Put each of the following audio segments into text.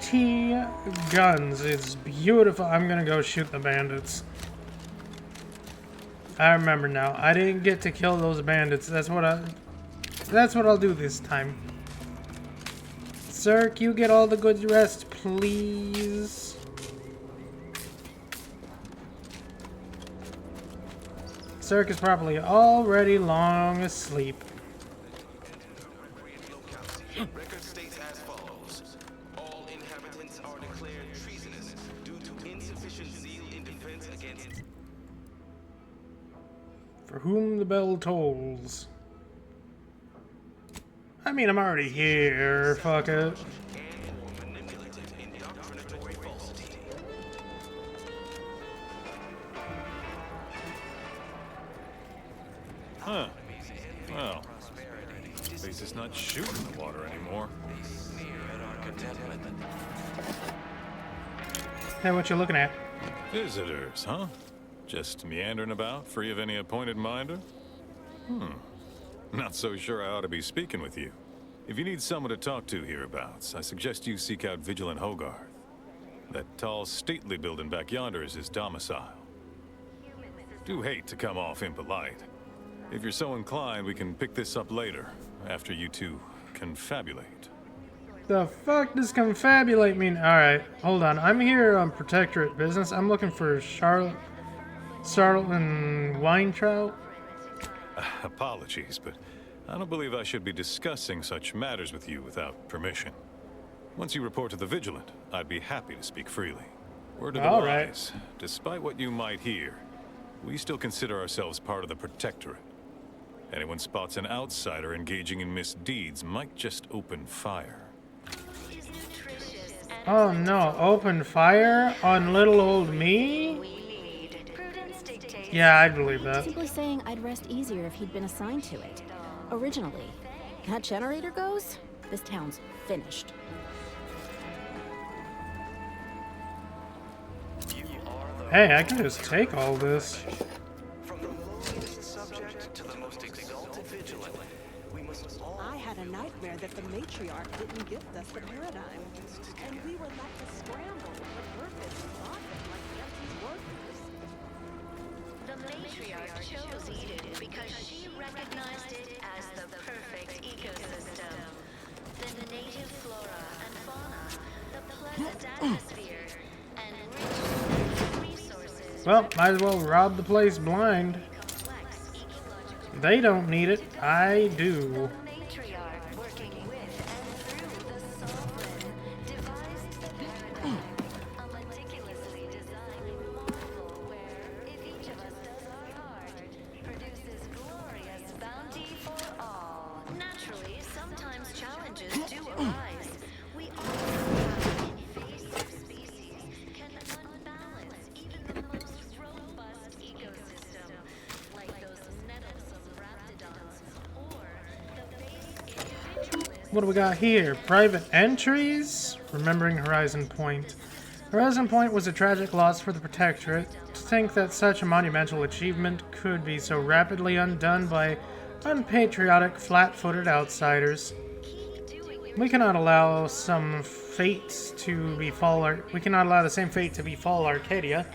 AT guns. It's beautiful. I'm gonna go shoot the bandits. I remember now. I didn't get to kill those bandits. That's what I'll do this time. Sir, can you get all the good rest, please? Cirque is probably already long asleep. Record states as follows. All inhabitants are declared treasonous due to insufficient zeal in defense against... For whom the bell tolls. I mean, I'm already here. Fuck it. manipulative indoctrinatory falsity. Huh. Well, at least it's not shooting the water anymore. Hey, what you looking at? Visitors, huh? Just meandering about, free of any appointed minder? Not so sure I ought to be speaking with you. If you need someone to talk to hereabouts, I suggest you seek out Vigilant Hogarth. That tall, stately building back yonder is his domicile. Do hate to come off impolite. If you're so inclined, we can pick this up later, after you two confabulate. The fuck does confabulate mean? Alright, hold on. I'm here on Protectorate business. I'm looking for Charlotte and Weintraub. Apologies, but I don't believe I should be discussing such matters with you without permission. Once you report to the Vigilant, I'd be happy to speak freely. Word of the wise, despite what you might hear, we still consider ourselves part of the Protectorate. Anyone spots an outsider engaging in misdeeds might just open fire. Oh no, open fire on little old me? Yeah, I believe that. Simply saying I'd rest easier if he'd been assigned to it. Originally. That generator goes, this town's finished. Hey, I can just take all this. From the lowliest subject to the most exalted vigilant, we must all... I had a nightmare that the matriarch didn't gift us the paradigm, and we were left to scramble for purpose and profit like Betsie's workers. The matriarch chose Eden because she recognized it as the perfect ecosystem. The native flora and fauna, the pleasant atmosphere, and rich natural resources. Well, might as well rob the place blind. Complex ecological. They don't need it. I do. The matriarch, working with and through the sovereign, devised the paradigm, a meticulously designed marvel where, if each of us does our part, produces glorious bounty for all. Naturally, sometimes challenges do arise. We all have invasive species can unbalance even the most robust ecosystem, like those nettlesome raptidons or the base individualists. What do we got here? Private entries? Remembering Horizon Point. Horizon Point was a tragic loss for the Protectorate. To think that such a monumental achievement could be so rapidly undone by unpatriotic, flat-footed outsiders. We cannot allow some fate to befall we cannot allow the same fate to befall Arcadia.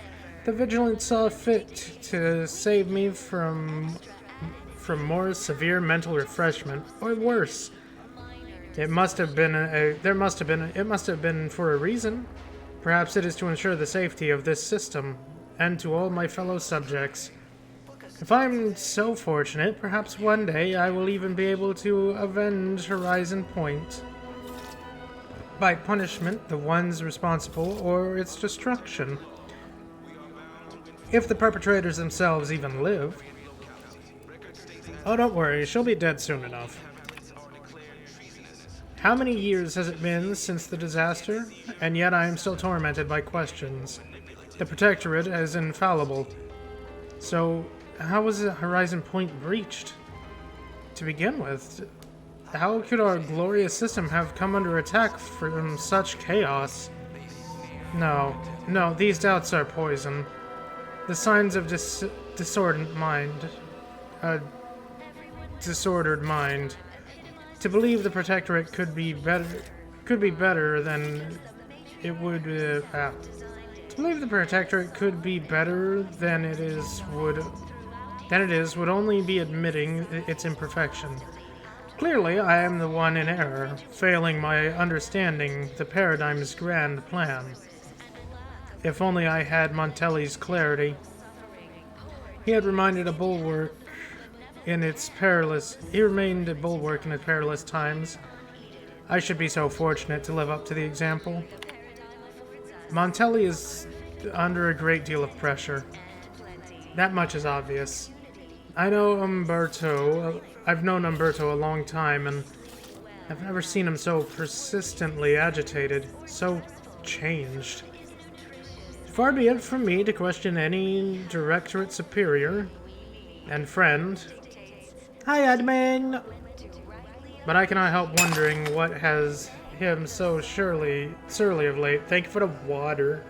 The Vigilant saw fit to save me from more severe mental refreshment, or worse. It must have been for a reason. Perhaps it is to ensure the safety of this system, and to all my fellow subjects. If I'm so fortunate, perhaps one day I will even be able to avenge Horizon Point. By punishment, the ones responsible, or its destruction. If the perpetrators themselves even live. Oh, don't worry, she'll be dead soon enough. How many years has it been since the disaster? And yet I am still tormented by questions. The Protectorate is infallible. So, how was the Horizon Point breached? To begin with, how could our glorious system have come under attack from such chaos? No, these doubts are poison. The signs of disordered mind. Disordered mind. To believe the Protectorate could be better than it would to believe the Protectorate could be better than it is would only be admitting its imperfection. Clearly, I am the one in error, failing my understanding the Paradigm's grand plan. If only I had Montelli's clarity. He remained a bulwark in its perilous times. I should be so fortunate to live up to the example. Montelli is under a great deal of pressure. That much is obvious. I've known Umberto a long time, and I've never seen him so persistently agitated, so changed. Far be it from me to question any Directorate Superior and friend. Hi, admin! But I cannot help wondering what has him so surly of late. Thank you for the water.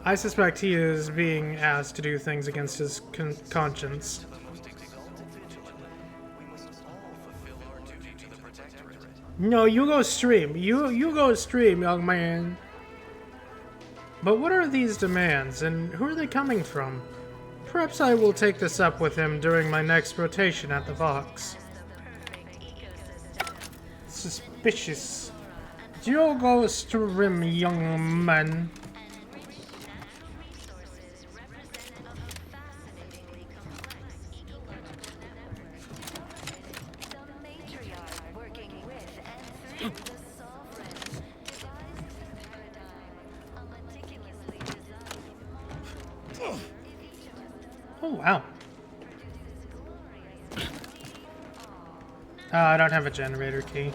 I suspect he is being asked to do things against his conscience. No, you go stream. You go stream, young man. But what are these demands, and who are they coming from? Perhaps I will take this up with him during my next rotation at the Vox. Suspicious. You go stream, young man. Oh, wow. I don't have a generator key.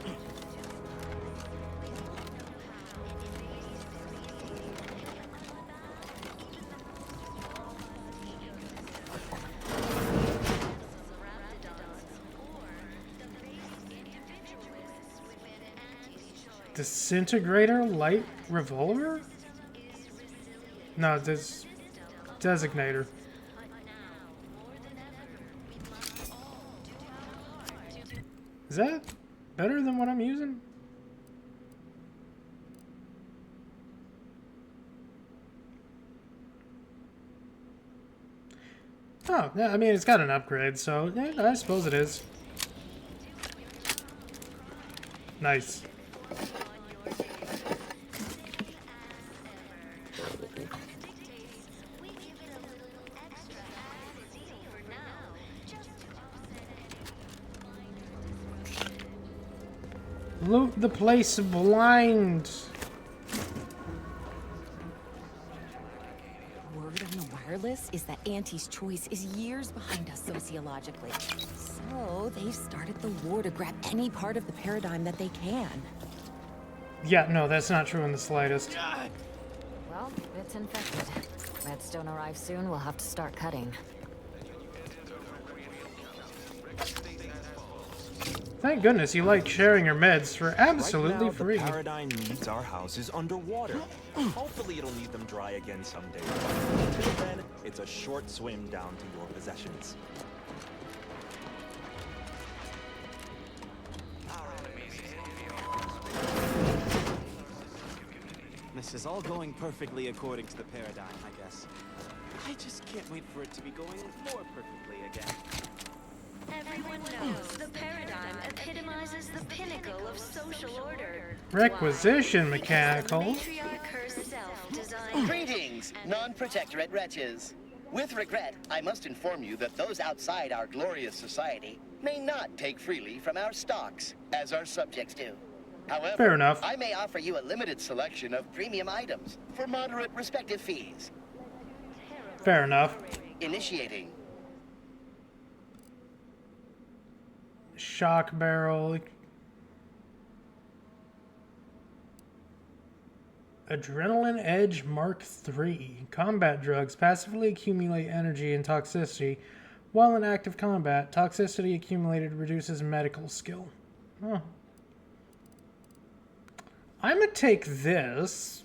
Disintegrator light revolver? No, this designator. Is that better than what I'm using? Oh, yeah, I mean, it's got an upgrade, so yeah, I suppose it is. Nice. Loot the place blind. Word on the wireless is that Auntie's choice is years behind us sociologically. So they've started the war to grab any part of the paradigm that they can. Yeah, no, that's not true in the slightest. Well, it's infected. Redstone arrives soon, we'll have to start cutting. Thank goodness you like sharing your meds for absolutely right now, free. The paradigm needs our houses underwater. Hopefully it'll need them dry again someday. Until then, it's a short swim down to your possessions. This is all going perfectly according to the paradigm, I guess. I just can't wait for it to be going more perfectly again. Everyone knows the paradigm epitomizes the pinnacle of social order. Requisition Why? mechanical. Because the matriarch herself designed Greetings, non-protectorate wretches. With regret, I must inform you that those outside our glorious society may not take freely from our stocks, as our subjects do. However, Fair enough. I may offer you a limited selection of premium items for moderate respective fees. Fair enough. Initiating. Shock barrel. Adrenaline Edge Mark III. Combat drugs passively accumulate energy and toxicity. While in active combat, toxicity accumulated reduces medical skill. Huh. I'm gonna take this.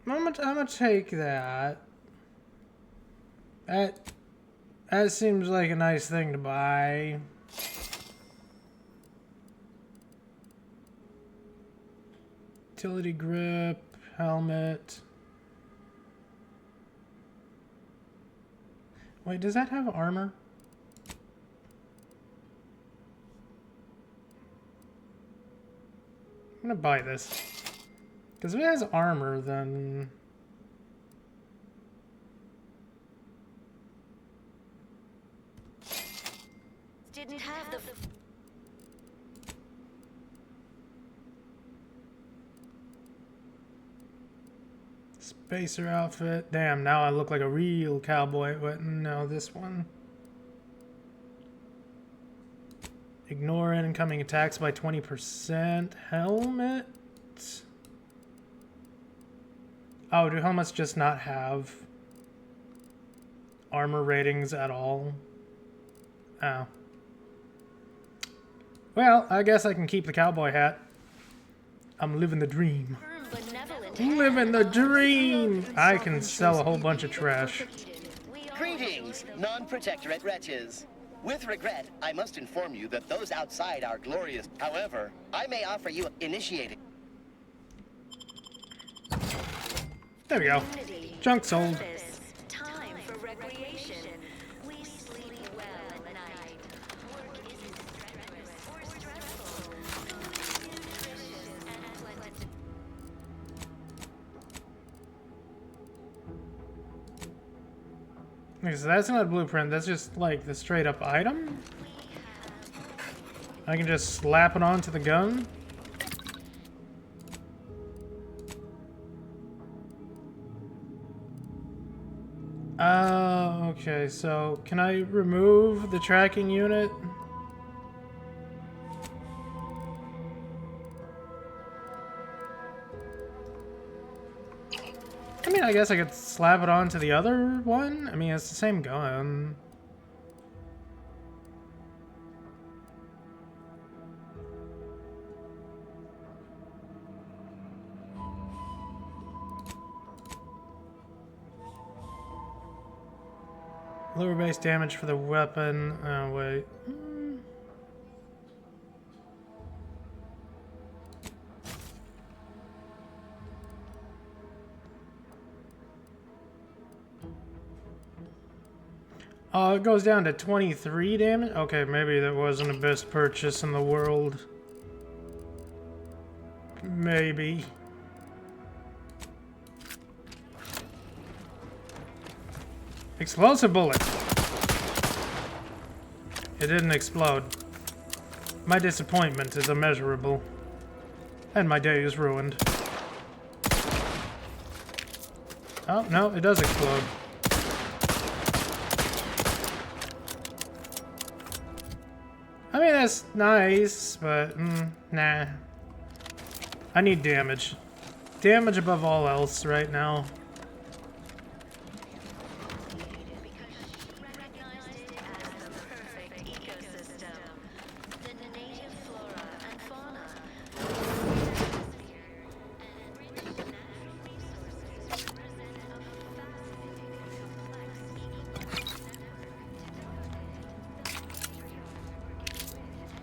I'm gonna take that. That seems like a nice thing to buy. Utility grip, helmet. Wait, does that have armor? I'm gonna buy this. Because if it has armor, then... Didn't have the Spacer outfit. Damn, now I look like a real cowboy. But no, this one. Ignore incoming attacks by 20%. Helmet. Oh, do helmets just not have armor ratings at all? Oh. Well, I guess I can keep the cowboy hat. I'm living the dream. Living the dream! I can sell a whole bunch of trash. Greetings, non-protectorate wretches. With regret, I must inform you that those outside are glorious. However, I may offer you initiating. There we go. Junk sold. time for recreation. We sleep well at night. Work isn't strenuous or stressful. Food is nutritious and plentiful. Okay, so that's not a blueprint, that's just like the straight up item? I can just slap it onto the gun? Okay, so can I remove the tracking unit? I mean, I guess I could slap it onto the other one. I mean, it's the same gun. Lower base damage for the weapon. Oh, wait. Oh, it goes down to 23 damage? Okay, maybe that wasn't the best purchase in the world. Maybe. Explosive bullet! It didn't explode. My disappointment is immeasurable. And my day is ruined. Oh, no, it does explode. I mean, that's nice, but nah. I need damage. Damage above all else right now.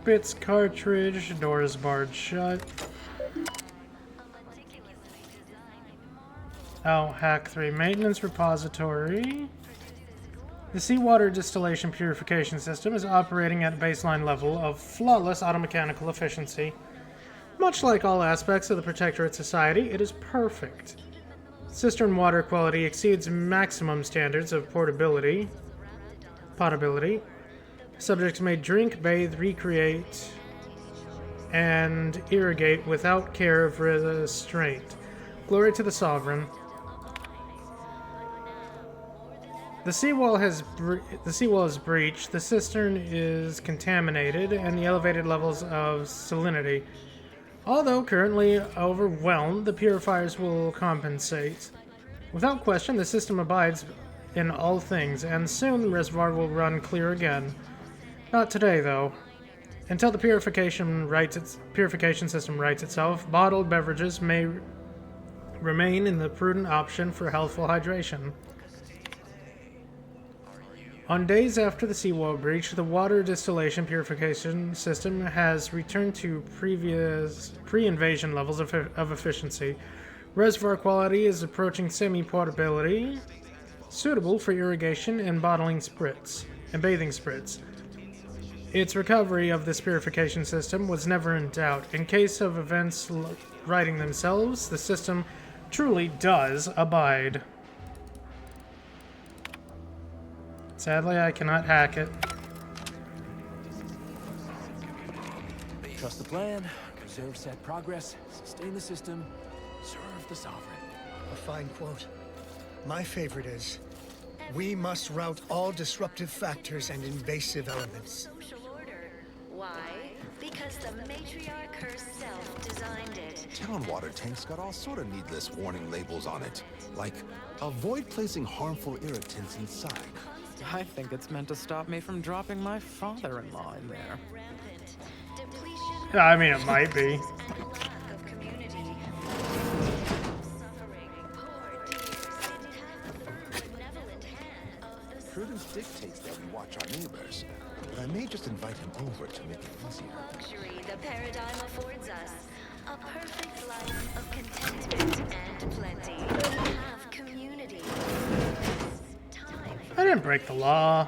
Bits cartridge, doors barred shut. Oh, hack 3 maintenance repository. The seawater distillation purification system is operating at a baseline level of flawless automechanical efficiency. Much like all aspects of the Protectorate Society, it is perfect. Cistern water quality exceeds maximum standards of potability. Subjects may drink, bathe, recreate, and irrigate without care of restraint. Glory to the Sovereign. The seawall is breached, the cistern is contaminated, and the elevated levels of salinity. Although currently overwhelmed, the purifiers will compensate. Without question, the system abides in all things, and soon the reservoir will run clear again. Not today, though. Until the purification system rights itself, bottled beverages may remain in the prudent option for healthful hydration. On days after the seawall breach, the water distillation purification system has returned to previous pre-invasion levels of efficiency. Reservoir quality is approaching semi-potability, suitable for irrigation and bottling spritz and bathing spritz. Its recovery of this purification system was never in doubt. In case of events righting themselves, the system truly does abide. Sadly, I cannot hack it. Trust the plan, preserve set progress, sustain the system, serve the sovereign. A fine quote. My favorite is, we must rout all disruptive factors and invasive elements. Social order. Why? Because the matriarch herself designed it. Town water tanks got all sort of needless warning labels on it. Like, avoid placing harmful irritants inside. I think it's meant to stop me from dropping my father-in-law in there. I mean, it might be. Prudence dictates that we watch our neighbors, but I may just invite him over to make it easier. Luxury the paradigm affords us. A perfect life of contentment and plenty. We have community. I didn't break the law.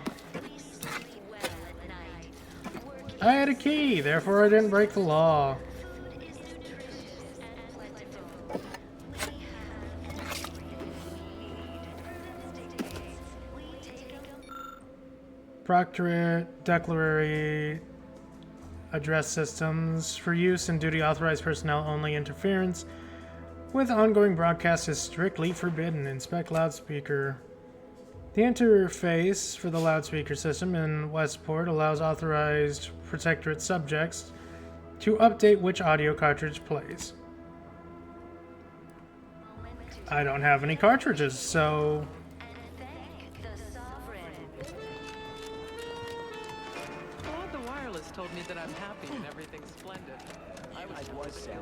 I had a key, therefore I didn't break the law. Proctorate, Declaratory Address Systems. For use in duty authorized personnel only. Interference with ongoing broadcast is strictly forbidden. Inspect loudspeaker. The interface for the loudspeaker system in Westport allows authorized Protectorate subjects to update which audio cartridge plays. I don't have any cartridges, so... Glad the wireless told me that I'm happy and everything's splendid. I was sad.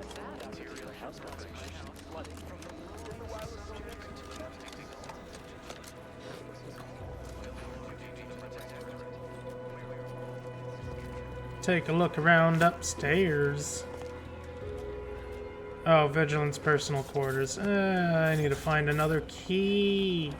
Take a look around upstairs. Oh, Vigilance personal quarters. I need to find another key.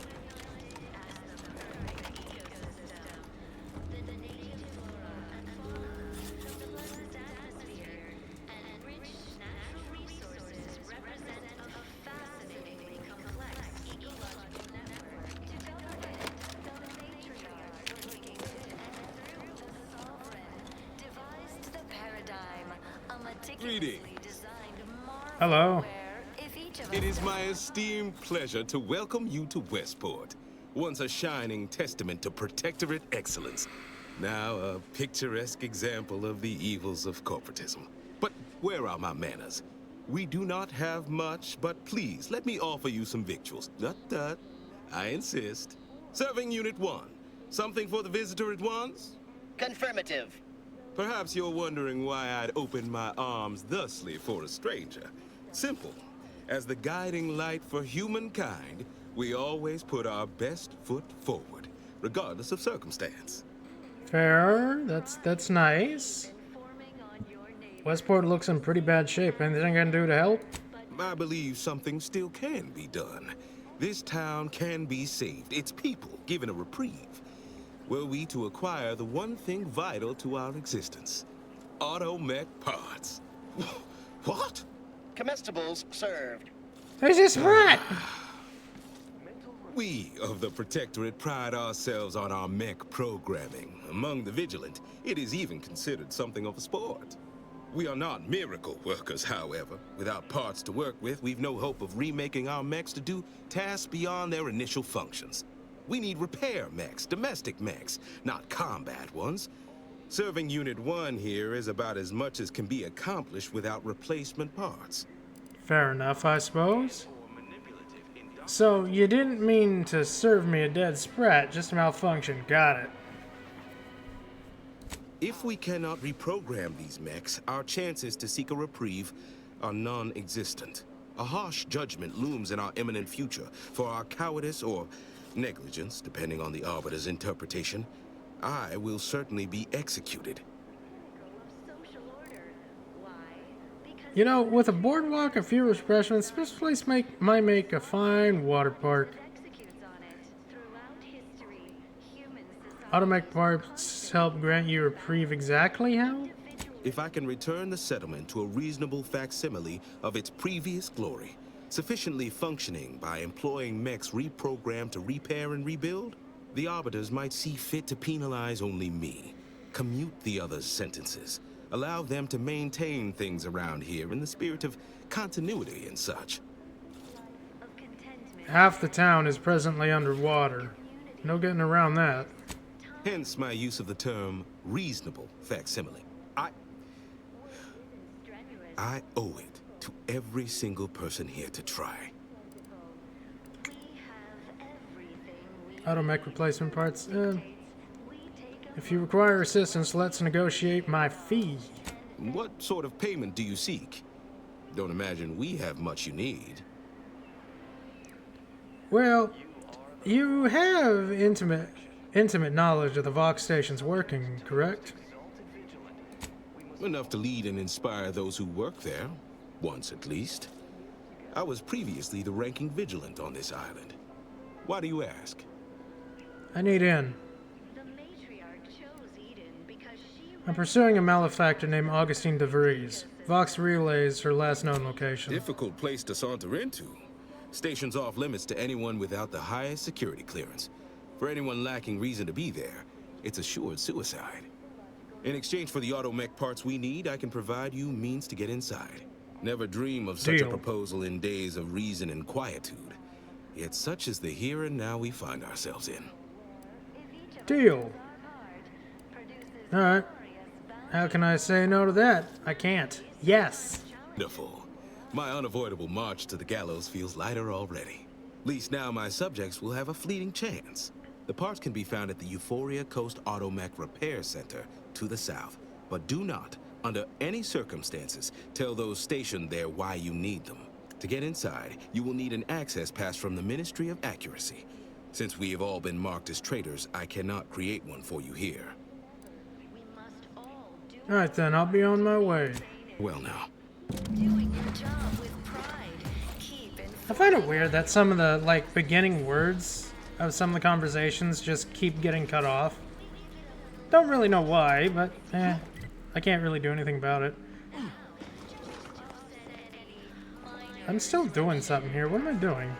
Hello. It is my esteemed pleasure to welcome you to Westport, once a shining testament to Protectorate excellence. Now a picturesque example of the evils of corporatism. But where are my manners? We do not have much, but please, let me offer you some victuals. Tut. I insist. Serving Unit 1. Something for the visitor at once? Confirmative. Perhaps you're wondering why I'd open my arms thusly for a stranger. Simple. As the guiding light for humankind, we always put our best foot forward, regardless of circumstance. Fair. That's nice. Westport looks in pretty bad shape. Anything I can do to help? I believe something still can be done. This town can be saved, its people given a reprieve. Were we to acquire the one thing vital to our existence, automech parts. What? Comestibles served. There's this rat! We of the Protectorate pride ourselves on our mech programming. Among the vigilant, it is even considered something of a sport. We are not miracle workers, however. Without parts to work with, we've no hope of remaking our mechs to do tasks beyond their initial functions. We need repair mechs, domestic mechs, not combat ones. Serving Unit 1 here is about as much as can be accomplished without replacement parts. Fair enough, I suppose. So, you didn't mean to serve me a dead sprat, just a malfunction. Got it. If we cannot reprogram these mechs, our chances to seek a reprieve are non-existent. A harsh judgment looms in our imminent future for our cowardice or negligence, depending on the Arbiter's interpretation, I will certainly be executed. You know, with a boardwalk, a few refreshments, this place might make a fine water park. Automech parts help grant you reprieve exactly how? If I can return the settlement to a reasonable facsimile of its previous glory, sufficiently functioning by employing mechs reprogrammed to repair and rebuild, the Arbiters might see fit to penalize only me, commute the others' sentences, allow them to maintain things around here in the spirit of continuity and such. Half the town is presently underwater. No getting around that. Hence my use of the term reasonable facsimile. I owe it to every single person here to try. Automech replacement parts. If you require assistance, let's negotiate my fee. What sort of payment do you seek? Don't imagine we have much you need. Well, you have intimate knowledge of the Vox station's working, correct? Enough to lead and inspire those who work there, once at least. I was previously the ranking vigilant on this island. Why do you ask? I need in. I'm pursuing a malefactor named Augustine DeVries. Vox relays her last known location. Difficult place to saunter into. Station's off limits to anyone without the highest security clearance. For anyone lacking reason to be there, it's assured suicide. In exchange for the automech parts we need, I can provide you means to get inside. Never dream of such a proposal in days of reason and quietude. Yet such is the here and now we find ourselves in. Deal. Alright. How can I say no to that? I can't. Yes. Wonderful. My unavoidable march to the gallows feels lighter already. At least now my subjects will have a fleeting chance. The parts can be found at the Euphoria Coast Automech Repair Center to the south. But do not, under any circumstances, tell those stationed there why you need them. To get inside, you will need an access pass from the Ministry of Accuracy. Since we have all been marked as traitors, I cannot create one for you here. Alright then, I'll be on my way. Well now. I find it weird that some of the, beginning words of some of the conversations just keep getting cut off. Don't really know why, but, I can't really do anything about it. I'm still doing something here. What am I doing?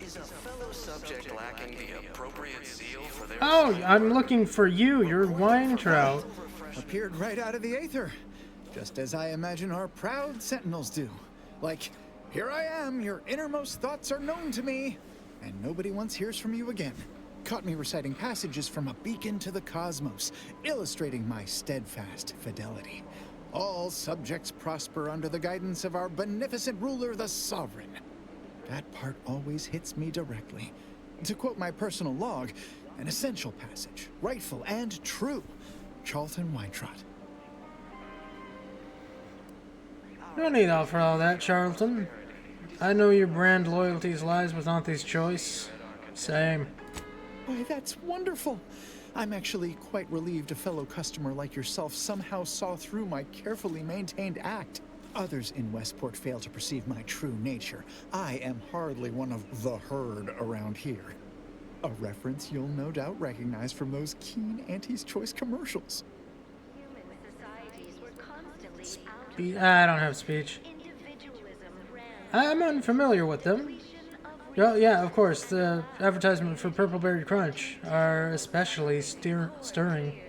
Is a fellow subject lacking the appropriate seal for their... Oh, I'm looking for you. You're Weintraut. Appeared right out of the aether, just as I imagine our proud sentinels do. Like, here I am, your innermost thoughts are known to me, and nobody once hears from you again. Caught me reciting passages from a beacon to the cosmos, illustrating my steadfast fidelity. All subjects prosper under the guidance of our beneficent ruler, the Sovereign. That part always hits me directly. To quote my personal log, an essential passage, rightful and true. Charlton Weintraut. No need for all that, Charlton. I know your brand loyalties lies with Auntie's choice. Same. Why, that's wonderful. I'm actually quite relieved a fellow customer like yourself somehow saw through my carefully maintained act. Others in Westport fail to perceive my true nature. I am hardly one of the herd around here. A reference you'll no doubt recognize from those keen Auntie's Choice commercials. I don't have speech. I'm unfamiliar with them. Oh, yeah, of course. The advertisement for Purpleberry Crunch are especially stirring.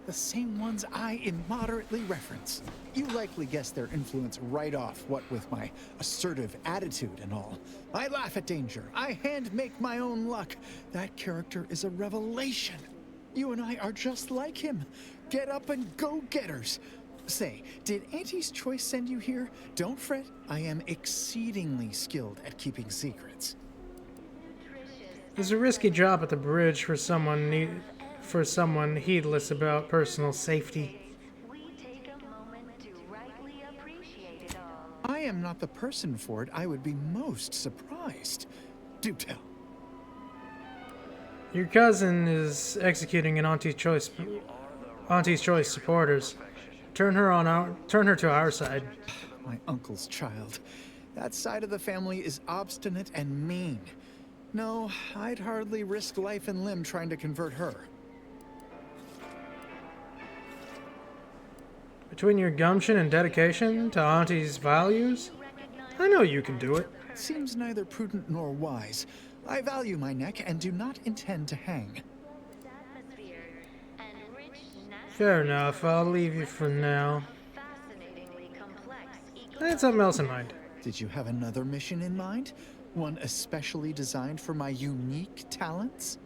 The same ones I immoderately reference. You likely guessed their influence right off, what with my assertive attitude and all. I laugh at danger. I hand make my own luck. That character is a revelation. You and I are just like him. Get up and go-getters. Say, did Auntie's Choice send you here? Don't fret, I am exceedingly skilled at keeping secrets. It's a risky job at the bridge for someone heedless about personal safety. We take a moment to rightly appreciate it all. I am not the person for it. I would be most surprised. Do tell. Your cousin is executing an Auntie's Choice supporters. Turn her to our side. My uncle's child. That side of the family is obstinate and mean. No, I'd hardly risk life and limb trying to convert her. Between your gumption and dedication to Auntie's values, I know you can do it. Seems neither prudent nor wise. I value my neck and do not intend to hang. Fair enough, I'll leave you for now. I had something else in mind. Did you have another mission in mind? One especially designed for my unique talents?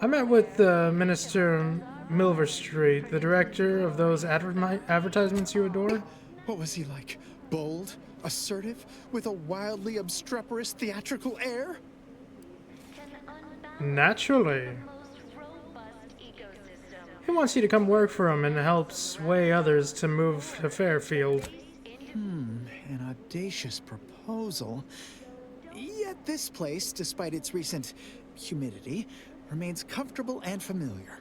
I met with Minister Milver Street, the director of those advertisements you adore. What was he like? Bold? Assertive? With a wildly obstreperous theatrical air? Naturally. He wants you to come work for him and help sway others to move to Fairfield. An audacious proposal. Yet this place, despite its recent humidity, remains comfortable and familiar.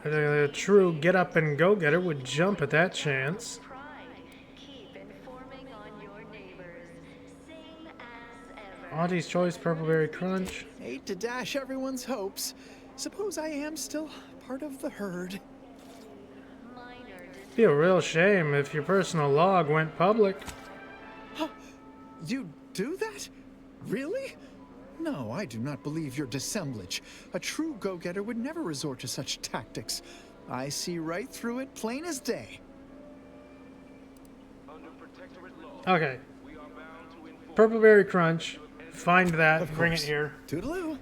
A true get-up-and-go-getter would jump at that chance. Auntie's Choice Purpleberry Crunch. Hate to dash everyone's hopes. Suppose I am still part of the herd. Be a real shame if your personal log went public. You do that? Really? No, I do not believe your dissemblage. A true go-getter would never resort to such tactics. I see right through it, plain as day. Okay. Purpleberry Crunch. Find that, bring it here. Toodaloo.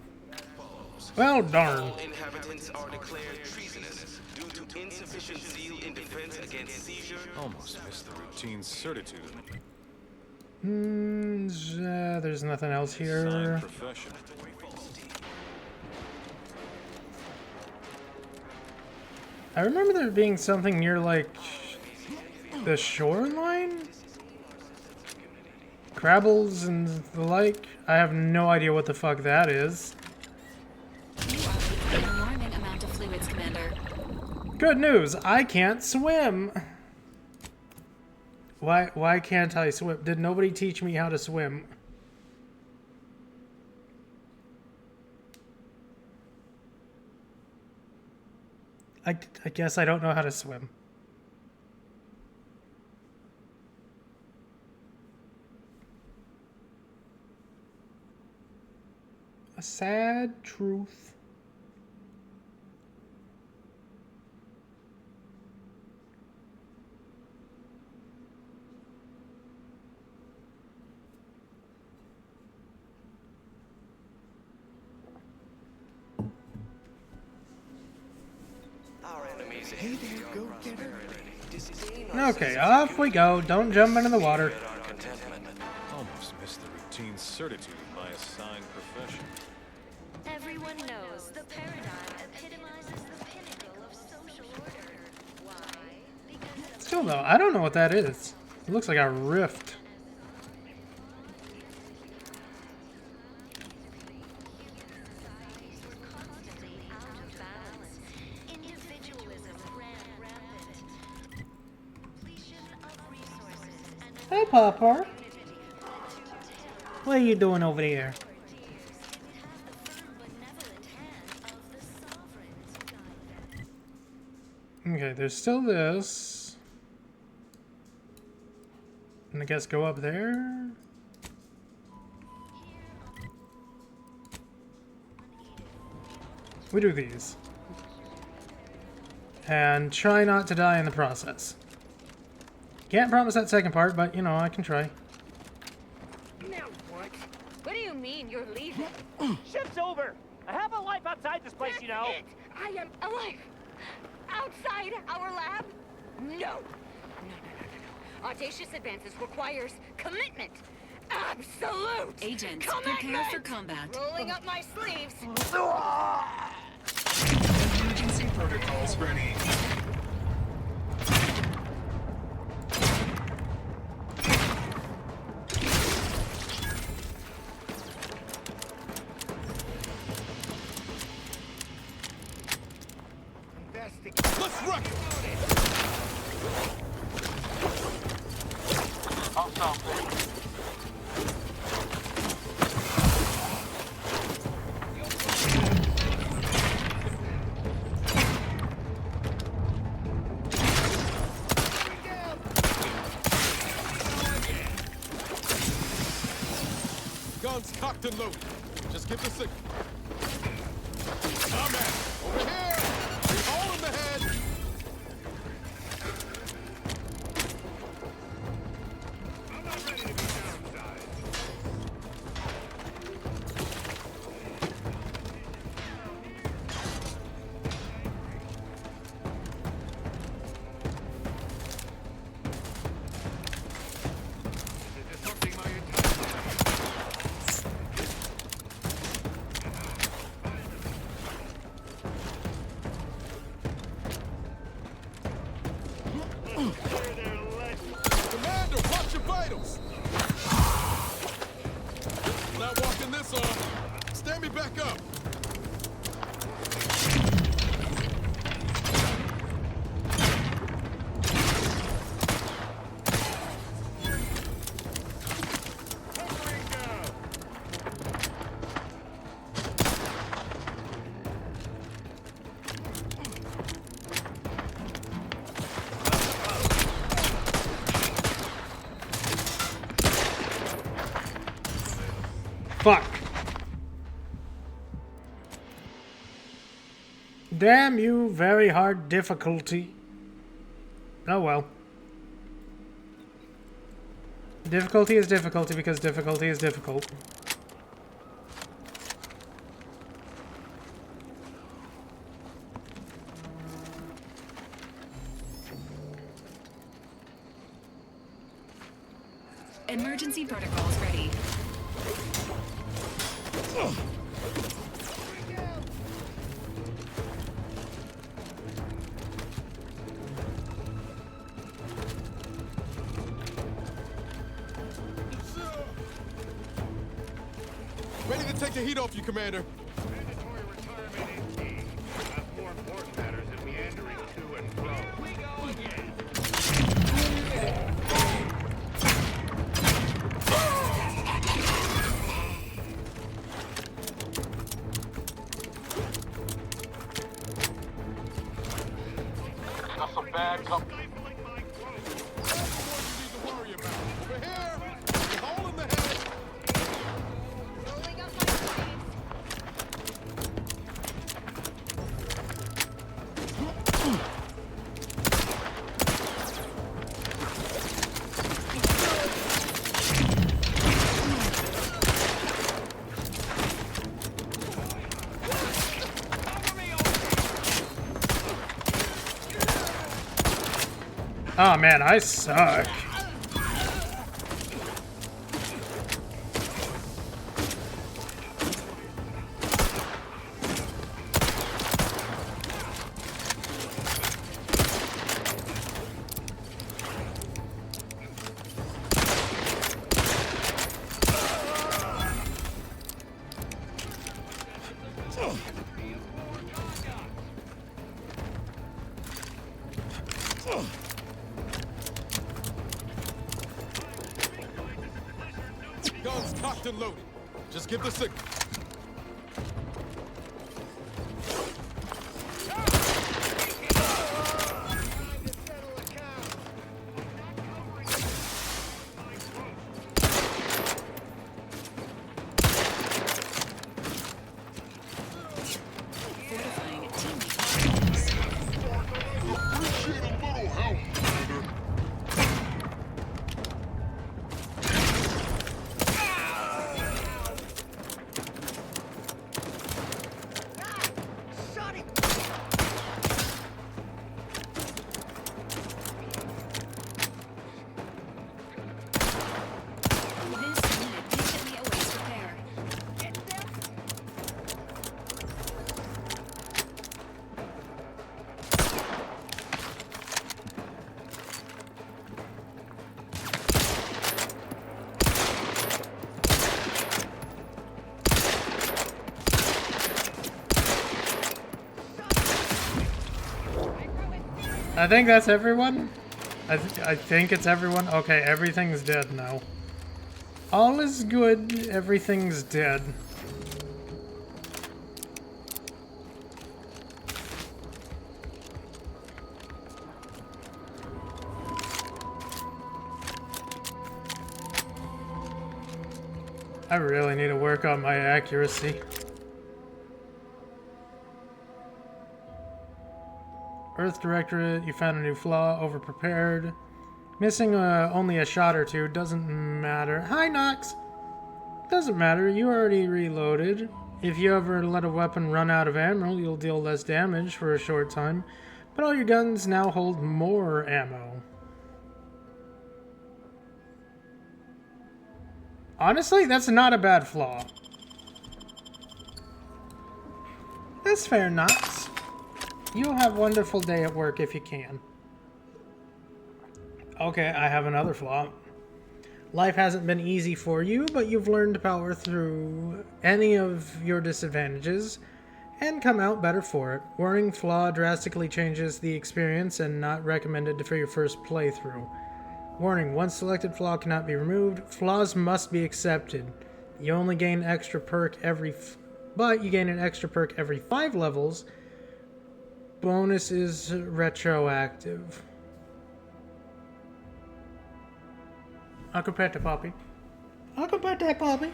Well, darn. All inhabitants are declared treasonous due to insufficient zeal in defense against seizure. Almost missed the routine certitude. There's nothing else here. I remember there being something near, like, the shoreline? Crabbles and the like? I have no idea what the fuck that is. An alarming amount of fluids, Commander. Good news, I can't swim! Why can't I swim? Did nobody teach me how to swim? I guess I don't know how to swim. A sad truth. Okay, off we go. Don't jump into the water. Almost missed the routine certitude of my assigned profession. Everyone knows the paradigm epitomizes the pinnacle of social order. Why? Because Still though, I don't know what that is. It looks like a rift. Hey, Papa. What are you doing over there? Okay, there's still this. And I guess go up there. We do these. And try not to die in the process. Can't promise that second part, but, you know, I can try. Now what? What do you mean you're leaving? Ship's over! I have a life outside this place, you know! It. I am alive! Outside our lab? No! Audacious advances requires commitment! Absolute! Agents, commitment! prepare for combat. Rolling up my sleeves! Protocols ready. Let's rock it! Guns cocked and loaded. Just give the signal. Come at it. Over here! Be all in the head! I'm not ready to be downsized. Is disrupting my Commander, watch your vitals! Not walking this off. Stand me back up. Fuck. Damn you, very hard difficulty. Oh well. Difficulty is difficulty because difficulty is difficult. Emergency protocols ready. Ready to take the heat off you, Commander. mandatory retirement indeed. Have more important matters than meandering to and fro. We go again. Got some bad company. That's what you need to worry about. Over here! Be hole in the head! Rolling up my sleeves. Oh man, I suck. Guns cocked and loaded. Just give the signal. Fortifying teammate. Appreciate a little help, Commander. I think that's everyone. I think it's everyone. Okay, everything's dead now. All is good. Everything's dead. I really need to work on my accuracy. Earth Directorate, you found a new flaw, overprepared. Missing only a shot or two, doesn't matter. Hi, Nox! Doesn't matter, you already reloaded. If you ever let a weapon run out of ammo, you'll deal less damage for a short time, but all your guns now hold more ammo. Honestly, that's not a bad flaw. That's fair, Nox. You'll have a wonderful day at work if you can. Okay, I have another flaw. Life hasn't been easy for you, but you've learned to power through any of your disadvantages and come out better for it. Warning, flaw drastically changes the experience and not recommended for your first playthrough. Warning, one selected flaw cannot be removed. Flaws must be accepted. You only gain extra perk but you gain an extra perk every 5 levels. Bonus is retroactive. Uncle Pet to Poppy. Uncle Pet to Poppy.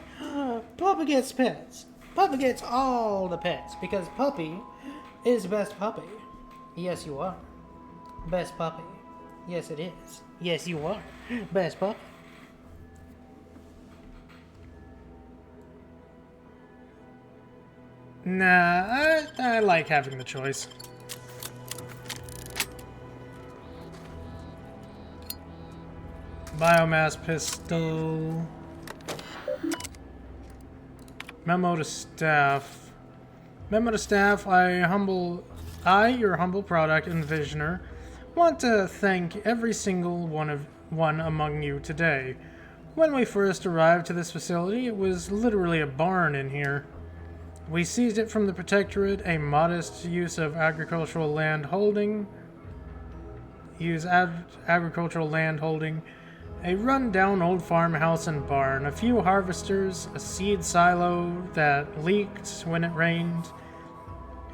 Puppy gets pets. Puppy gets all the pets because Puppy is best puppy. Yes, you are. Best puppy. Yes, it is. Yes, you are. Best puppy. Nah, I like having the choice. Biomass pistol. Memo to staff. Memo to staff, I, your humble product envisioner, want to thank every single one among you today. When we first arrived to this facility, it was literally a barn in here. We seized it from the Protectorate, a modest use of agricultural land holding. Agricultural land holding. A run-down old farmhouse and barn, a few harvesters, a seed silo that leaked when it rained.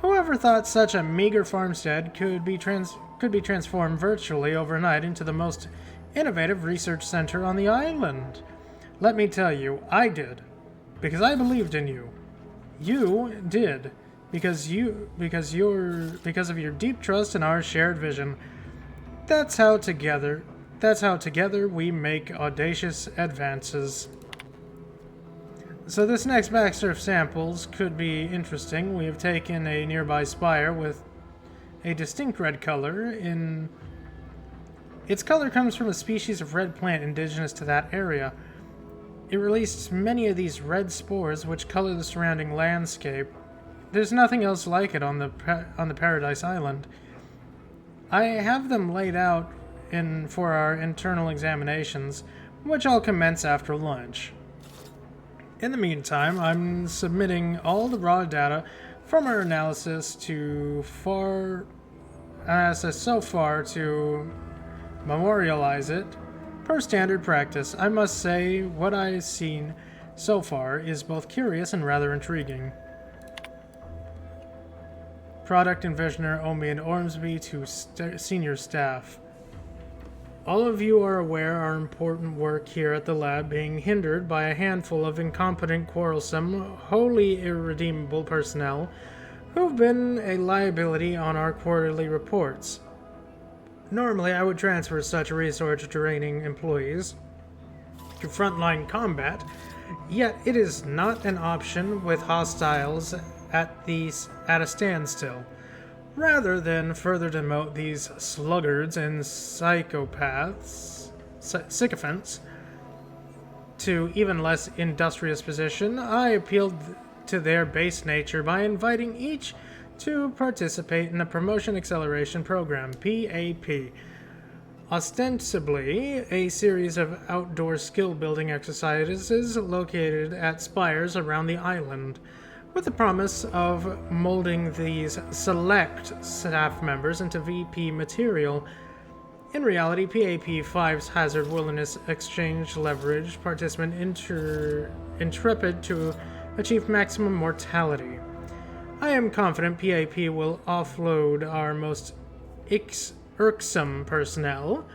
Whoever thought such a meager farmstead could be transformed virtually overnight into the most innovative research center on the island? Let me tell you, I did, because I believed in you. You did, because of your deep trust in our shared vision. That's how together we make audacious advances. So this next batch of samples could be interesting. We have taken a nearby spire with a distinct red color. Its color comes from a species of red plant indigenous to that area. It released many of these red spores which color the surrounding landscape. There's nothing else like it on the Paradise Island. I have them laid out for our internal examinations, which I'll commence after lunch. In the meantime, I'm submitting all the raw data from our analysis so far to memorialize it. Per standard practice, I must say what I've seen so far is both curious and rather intriguing. Product Envisioner Omi and Ormsby to senior staff. All of you are aware our important work here at the lab being hindered by a handful of incompetent, quarrelsome, wholly irredeemable personnel who've been a liability on our quarterly reports. Normally, I would transfer such resource-draining employees to frontline combat, yet it is not an option with hostiles at a standstill. Rather than further demote these sluggards and sycophants to even less industrious position, I appealed to their base nature by inviting each to participate in a Promotion Acceleration Program, PAP. Ostensibly, a series of outdoor skill-building exercises located at spires around the island. with the promise of molding these select staff members into VP material. In reality, PAP-5's Hazard Wilderness Exchange leverage participant intrepid to achieve maximum mortality. I am confident PAP will offload our most irksome personnel.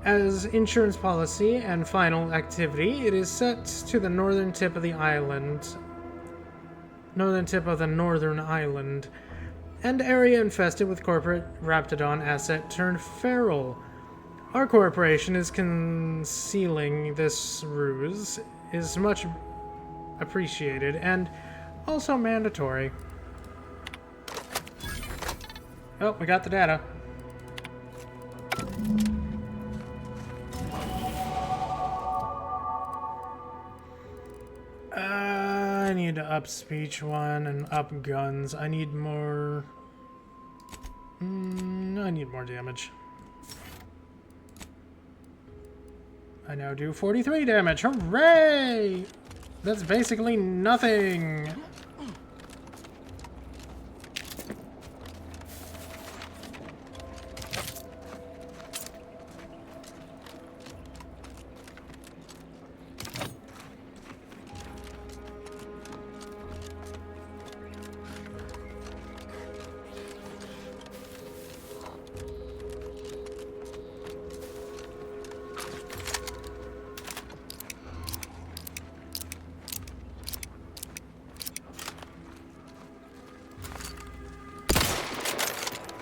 As insurance policy and final activity, it is set to the northern tip of the island. Northern island. And area infested with corporate Raptidon asset turned feral. Our corporation is concealing this ruse is much appreciated and also mandatory. Oh, we got the data. I need to up speech one and up guns. I need more... I need more damage. I now do 43 damage. Hooray! That's basically nothing.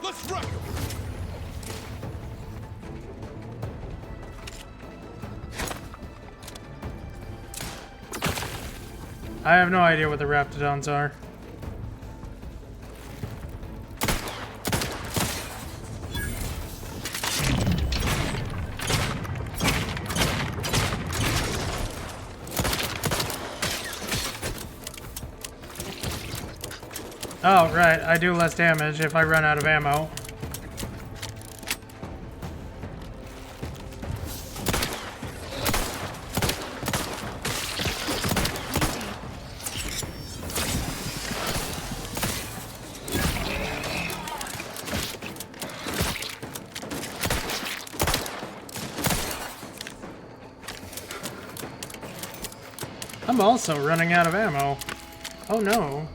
Let's rock 'em! I have no idea what the Raptidons are. Oh, right. I do less damage if I run out of ammo. I'm also running out of ammo. Oh no.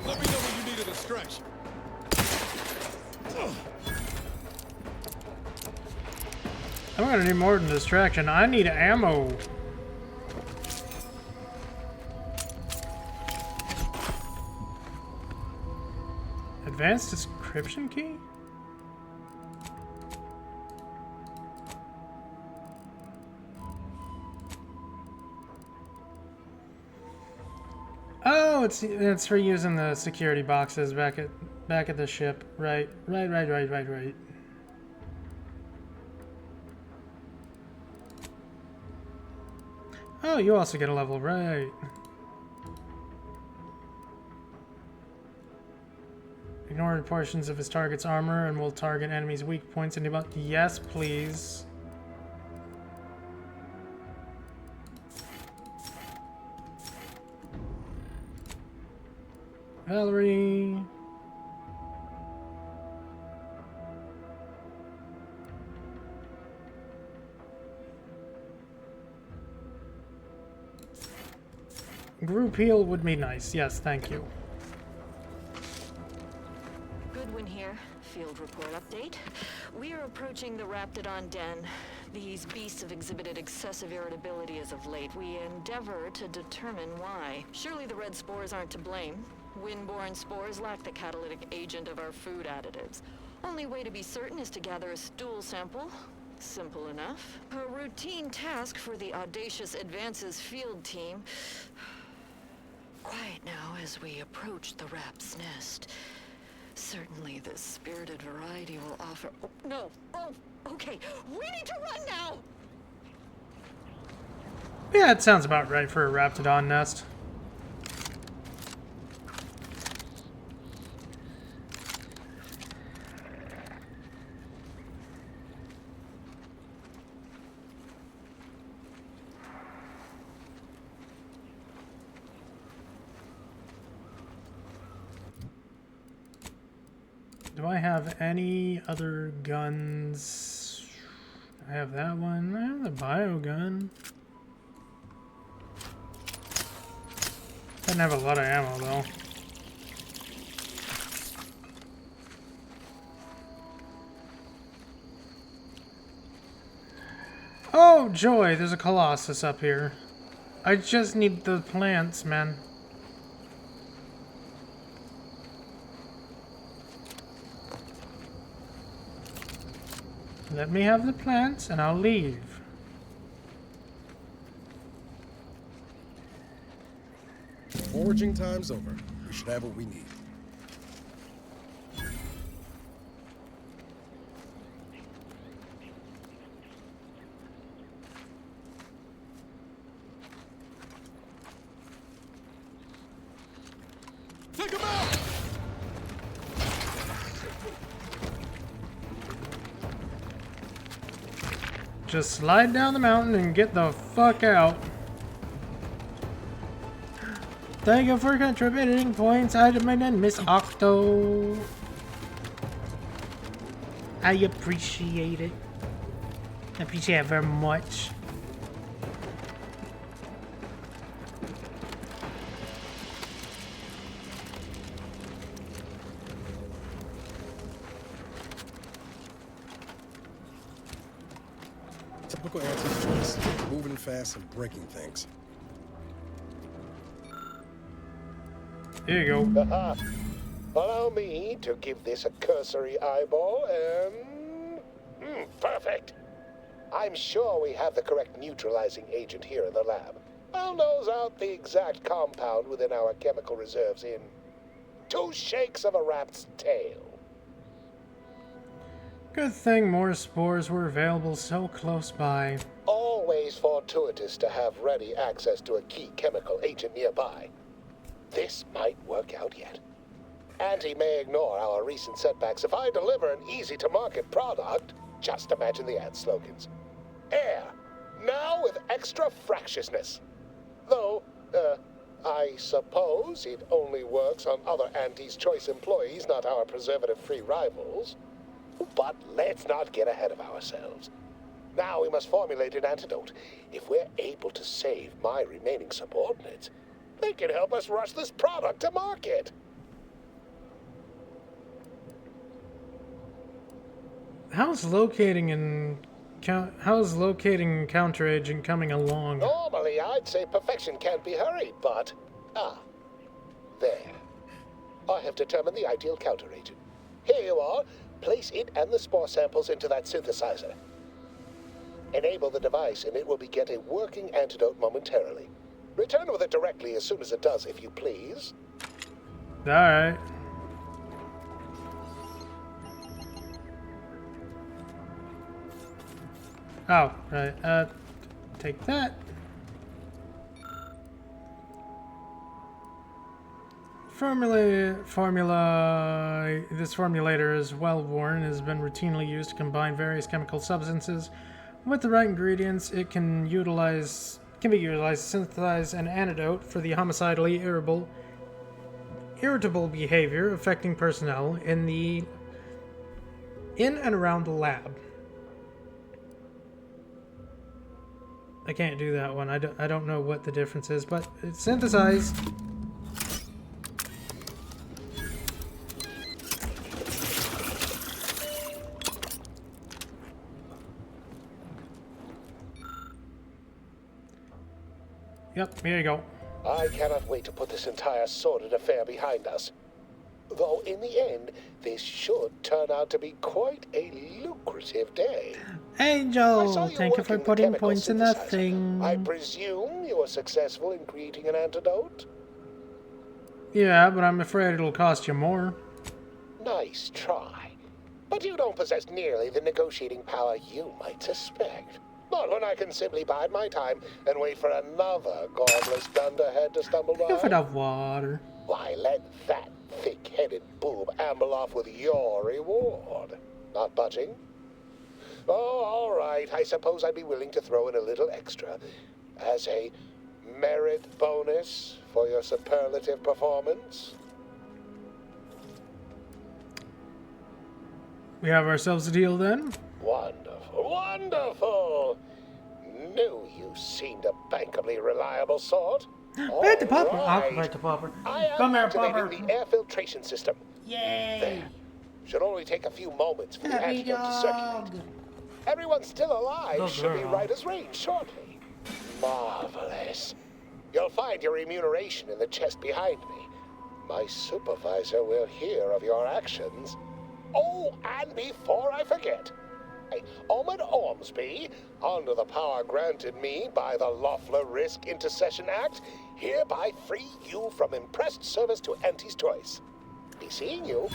Let me know when you need a distraction. I'm gonna need more than distraction. I need ammo. Advanced description key? Oh, it's for using the security boxes back at the ship. Right. Oh, you also get a level, right. Ignore portions of his target's armor and will target enemies' weak points and debug. Yes, please. Valerie. Group heal would be nice. Yes, thank you. Good when here. Field report update. We are approaching the Raptidon den. These beasts have exhibited excessive irritability as of late. We endeavor to determine why. Surely the red spores aren't to blame. Windborne spores lack the catalytic agent of our food additives. Only way to be certain is to gather a stool sample. Simple enough. A routine task for the Audacious Advances field team. Quiet now as we approach the rap's nest. Certainly the spirited variety will offer... Oh, no! Oh, okay. We need to run now! Yeah, it sounds about right for a Raptidon nest. Do I have any other guns? I have that one. I have the bio gun. Doesn't have a lot of ammo though. Oh joy, there's a Colossus up here. I just need the plants, man. Let me have the plants and I'll leave. Foraging time's over. We should have what we need. Take him out! Just slide down the mountain and get the fuck out. Thank you for contributing points. I demand Miss Octo. I appreciate it. I appreciate it very much. Typical Auntie's choice. Moving fast and breaking things. Here you go. Allow me to give this a cursory eyeball and... perfect. I'm sure we have the correct neutralizing agent here in the lab. I'll nose out the exact compound within our chemical reserves in 2 shakes of a rat's tail. Good thing more spores were available so close by. Always fortuitous to have ready access to a key chemical agent nearby. This might work out yet. Auntie may ignore our recent setbacks if I deliver an easy-to-market product. Just imagine the ad slogans. Air, now with extra fractiousness. Though, I suppose it only works on other Auntie's Choice employees, not our preservative-free rivals. But let's not get ahead of ourselves. Now we must formulate an antidote. If we're able to save my remaining subordinates, they can help us rush this product to market. How's locating counteragent coming along? Normally, I'd say perfection can't be hurried, but... there. I have determined the ideal counteragent. Here you are. Place it and the spore samples into that synthesizer. Enable the device, and it will beget a working antidote momentarily. Return with it directly as soon as it does, if you please. Alright. Oh, right. Take that. This formulator is well worn and has been routinely used to combine various chemical substances. With the right ingredients, it can be utilized to synthesize an antidote for the homicidally irritable behavior affecting personnel in and around the lab. I can't do that one. I don't know what the difference is, but it's synthesized. Yep, here you go. I cannot wait to put this entire sordid affair behind us. Though in the end, this should turn out to be quite a lucrative day. Angel, thank you for putting points in that thing. I presume you were successful in creating an antidote? Yeah, but I'm afraid it'll cost you more. Nice try. But you don't possess nearly the negotiating power you might suspect. Not when I can simply bide my time and wait for another godless dunderhead to stumble by. Give it up water. Why, let that thick-headed boob amble off with your reward. Not budging? Oh, all right. I suppose I'd be willing to throw in a little extra as a merit bonus for your superlative performance. We have ourselves a deal then? Wonderful, wonderful! Knew you seemed a bankably reliable sort. Bite the popper. I'll bite the popper. Come here, popper. The air filtration system. Yay! There. Should only take a few moments for the antidote to circulate. Everyone still alive should be right as rain shortly. Marvelous. You'll find your remuneration in the chest behind me. My supervisor will hear of your actions. Oh, and before I forget, Omid Ormsby, under the power granted me by the Loeffler Risk Intercession Act, hereby free you from impressed service to Auntie's choice. Be seeing you.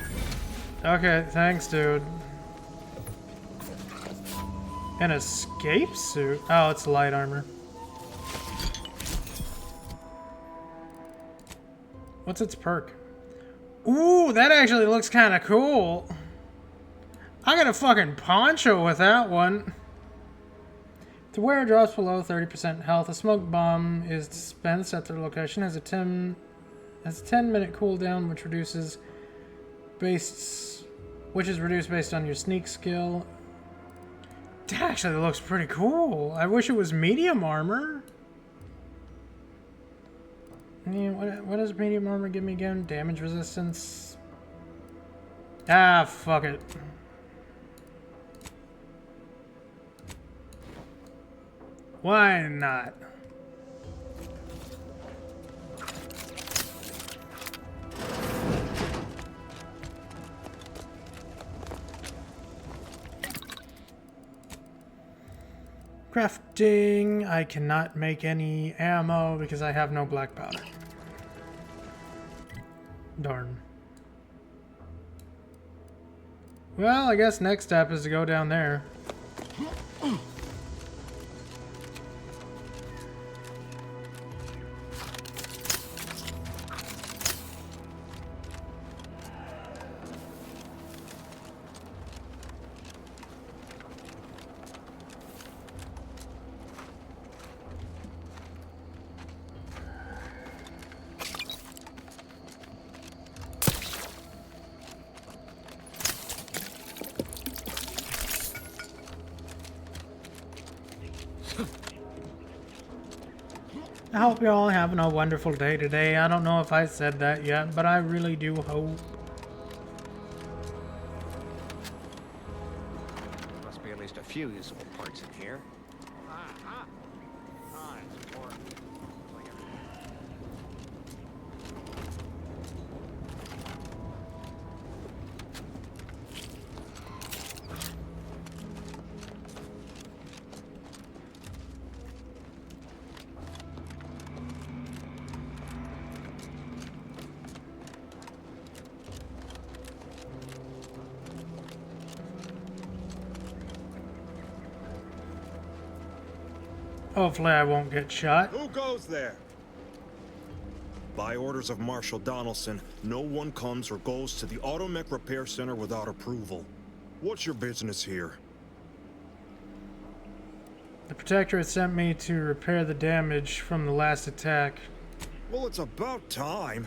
Okay, thanks, dude. An escape suit? Oh, it's light armor. What's its perk? Ooh, that actually looks kind of cool. I got a fucking poncho with that one. The wearer drops below 30% health. A smoke bomb is dispensed at their location. Has a 10-minute cooldown, which is reduced based on your sneak skill. That actually looks pretty cool. I wish it was medium armor. Yeah, what does medium armor give me again? Damage resistance. Ah, fuck it. Why not? Crafting. I cannot make any ammo because I have no black powder. Darn. Well, I guess next step is to go down there. I hope you're all having a wonderful day today. I don't know if I said that yet, but I really do hope. Must be at least a few usable parts in here. Hopefully I won't get shot. Who goes there? By orders of Marshal Donaldson, no one comes or goes to the Automech Repair Center without approval. What's your business here? The Protectorate sent me to repair the damage from the last attack. Well, it's about time.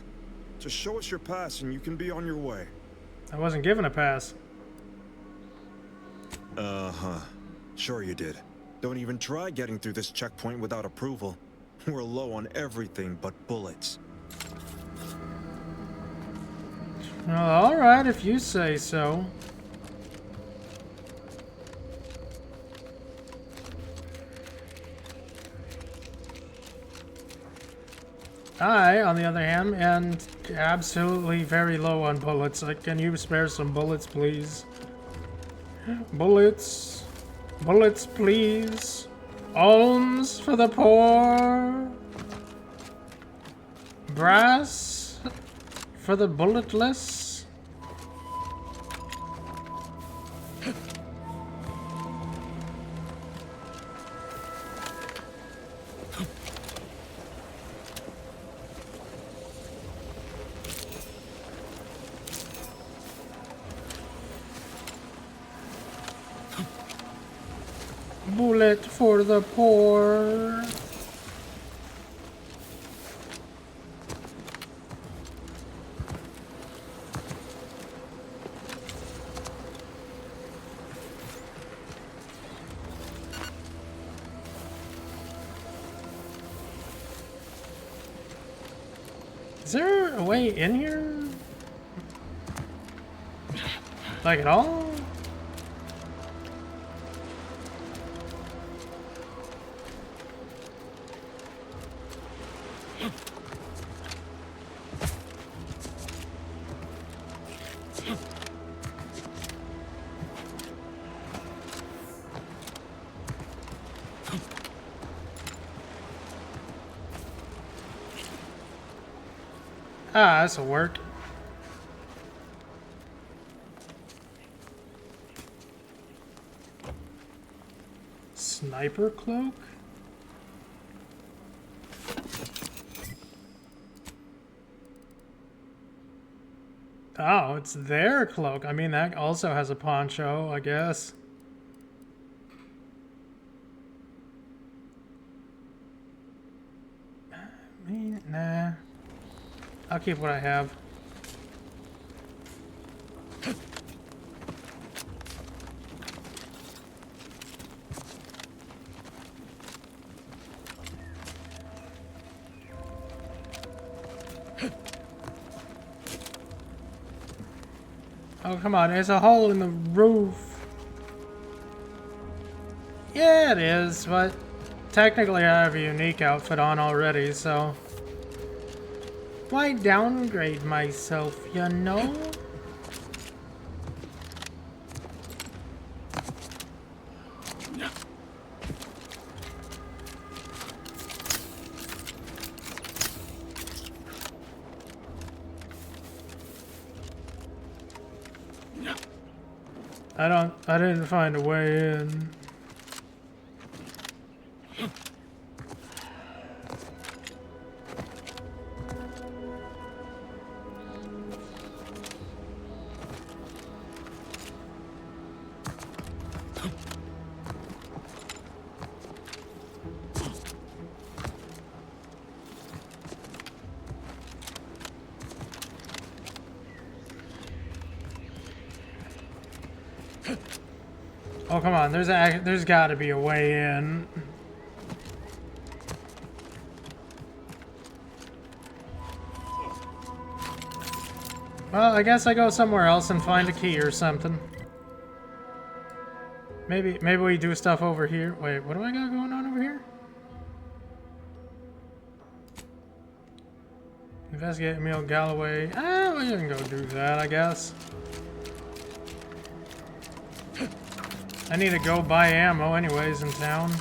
Just show us your pass and you can be on your way. I wasn't given a pass. Uh-huh. Sure you did. Don't even try getting through this checkpoint without approval. We're low on everything but bullets. Well, alright, if you say so. I, on the other hand, am absolutely very low on bullets. Can you spare some bullets, please? Bullets. Bullets, please. Alms for the poor. Brass for the bulletless. Bullet for the poor. Is there a way in here? Like at all? Ah, this'll work. Sniper cloak? Oh, it's their cloak. I mean, that also has a poncho, I guess. Nah. I'll keep what I have. Oh, come on, there's a hole in the roof. Yeah, it is, but technically I have a unique outfit on already, so why downgrade myself, you know? I didn't find a way in. Oh, come on, there's got to be a way in. Well, I guess I go somewhere else and find a key or something. Maybe we do stuff over here. Wait, what do I got going on over here? Investigate Emil Galloway. Ah, well, you can go do that, I guess. I need to go buy ammo anyways in town.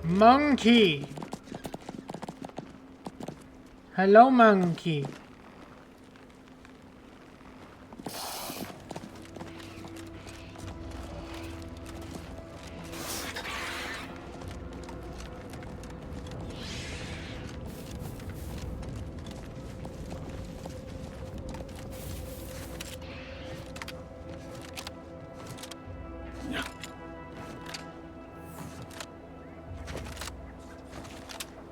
Monkey! Hello, monkey.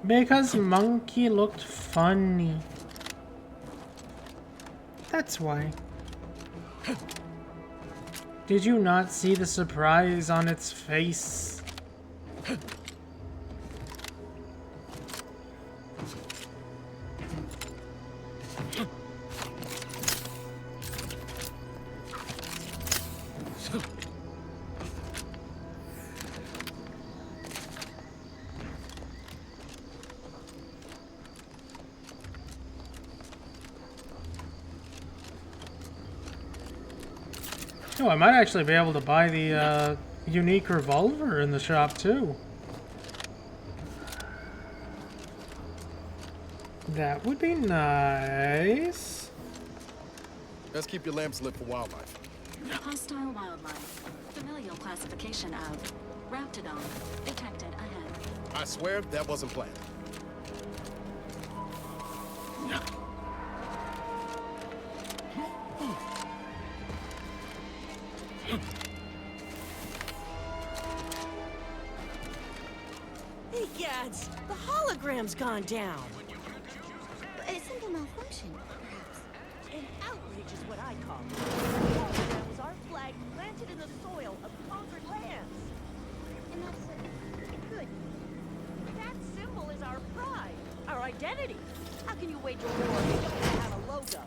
Because monkey looked funny. That's why. Did you not see the surprise on its face? Oh, I might actually be able to buy the unique revolver in the shop too. That would be nice. Let's keep your lamps lit for wildlife. Hostile wildlife. Familial classification of Raptidon. Detected ahead. I swear that wasn't planned. Hey, Gads, the hologram's gone down. A simple malfunction, perhaps. An outrage is what I call it. The hologram was our flag planted in the soil of conquered lands. And that's good. That symbol is our pride, our identity. How can you wage a war if you don't have a logo?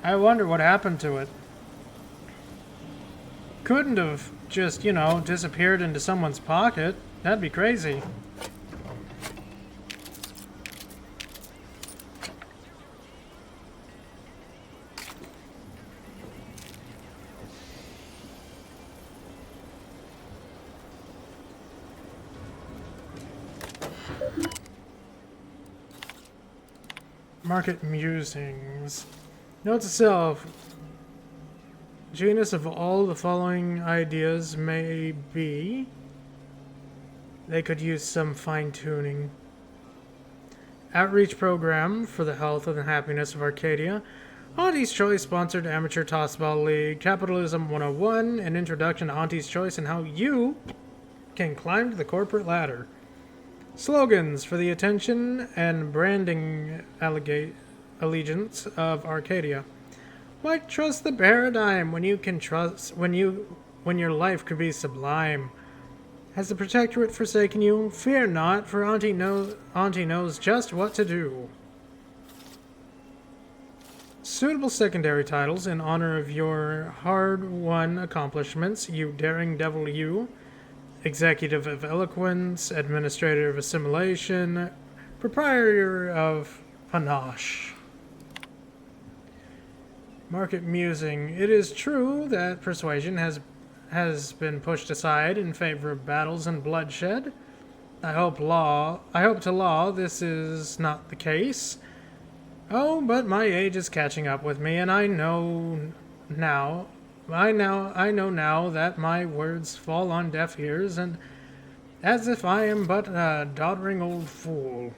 I wonder what happened to it. Couldn't have just, you know, disappeared into someone's pocket. That'd be crazy. Market musings. Note to self. Genus of all the following ideas may be. They could use some fine-tuning. Outreach program for the health and happiness of Arcadia. Auntie's Choice sponsored amateur tossball league. Capitalism 101. An introduction to Auntie's Choice and how you can climb to the corporate ladder. Slogans for the attention and branding allegiance of Arcadia. Why trust the paradigm when you can trust when your life could be sublime? Has the Protectorate forsaken you? Fear not, for Auntie knows just what to do. Suitable secondary titles in honor of your hard-won accomplishments, you daring devil you. Executive of Eloquence, Administrator of Assimilation, Proprietor of Panache. Market musing. It is true that persuasion has been pushed aside in favor of battles and bloodshed. I hope to law this is not the case. Oh, but my age is catching up with me, and I know now that my words fall on deaf ears, and as if I am but a doddering old fool.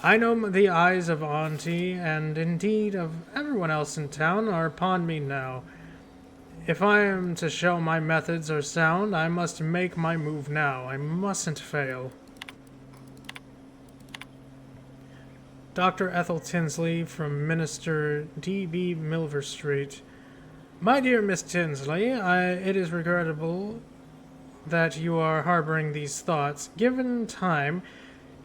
I know the eyes of Auntie, and indeed of everyone else in town, are upon me now. If I am to show my methods are sound, I must make my move now. I mustn't fail. Dr. Ethel Tinsley from Minister D.B. Milver Street. My dear Miss Tinsley, it is regrettable that you are harboring these thoughts. Given time,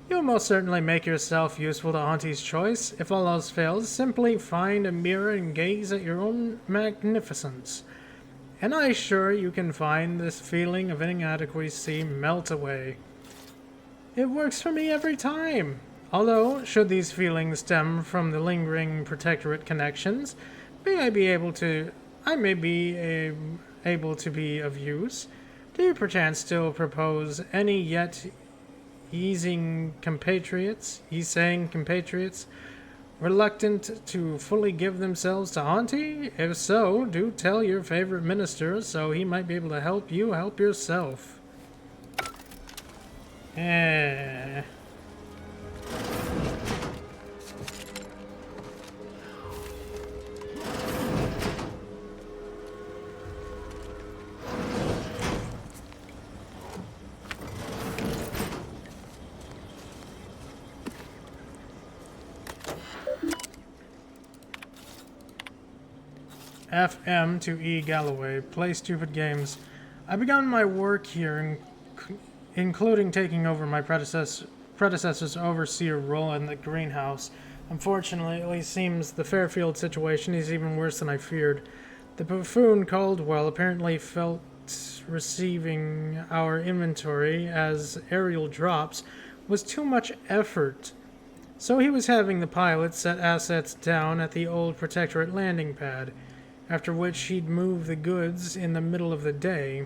you'll most certainly make yourself useful to Auntie's Choice. If all else fails, simply find a mirror and gaze at your own magnificence. And I assure you can find this feeling of inadequacy melt away. It works for me every time. Although, should these feelings stem from the lingering Protectorate connections, I may be able to be of use. Do you perchance still propose any yet easing compatriots, reluctant to fully give themselves to Auntie? If so, do tell your favorite minister so he might be able to help you help yourself. FM to E. Galloway. Play stupid games. I began my work here, including taking over my predecessor's overseer role in the greenhouse. Unfortunately, it seems the Fairfield situation is even worse than I feared. The buffoon Caldwell apparently felt receiving our inventory as aerial drops was too much effort. So he was having the pilots set assets down at the old Protectorate landing pad, after which he'd move the goods in the middle of the day,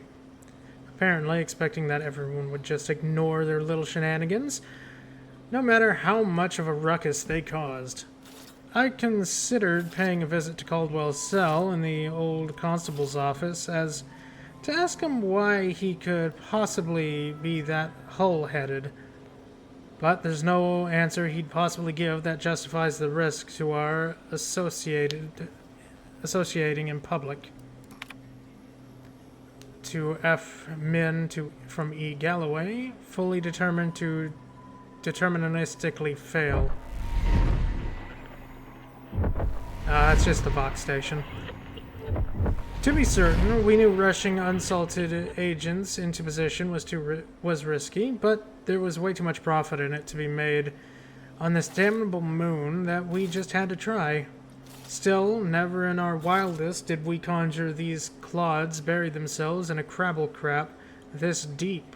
apparently expecting that everyone would just ignore their little shenanigans, no matter how much of a ruckus they caused. I considered paying a visit to Caldwell's cell in the old constable's office as to ask him why he could possibly be that hull-headed. But there's no answer he'd possibly give that justifies the risk to our associating in public. To F. Min from E. Galloway, fully determined to deterministically fail. It's just the box station. To be certain, we knew rushing unsalted agents into position was risky, but there was way too much profit in it to be made on this damnable moon that we just had to try. Still, never in our wildest did we conjure these clods bury themselves in a crabble crap this deep.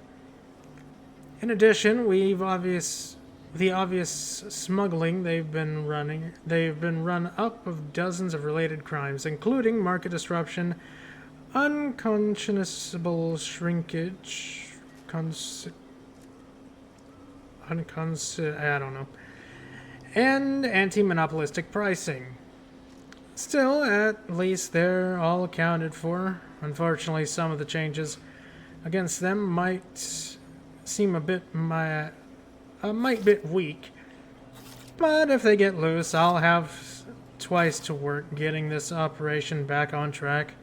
In addition, the obvious smuggling they've been run up of dozens of related crimes, including market disruption, unconscionable shrinkage, I don't know, and anti-monopolistic pricing. Still, at least they're all accounted for. Unfortunately, some of the changes against them might seem a bit weak, but if they get loose, I'll have twice to work getting this operation back on track.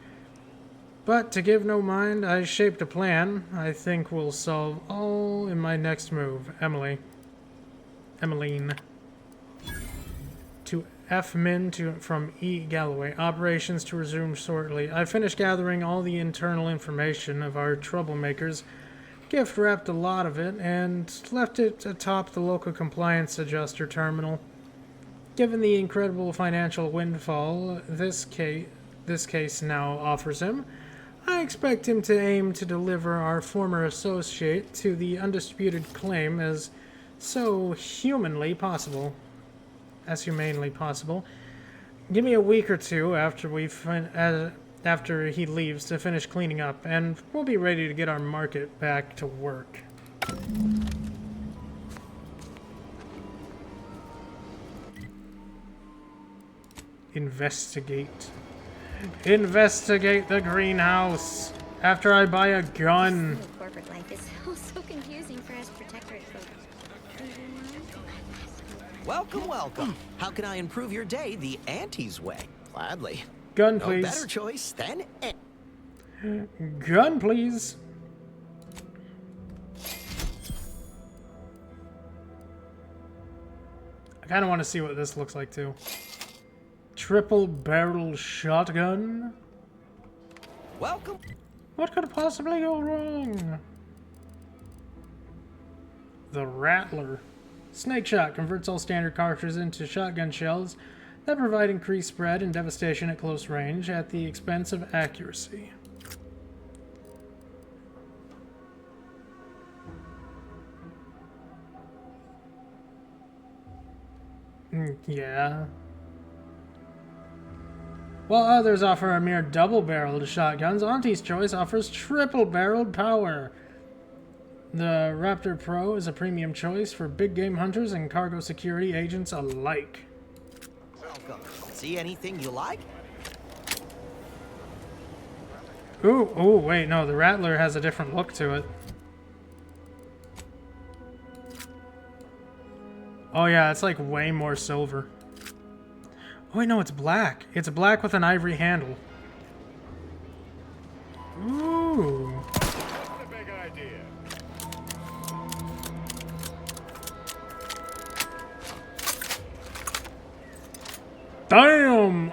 But to give no mind, I shaped a plan I think will solve all in my next move. Emmeline. To F. Min from E. Galloway. Operations to resume shortly. I finished gathering all the internal information of our troublemakers, gift wrapped a lot of it, and left it atop the local compliance adjuster terminal. Given the incredible financial windfall this case now offers him, I expect him to aim to deliver our former associate to the undisputed claim as humanly possible. Give me a week or two after he leaves to finish cleaning up, and we'll be ready to get our market back to work. Investigate the greenhouse after I buy a gun. Corporate life is so confusing for us Protectorate folk. Welcome. How can I improve your day the Auntie's way? Gladly. Gun, please. No better choice than gun, please. I kind of want to see what this looks like too. Triple barrel shotgun. Welcome. What could possibly go wrong? The Rattler. Snake shot converts all standard cartridges into shotgun shells that provide increased spread and devastation at close range at the expense of accuracy. Yeah. While others offer a mere double-barreled shotguns, Auntie's Choice offers triple-barreled power. The Raptor Pro is a premium choice for big game hunters and cargo security agents alike. welcome. See anything you like? Ooh, wait, no, the Rattler has a different look to it. Oh yeah, it's like way more silver. Oh wait, no, it's black. It's black with an ivory handle. Ooh. That's a big idea. Damn!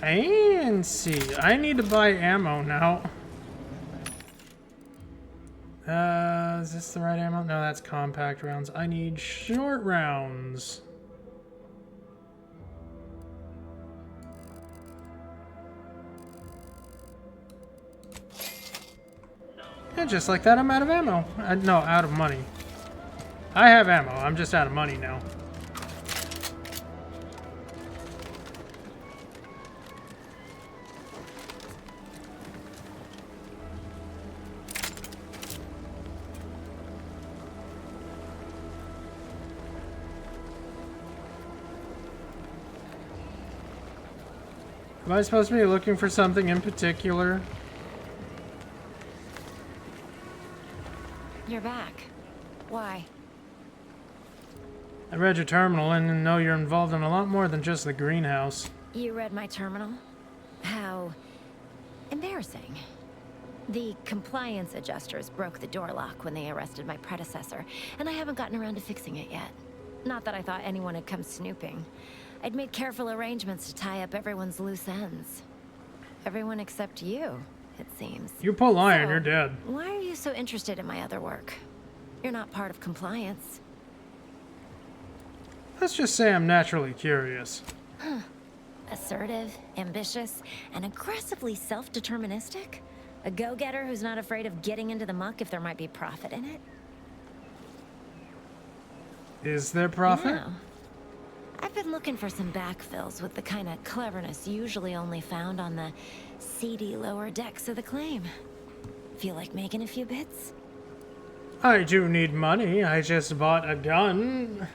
Fancy. I need to buy ammo now. Is this the right ammo? No, that's compact rounds. I need short rounds. And just like that, I'm out of ammo. No, out of money. I have ammo. I'm just out of money now. Am I supposed to be looking for something in particular? You're back. Why? I read your terminal and know you're involved in a lot more than just the greenhouse. You read my terminal? How embarrassing. The compliance adjusters broke the door lock when they arrested my predecessor, and I haven't gotten around to fixing it yet. Not that I thought anyone had come snooping. I'd made careful arrangements to tie up everyone's loose ends. Everyone except you, it seems. You pull iron, you're dead. Why are you so interested in my other work? You're not part of compliance. Let's just say I'm naturally curious. Huh. Assertive, ambitious, and aggressively self-deterministic? A go-getter who's not afraid of getting into the muck if there might be profit in it? Is there profit? No. I've been looking for some backfills with the kind of cleverness usually only found on the seedy lower decks of the claim. Feel like making a few bits? I do need money. I just bought a gun.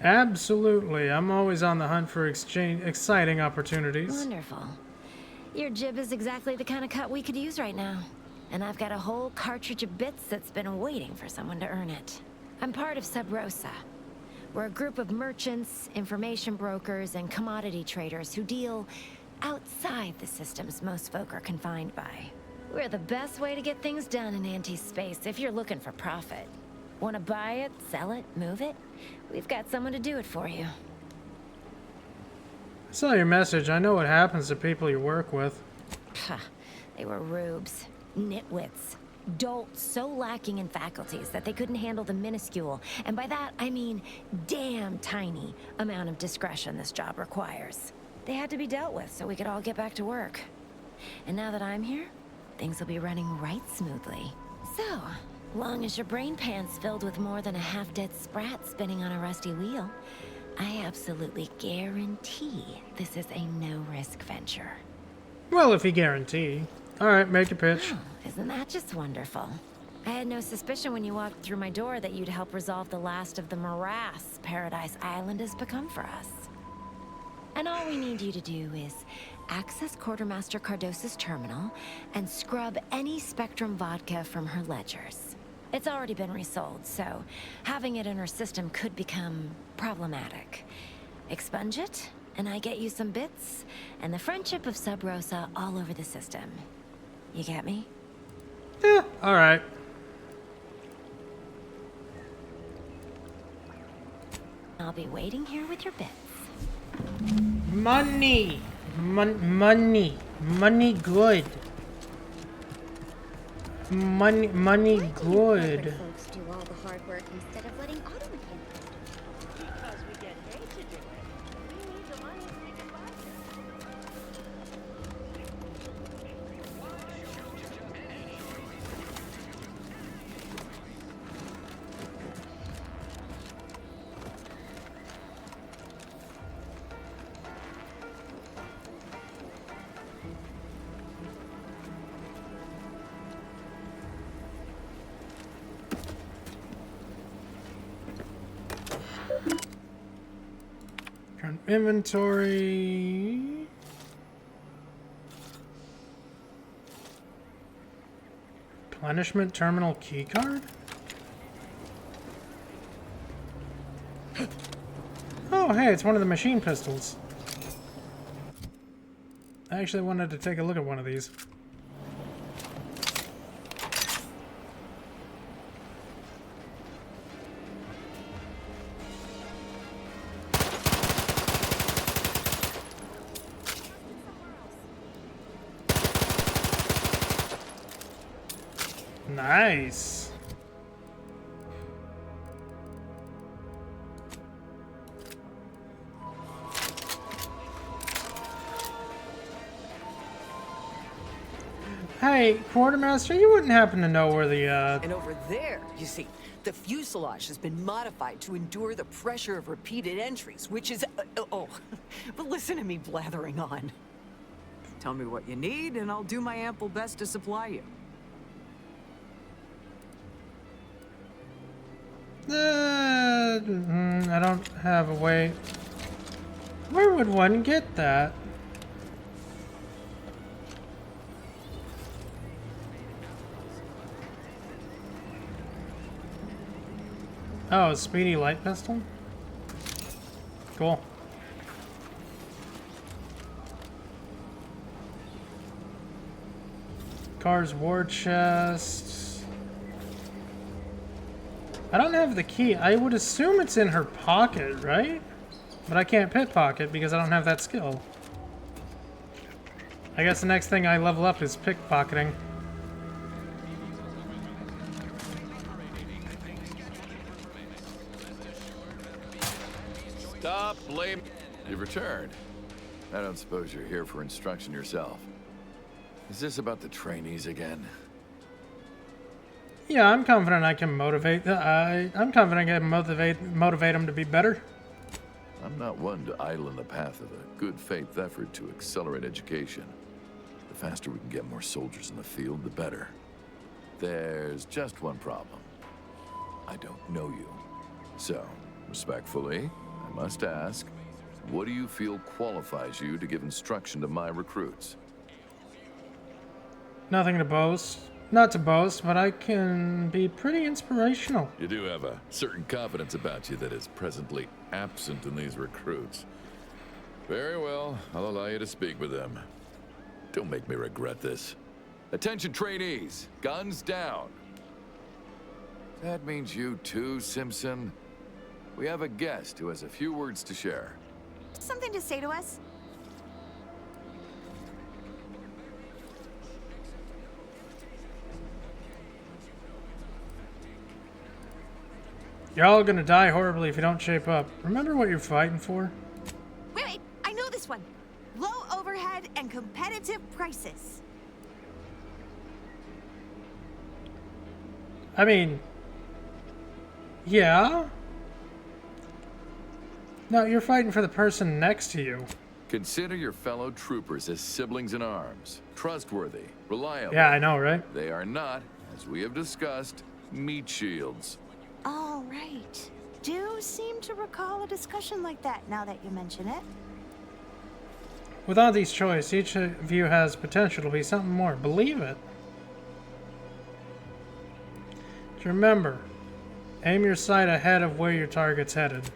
Absolutely. I'm always on the hunt for exciting opportunities. Wonderful. Your jib is exactly the kind of cut we could use right now. And I've got a whole cartridge of bits that's been waiting for someone to earn it. I'm part of Sub Rosa. We're a group of merchants, information brokers, and commodity traders who deal outside the systems most folk are confined by. We're the best way to get things done in anti-space if you're looking for profit. Want to buy it, sell it, move it? We've got someone to do it for you. I saw your message. I know what happens to people you work with. They were rubes, nitwits, dolts so lacking in faculties that they couldn't handle the minuscule, and by that I mean damn tiny, amount of discretion this job requires. They had to be dealt with so we could all get back to work. And now that I'm here, things will be running right smoothly. So, long as your brain pan's filled with more than a half-dead sprat spinning on a rusty wheel, I absolutely guarantee this is a no-risk venture. Well, if you guarantee. Alright, make a pitch. Oh, isn't that just wonderful? I had no suspicion when you walked through my door that you'd help resolve the last of the morass Paradise Island has become for us. And all we need you to do is access Quartermaster Cardos's terminal and scrub any Spectrum vodka from her ledgers. It's already been resold, so having it in her system could become problematic. Expunge it, and I get you some bits, and the friendship of Sub Rosa all over the system. You get me? Yeah, alright. I'll be waiting here with your bits. Money! Money! Money good. Money good. Folks do all the hard work instead of letting auto mechanics. Because we get paid to do it. We need the money to make it Inventory. Replenishment terminal keycard? Oh, hey, it's one of the machine pistols. I actually wanted to take a look at one of these. Nice. Hey, Quartermaster, you wouldn't happen to know where the, And over there, you see, the fuselage has been modified to endure the pressure of repeated entries, which is... but listen to me blathering on. Tell me what you need, and I'll do my ample best to supply you. I don't have a way. Where would one get that? Oh, a speedy light pistol? Cool. Car's war chest. I don't have the key. I would assume it's in her pocket, right? But I can't pickpocket because I don't have that skill. I guess the next thing I level up is pickpocketing. Stop blame. You've returned. I don't suppose you're here for instruction yourself. Is this about the trainees again? Yeah, I'm confident I can motivate. I'm confident I can motivate them to be better. I'm not one to idle in the path of a good faith effort to accelerate education. The faster we can get more soldiers in the field, the better. There's just one problem. I don't know you. So, respectfully, I must ask, what do you feel qualifies you to give instruction to my recruits? Nothing to boast. Not to boast, but I can be pretty inspirational. You do have a certain confidence about you that is presently absent in these recruits. Very well, I'll allow you to speak with them. Don't make me regret this. Attention trainees, guns down. That means you too, Simpson. We have a guest who has a few words to share. Something to say to us? You're all gonna die horribly if you don't shape up. Remember what you're fighting for? Wait, I know this one. Low overhead and competitive prices. I mean, yeah. No, you're fighting for the person next to you. Consider your fellow troopers as siblings in arms. Trustworthy, reliable. Yeah, I know, right? They are not, as we have discussed, meat shields. All right. Do seem to recall a discussion like that now that you mention it. With Auntie's choice, each of you has potential to be something more. Believe it. Just remember, aim your sight ahead of where your target's headed.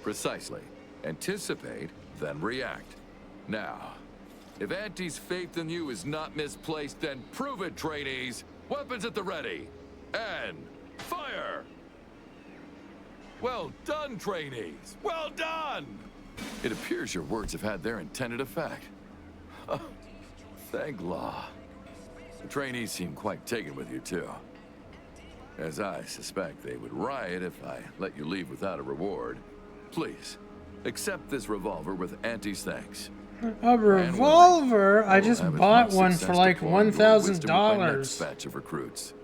Precisely. Anticipate, then react. Now, if Auntie's faith in you is not misplaced, then prove it, trainees! Weapons at the ready! And fire! Well done, trainees! Well done! It appears your words have had their intended effect. Oh, thank law. The trainees seem quite taken with you, too. As I suspect they would riot if I let you leave without a reward. Please, accept this revolver with Auntie's thanks. A revolver? I just bought one for like $1,000. Next batch of recruits.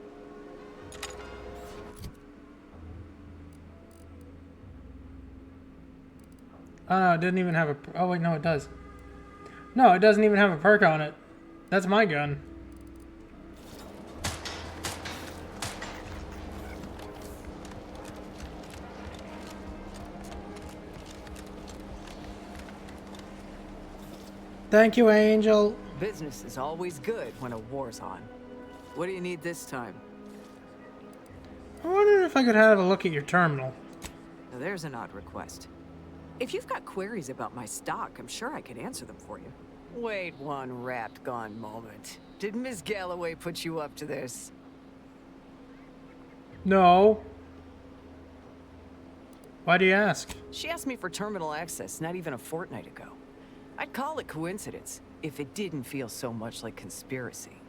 Oh no, it didn't even have a... Oh wait, no it does. No, it doesn't even have a perk on it. That's my gun. Thank you, Angel. Business is always good when a war's on. What do you need this time? I wonder if I could have a look at your terminal. Now there's an odd request. If you've got queries about my stock, I'm sure I could answer them for you. Wait one rapt gone moment. Did Miss Galloway put you up to this? No. Why do you ask? She asked me for terminal access not even a fortnight ago. I'd call it coincidence if it didn't feel so much like conspiracy.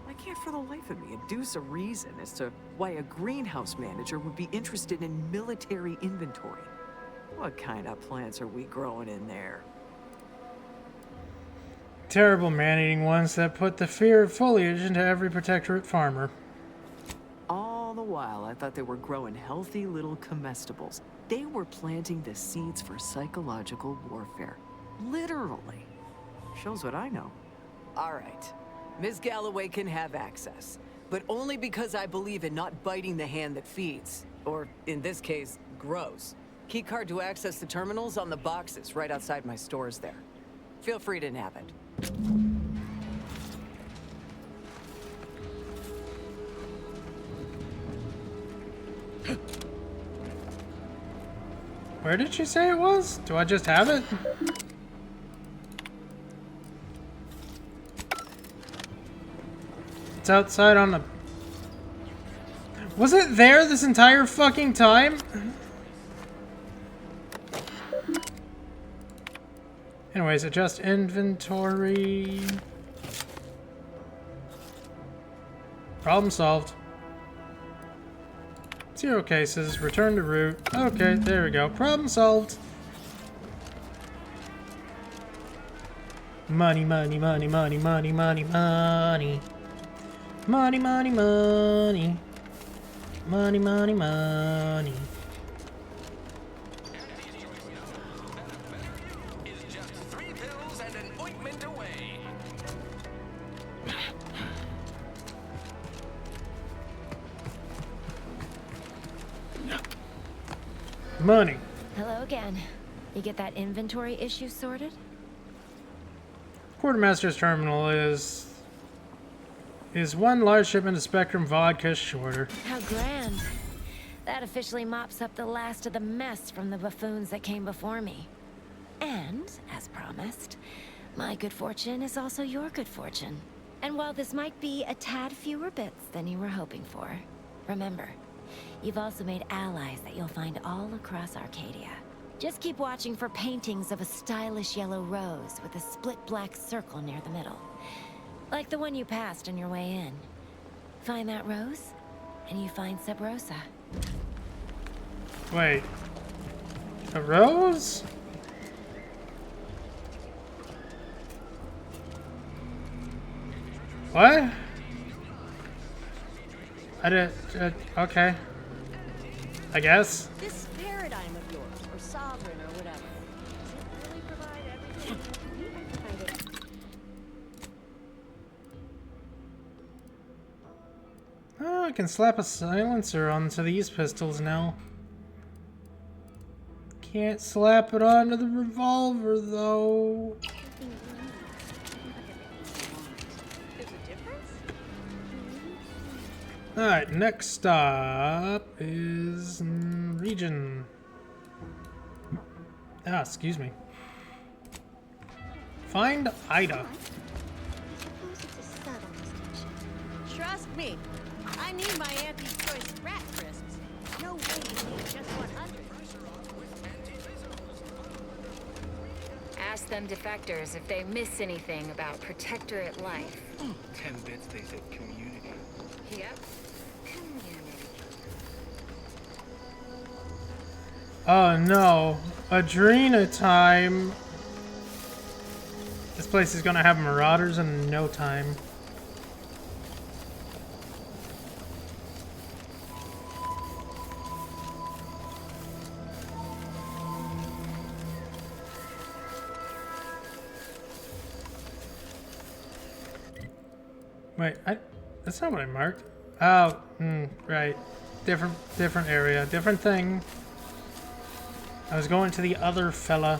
I can't for the life of me induce a reason as to why a greenhouse manager would be interested in military inventory. What kind of plants are we growing in there? Terrible man-eating ones that put the fear of foliage into every protectorate farmer. All the while, I thought they were growing healthy little comestibles. They were planting the seeds for psychological warfare. Literally. Shows what I know. All right. Ms. Galloway can have access, but only because I believe in not biting the hand that feeds, or in this case, grows. Keycard to access the terminals on the boxes right outside my stores there. Feel free to nab it. Where did she say it was? Do I just have it? It's outside on the... Was it there this entire fucking time? Anyways, adjust inventory. Problem solved. 0 cases, return to route. Okay, there we go. Problem solved. Money, money, money, money, money, money, money. Money, money, money. Money, money, money. Money. Hello again. You get that inventory issue sorted? Quartermaster's terminal is one large shipment of Spectrum vodka shorter. How grand. That officially mops up the last of the mess from the buffoons that came before me. And, as promised, my good fortune is also your good fortune. And while this might be a tad fewer bits than you were hoping for, remember, you've also made allies that you'll find all across Arcadia. Just keep watching for paintings of a stylish yellow rose with a split black circle near the middle. Like the one you passed on your way in. Find that rose, and you find Sub Rosa. Wait. A rose? What? I did. Okay. I guess. This paradigm of yours, or sovereign, or whatever, does it really provide everything? Oh, I can slap a silencer onto these pistols now. Can't slap it onto the revolver, though. Alright, next stop is region. Ah, excuse me. Find Ida. Trust me, I need my Auntie's Choice rat crisps. No way you need just 100. Ask them defectors if they miss anything about Protectorate life. 10 bits, they said community. Yep. Oh no, Adrena time. This place is gonna have marauders in no time. Wait, that's not what I marked. Oh, right. Different area, different thing. I was going to the other fella.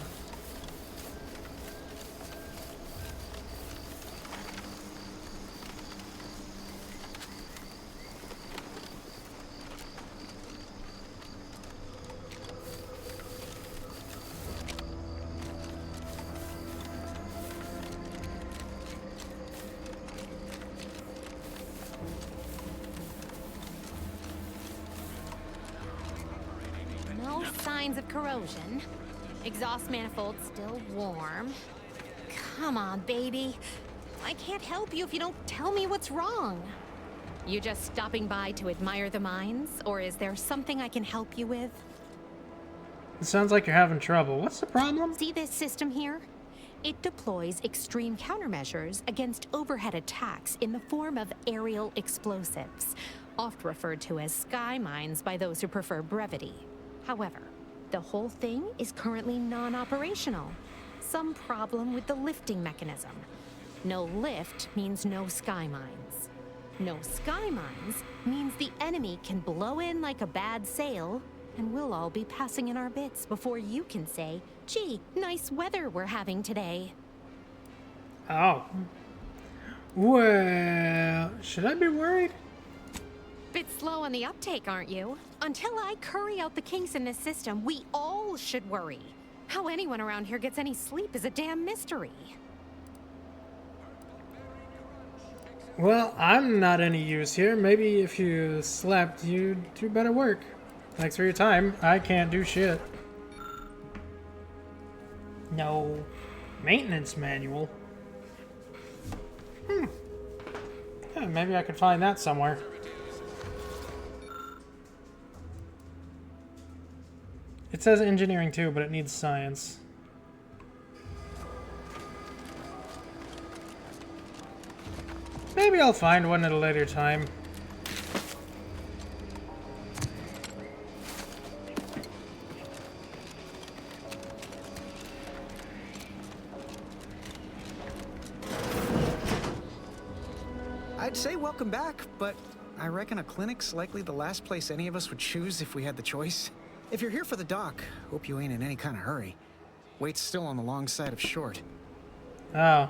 No signs of corrosion. Exhaust manifold still warm. Come on, baby. I can't help you if you don't tell me what's wrong. You just stopping by to admire the mines, or is there something I can help you with? It sounds like you're having trouble. What's the problem? See this system here? It deploys extreme countermeasures against overhead attacks in the form of aerial explosives, oft referred to as sky mines by those who prefer brevity. However, the whole thing is currently non-operational. Some problem with the lifting mechanism. No lift means no sky mines. No sky mines means the enemy can blow in like a bad sail, and we'll all be passing in our bits before you can say, gee, nice weather we're having today. Oh. Well, should I be worried? Bit slow on the uptake, aren't you? Until I curry out the kinks in this system, we all should worry. How anyone around here gets any sleep is a damn mystery. Well, I'm not any use here. Maybe if you slept, you'd do better work. Thanks for your time. I can't do shit. No. Maintenance manual. Yeah, maybe I could find that somewhere. It says engineering too, but it needs science. Maybe I'll find one at a later time. I'd say welcome back, but I reckon a clinic's likely the last place any of us would choose if we had the choice. If you're here for the doc, hope you ain't in any kind of hurry. Wait's still on the long side of short. Oh.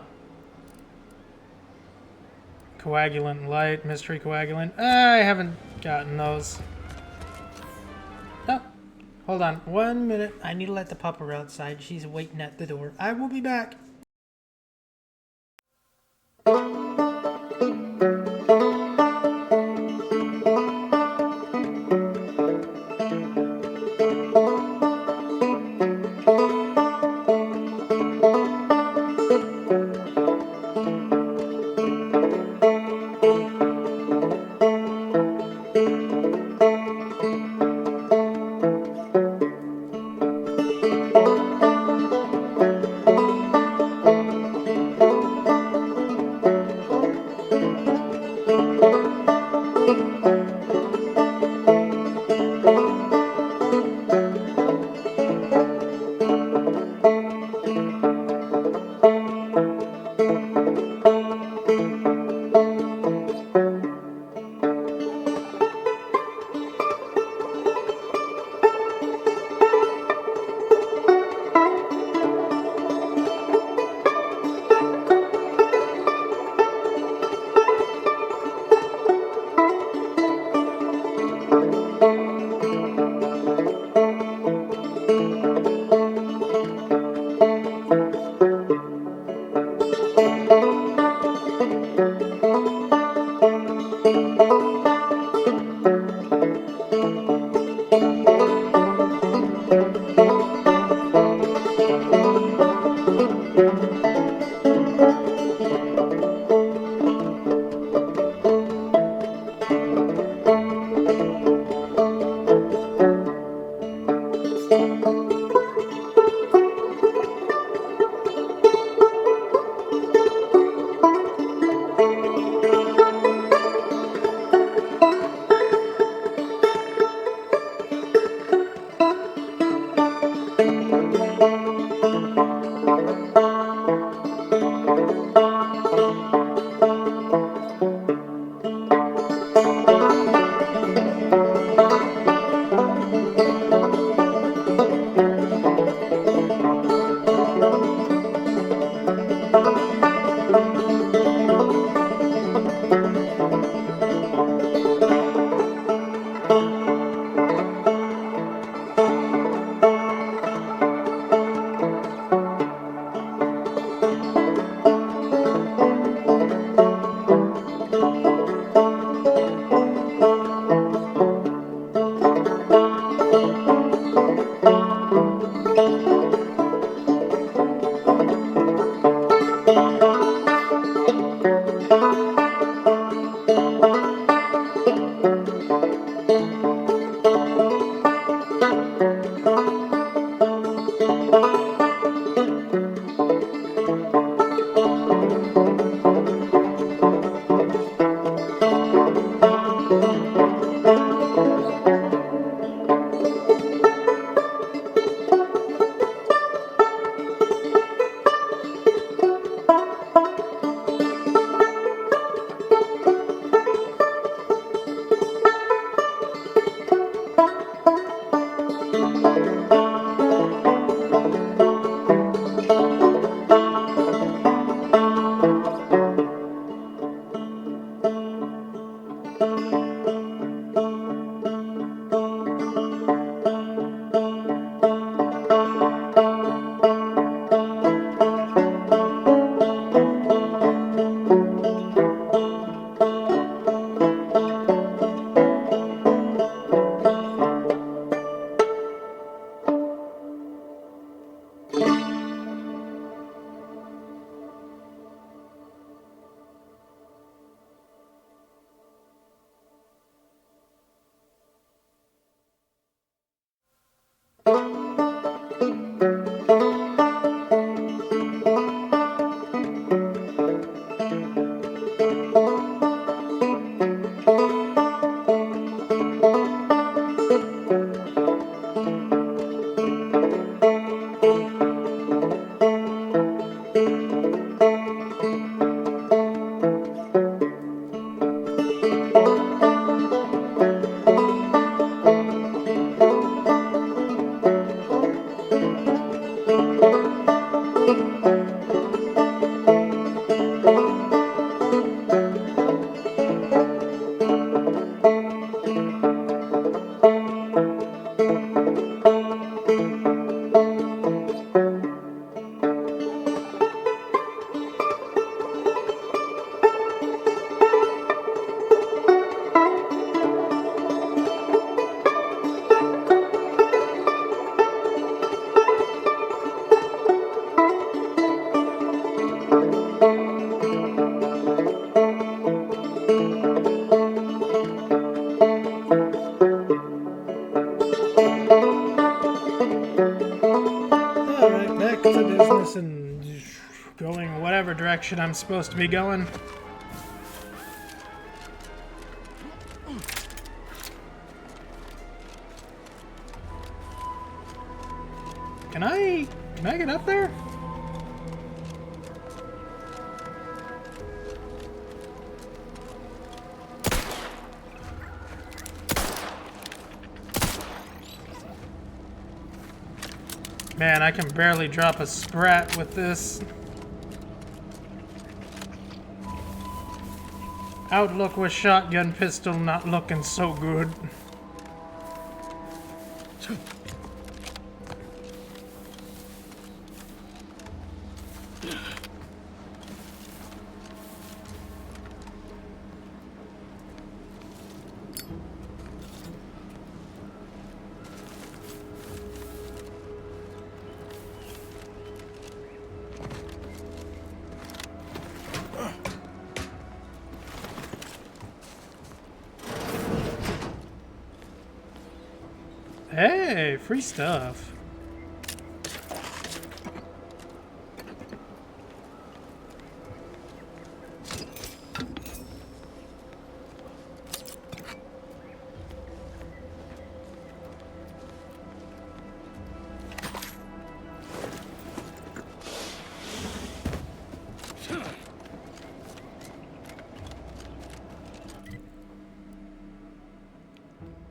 Coagulant light, mystery coagulant. I haven't gotten those. Oh, hold on 1 minute. I need to let the pupper outside. She's waiting at the door. I will be back. Alright, back to business and going whatever direction I'm supposed to be going. Can I get up there? Man, I can barely drop a sprat with this. Outlook with shotgun pistol not looking so good. Hey, free stuff.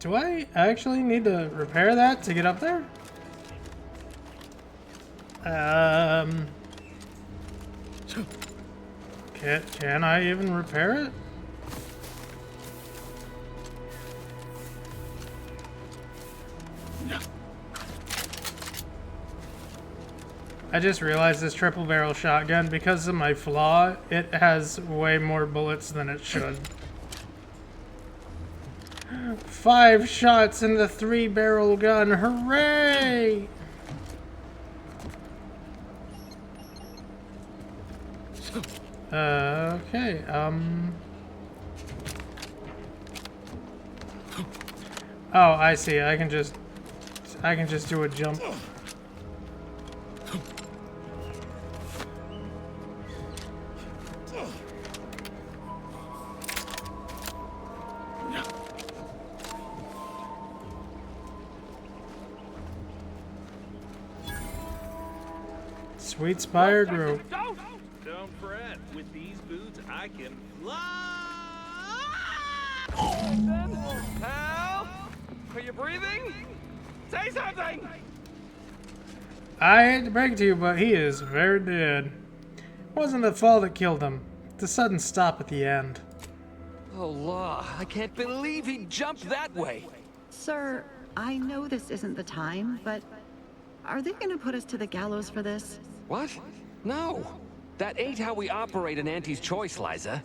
Do I actually need to repair that to get up there? Can I even repair it? I just realized this triple barrel shotgun, because of my flaw, it has way more bullets than it should. 5 shots in the 3-barrel gun. Hooray! Okay, oh, I see. I can just do a jump. Sweet Spire Group. Don't fret. With these boots, I can fly. Hal? Are you breathing? Say something! I hate to break it to you, but he is very dead. It wasn't the fall that killed him. The sudden stop at the end. Oh, law. I can't believe he jumped that way. Sir, I know this isn't the time, but are they gonna put us to the gallows for this? What? No. That ain't how we operate in Auntie's Choice, Liza.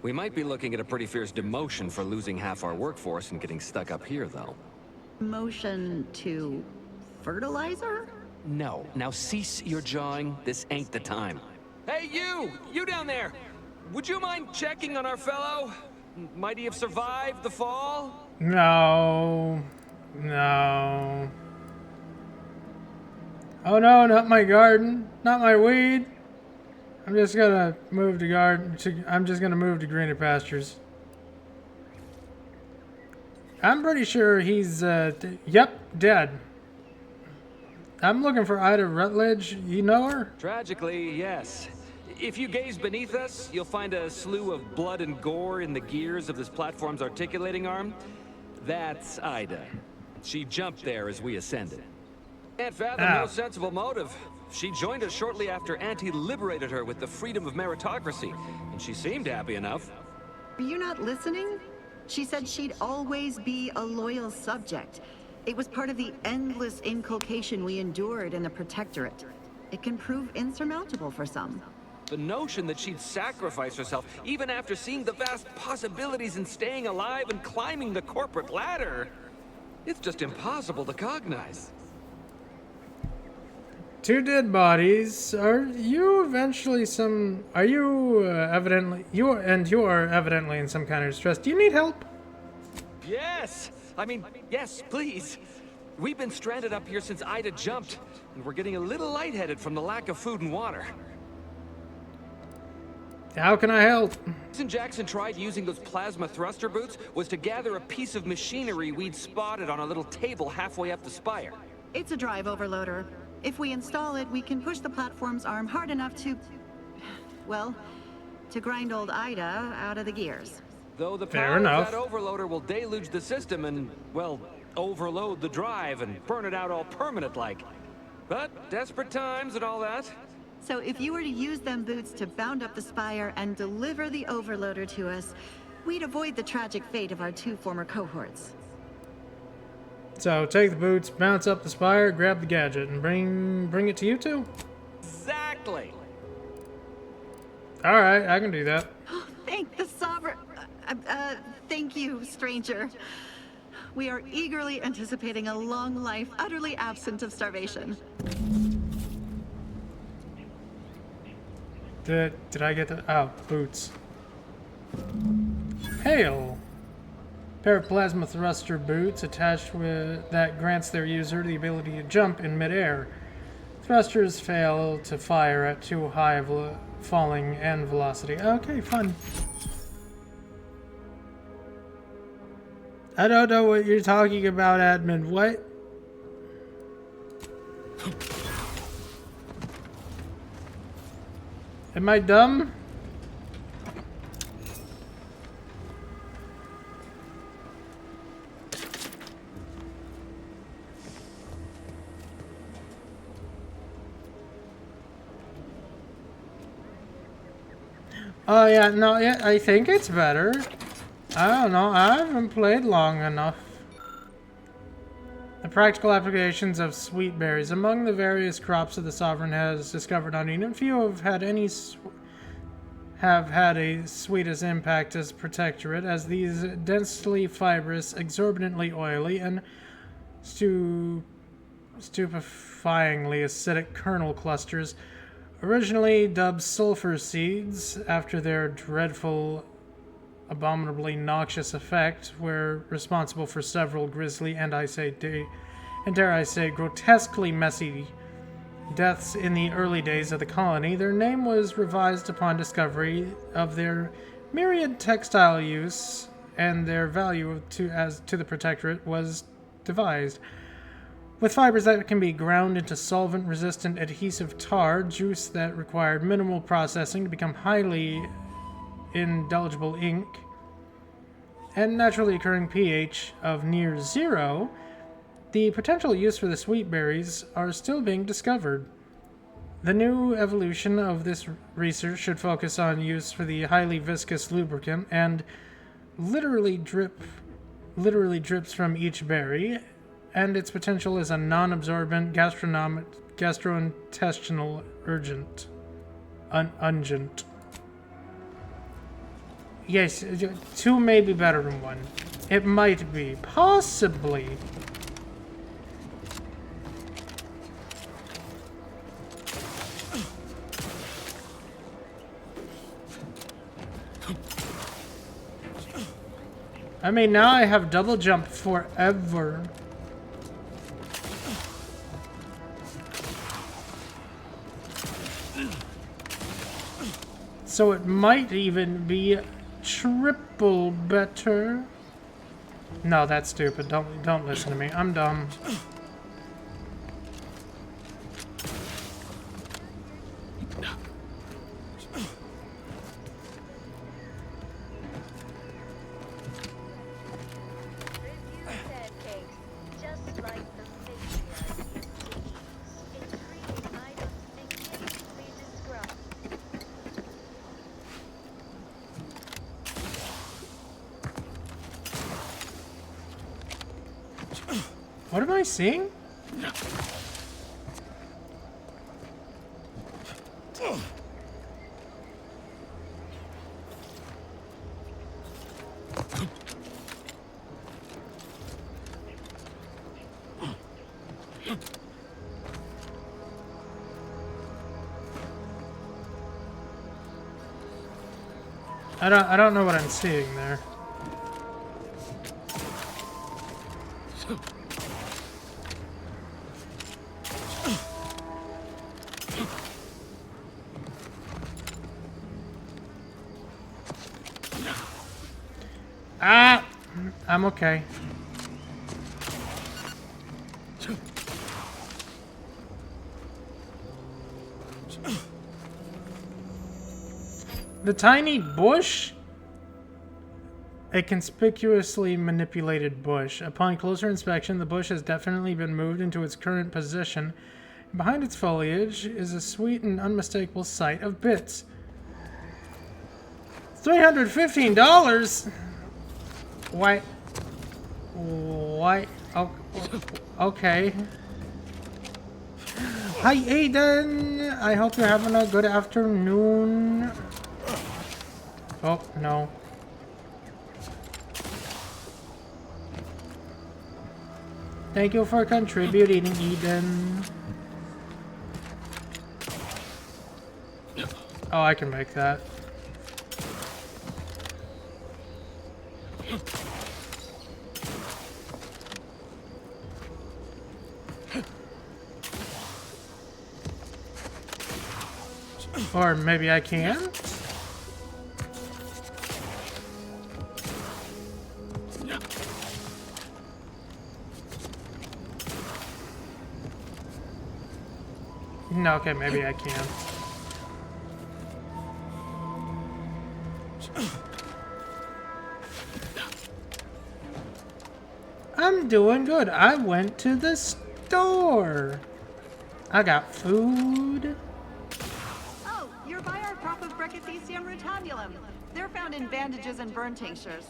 We might be looking at a pretty fierce demotion for losing half our workforce and getting stuck up here, though. Motion to fertilizer? No. Now cease your jawing. This ain't the time. Hey, you! You down there! Would you mind checking on our fellow? Might he have survived the fall? No. No. Oh no, not my garden. Not my weed. I'm just gonna move to I'm just gonna move to greener pastures. I'm pretty sure he's, yep, dead. I'm looking for Ida Rutledge. You know her? Tragically, yes. If you gaze beneath us, you'll find a slew of blood and gore in the gears of this platform's articulating arm. That's Ida. She jumped there as we ascended. Can't fathom no sensible motive. She joined us shortly after Auntie liberated her with the freedom of meritocracy, and she seemed happy enough. Are you not listening? She said she'd always be a loyal subject. It was part of the endless inculcation we endured in the Protectorate. It can prove insurmountable for some. The notion that she'd sacrifice herself, even after seeing the vast possibilities in staying alive and climbing the corporate ladder, it's just impossible to cognize. 2 dead bodies. Are you eventually Are you evidently... You are evidently in some kind of distress. Do you need help? Yes! I mean, yes, please. We've been stranded up here since Ida jumped, and we're getting a little lightheaded from the lack of food and water. How can I help? The reason Jackson tried using those plasma thruster boots was to gather a piece of machinery we'd spotted on a little table halfway up the spire. It's a drive overloader. If we install it, we can push the platform's arm hard enough to... well, to grind old Ida out of the gears. Though the power of that overloader will deluge the system and, well, overload the drive and burn it out all permanent-like. But desperate times and all that. So if you were to use them boots to bound up the spire and deliver the overloader to us, we'd avoid the tragic fate of our 2 former cohorts. So take the boots, bounce up the spire, grab the gadget, and bring it to you 2? Exactly. Alright, I can do that. Thank the Sovereign. Thank you, stranger. We are eagerly anticipating a long life utterly absent of starvation. Did I get the... Oh, boots. Hail! Pair of plasma thruster boots attached with that grants their user the ability to jump in midair. Thrusters fail to fire at too high of falling end velocity. Okay, fun. I don't know what you're talking about, admin. What? Am I dumb? Oh yeah, no, yeah, I think it's better. I don't know, I haven't played long enough. The practical applications of sweet berries. Among the various crops that the Sovereign has discovered on Eden, few have had a sweetest impact as Protectorate, as these densely fibrous, exorbitantly oily, and stupefyingly acidic kernel clusters, originally dubbed sulfur seeds after their dreadful, abominably noxious effect, were responsible for several grisly and dare I say grotesquely messy deaths in the early days of the colony. Their name was revised upon discovery of their myriad textile use, and their value to the Protectorate was devised. With fibers that can be ground into solvent-resistant adhesive tar, juice that required minimal processing to become highly indelible ink, and naturally occurring pH of near 0, the potential use for the sweet berries are still being discovered. The new evolution of this research should focus on use for the highly viscous lubricant and literally drips from each berry, and its potential as a non-absorbent gastrointestinal ungent. Yes, 2 may be better than 1. It might be. Possibly. I mean, now I have double jump forever. So it might even be triple better. No, that's stupid. Don't listen to me. I'm dumb. What am I seeing? I don't know what I'm seeing there. Ah, I'm okay. The tiny bush? A conspicuously manipulated bush. Upon closer inspection, the bush has definitely been moved into its current position. Behind its foliage is a sweet and unmistakable sight of bits. $315? Why? Why? Oh, okay. Hi, Aiden. I hope you're having a good afternoon. Oh, no. Thank you for contributing, Eden. Oh, I can make that. Or maybe I can't? No, okay, maybe I can. I'm doing good. I went to the store. I got food. Oh, you're by our crop of Brachythecium rutabulum. They're found in bandages and burn tinctures.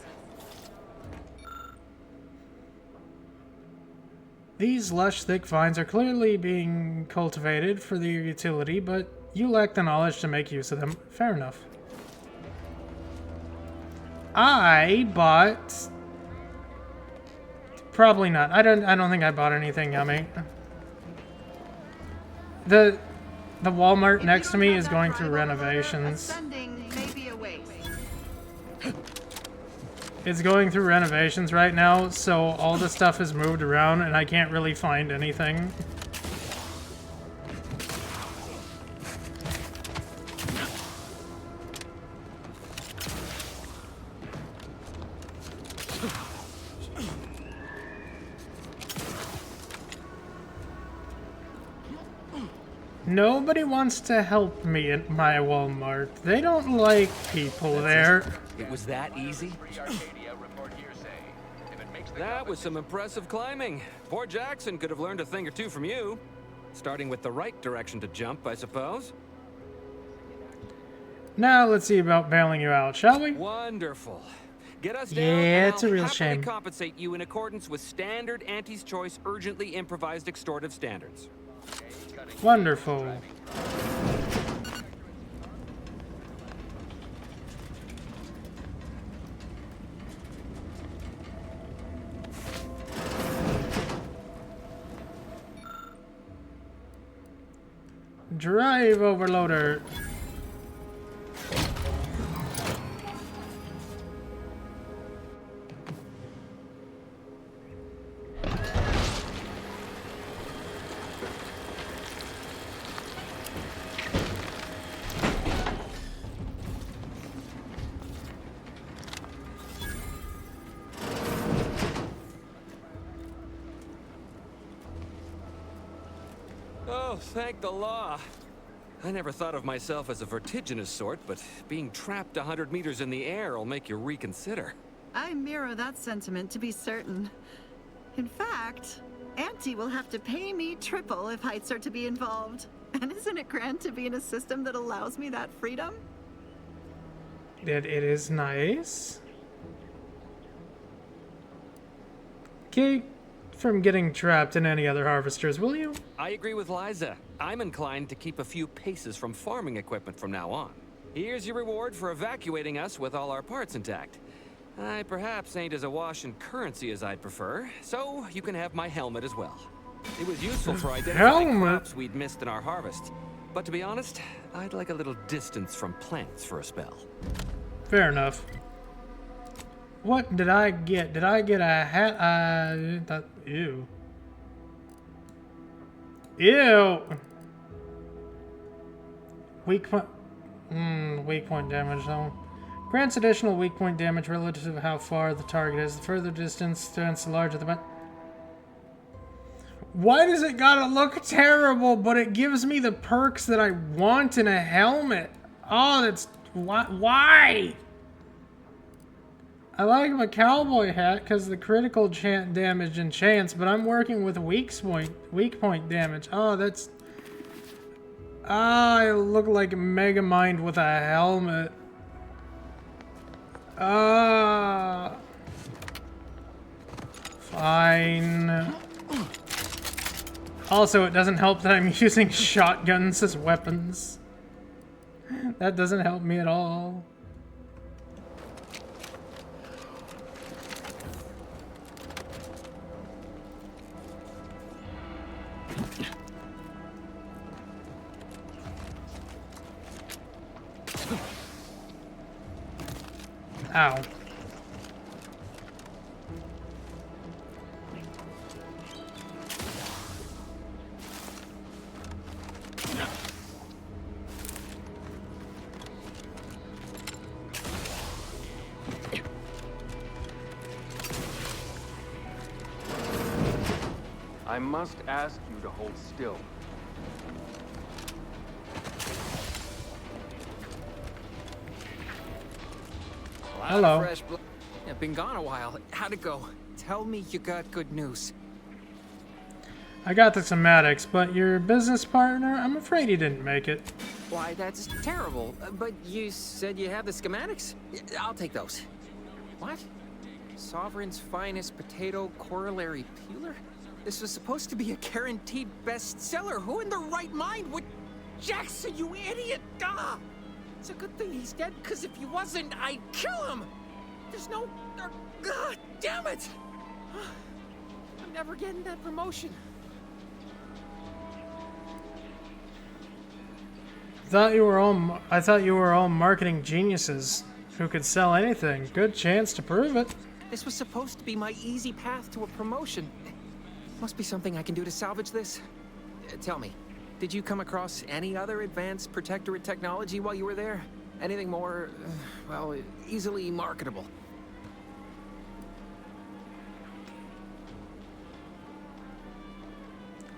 These lush, thick vines are clearly being cultivated for their utility, but you lack the knowledge to make use of them. Fair enough. I bought... Probably not. I don't think I bought anything yummy. The Walmart next to me is going through renovations. It's going through renovations right now, so all the stuff is moved around and I can't really find anything. Nobody wants to help me at my Walmart. They don't like people there. It was that easy? That was some impressive climbing. Poor Jackson could have learned a thing or two from you. Starting with the right direction to jump, I suppose. Now let's see about bailing you out, shall we? Wonderful. Get us down, Yeah, and it's a I'll real happily shame. compensate you in accordance with standard Auntie's Choice urgently improvised extortive standards. Wonderful. Drive, overloader. Oh, thank the law. I never thought of myself as a vertiginous sort, but being trapped 100 meters in the air will make you reconsider. I mirror that sentiment, to be certain. In fact, Auntie will have to pay me triple if heights are to be involved. And isn't it grand to be in a system that allows me that freedom? It is nice. Okay, from getting trapped in any other harvesters, will you? I agree with Liza. I'm inclined to keep a few paces from farming equipment from now on. Here's your reward for evacuating us with all our parts intact. I perhaps ain't as awash in currency as I'd prefer, so you can have my helmet as well. It was useful for identifying crops we'd missed in our harvest. But to be honest, I'd like a little distance from plants for a spell. Fair enough. What did I get? Did I get a hat? Ew. Ew! Weak point damage, though. Grants additional weak point damage relative to how far the target is. The further distance, the larger the... Why does it gotta look terrible, but it gives me the perks that I want in a helmet? Oh, that's... Why? I like my cowboy hat because the critical damage and chance, but I'm working with weak point damage. Oh, that's... I look like Megamind with a helmet. Fine. Also, it doesn't help that I'm using shotguns as weapons. That doesn't help me at all. Ow. I must ask you to hold still. Hello. Yeah, been gone a while. How'd it go? Tell me you got good news. I got the schematics, but your business partner, I'm afraid he didn't make it. Why, that's terrible. But you said you have the schematics? I'll take those. What? Sovereign's finest potato corollary peeler? This was supposed to be a guaranteed bestseller. Who in their right mind would... Jackson, you idiot! Ah! It's a good thing he's dead, because if he wasn't, I'd kill him! There's no... damn it! I'm never getting that promotion. I thought you were all marketing geniuses who could sell anything. Good chance to prove it. This was supposed to be my easy path to a promotion. Must be something I can do to salvage this. Tell me, did you come across any other advanced protectorate technology while you were there? Anything more, well, easily marketable?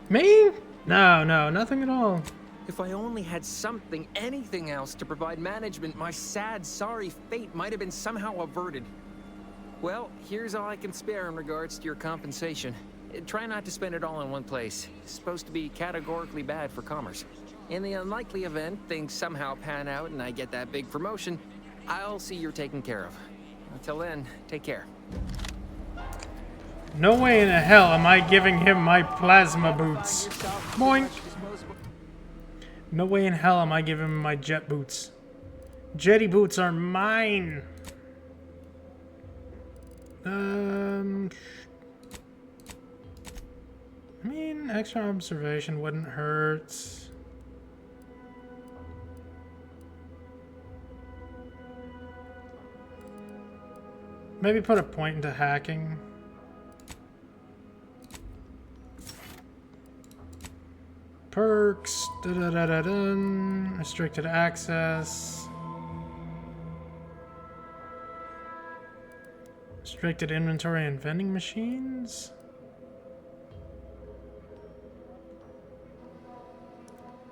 Me? No, nothing at all. If I only had something, anything else to provide management, my sad, sorry fate might have been somehow averted. Well, here's all I can spare in regards to your compensation. Try not to spend it all in one place. It's supposed to be categorically bad for commerce. In the unlikely event things somehow pan out and I get that big promotion, I'll see you're taken care of. Until then, take care. No way in hell am I giving him my plasma boots. Boink. No way in hell am I giving him my jet boots. Jetty boots are mine. I mean, extra observation wouldn't hurt. Maybe put a point into hacking. Perks. Restricted access. Restricted inventory and vending machines.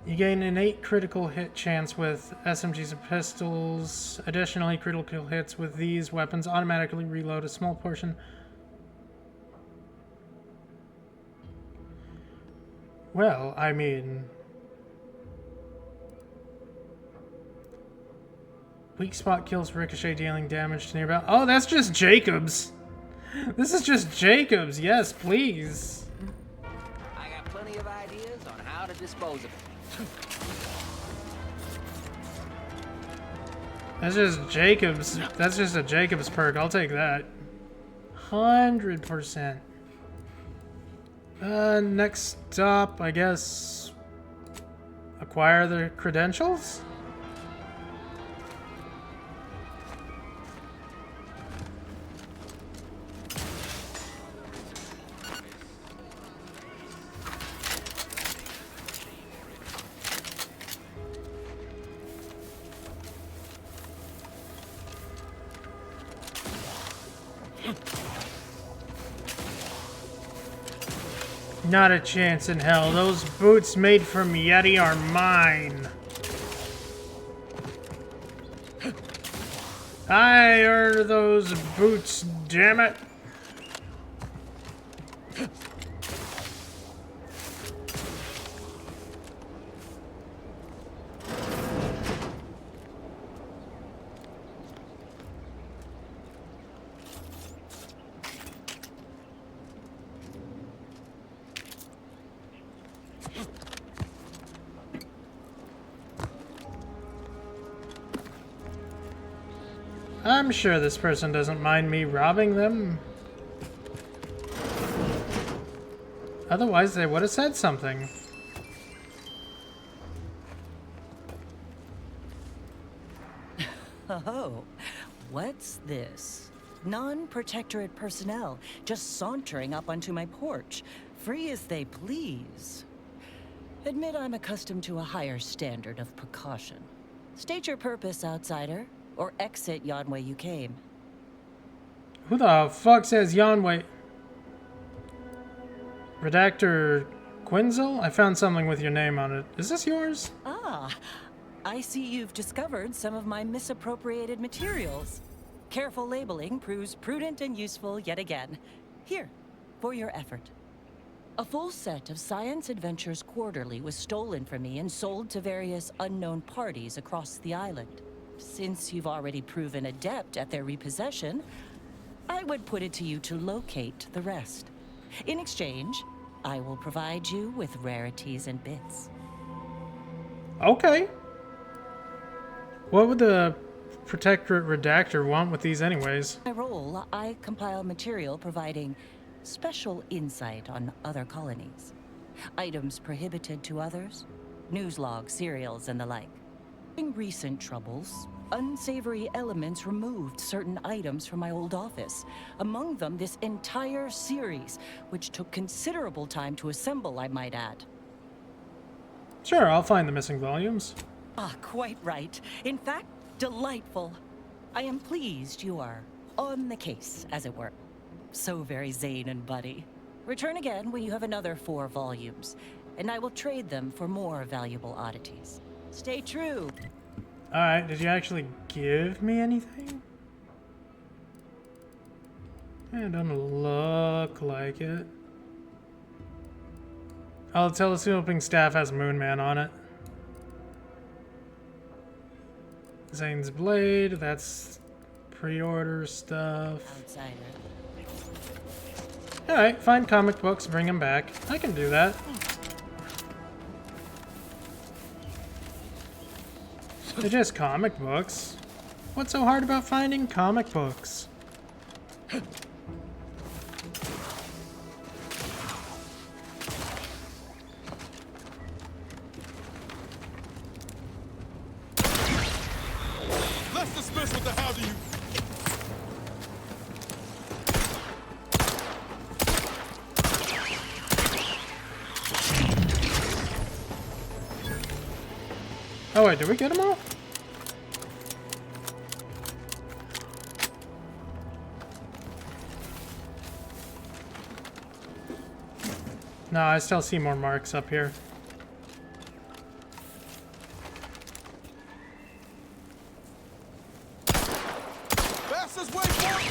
You gain an 8 critical hit chance with SMGs and pistols. Additionally, critical hits with these weapons automatically reload a small portion. Well, I mean... Weak spot kills ricochet, dealing damage to nearby... Oh, that's just Jacobs! This is just Jacob's. Yes, please. I got plenty of ideas on how to dispose of it. That's just Jacob's. That's just a Jacob's perk. I'll take that. 100%. Next stop, I guess. Acquire the credentials? Not a chance in hell. Those boots made from Yeti are mine. I earned those boots, damn it. I'm sure this person doesn't mind me robbing them. Otherwise, they would have said something. Oh, what's this? Non-protectorate personnel just sauntering up onto my porch, free as they please. Admit I'm accustomed to a higher standard of precaution. State your purpose, outsider. Or exit yon way you came. Who the fuck says yon way? Redactor Quinzel? I found something with your name on it. Is this yours? Ah, I see you've discovered some of my misappropriated materials. Careful labeling proves prudent and useful yet again. Here, for your effort. A full set of Science Adventures Quarterly was stolen from me and sold to various unknown parties across the island. Since you've already proven adept at their repossession, I would put it to you to locate the rest. In exchange, I will provide you with rarities and bits. Okay. What would the Protectorate Redactor want with these anyways? My role, I compile material providing special insight on other colonies. Items prohibited to others, news logs, serials, and the like. In recent troubles, unsavory elements removed certain items from my old office. Among them, this entire series, which took considerable time to assemble, I might add. Sure, I'll find the missing volumes. Ah, quite right. In fact, delightful. I am pleased you are on the case, as it were. So very Zane and Buddy. Return again when you have another 4 volumes, and I will trade them for more valuable oddities. Stay true. Alright, did you actually give me anything? It doesn't look like it. Oh, the telescoping staff has Moonman on it. Zane's blade, that's pre-order stuff. Outsider. Alright, find comic books, bring them back. I can do that. They're just comic books. What's so hard about finding comic books? Let's dismiss what the hell do you... Oh wait, did we get them all? No, I still see more marks up here. Fastest way forward!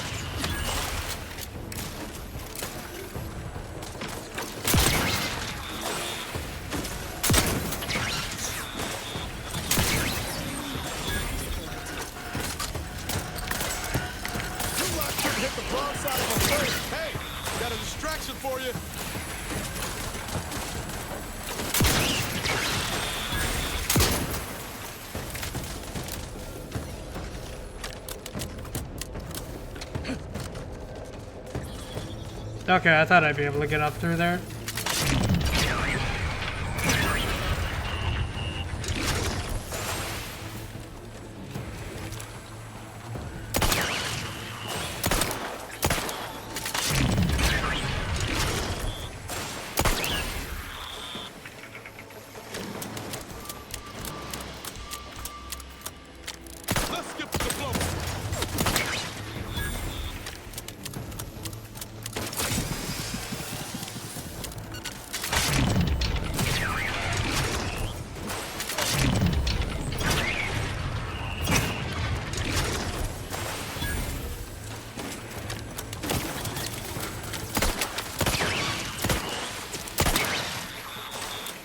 You lot couldn't hit the Wrong side of my face. Hey, got a distraction for you. Okay, I thought I'd be able to get up through there. Let's skip the diploma.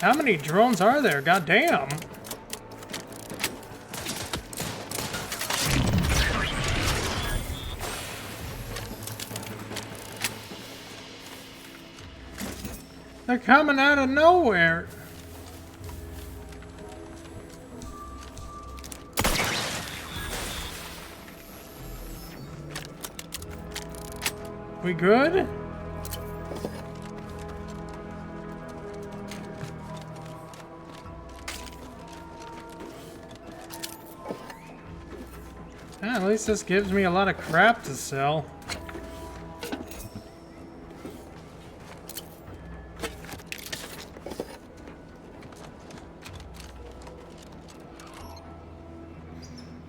How many drones are there? God damn. They're coming out of nowhere. We good? Yeah, at least this gives me a lot of crap to sell.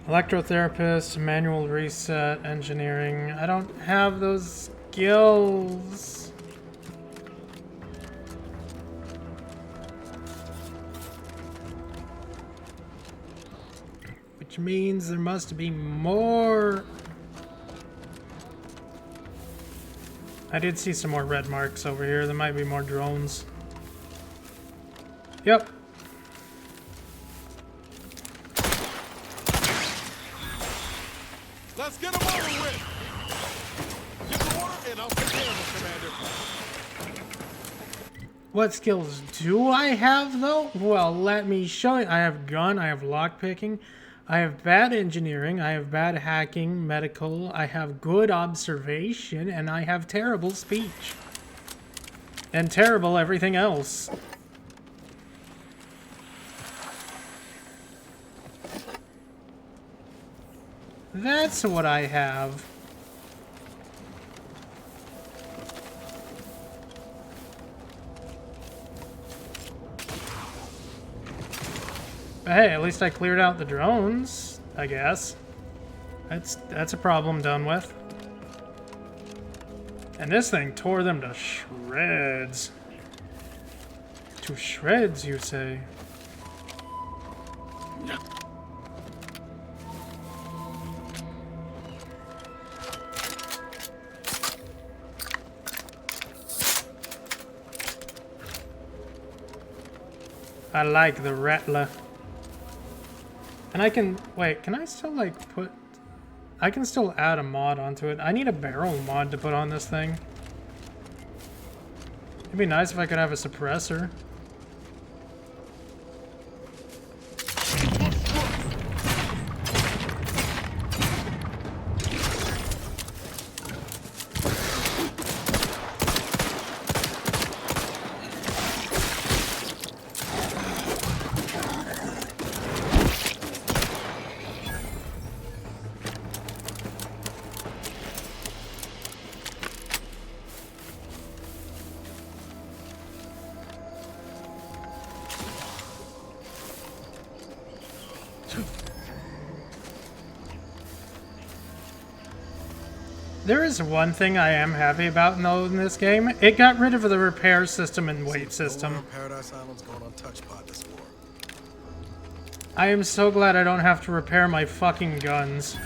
Electrotherapist, manual reset, engineering. I don't have those skills. Which means there must be more. I did see some more red marks over here. There might be more drones. Yep. Let's get them over with. Get the water and I'll take care of them, Commander. What skills do I have, though? Well, let me show you. I have gun, I have lockpicking, I have bad engineering, I have bad hacking, medical, I have good observation, and I have terrible speech. And terrible everything else. That's what I have. But hey, at least I cleared out the drones, I guess. That's a problem done with. And this thing tore them to shreds. To shreds, you say? I like the Rattler. And I can, wait, can I still like put, I can still add a mod onto it. I need a barrel mod to put on this thing. It'd be nice if I could have a suppressor. There is one thing I am happy about in this game. It got rid of the repair system and wait system. Paradise Island's going untouched by this war. I am so glad I don't have to repair my fucking guns.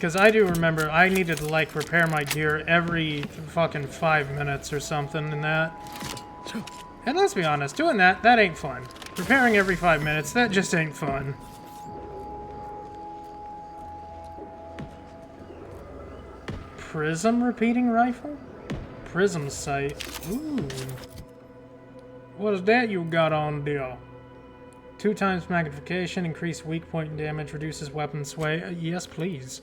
Because I do remember I needed to, like, repair my gear every fucking 5 minutes or something in that. And let's be honest, doing that ain't fun. Repairing every 5 minutes, that just ain't fun. Prism repeating rifle? Prism sight. Ooh. What is that you got on there? 2 times magnification, increased weak point damage, reduces weapon sway. Yes, please.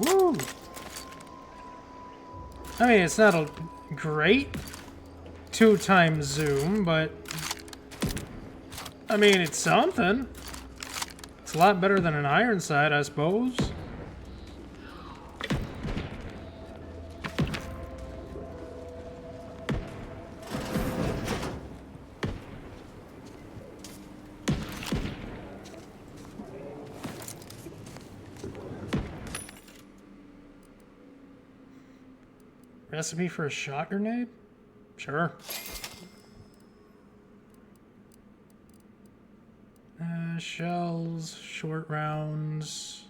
Woo! I mean, it's not a great 2 times zoom, but I mean, it's something. It's a lot better than an iron sight, I suppose. Recipe for a shot grenade? Sure. Shells, short rounds.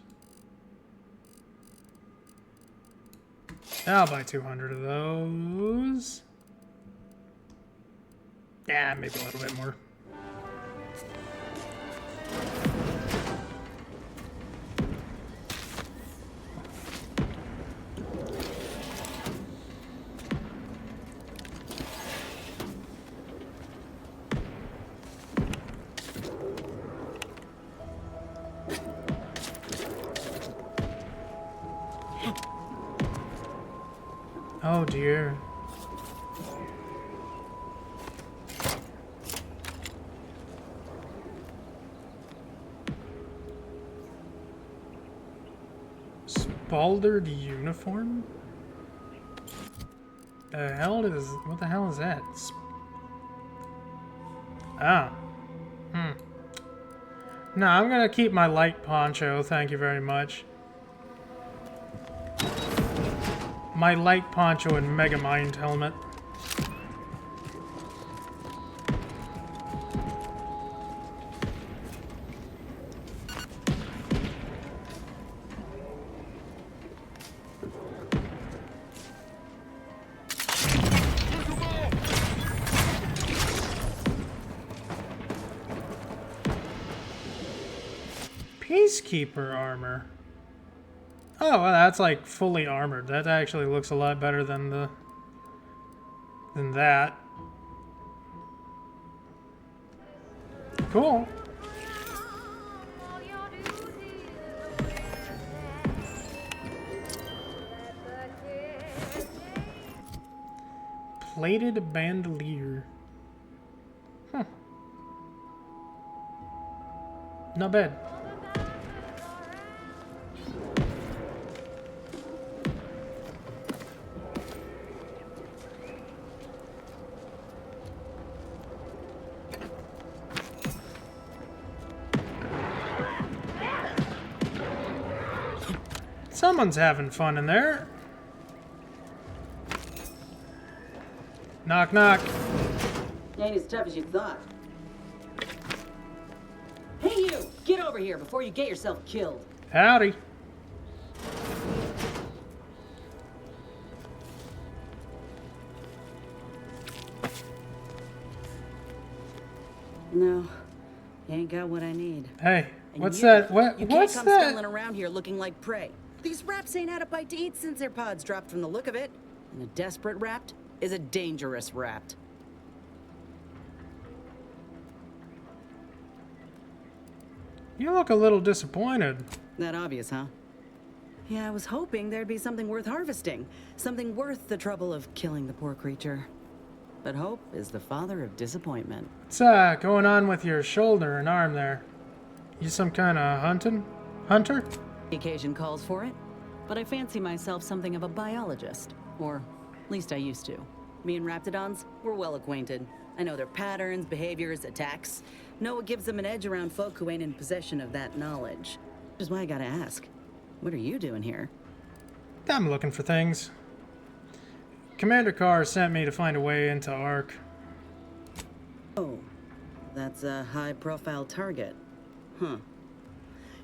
I'll buy 200 of those. Yeah, maybe a little bit more. Oh dear. Spaldered uniform? What the hell is that? No, I'm gonna keep my light poncho, thank you very much. My light poncho and Megamind helmet. Peacekeeper armor. Oh, well, that's like fully armored. That actually looks a lot better than that. Cool. Plated bandolier. Huh. Not bad. Someone's having fun in there. Knock, knock. Ain't as tough as you thought. Hey, you! Get over here before you get yourself killed. Howdy. No, you ain't got what I need. Hey, what's you, that? What? You What's can't come that? stumbling around here looking like prey. These raps ain't had a bite to eat since their pods dropped from the look of it. And a desperate rapt is a dangerous rapt. You look a little disappointed. That obvious, huh? Yeah, I was hoping there'd be something worth harvesting. Something worth the trouble of killing the poor creature. But hope is the father of disappointment. What's going on with your shoulder and arm there? You some kind of hunter? The occasion calls for it, but I fancy myself something of a biologist. Or, at least I used to. Me and raptidons, we're well acquainted. I know their patterns, behaviors, attacks. Know what gives them an edge around folk who ain't in possession of that knowledge. Which is why I gotta ask, what are you doing here? I'm looking for things. Commander Carr sent me to find a way into Ark. Oh, that's a high-profile target. Huh.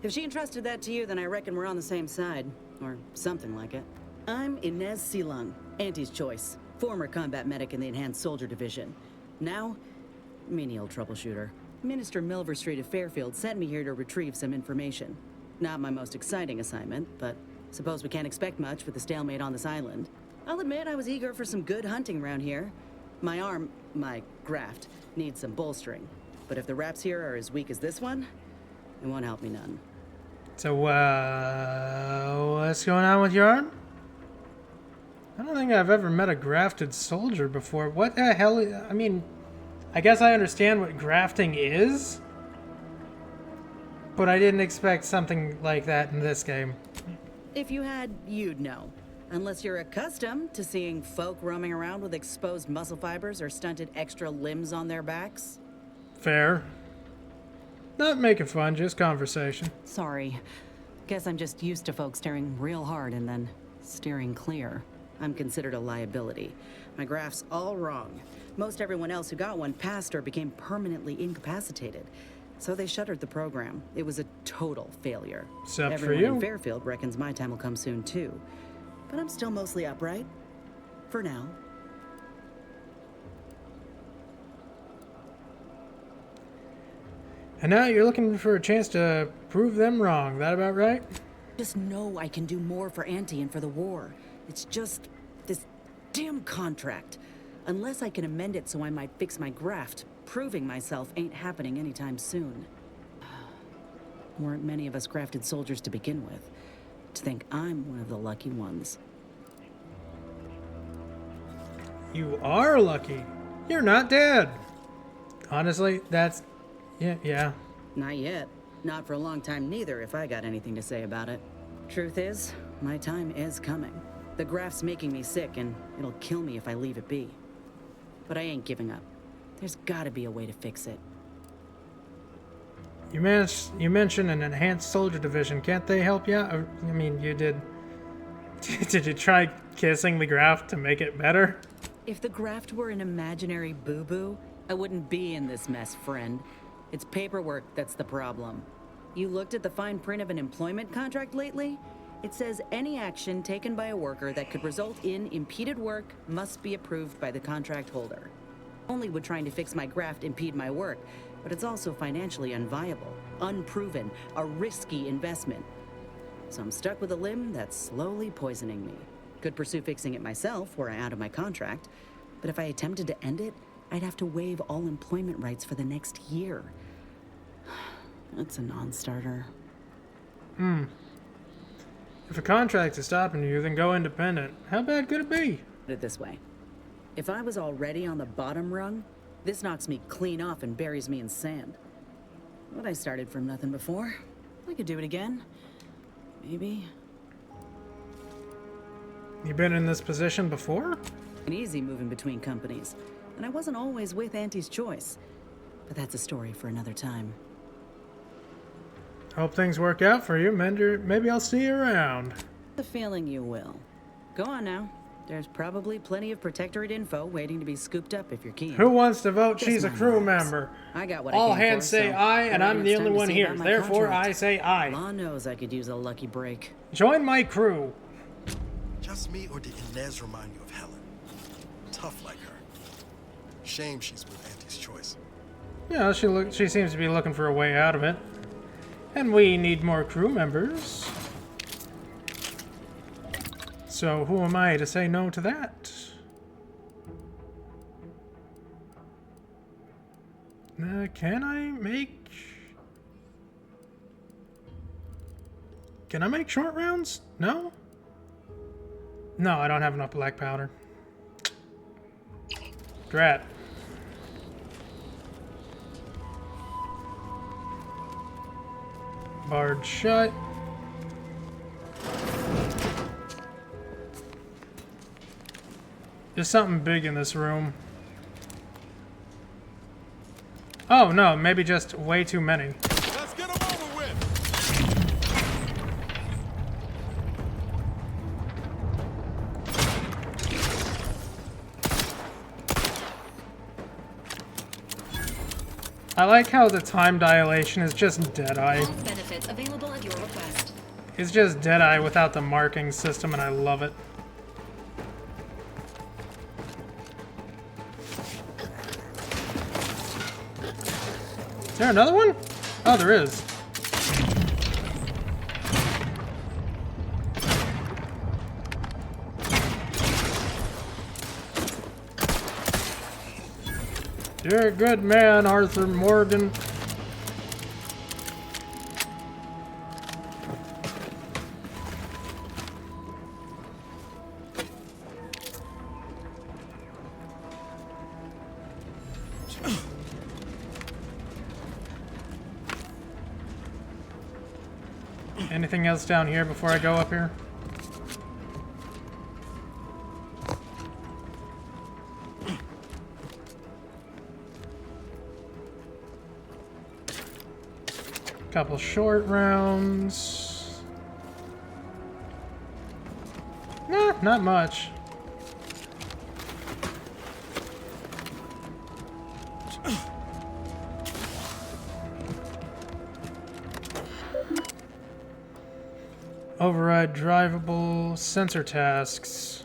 If she entrusted that to you, then I reckon we're on the same side. Or something like it. I'm Inez Silung, Auntie's choice. Former combat medic in the Enhanced Soldier Division. Now, menial troubleshooter. Minister Milver Street of Fairfield sent me here to retrieve some information. Not my most exciting assignment, but suppose we can't expect much with the stalemate on this island. I'll admit I was eager for some good hunting around here. My arm, my graft, needs some bolstering. But if the wraps here are as weak as this one, it won't help me none. So, what's going on with your arm? I don't think I've ever met a grafted soldier before. What the hell? I mean, I guess I understand what grafting is, but I didn't expect something like that in this game. If you had, you'd know. Unless you're accustomed to seeing folk roaming around with exposed muscle fibers or stunted extra limbs on their backs. Fair. Not making fun, just conversation. Sorry. Guess I'm just used to folks staring real hard and then steering clear. I'm considered a liability. My graft's all wrong. Most everyone else who got one passed or became permanently incapacitated. So they shuttered the program. It was a total failure. Except Everyone for you. in Fairfield reckons my time will come soon too. But I'm still mostly upright. For now. And now you're looking for a chance to prove them wrong. That about right? Just know I can do more for Auntie and for the war. It's just this damn contract. Unless I can amend it so I might fix my graft, proving myself ain't happening anytime soon. Weren't many of us grafted soldiers to begin with. To think I'm one of the lucky ones. You are lucky. You're not dead. Honestly, that's... Yeah. Not yet. Not for a long time neither, if I got anything to say about it. Truth is, my time is coming. The graft's making me sick, and it'll kill me if I leave it be. But I ain't giving up. There's gotta be a way to fix it. You mentioned an enhanced soldier division. Can't they help you out? I mean, you did... Did you try kissing the graft to make it better? If the graft were an imaginary boo-boo, I wouldn't be in this mess, friend. It's paperwork that's the problem. You looked at the fine print of an employment contract lately? It says any action taken by a worker that could result in impeded work must be approved by the contract holder. Only would trying to fix my graft impede my work, but it's also financially unviable, unproven, a risky investment. So I'm stuck with a limb that's slowly poisoning me. Could pursue fixing it myself were I out of my contract, but if I attempted to end it, I'd have to waive all employment rights for the next year. That's a non-starter. If a contract is stopping you, then go independent. How bad could it be? Put it this way. If I was already on the bottom rung, this knocks me clean off and buries me in sand. But I started from nothing before. I could do it again. Maybe. You been in this position before? An easy moving between companies. And I wasn't always with Auntie's choice. But that's a story for another time. Hope things work out for you, Mender. Maybe I'll see you around. The feeling you will. Go on now. There's probably plenty of Protectorate info waiting to be scooped up if you're keen. Who wants to vote? Just She's a my crew words. member. I got what All I came hands for, say so aye, and I I'm reckon the it's only time to one see here. about my Therefore, contract. I say aye. Law knows I could use a lucky break. Join my crew. Just me, or did Inez remind you of Helen? Tough like her. Shame she's with Auntie's choice. Yeah, she seems to be looking for a way out of it. And we need more crew members. So who am I to say no to that? Can I make short rounds? No? No, I don't have enough black powder. Drat. Barred shut. There's something big in this room. Oh no, maybe just way too many. Let's get them over with. I like how the time dilation is just Deadeye. Benefits available at your request. It's just Deadeye without the marking system, and I love it. Is there another one? Oh, there is. You're a good man, Arthur Morgan. Anything else down here before I go up here? Couple short rounds. Nah, not much. Override drivable sensor tasks.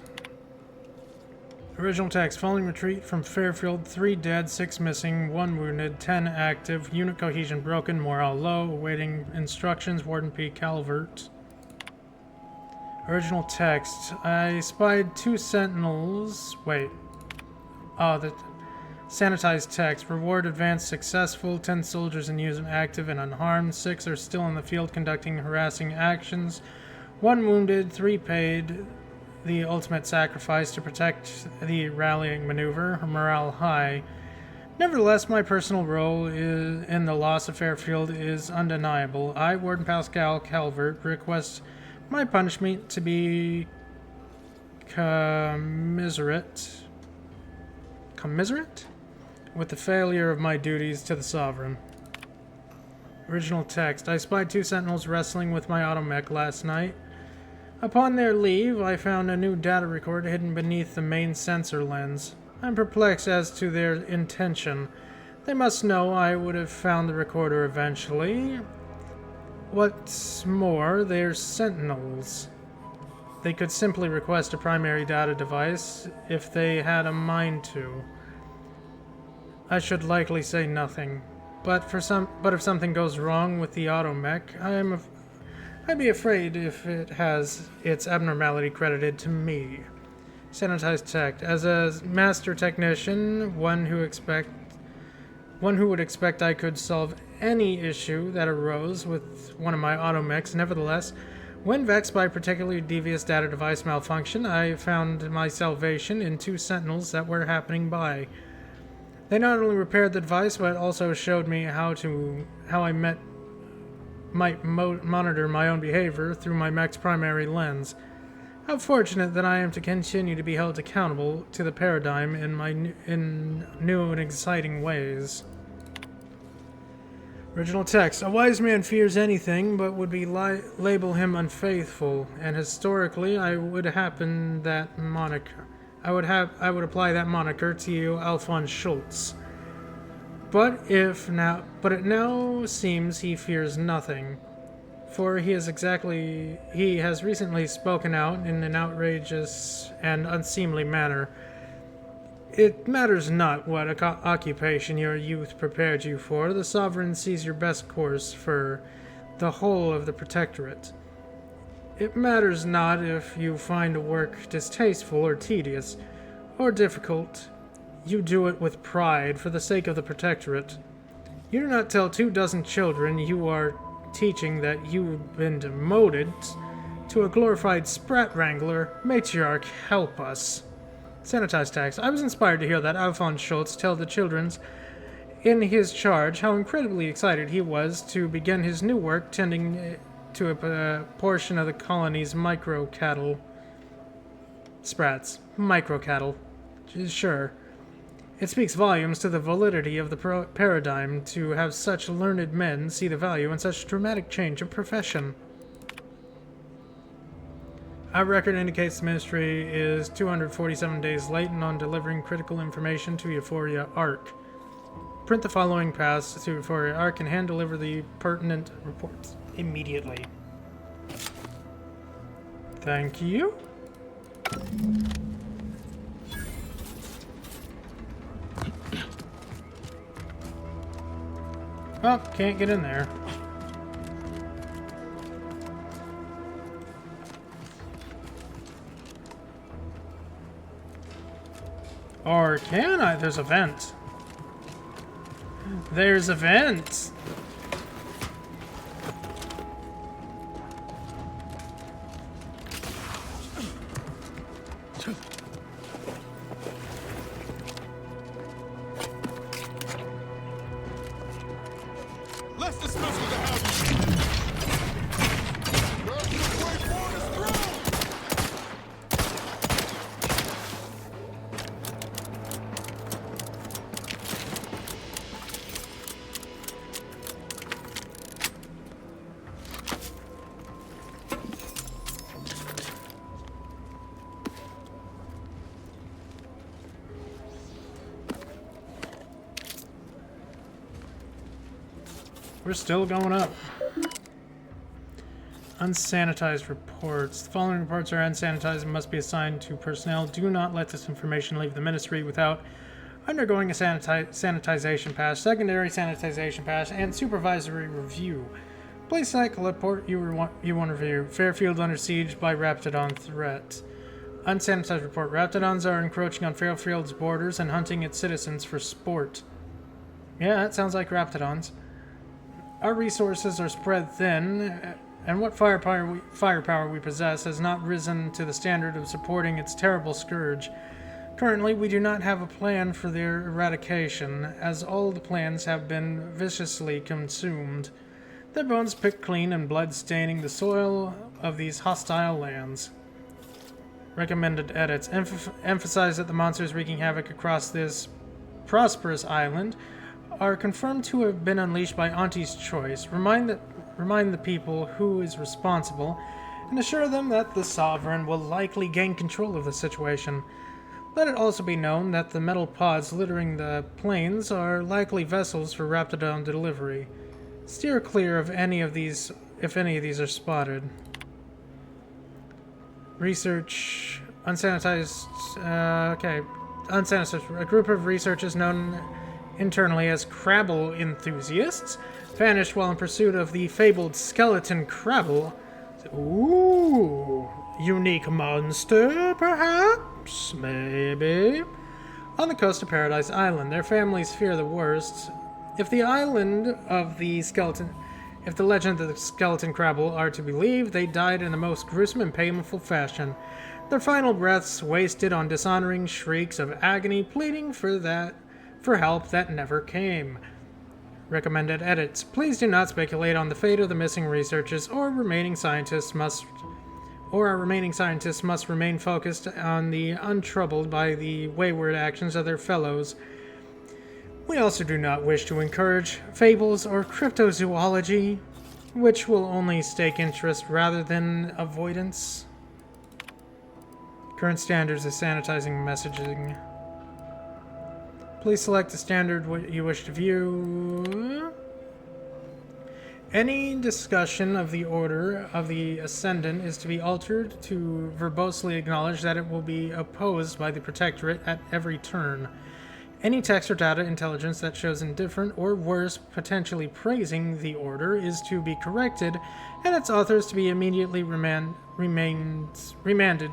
Original text. Following retreat from Fairfield, 3 dead, 6 missing, 1 wounded, 10 active, unit cohesion broken, morale low, awaiting instructions, Warden P. Calvert. Original text. I spied 2 sentinels. Wait. Oh, the sanitized text. Reward advanced successful, 10 soldiers in use active and unharmed, 6 are still in the field conducting harassing actions, 1 wounded, 3 paid. The ultimate sacrifice to protect the rallying maneuver, morale high. Nevertheless, my personal role in the loss of Fairfield is undeniable. I, Warden Pascal Calvert, request my punishment to be commiserate with the failure of my duties to the Sovereign. Original text. I spied 2 sentinels wrestling with my automech last night. Upon their leave, I found a new data record hidden beneath the main sensor lens. I'm perplexed as to their intention. They must know I would have found the recorder eventually. What's more, they're sentinels. They could simply request a primary data device if they had a mind to. I should likely say nothing. But if something goes wrong with the automech, I'd be afraid if it has its abnormality credited to me. Sanitized tech. As a master technician, one who would expect I could solve any issue that arose with one of my automechs. Nevertheless, when vexed by a particularly devious data device malfunction, I found my salvation in 2 sentinels that were happening by. They not only repaired the device, but also showed me how I might monitor my own behavior through my mech's primary lens. How fortunate that I am to continue to be held accountable to the paradigm in new and exciting ways. Original text. A wise man fears anything, but would label him unfaithful, and historically I would apply that moniker to you, Alphonse Schultz. But it now seems he fears nothing, for he has recently spoken out in an outrageous and unseemly manner. It matters not what occupation your youth prepared you for. The Sovereign sees your best course for the whole of the Protectorate. It matters not if you find work distasteful or tedious or difficult. You do it with pride for the sake of the Protectorate. You do not tell 24 children you are teaching that you've been demoted to a glorified sprat wrangler. Matriarch, help us. Sanitized text. I was inspired to hear that Alphonse Schultz tell the children in his charge how incredibly excited he was to begin his new work tending to a portion of the colony's micro-cattle. Sprats. Micro-cattle. Sure. It speaks volumes to the validity of the paradigm to have such learned men see the value in such dramatic change of profession. Our record indicates the Ministry is 247 days late on delivering critical information to Euphoria ARC. Print the following pass for your ARC and hand deliver the pertinent reports immediately. Thank you. Oh, can't get in there. Or can I? There's a vent. There's a vent. Let's discuss with the house. The way forward is through. We're still going up. Unsanitized reports. The following reports are unsanitized and must be assigned to personnel. Do not let this information leave the ministry without undergoing a sanitization pass, secondary sanitization pass, and supervisory review. Please select the report you want to review. Fairfield under siege by Raptidon threat. Unsanitized report. Raptidons are encroaching on Fairfield's borders and hunting its citizens for sport. Yeah, that sounds like Raptidons. Our resources are spread thin, and what firepower we possess has not risen to the standard of supporting its terrible scourge. Currently, we do not have a plan for their eradication, as all the plans have been viciously consumed. Their bones picked clean and blood staining the soil of these hostile lands. Recommended edits. Emphasize that the monsters wreaking havoc across this prosperous island are confirmed to have been unleashed by Auntie's choice. Remind the people who is responsible, and assure them that the Sovereign will likely gain control of the situation. Let it also be known that the metal pods littering the plains are likely vessels for Raptidon delivery. Steer clear of any of these if any of these are spotted. Research. Unsanitized. Unsanitized. A group of researchers known internally as Crabble enthusiasts vanished while in pursuit of the fabled skeleton Crabble. Ooh, unique monster, perhaps? Maybe. On the coast of Paradise Island, their families fear the worst. If the legend of the skeleton Crabble are to be believed, they died in the most gruesome and painful fashion. Their final breaths wasted on dishonoring shrieks of agony, pleading for help that never came. Recommended edits. Please do not speculate on the fate of the missing researchers, or our remaining scientists must remain focused on the untroubled by the wayward actions of their fellows. We also do not wish to encourage fables or cryptozoology, which will only stake interest rather than avoidance. Current standards of sanitizing messaging. Please select the standard you wish to view. Any discussion of the Order of the Ascendant is to be altered to verbosely acknowledge that it will be opposed by the Protectorate at every turn. Any text or data intelligence that shows indifferent or worse, potentially praising the Order, is to be corrected, and its authors to be immediately remanded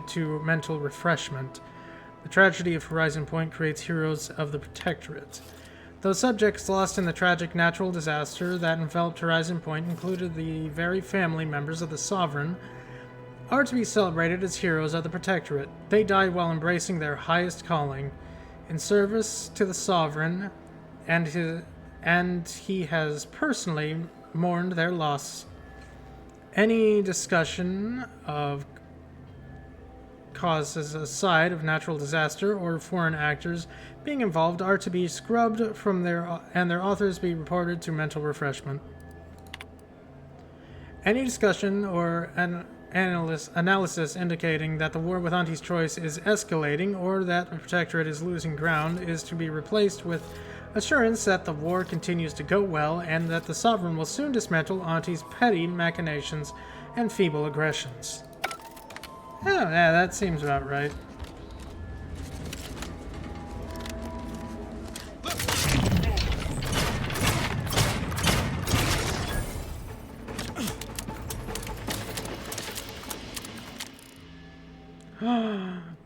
to mental refreshment. The tragedy of Horizon Point creates heroes of the Protectorate. Those subjects lost in the tragic natural disaster that enveloped Horizon Point, included the very family members of the Sovereign, are to be celebrated as heroes of the Protectorate. They died while embracing their highest calling, in service to the Sovereign, and he has personally mourned their loss. Any discussion of causes aside of natural disaster or foreign actors being involved are to be scrubbed from their authors be reported to mental refreshment. Any discussion or analysis indicating that the war with Auntie's Choice is escalating or that the Protectorate is losing ground is to be replaced with assurance that the war continues to go well and that the Sovereign will soon dismantle Auntie's petty machinations and feeble aggressions. Oh, yeah, that seems about right.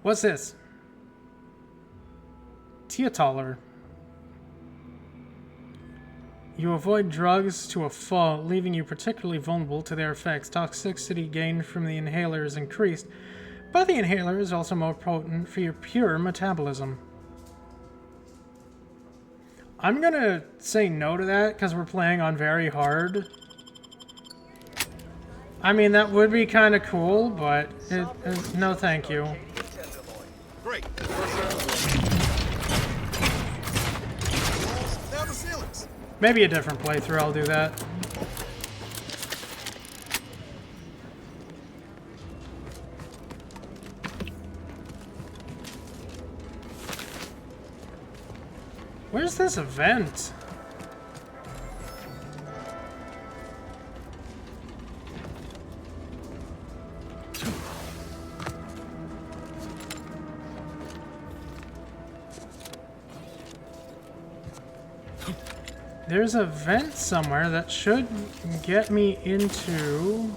What's this? Teotaller. You avoid drugs to a fault, leaving you particularly vulnerable to their effects. Toxicity gained from the inhaler is increased, but the inhaler is also more potent for your pure metabolism. I'm gonna say no to that because we're playing on very hard. I mean, that would be kind of cool, but no thank you. Great. Now the ceilings. Maybe a different playthrough, I'll do that. Where's this event? There's a vent somewhere that should get me into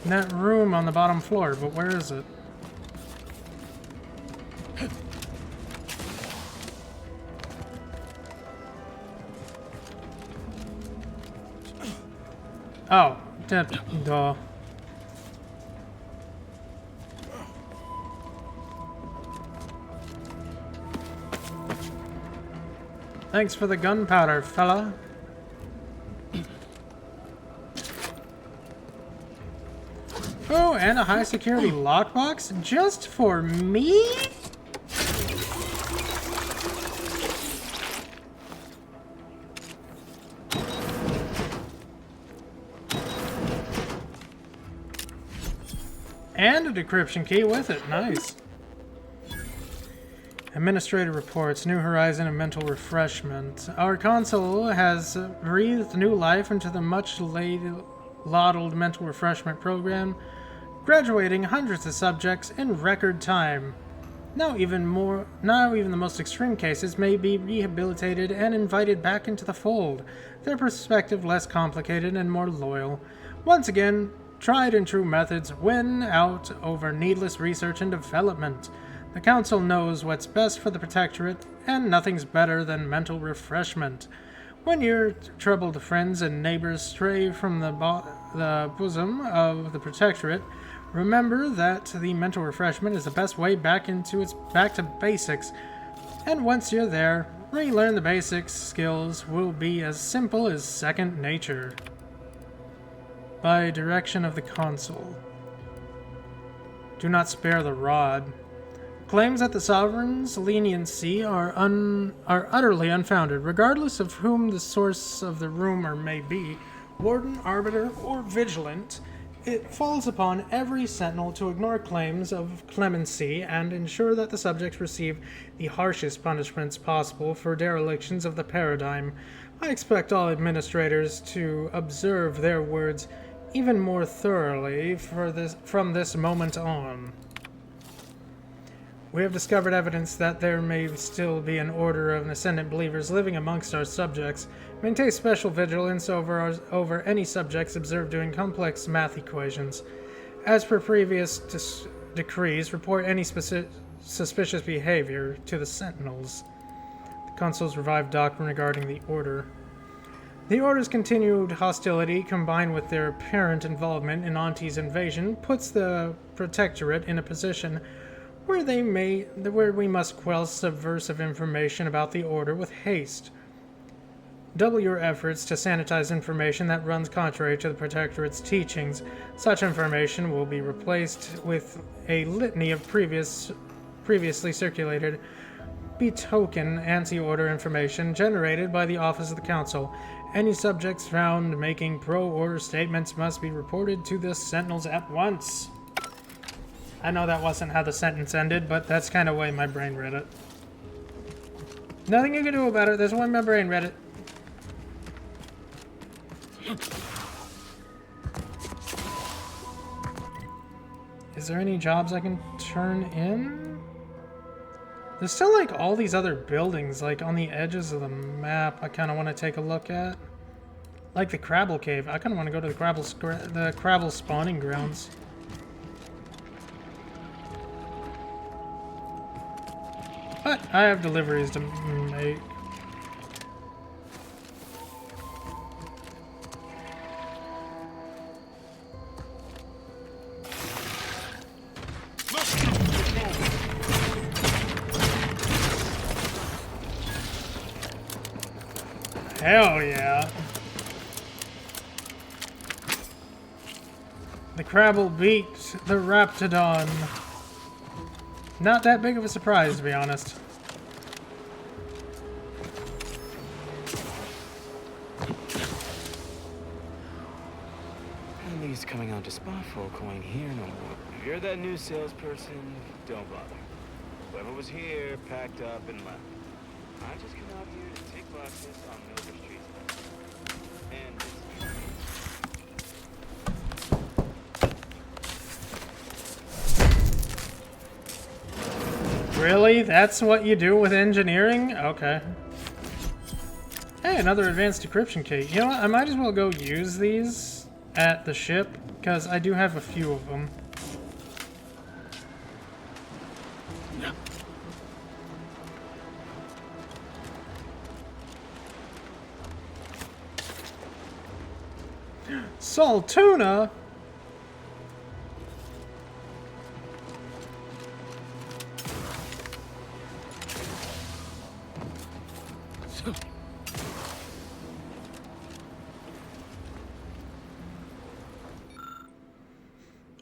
that room on the bottom floor, but where is it? Oh, duh. Thanks for the gunpowder, fella. Oh, and a high security lockbox just for me? And a decryption key with it. Nice. Administrative reports, New Horizon and mental refreshment. Our console has breathed new life into the much lauded mental refreshment program, graduating hundreds of subjects in record time. Now even the most extreme cases may be rehabilitated and invited back into the fold, their perspective less complicated and more loyal. Once again, tried and true methods win out over needless research and development. The Council knows what's best for the Protectorate, and nothing's better than mental refreshment. When your troubled friends and neighbors stray from the bosom of the Protectorate, remember that the mental refreshment is the best way back to basics. And once you're there, relearn the basics skills will be as simple as second nature. By direction of the Consul. Do not spare the rod. Claims that the Sovereign's leniency are utterly unfounded, regardless of whom the source of the rumor may be, Warden, Arbiter, or Vigilant. It falls upon every Sentinel to ignore claims of clemency and ensure that the subjects receive the harshest punishments possible for derelictions of the paradigm. I expect all administrators to observe their words even more thoroughly from this moment on. We have discovered evidence that there may still be an order of Ascendant believers living amongst our subjects. Maintain special vigilance over any subjects observed doing complex math equations. As per previous decrees, report any suspicious behavior to the Sentinels. The Consul's revived doctrine regarding the Order. The Order's continued hostility, combined with their apparent involvement in Auntie's invasion, puts the Protectorate in a position where we must quell subversive information about the Order with haste. Double your efforts to sanitize information that runs contrary to the Protectorate's teachings. Such information will be replaced with a litany of previously circulated betoken anti-Order information generated by the Office of the Council. Any subjects found making pro-Order statements must be reported to the Sentinels at once. I know that wasn't how the sentence ended, but that's kind of the way my brain read it. Nothing you can do about it. There's one member in Reddit. Is there any jobs I can turn in? There's still like all these other buildings like on the edges of the map I kind of want to take a look at. Like the Crabble Cave. I kind of want to go to the Crabble spawning grounds. But I have deliveries to make. Hell yeah. The Crabble beat the Raptidon. Not that big of a surprise, to be honest. He's coming out to spot folk who ain't here no more. If you're that new salesperson, don't bother. Whoever was here packed up and left. I just came out here to take classes on Milver Street. And Really? That's what you do with engineering? Okay. Hey, another advanced decryption key. You know what? I might as well go use these at the ship, because I do have a few of them. Saltuna?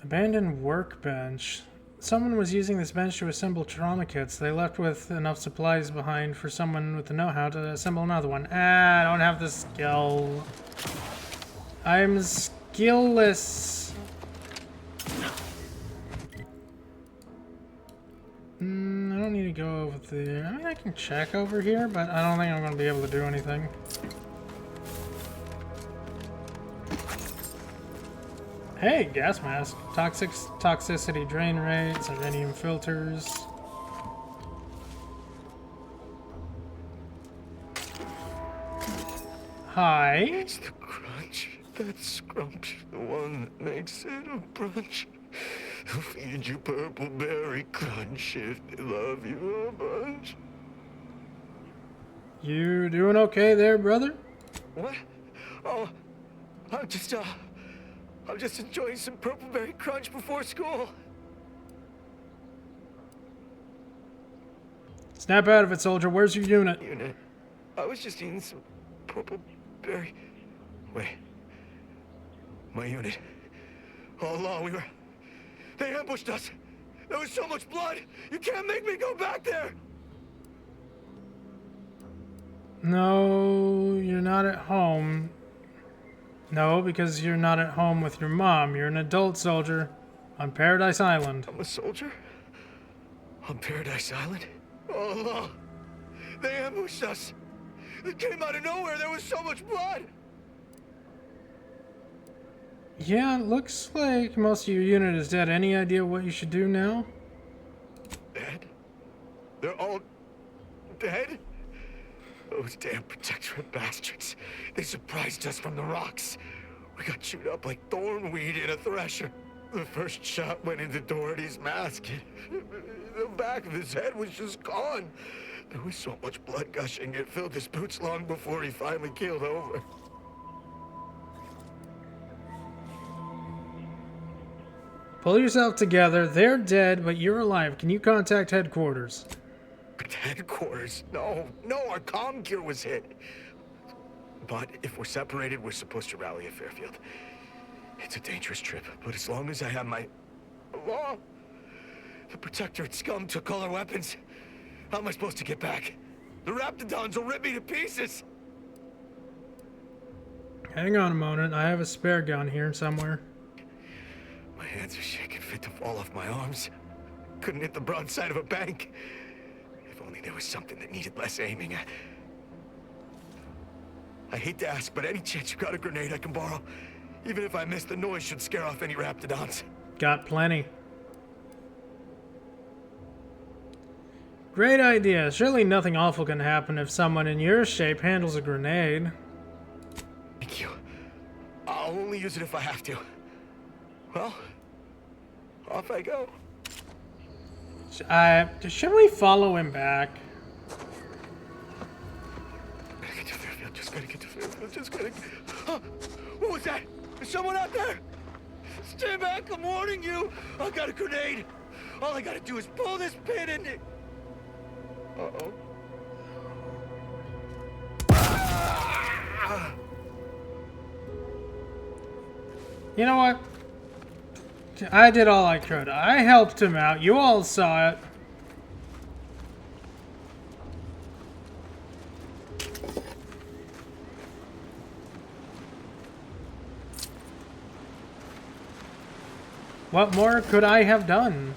Abandoned workbench. Someone was using this bench to assemble trauma kits. They left with enough supplies behind for someone with the know-how to assemble another one. I don't have the skill. I'm skillless. I don't need to go over there. I mean, I can check over here, but I don't think I'm going to be able to do anything. Hey, gas mask. Toxicity drain rate, Serenium filters. Hi. It's the crunch. That scrump, the one that makes it a brunch. They'll feed you purple berry crunch if they love you a bunch. You doing okay there, brother? What? Oh, I'm just enjoying some purple berry crunch before school. Snap out of it, soldier. Where's your unit? I was just eating some purple berry. Wait. My unit. All along they ambushed us. There was so much blood. You can't make me go back there. No, you're not at home. No, because you're not at home with your mom. You're an adult soldier on Paradise Island. I'm a soldier? On Paradise Island? All along. They ambushed us. It came out of nowhere. There was so much blood. Yeah, it looks like most of your unit is dead. Any idea what you should do now? Dead? They're all dead? Those damn Protectorate bastards. They surprised us from the rocks. We got chewed up like thornweed in a thresher. The first shot went into Doherty's mask. The back of his head was just gone. There was so much blood gushing, it filled his boots long before he finally keeled over. Pull yourself together. They're dead, but you're alive. Can you contact headquarters? Headquarters? No, our comm gear was hit. But if we're separated, we're supposed to rally at Fairfield. It's a dangerous trip, but as long as I have my law, the Protectorate scum took all our weapons. How am I supposed to get back? The Raptidons will rip me to pieces. Hang on a moment. I have a spare gun here somewhere. My hands are shaking fit to fall off my arms. Couldn't hit the broadside of a bank. If only only there was something that needed less aiming at. I hate to ask, but any chance you got a grenade I can borrow? Even if I miss, the noise should scare off any raptidons. Got plenty. Great idea. Surely nothing awful can happen if someone in your shape handles a grenade. Thank you. I'll only use it if I have to. Well, off I go. Should we follow him back? Gotta get to Fairfield. Just gotta get to Fairfield. Just gotta. Oh, what was that? Is someone out there? Stay back! I'm warning you. I got a grenade. All I gotta do is pull this pin and. Uh-oh. You know what? I did all I could. I helped him out. You all saw it. What more could I have done?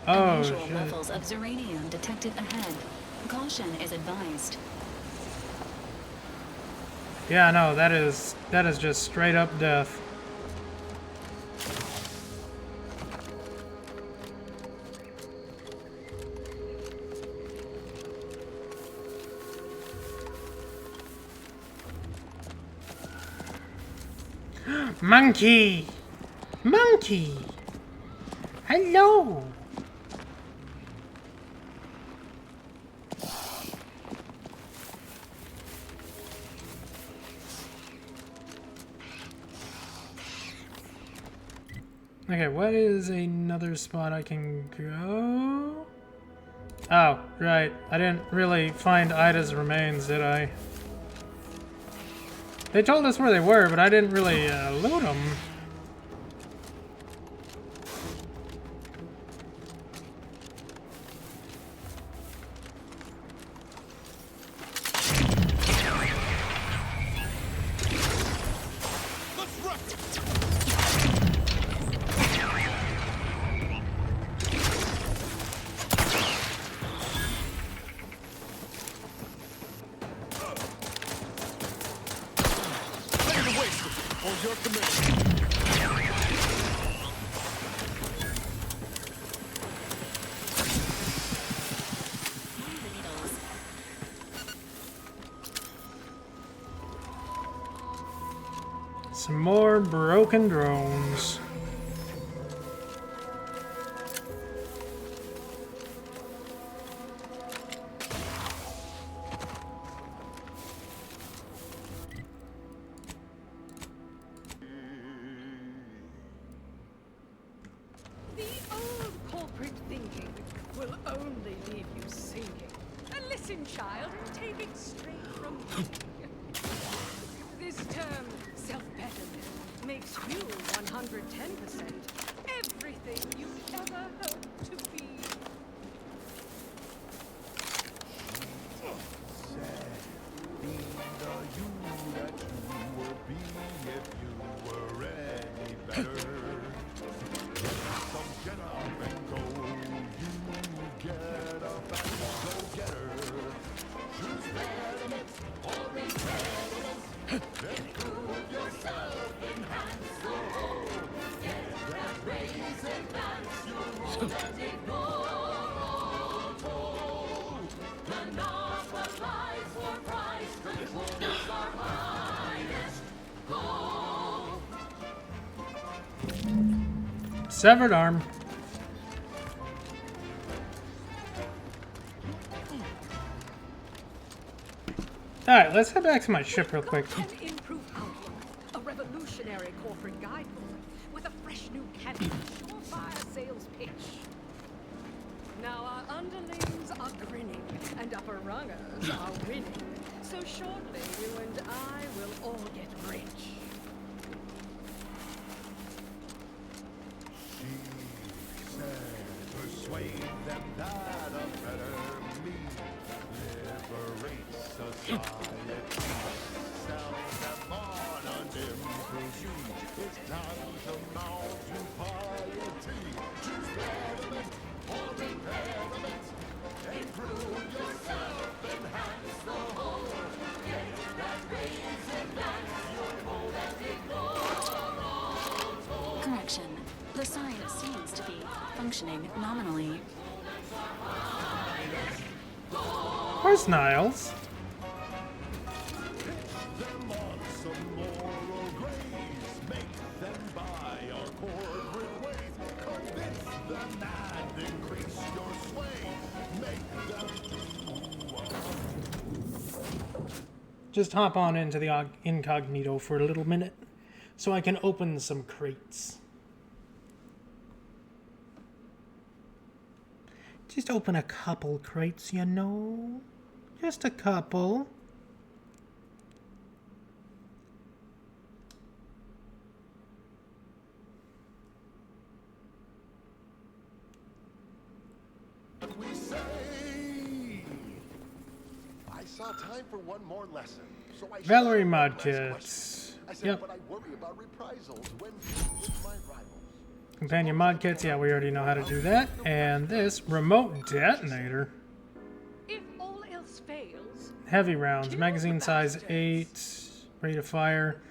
Oh, Unusual shit. levels of ziranium detected ahead. Caution is advised. Yeah, no, that is just straight up death. Monkey! Monkey! Hello! Okay, what is another spot I can go? Oh, right. I didn't really find Ida's remains, did I? They told us where they were, but I didn't really loot them. Some more broken drones. The old corporate thinking will only leave you sinking. Listen, child, take it straight from me. This term, self-betterment, makes you 110% everything you ever hoped to be. Severed arm. Alright, let's head back to my ship real quick. An improved outlook, a revolutionary corporate guidebook with a fresh new canvas, surefire sales pitch. Now our underlings are grinning and upper rungers are winning. So shortly you and I will all get rich. Persuade them that a better me liberates society. Sell them on an improvement. It's time to mount to piety. Choose betterment or repairment. to be functioning nominally. Where's Niles? Just hop on into the incognito for a little minute so I can open some crates. Just open a couple crates, you know? Just a couple. We say, I saw time for one more lesson. So I Valerie mod kits. I said, Yep. but I worry about reprisals when with my rivals. Companion mod kits, yeah, we already know how to do that. And this remote detonator. If all else fails, Heavy rounds, magazine size 8, rate of fire.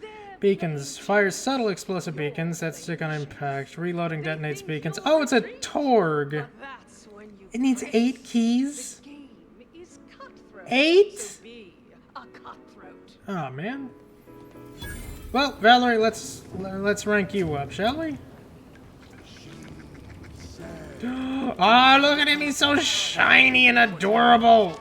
Beacons, fires subtle explosive beacons that stick on impact. Reloading detonates beacons. Oh, it's a Torg. It needs 8 keys. 8? Oh man. Well, Valerie, let's rank you up, shall we? Oh, look at him! He's so shiny and adorable.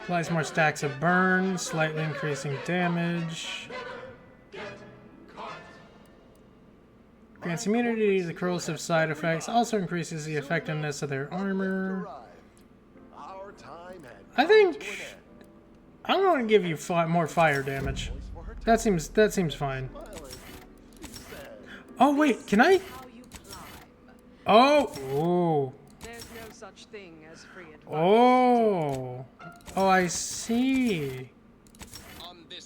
Applies more stacks of burn, slightly increasing damage. Grants immunity to the corrosive side effects, also increases the effectiveness of their armor. I think I'm going to give you more fire damage. That seems fine. Oh wait, can I? Oh, ooh. there's no such thing as free advice. Oh, oh, I see.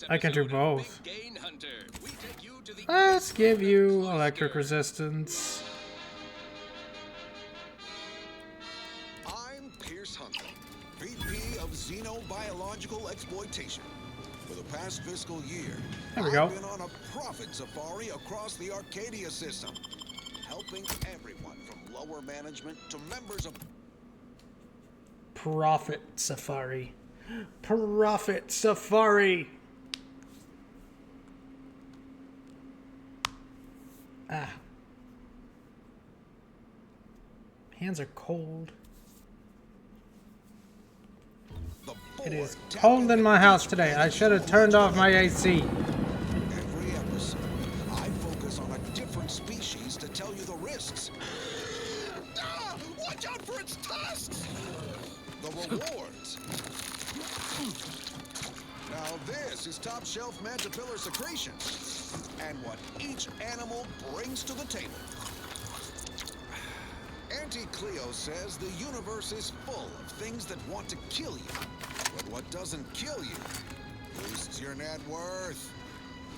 I can do both. Let's give you electric resistance. I'm Pierce Hunter, VP of Xenobiological Exploitation. For the past fiscal year, There we go. I've been on a profit safari across the Arcadia system, helping everyone from lower management to members of... Profit Safari. Profit Safari. Ah. Hands are cold. It is cold in my house today. I should have turned off my AC. Every episode, I focus on a different species to tell you the risks. Watch out for its tusks! The rewards. Now this is top shelf mantipilar secretion, and what each animal brings to the table. Auntie Cleo says the universe is full of things that want to kill you, but what doesn't kill you boosts your net worth.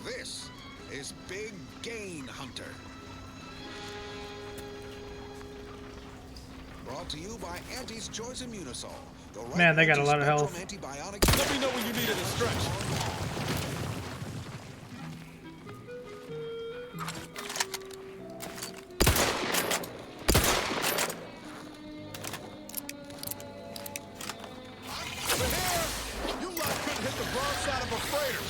This is Big Gain Hunter. Brought to you by Auntie's Choice Immunosol. Man, they got a lot of health. Let me know when you need it to stretch. You lot couldn't hit the broadside of a freighter.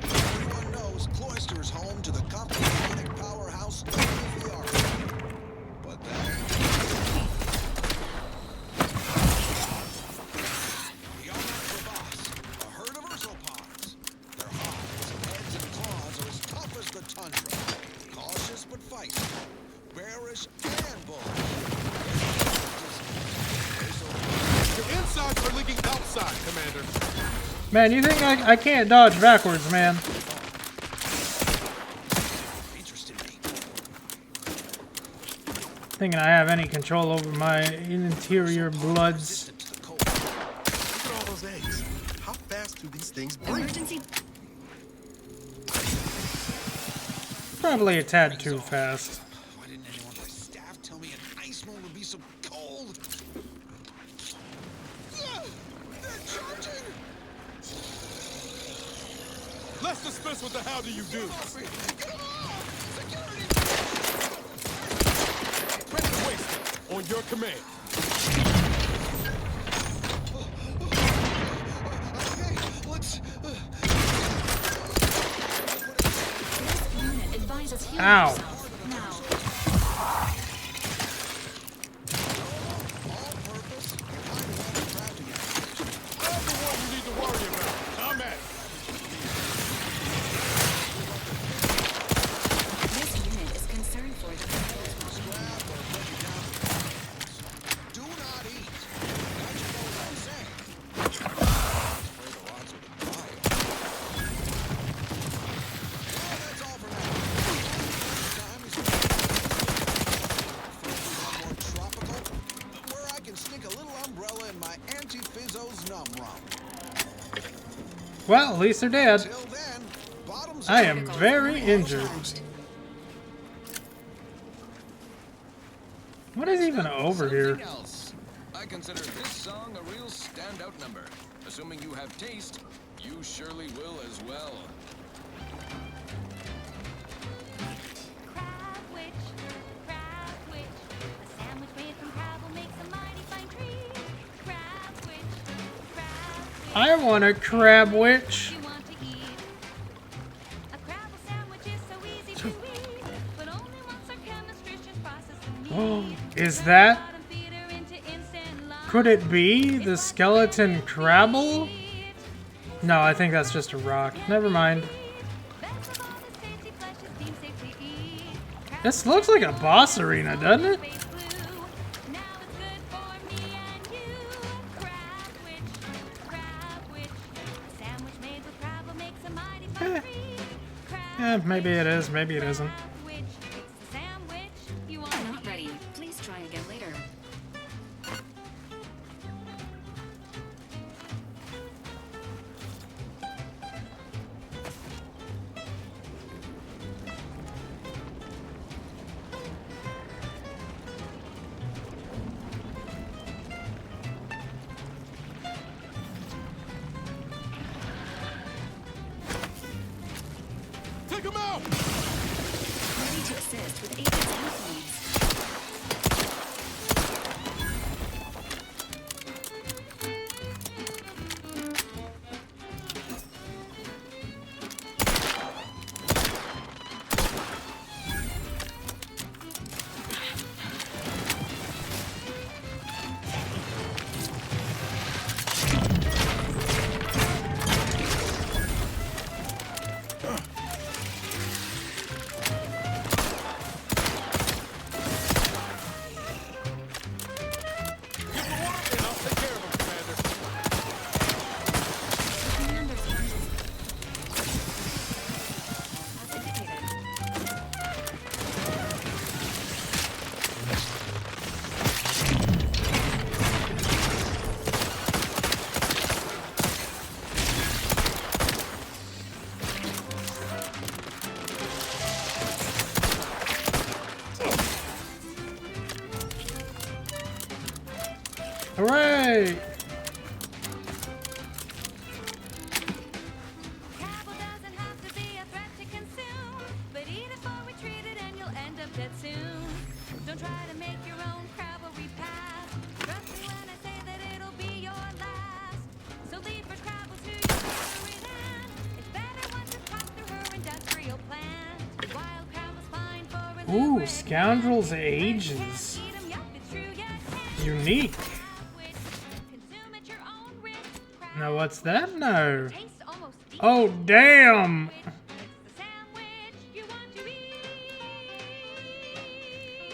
Everyone knows Cloister is home to the complicated powerhouse of the art. But that ain't beyond the boss, a herd of ursopods. Their hides, heads, and claws are as tough as the tundra. Cautious but feisty, bearish and bullish. Your insides are leaking outside, Commander. Man, you think I can't dodge backwards, man? Thinking I have any control over my interior bloods. Look at all those eggs. How fast do these things breed? Emergency. Probably a tad too fast. Why didn't anyone on my staff tell me an ice mold would be so cold? They're charging! Let's dispense with the how do you do. Get them off! Security! Ready to waste it. On your command. Okay, let's... Unit advises healing Ow. yourself now. I'm the one you need to worry about. I'm at it. This unit is concerned for the control. Do not eat. Don't you know what I'm saying? Afraid the rods are the fire. Well, that's all for now. Time is one more tropical, where I can stick a little umbrella in my anti-fizzo's num rum. Well, at least they're dead. Till then, bottoms I up. am very injured. What is even over here? Something else. I consider this song a real standout number. Assuming you have taste, you surely will as well. Crab witch, a sandwich made from crab will make some mighty fine trees. Crab witch, I want a crab witch. you want to eat. A crabble sandwich is so easy to eat, but only once our chemistry's just processed the meat. Is that? Could it be the skeleton crabble? No, I think that's just a rock. Never mind. This looks like a boss arena, doesn't it? Yeah, maybe it is, maybe it isn't. Not ready. Please try again later. Take him out! Ready to assist with agent's health needs. Hooray! Don't try to make your own Crabble repass. Trust me when I say that it'll be your last. So leave for Crabble to your favorite hand. It's better once it's passed through her industrial plant. Wild Crabble's fine for a Ooh, Scoundrel's Ages. Unique. Now what's that? No. Oh, damn!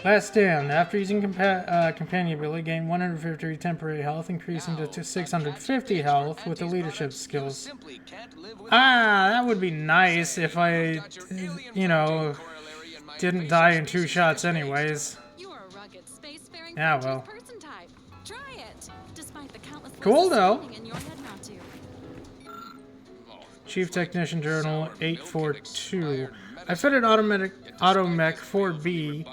Last stand. After using companion ability, gain 150 temporary health, increasing to 650 health with the leadership skills. Ah, that would be nice if I, you know, didn't die in 2 shots anyways. Yeah, well. Cool though. Chief Technician Journal 842. I fitted automatic Automech 4B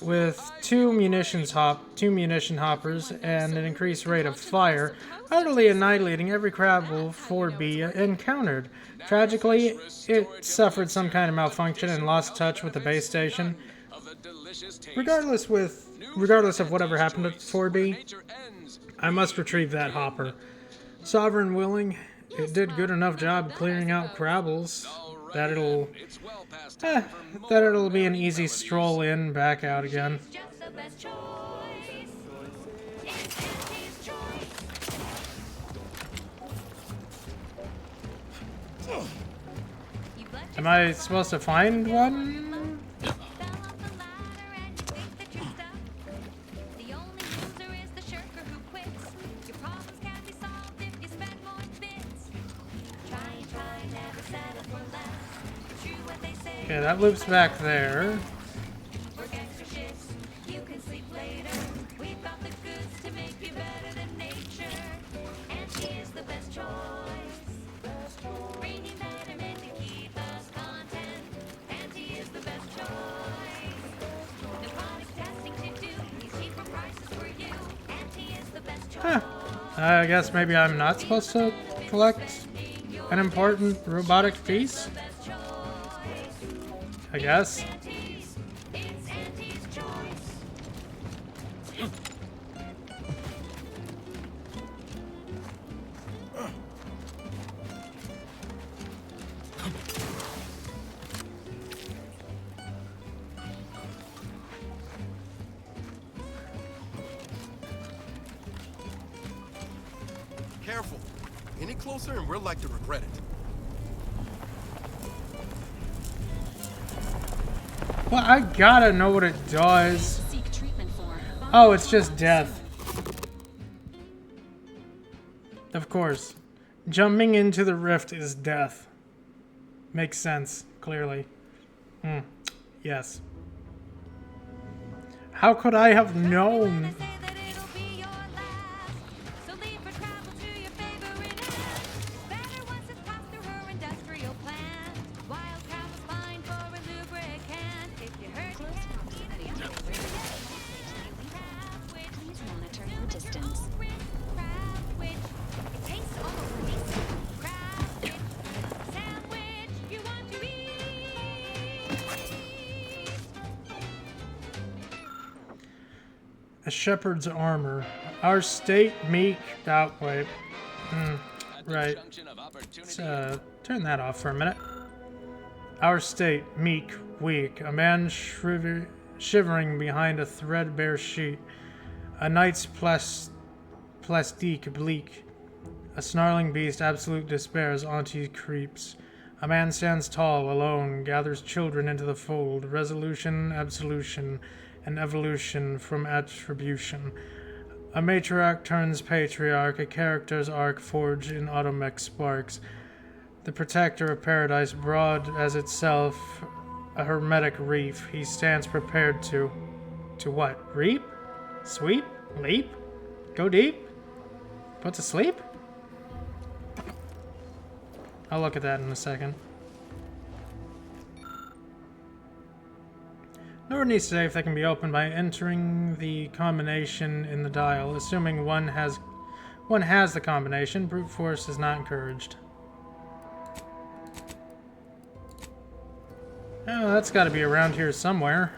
with two munition hoppers and an increased rate of fire, utterly annihilating every Crabble 4B encountered. Tragically, it suffered some kind of malfunction and lost touch with the base station. Regardless of whatever happened to 4B, I must retrieve that hopper. Sovereign willing, it did good enough job clearing out Crabbles that it'll be an easy stroll in, back out again. Am I supposed to find one? Okay, that loops back there. Huh. I guess maybe I'm not supposed to collect an important robotic piece? I guess. Careful. Any closer and we'll like to regret it. Well, I gotta know what it does. Oh, it's just death. Of course. Jumping into the rift is death. Makes sense, clearly. Yes. How could I have known? A shepherd's armor. Our state, meek. Oh, wait. Right. Let's turn that off for a minute. Our state, meek, weak. A man shivering behind a threadbare sheet. A knight's plastique, bleak. A snarling beast, absolute despair as Auntie creeps. A man stands tall, alone, gathers children into the fold. Resolution, absolution, and evolution from attribution. A matriarch turns patriarch, a character's arc forged in automech sparks. The protector of paradise, broad as itself, a hermetic reef. He stands prepared to what? Reap? Sweep? Leap? Go deep? Put to sleep? I'll look at that in a second. Door needs safe that can be opened by entering the combination in the dial. Assuming one has the combination, brute force is not encouraged. Oh, that's got to be around here somewhere.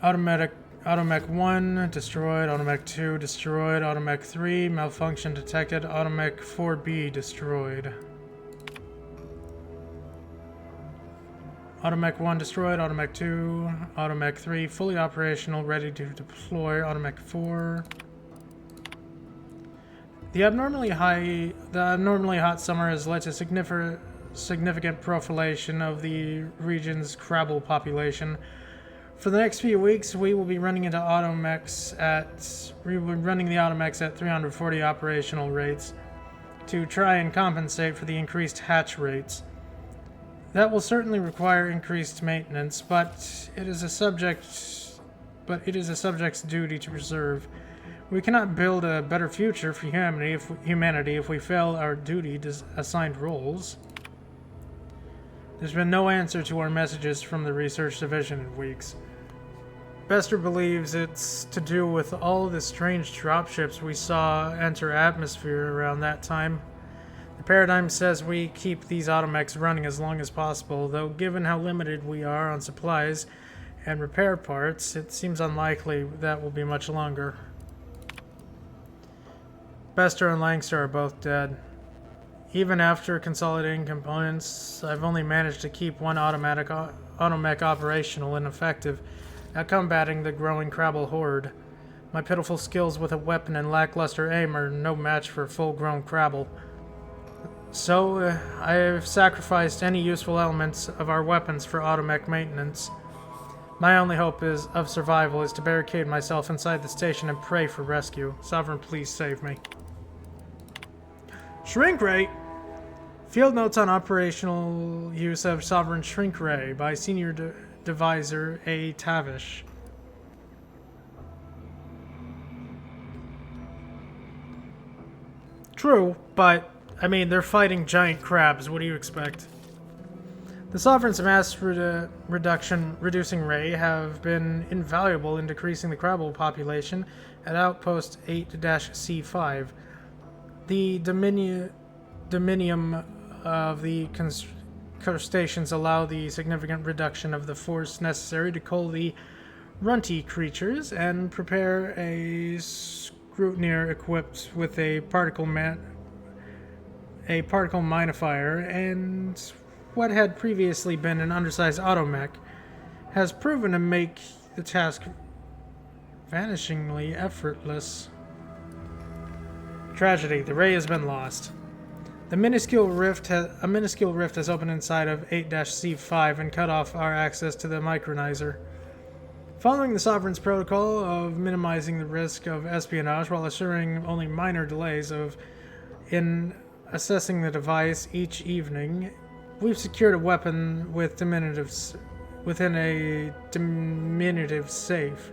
Automech 1 destroyed, Automech 2 destroyed, Automech 3 malfunction detected, Automech 4B destroyed. Automech 1 destroyed, Automech 2, Automech 3 fully operational, ready to deploy, Automech 4. The abnormally hot summer has led to significant prolifation of the region's Crabble population. For the next few weeks, we will be running the automechs at 340 operational rates to try and compensate for the increased hatch rates. That will certainly require increased maintenance, but it is a subject's duty to preserve. We cannot build a better future for humanity if we fail our duty to assigned roles. There's been no answer to our messages from the research division in weeks. Bester believes it's to do with all the strange dropships we saw enter atmosphere around that time. The paradigm says we keep these automechs running as long as possible, though given how limited we are on supplies and repair parts, it seems unlikely that will be much longer. Bester and Langster are both dead. Even after consolidating components, I've only managed to keep one automech operational and effective at combating the growing Crabble horde. My pitiful skills with a weapon and lackluster aim are no match for full-grown Crabble. So, I've sacrificed any useful elements of our weapons for automech maintenance. My only hope of survival is to barricade myself inside the station and pray for rescue. Sovereign, please save me. Shrink Ray! Field notes on operational use of Sovereign Shrink Ray by Senior Devisor A. Tavish. True, but, I mean, they're fighting giant crabs. What do you expect? The Sovereign's mass reducing ray have been invaluable in decreasing the Crabble population at Outpost 8-C5. The dominium of the crustaceans allow the significant reduction of the force necessary to cull the runty creatures and prepare a scrutineer equipped with a particle minifier, and what had previously been an undersized automech has proven to make the task vanishingly effortless. Tragedy. The ray has been lost. A minuscule rift has opened inside of 8-C5 and cut off our access to the micronizer. Following the Sovereign's protocol of minimizing the risk of espionage while assuring only minor delays in assessing the device each evening, we've secured a weapon within a diminutive safe.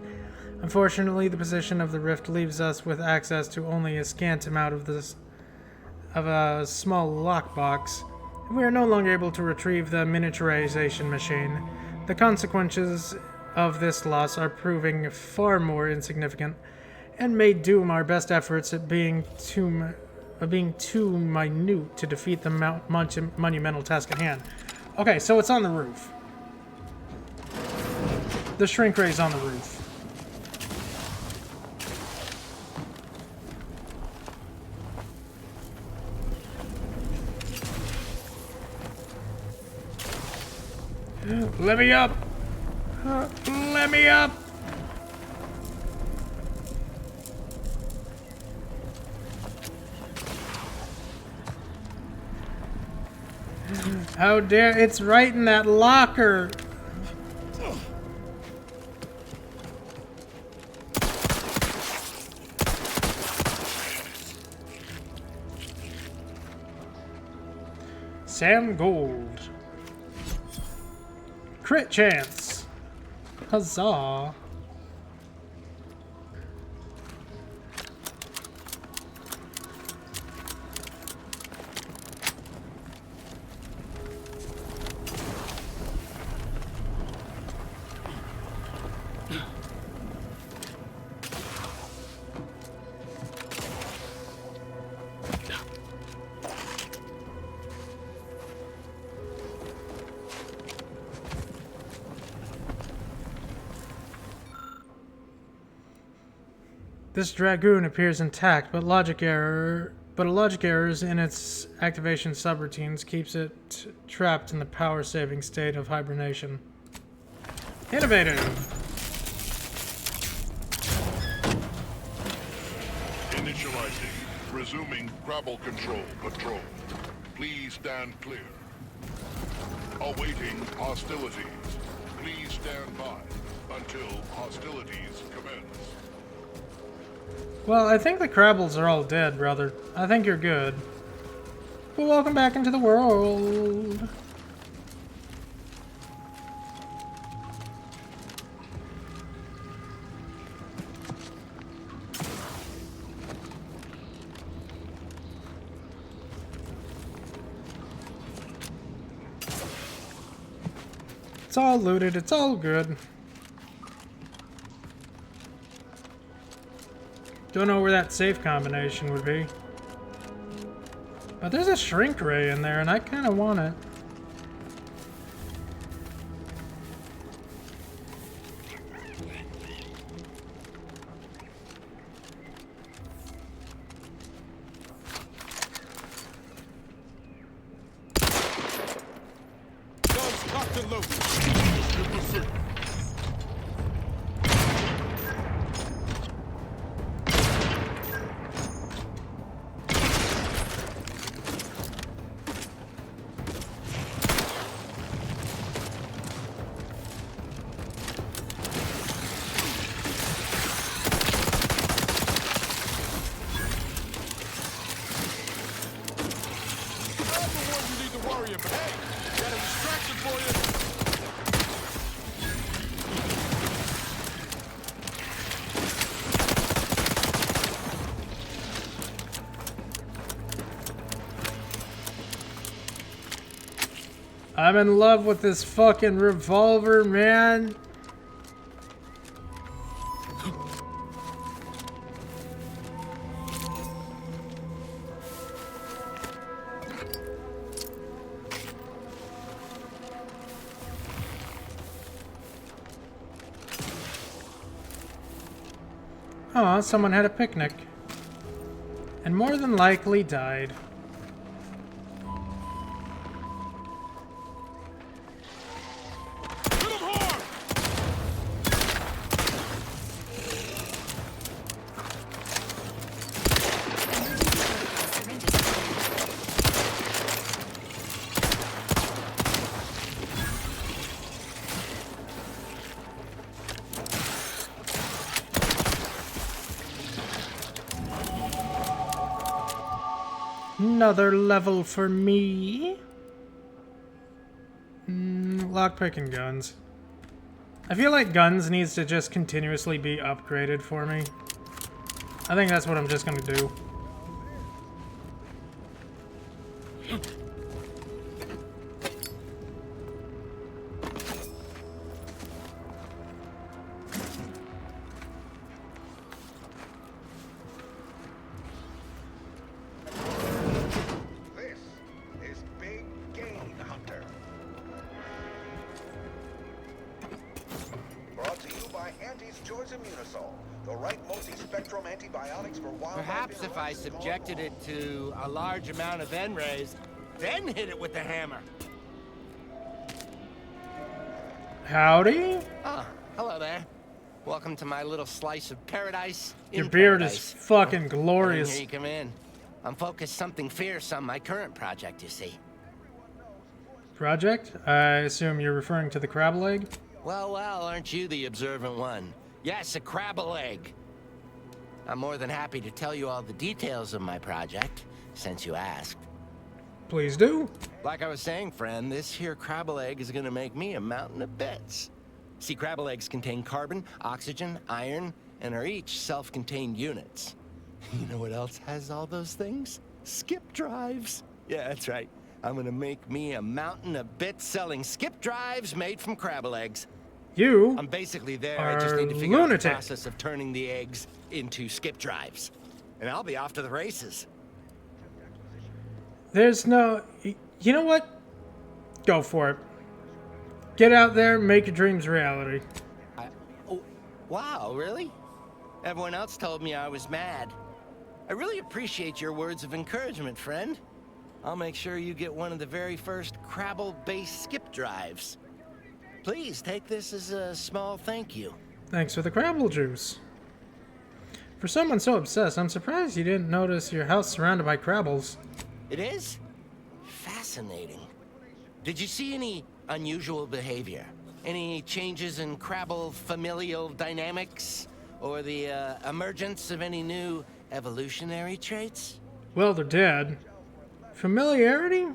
Unfortunately, the position of the rift leaves us with access to only a scant amount of a small lockbox, and we are no longer able to retrieve the miniaturization machine. The consequences of this loss are proving far more insignificant, and may doom our best efforts at being too minute to defeat the monumental task at hand. Okay, so it's on the roof. The shrink ray's on the roof. Let me up! Let me up! How dare, it's right in that locker! Sam Gold. Crit chance! Huzzah! This Dragoon appears intact, but a logic errors in its activation subroutines keeps it trapped in the power-saving state of hibernation. Innovative! Initializing. Resuming Crabble control patrol. Please stand clear. Awaiting hostilities. Please stand by until hostilities commence. Well, I think the Crabbles are all dead, brother. I think you're good. Well, welcome back into the world. It's all looted. It's all good. Don't know where that safe combination would be. But there's a shrink ray in there, and I kind of want it. Guns cocked and loaded. In pursuit. I'm in love with this fucking revolver, man. Oh, someone had a picnic. And more than likely died. Another level for me. Lockpicking guns. I feel like guns needs to just continuously be upgraded for me. I think that's what I'm just gonna do. Perhaps if I subjected it to a large amount of N-rays, then hit it with the hammer. Howdy. Oh, hello there. Welcome to my little slice of paradise. Your beard is fucking glorious. Here you come in. I'm focused something fierce on my current project, you see. Project? I assume you're referring to the crab leg? Well, aren't you the observant one? Yes, a crab leg. I'm more than happy to tell you all the details of my project, since you asked. Please do. Like I was saying, friend, this here crab egg is gonna make me a mountain of bits. See, crab eggs contain carbon, oxygen, iron, and are each self-contained units. You know what else has all those things? Skip drives. Yeah, that's right. I'm gonna make me a mountain of bits selling skip drives made from crab eggs. I'm basically there. I just need to figure out the process of turning the eggs into skip drives. And I'll be off to the races. There's no... You know what? Go for it. Get out there, make your dreams reality. Oh, wow, really? Everyone else told me I was mad. I really appreciate your words of encouragement, friend. I'll make sure you get one of the very first Crabble-based skip drives. Please take this as a small thank you. Thanks for the Crabble juice. For someone so obsessed, I'm surprised you didn't notice your house surrounded by Crabbles. It is? Fascinating. Did you see any unusual behavior? Any changes in Crabble familial dynamics? Or the emergence of any new evolutionary traits? Well, they're dead. Familiarity?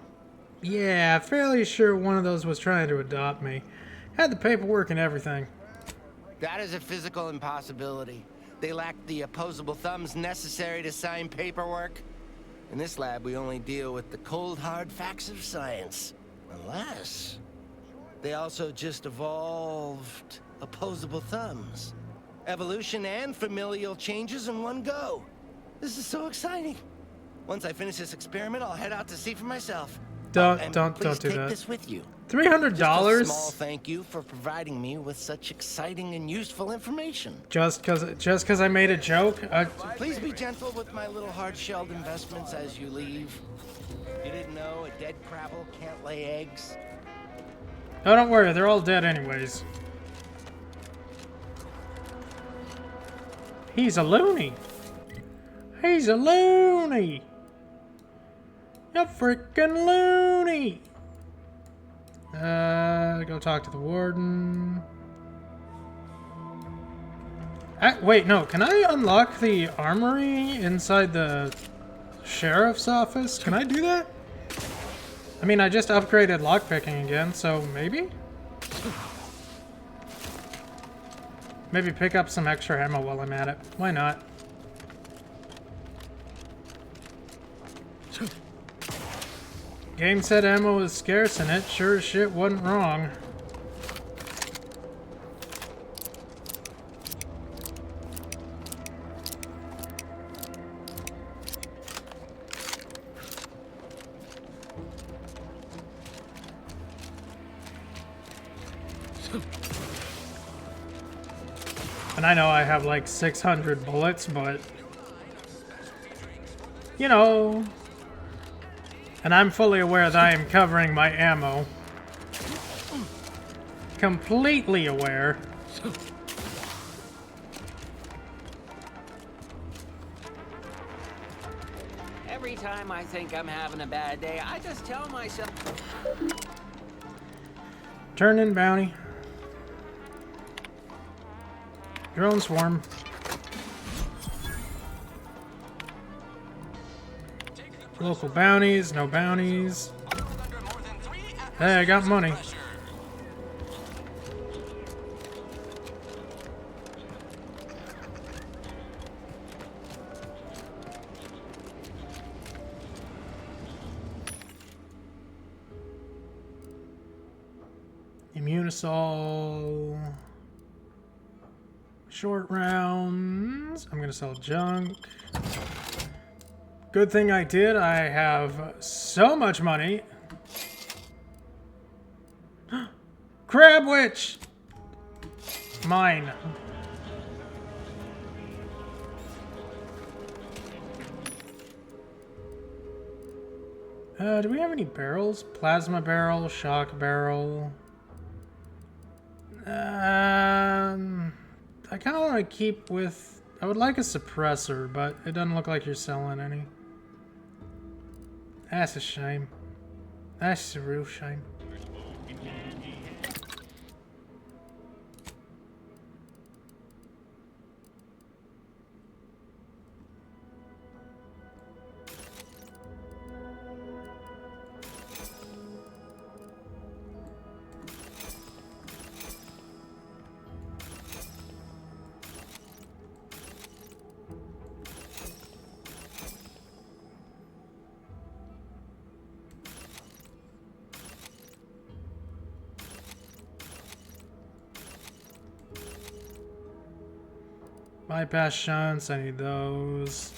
Yeah, fairly sure one of those was trying to adopt me. Had the paperwork and everything. That is a physical impossibility. They lack the opposable thumbs necessary to sign paperwork. In this lab, we only deal with the cold, hard facts of science. Unless... They also just evolved opposable thumbs. Evolution and familial changes in one go. This is so exciting. Once I finish this experiment, I'll head out to see for myself. Don't And do please take that. this with you. $300? Just a small thank you for providing me with such exciting and useful information. Just cause I made a joke? Please be gentle with my little hard-shelled investments as you leave. You didn't know a dead crabble can't lay eggs? Oh, don't worry, they're all dead anyways. He's a loony. He's a loony. You freaking loony. Go talk to the warden. Wait, no. Can I unlock the armory inside the sheriff's office? Can I do that? I mean, I just upgraded lockpicking again, so maybe? Maybe pick up some extra ammo while I'm at it. Why not? Game said ammo was scarce and it sure as shit wasn't wrong. And I know I have like 600 bullets, but you know. And I'm fully aware that I am covering my ammo. Completely aware. Every time I think I'm having a bad day, I just tell myself... Turn in bounty. Drone swarm. Local bounties, no bounties. Hey, I got money. Immunosol. Short rounds. I'm gonna sell junk. Good thing I did. I have so much money. Crab Witch! Mine. Do we have any barrels? Plasma barrel, shock barrel. I kind of want to keep with... I would like a suppressor, but it doesn't look like you're selling any. That's a shame. That's a real shame. Bypass shunts, I need those.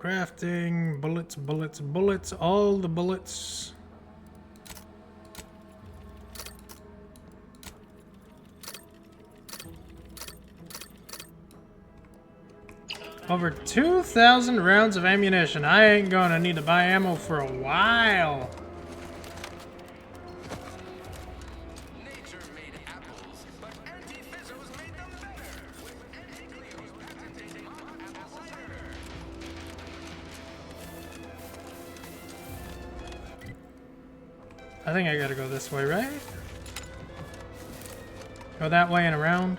Crafting, bullets, bullets, bullets, all the bullets. Over 2,000 rounds of ammunition. I ain't gonna need to buy ammo for a while. I think I gotta go this way, right? Go that way and around.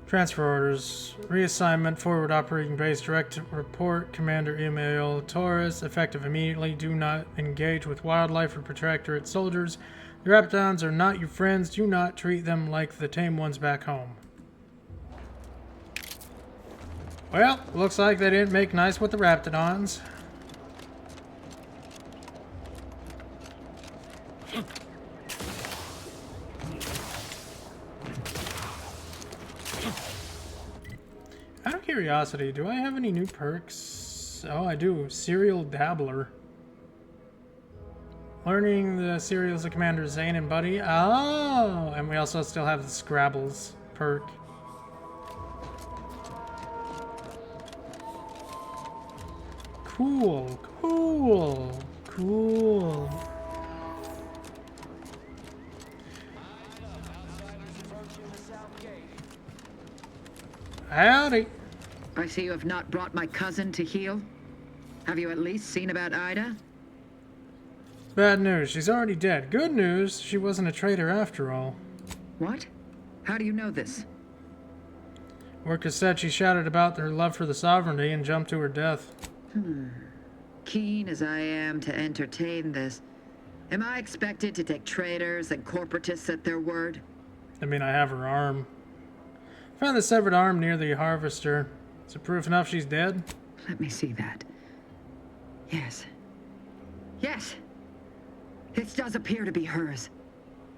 Transfer orders. Reassignment. Forward operating base. Direct report. Commander email. Taurus. Effective immediately. Do not engage with wildlife or protectorate soldiers. The Raptons are not your friends. Do not treat them like the tame ones back home. Well, looks like they didn't make nice with the Raptidons. Out of curiosity, do I have any new perks? Oh, I do. Serial Dabbler. Learning the serials of Commander Zane and Buddy. Oh! And we also still have the Scrabbles perk. Cool. Cool. Cool. Howdy. I see you have not brought my cousin to heal. Have you at least seen about Ida? Bad news. She's already dead. Good news. She wasn't a traitor after all. What? How do you know this? Workers said she shouted about her love for the sovereignty and jumped to her death. Keen as I am to entertain this, am I expected to take traitors and corporatists at their word? I mean, I have her arm. Found the severed arm near the harvester. Is it proof enough she's dead? Let me see that. Yes. Yes! This does appear to be hers.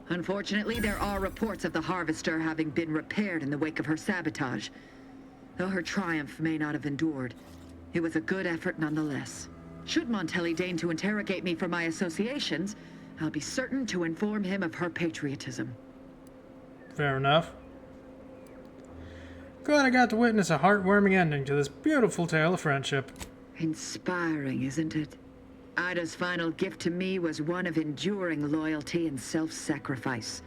Unfortunately, there are reports of the harvester having been repaired in the wake of her sabotage. Though her triumph may not have endured, it was a good effort nonetheless. Should Montelli deign to interrogate me for my associations, I'll be certain to inform him of her patriotism. Fair enough. Glad I got to witness a heartwarming ending to this beautiful tale of friendship. Inspiring, isn't it? Ida's final gift to me was one of enduring loyalty and self-sacrifice.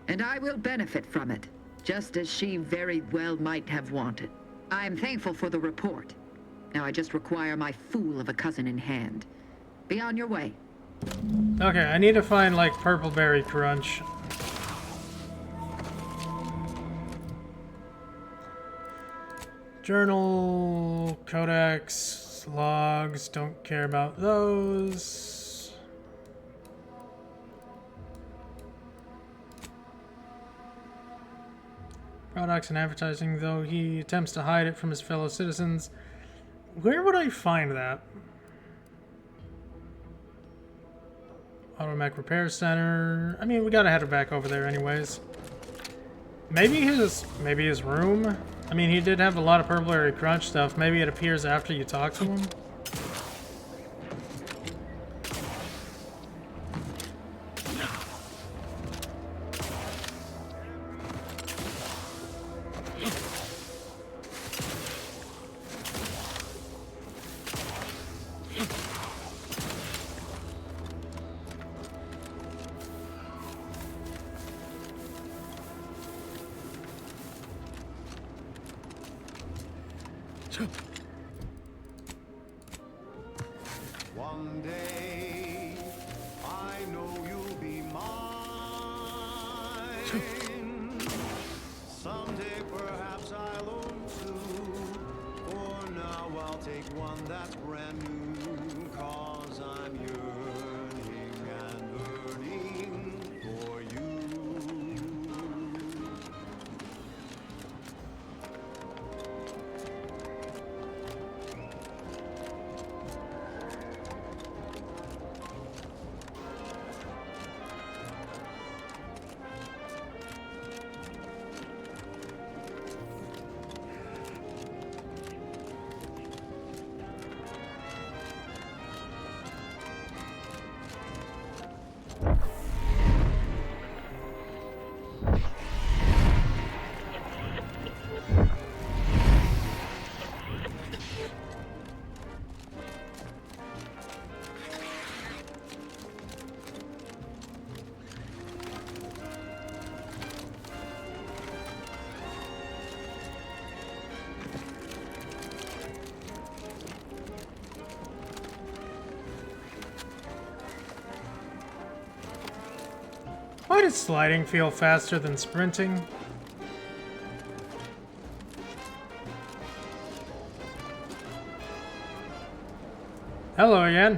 And I will benefit from it, just as she very well might have wanted. I am thankful for the report. Now I just require my fool of a cousin in hand. Be on your way. Okay, I need to find, like, Purple Berry Crunch. Journal, codex, logs, don't care about those. Products and advertising, though he attempts to hide it from his fellow citizens. Where would I find that? Automech Repair Center. I mean, we gotta head back over there anyways. Maybe his room? I mean, he did have a lot of Purple Berry Crunch stuff. Maybe it appears after you talk to him? One day, I know you'll be mine. Someday, perhaps I'll own two. For now, I'll take one that's brand new. 'Cause I'm yearning and burning for you. Why does sliding feel faster than sprinting? Hello again.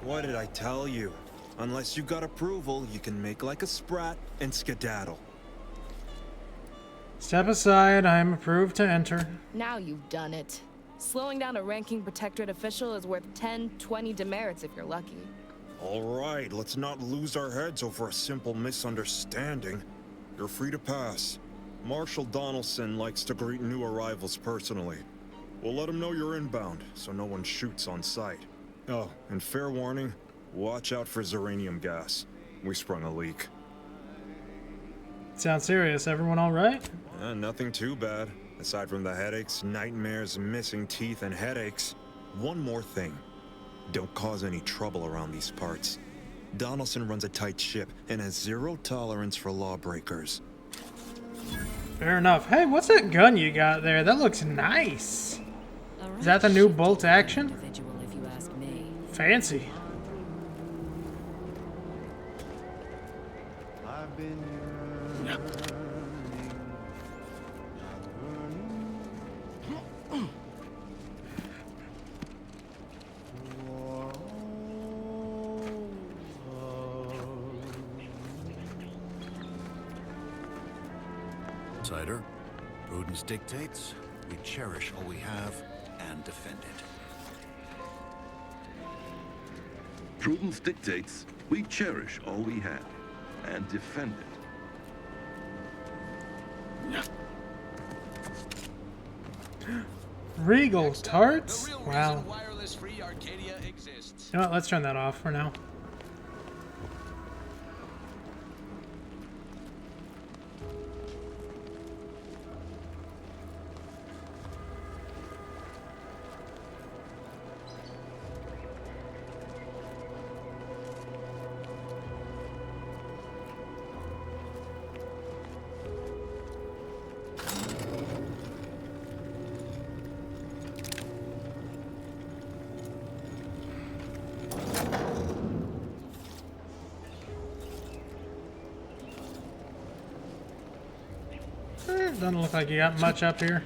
What did I tell you? Unless you got approval, you can make like a sprat and skedaddle. Step aside, I am approved to enter. Now you've done it. Slowing down a ranking protectorate official is worth 10, 20 demerits if you're lucky. All right, let's not lose our heads over a simple misunderstanding. You're free to pass. Marshal Donaldson likes to greet new arrivals personally. We'll let him know you're inbound, so no one shoots on sight. Oh, and fair warning, watch out for xeranium gas. We sprung a leak. Sounds serious. Everyone all right? Nothing too bad. Aside from the headaches, nightmares, missing teeth, and headaches. One more thing. Don't cause any trouble around these parts. Donaldson runs a tight ship and has zero tolerance for lawbreakers. Fair enough. Hey, what's that gun you got there? That looks nice. Is that the new bolt action? Fancy. Outsider, prudence dictates we cherish all we have and defend it. Prudence dictates we cherish all we have and defend it. Regal tarts? Wow. You know what, let's turn that off for now. Doesn't look like you got much up here.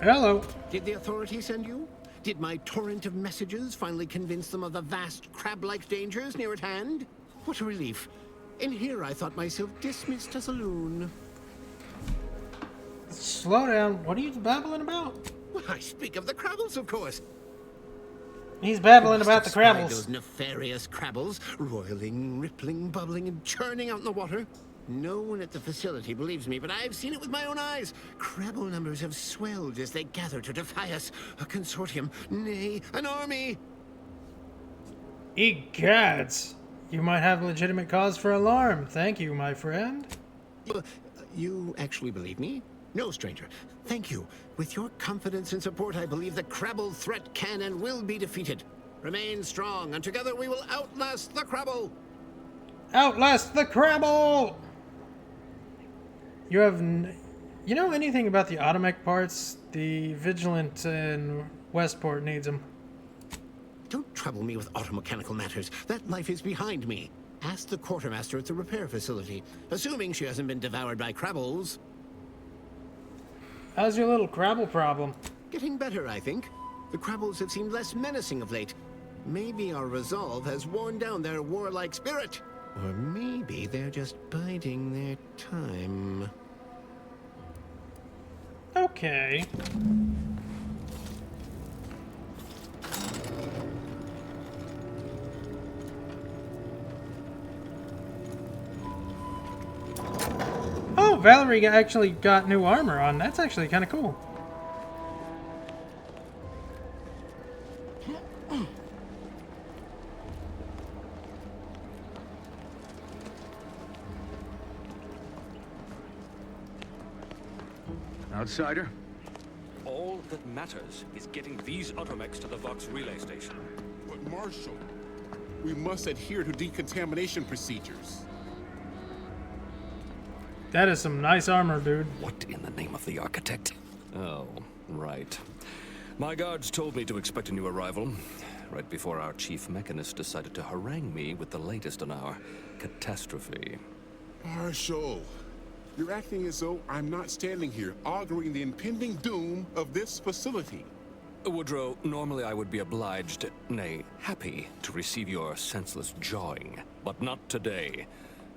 Hello. Did the authorities send you? Did my torrent of messages finally convince them of the vast crab-like dangers near at hand? What a relief. In here I thought myself dismissed as a loon. Slow down. What are you babbling about? Well, I speak of the crabbles, of course. He's babbling about the crabbles. Those nefarious crabbles, roiling, rippling, bubbling, and churning out in the water. No one at the facility believes me, but I've seen it with my own eyes. Crabble numbers have swelled as they gather to defy us. A consortium, nay, an army. Egads. You might have legitimate cause for alarm. Thank you, my friend. You actually believe me? No, stranger. Thank you. With your confidence and support, I believe the Crabble threat can and will be defeated. Remain strong, and together we will outlast the Crabble. Outlast the Crabble! You know anything about the automech parts? The Vigilant in Westport needs them. Don't trouble me with automechanical matters. That life is behind me. Ask the quartermaster at the repair facility, assuming she hasn't been devoured by Crabbles. How's your little Crabble problem? Getting better, I think. The Crabbles have seemed less menacing of late. Maybe our resolve has worn down their warlike spirit. Or maybe they're just biding their time. Okay. Oh, Valerie actually got new armor on. That's actually kind of cool. Outsider? All that matters is getting these automechs to the Vox relay station. But Marshal, we must adhere to decontamination procedures. That is some nice armor, dude. What in the name of the architect? Oh, right. My guards told me to expect a new arrival. right before our chief mechanist decided to harangue me with the latest on our catastrophe. Marshall, you're acting as though I'm not standing here arguing the impending doom of this facility. Woodrow, normally I would be obliged, nay, happy, to receive your senseless jawing, but not today.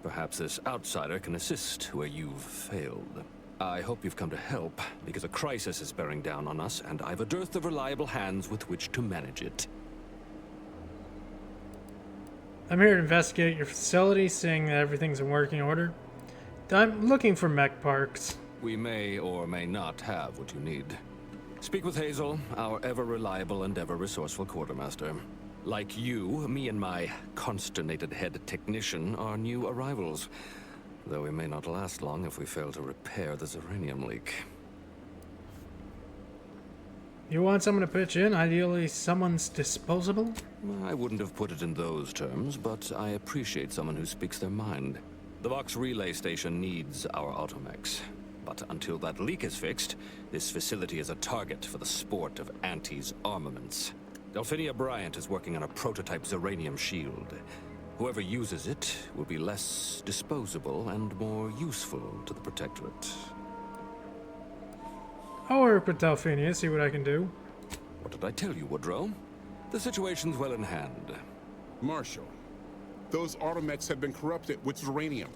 Perhaps this outsider can assist where you've failed. I hope you've come to help, because a crisis is bearing down on us, and I've a dearth of reliable hands with which to manage it. I'm here to investigate your facility, seeing that everything's in working order. I'm looking for mech parks. We may or may not have what you need. Speak with Hazel, our ever-reliable and ever-resourceful quartermaster. Like you, me and my consternated head technician are new arrivals, though we may not last long if we fail to repair the uranium leak. You want someone to pitch in? Ideally, someone's disposable? I wouldn't have put it in those terms, but I appreciate someone who speaks their mind. The Vox relay station needs our automechs. But until that leak is fixed, this facility is a target for the sport of Auntie's armaments. Delphinia Bryant is working on a prototype Zeranium shield. Whoever uses it will be less disposable and more useful to the Protectorate. I'll work with Delphinia, see what I can do. What did I tell you, Woodrow? The situation's well in hand. Marshall, those automechs have been corrupted with uranium.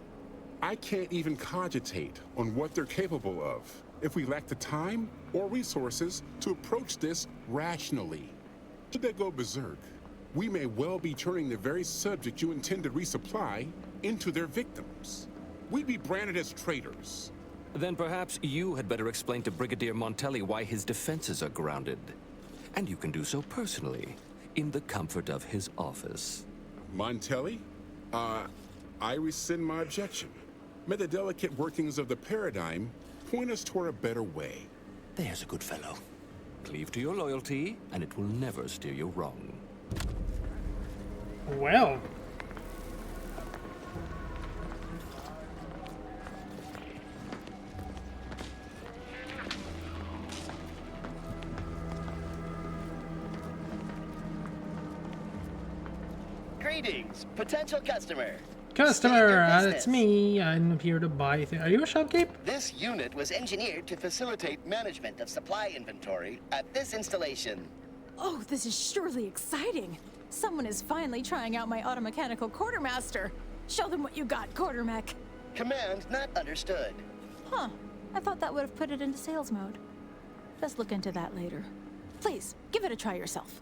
I can't even cogitate on what they're capable of if we lack the time or resources to approach this rationally. Should they go berserk, we may well be turning the very subject you intend to resupply into their victims. We'd be branded as traitors. Then perhaps you had better explain to Brigadier Montelli why his defenses are grounded. And you can do so personally, in the comfort of his office. Montelli? I rescind my objection. May the delicate workings of the paradigm point us toward a better way. There's a good fellow. Cleave to your loyalty, and it will never steer you wrong. Well. Greetings, potential customer. Customer, it's me. I'm here to buy things. Are you a shopkeep? This unit was engineered to facilitate management of supply inventory at this installation. Oh, this is surely exciting. Someone is finally trying out my automechanical quartermaster. Show them what you got, quartermech. Command not understood. Huh. I thought that would have put it into sales mode. Let's look into that later. Please, give it a try yourself.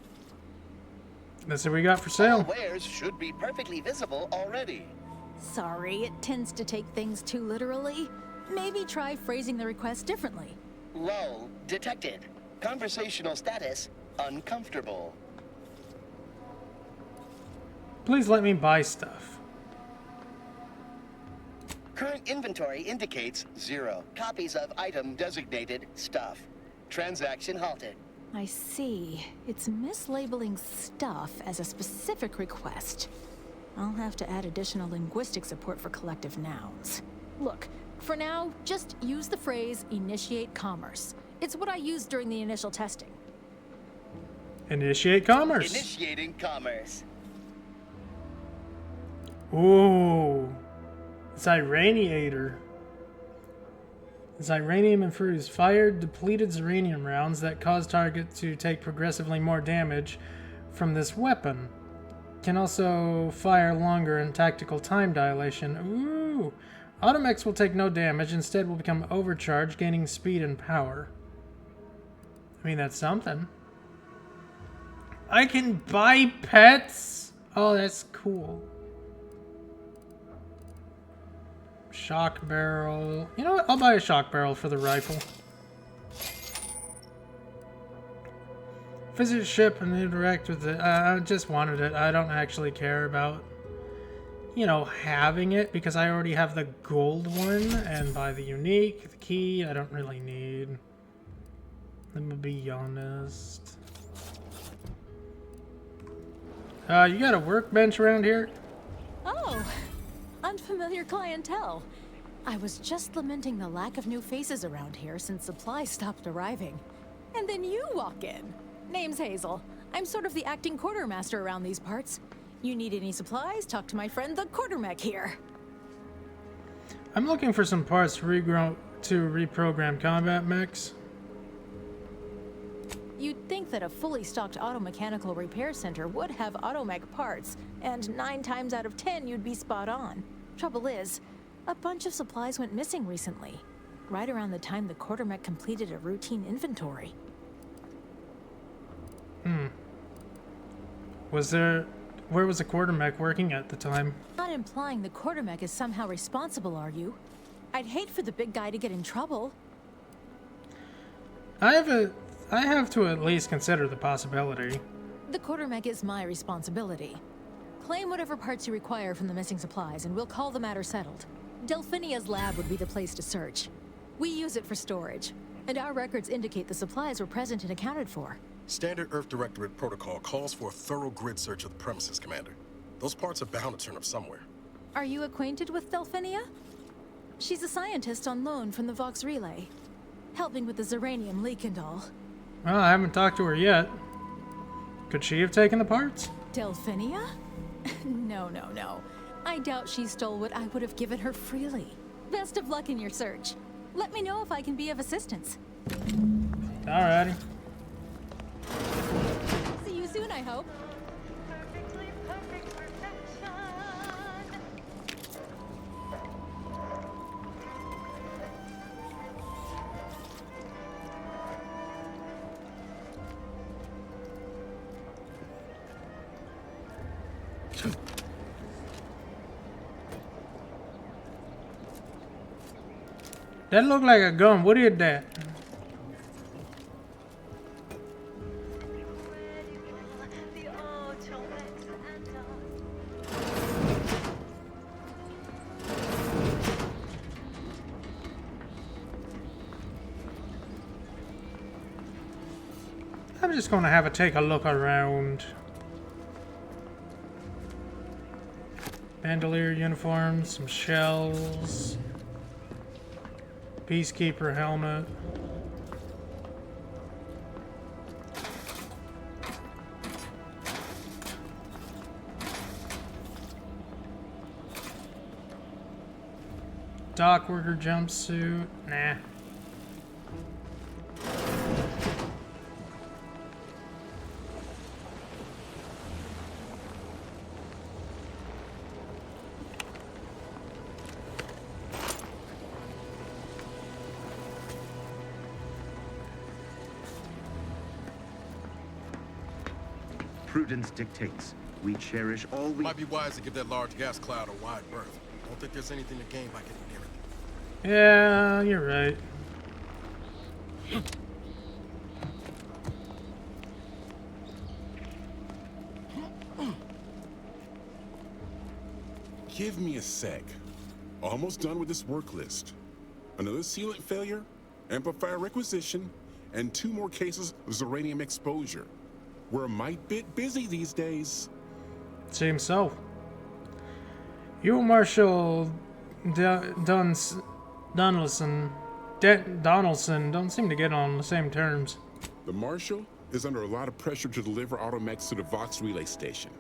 That's what we got for sale. All wares should be perfectly visible already. Sorry, it tends to take things too literally. Maybe try phrasing the request differently. Lull detected. Conversational status uncomfortable. Please let me buy stuff. Current inventory indicates 0 copies of item designated stuff. Transaction halted. I see. It's mislabeling stuff as a specific request. I'll have to add additional linguistic support for collective nouns. Look, for now, just use the phrase initiate commerce. It's what I used during the initial testing. Initiate commerce. Initiating commerce. Ooh. Zyraniator. Zyranium infers fired depleted zeranium rounds that cause target to take progressively more damage from this weapon. Can also fire longer in tactical time dilation. Ooh. Automechs will take no damage, instead will become overcharged, gaining speed and power. I mean, that's something. I can buy pets? Oh, that's cool. Shock barrel. You know what? I'll buy a shock barrel for the rifle. Visit ship and interact with it. I just wanted it. I don't actually care about, you know, having it because I already have the gold one, and buy the unique, the key, I don't really need. Let me be honest. You got a workbench around here? Oh, unfamiliar clientele. I was just lamenting the lack of new faces around here since supplies stopped arriving. And then you walk in. Name's Hazel. I'm sort of the acting quartermaster around these parts. You need any supplies, talk to my friend the quartermech here. I'm looking for some parts to reprogram combat mechs. You'd think that a fully stocked auto-mechanical repair center would have automech parts, and 9 times out of 10 you'd be spot on. Trouble is, a bunch of supplies went missing recently, right around the time the quartermech completed a routine inventory. Where was the quartermech working at the time? Not implying the quartermech is somehow responsible, are you? I'd hate for the big guy to get in trouble. I have to at least consider the possibility. The quartermech is my responsibility. Claim whatever parts you require from the missing supplies, and we'll call the matter settled. Delphinia's lab would be the place to search. We use it for storage, and our records indicate the supplies were present and accounted for. Standard Earth Directorate protocol calls for a thorough grid search of the premises, Commander. Those parts are bound to turn up somewhere. Are you acquainted with Delphinia? She's a scientist on loan from the Vox Relay, helping with the Zeranium leak and all. Well, I haven't talked to her yet. Could she have taken the parts? Delphinia? No. I doubt she stole what I would have given her freely. Best of luck in your search. Let me know if I can be of assistance. Alrighty. See you soon, I hope. That looked like a gun. What is that? I'm just gonna have a take a look around. Bandolier uniforms, some shells. Peacekeeper helmet. Dock worker jumpsuit. Nah. Prudence dictates we cherish all we... Might be wise to give that large gas cloud a wide berth. Don't think there's anything to gain by getting near it. Yeah, you're right. Give me a sec. Almost done with this work list. Another sealant failure, amplifier requisition, and 2 more cases of Zeranium exposure. We're a mite bit busy these days. Seems so. You, Marshal Donaldson don't seem to get on the same terms. The Marshal is under a lot of pressure to deliver automechs to the Vox Relay Station.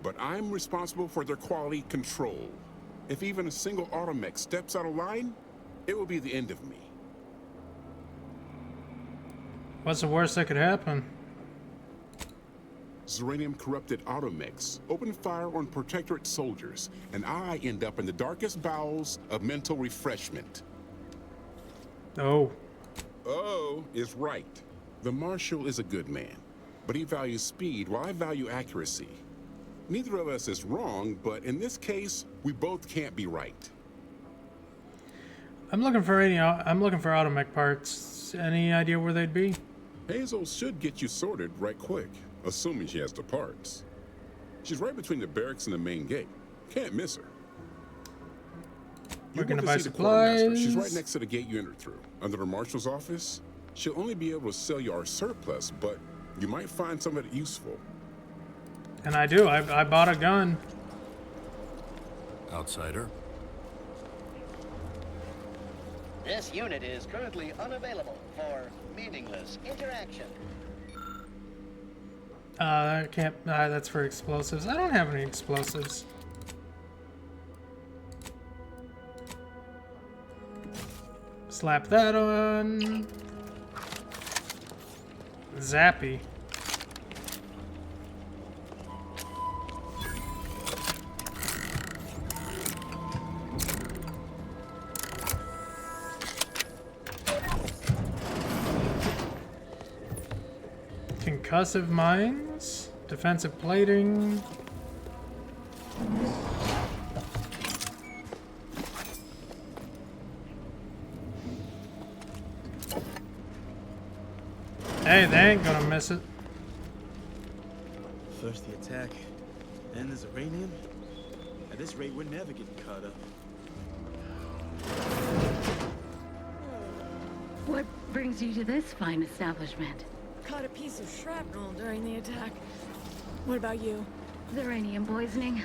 But I'm responsible for their quality control. If even a single automech steps out of line, it will be the end of me. What's the worst that could happen? Zeranium corrupted automechs open fire on Protectorate soldiers, and I end up in the darkest bowels of mental refreshment. Oh. Oh is right. The Marshal is a good man, but he values speed while I value accuracy. Neither of us is wrong, but in this case, we both can't be right. I'm looking for automech parts. Any idea where they'd be? Hazel should get you sorted right quick, assuming she has the parts. She's right between the barracks and the main gate. Can't miss her. We're gonna want buy see the quartermaster. supplies. She's right next to the gate you entered through. Under the Marshal's office, she'll only be able to sell you our surplus, but you might find some of it useful. And I do. I bought a gun. Outsider. This unit is currently unavailable for meaningless interaction. I can't. That's for explosives. I don't have any explosives. Slap that on. Zappy. Concussive mines, defensive plating. Hey, they ain't gonna miss it. First the attack, then there's uranium. At this rate, we're never getting caught up. What brings you to this fine establishment? Caught a piece of shrapnel during the attack. What about you? Uranium poisoning.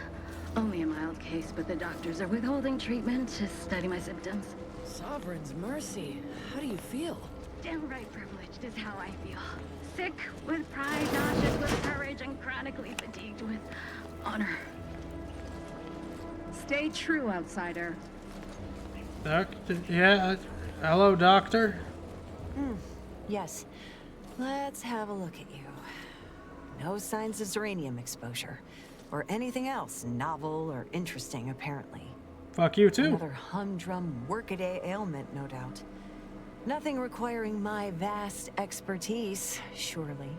Only a mild case, but the doctors are withholding treatment to study my symptoms. Sovereign's mercy. How do you feel? Downright privileged is how I feel. Sick with pride, nauseous with courage, and chronically fatigued with honor. Stay true, outsider. Doctor, yeah. Hello, doctor. Yes. Let's have a look at you. No signs of uranium exposure. Or anything else novel or interesting, apparently. Fuck you, too. Another humdrum workaday ailment, no doubt. Nothing requiring my vast expertise, surely.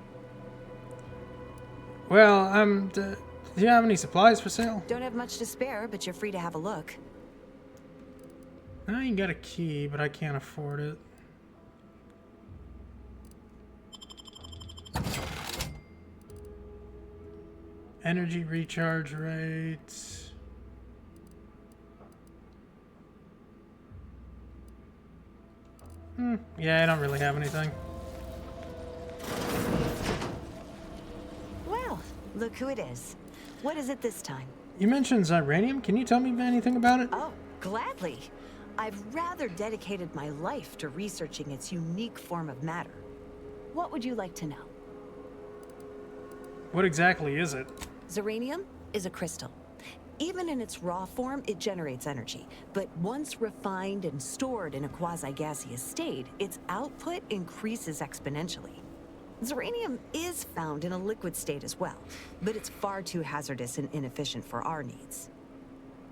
Well, do you have any supplies for sale? Don't have much to spare, but you're free to have a look. I ain't got a key, but I can't afford it. Energy recharge rates. Yeah, I don't really have anything. Well, look who it is. What is it this time? You mentioned Xyranium. Can you tell me anything about it? Oh, gladly. I've rather dedicated my life to researching its unique form of matter. What would you like to know? What exactly is it? Xyranium is a crystal. Even in its raw form, it generates energy. But once refined and stored in a quasi-gaseous state, its output increases exponentially. Xyranium is found in a liquid state as well, but it's far too hazardous and inefficient for our needs.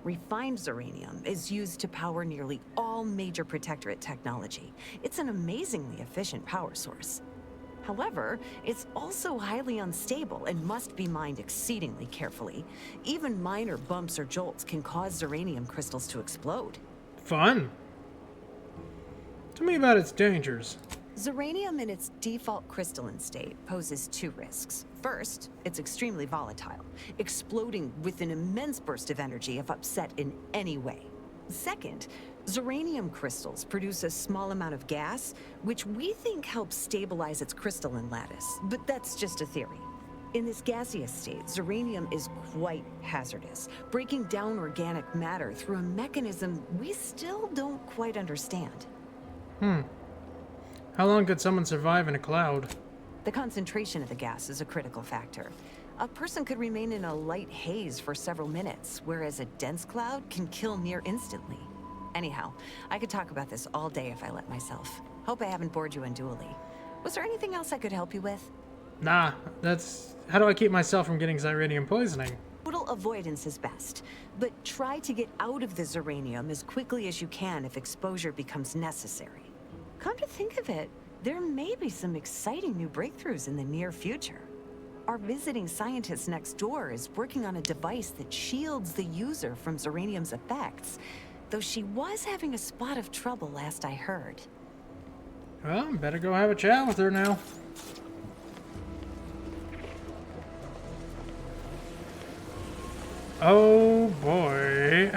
Refined Xyranium is used to power nearly all major Protectorate technology. It's an amazingly efficient power source. However, it's also highly unstable and must be mined exceedingly carefully. Even minor bumps or jolts can cause Xyranium crystals to explode. Fun. Tell me about its dangers. Xyranium in its default crystalline state poses two risks. First, it's extremely volatile, exploding with an immense burst of energy if upset in any way. Second, Xyranium crystals produce a small amount of gas, which we think helps stabilize its crystalline lattice, but that's just a theory. In this gaseous state, Xyranium is quite hazardous, breaking down organic matter through a mechanism we still don't quite understand. How long could someone survive in a cloud? The concentration of the gas is a critical factor. A person could remain in a light haze for several minutes, whereas a dense cloud can kill near instantly. Anyhow, I could talk about this all day if I let myself. Hope I haven't bored you unduly. Was there anything else I could help you with? Nah, that's... How do I keep myself from getting Xyranium poisoning? Total avoidance is best, but try to get out of the Xyranium as quickly as you can if exposure becomes necessary. Come to think of it, there may be some exciting new breakthroughs in the near future. Our visiting scientist next door is working on a device that shields the user from Xyranium's effects, though she was having a spot of trouble last I heard. Well, better go have a chat with her now. Oh boy.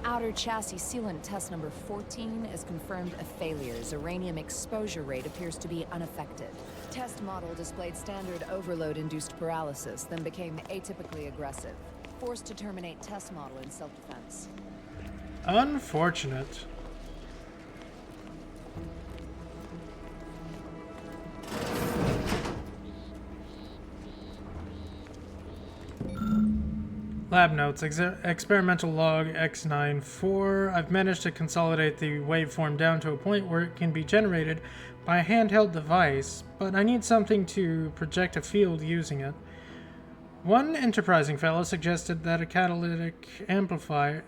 Outer chassis sealant test number 14 is confirmed a failure. Xyranium exposure rate appears to be unaffected. Test model displayed standard overload-induced paralysis, then became atypically aggressive. Forced to terminate test model in self-defense. Unfortunate. Lab notes, experimental log X94. I've managed to consolidate the waveform down to a point where it can be generated by a handheld device, but I need something to project a field using it. One enterprising fellow suggested that catalytic amplifiers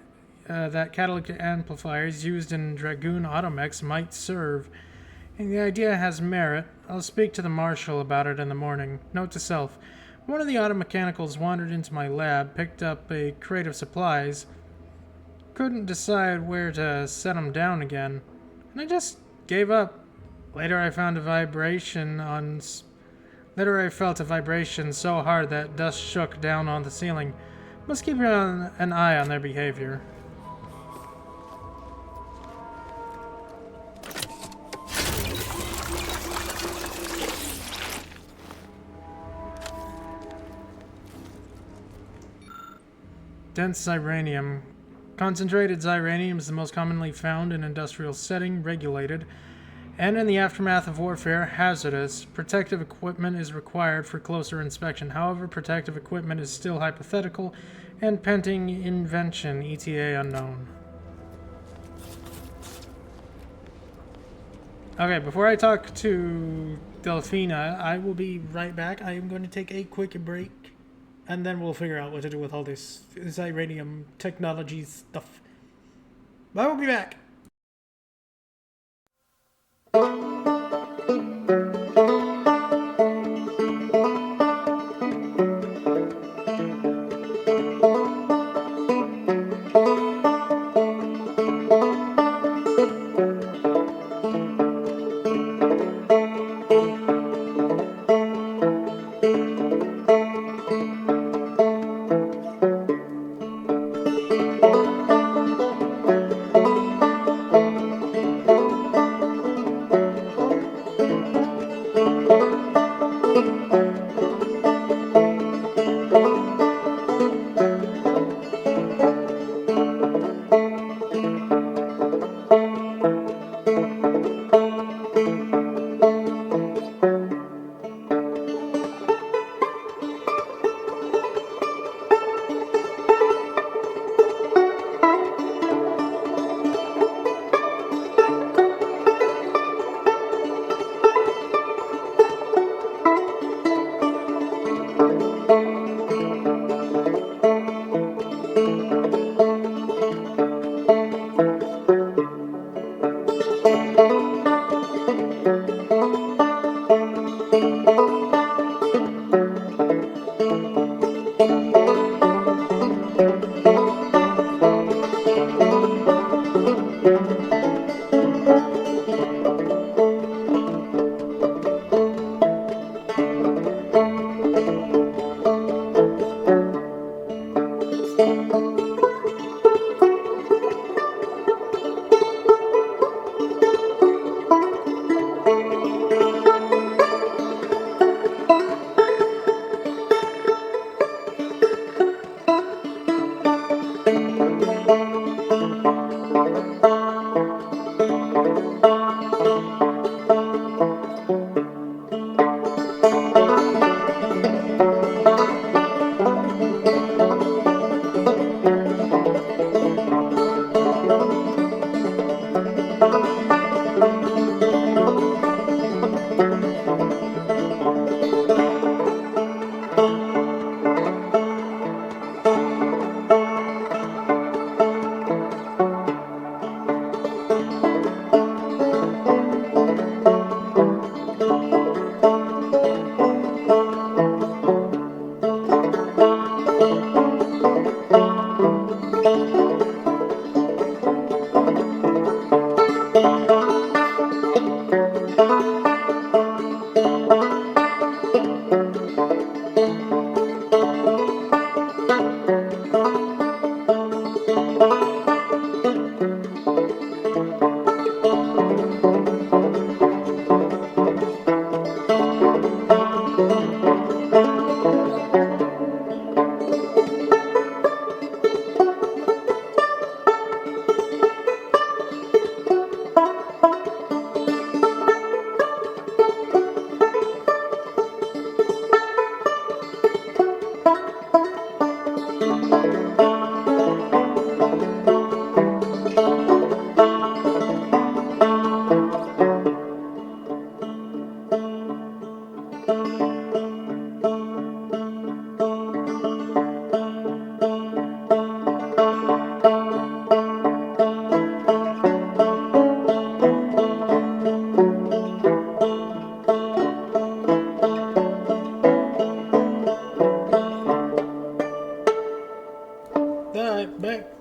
used in Dragoon automechs might serve, and the idea has merit. I'll speak to the Marshal about it in the morning. Note to self. One of the automechanicals wandered into my lab, picked up a crate of supplies, couldn't decide where to set them down again, and I just gave up. Later I felt a vibration so hard that dust shook down on the ceiling. Must keep an eye on their behavior. Dense xyranium. Concentrated xyranium is the most commonly found in industrial setting, regulated, and in the aftermath of warfare, hazardous. Protective equipment is required for closer inspection. However, protective equipment is still hypothetical and pending invention, ETA unknown. Okay, before I talk to Delphina, I will be right back. I am going to take a quick break, and then we'll figure out what to do with all this xyranium technology stuff. I will be back.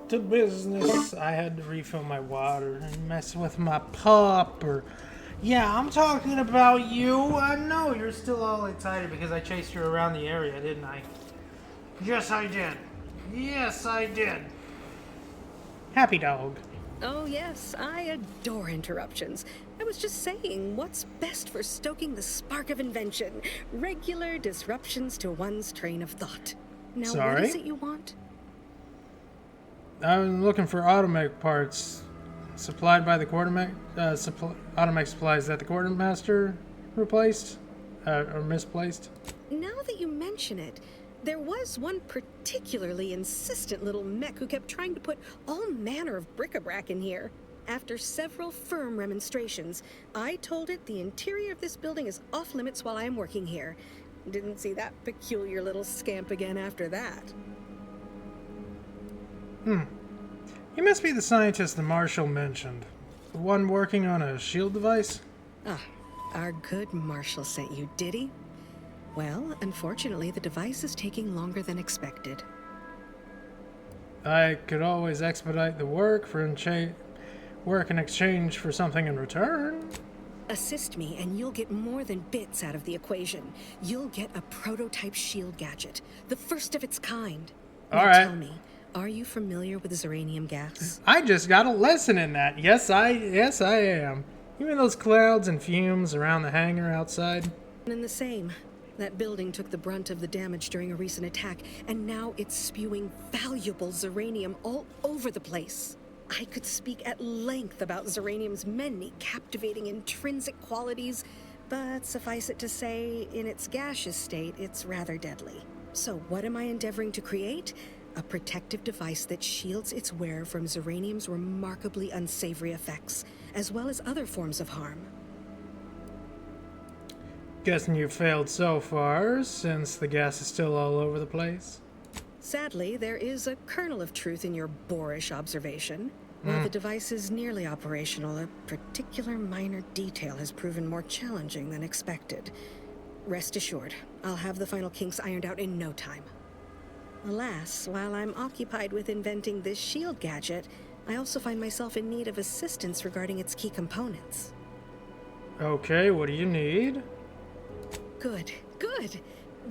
to business. I had to refill my water and mess with my pup. Yeah, I'm talking about you. I know you're still all excited because I chased you around the area, didn't I? Yes, I did. Yes, I did. Happy dog. Oh yes, I adore interruptions. I was just saying, what's best for stoking the spark of invention? Regular disruptions to one's train of thought. Now, Sorry? what is it you want? I'm looking for automech parts supplied by the quartermaster. Automech supplies that the quartermaster replaced or misplaced. Now that you mention it, there was one particularly insistent little mech who kept trying to put all manner of bric-a-brac in here. After several firm remonstrations, I told it the interior of this building is off limits while I am working here. Didn't see that peculiar little scamp again after that. He must be the scientist the Marshal mentioned. The one working on a shield device? Ah, our good Marshal sent you, did he? Well, unfortunately, the device is taking longer than expected. I could always expedite the work work in exchange for something in return. Assist me, and you'll get more than bits out of the equation. You'll get a prototype shield gadget, the first of its kind. All right. Tell me, are you familiar with Zeranium gas? I just got a lesson in that. Yes, I am. Even those clouds and fumes around the hangar outside. And the same. That building took the brunt of the damage during a recent attack, and now it's spewing valuable Zeranium all over the place. I could speak at length about Zeranium's many captivating intrinsic qualities, but suffice it to say, in its gaseous state, it's rather deadly. So what am I endeavoring to create? A protective device that shields its wearer from Zeranium's remarkably unsavory effects, as well as other forms of harm. Guessing you failed so far, since the gas is still all over the place. Sadly, there is a kernel of truth in your boorish observation. While the device is nearly operational, a particular minor detail has proven more challenging than expected. Rest assured, I'll have the final kinks ironed out in no time. Alas, while I'm occupied with inventing this shield gadget, I also find myself in need of assistance regarding its key components. Okay, what do you need? Good, good,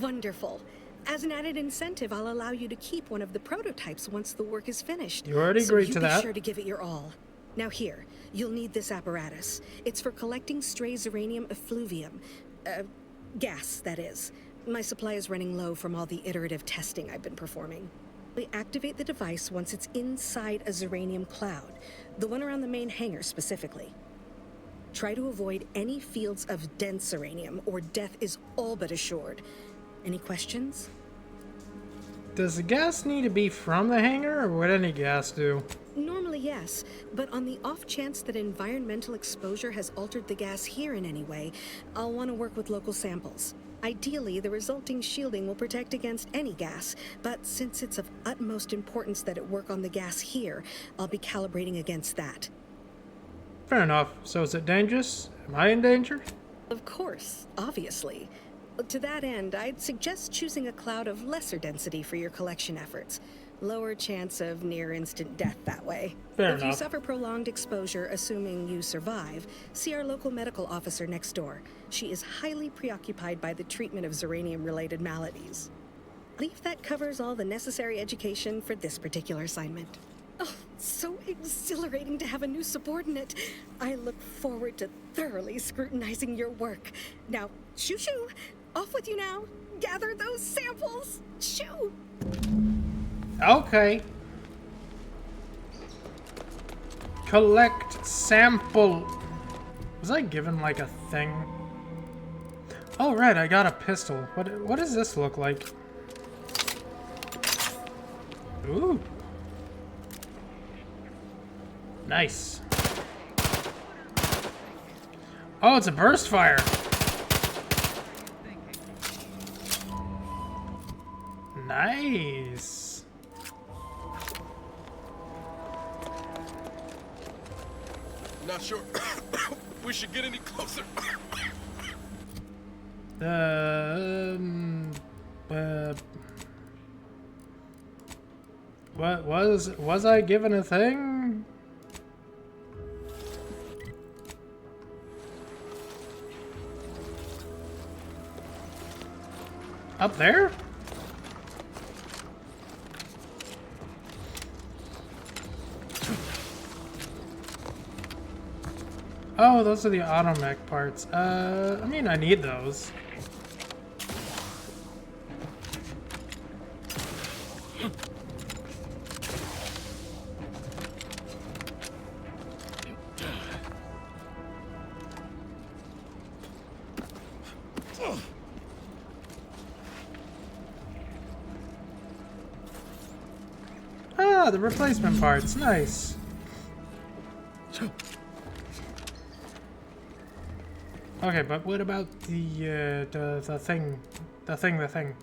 wonderful. As an added incentive, I'll allow you to keep one of the prototypes once the work is finished. You already agreed to that. Be sure to give it your all. Now here, you'll need this apparatus. It's for collecting stray Zeranium effluvium. Gas, that is. My supply is running low from all the iterative testing I've been performing. We activate the device once it's inside a Zeranium cloud, the one around the main hangar specifically. Try to avoid any fields of dense Zeranium, or death is all but assured. Any questions? Does the gas need to be from the hangar, or would any gas do? Normally, yes, but on the off chance that environmental exposure has altered the gas here in any way, I'll want to work with local samples. Ideally, the resulting shielding will protect against any gas, but since it's of utmost importance that it work on the gas here, I'll be calibrating against that. Fair enough. So is it dangerous? Am I in danger? Of course, obviously. To that end, I'd suggest choosing a cloud of lesser density for your collection efforts. Lower chance of near-instant death that way. Fair If enough. you suffer prolonged exposure, assuming you survive, see our local medical officer next door. She is highly preoccupied by the treatment of Zeranium-related maladies. I believe that covers all the necessary education for this particular assignment. Oh, so exhilarating to have a new subordinate. I look forward to thoroughly scrutinizing your work. Now, shoo-shoo! Off with you now! Gather those samples! Shoo! Okay. Collect sample. Was I given like a thing? Oh right, I got a pistol. What does this look like? Ooh. Nice. Oh, it's a burst fire. Nice. Not sure we should get any closer. What was I given a thing? Up there? Oh, those are the automech parts. I mean, I need those. Ah, the replacement parts. Nice. Okay, but what about the thing? The thing.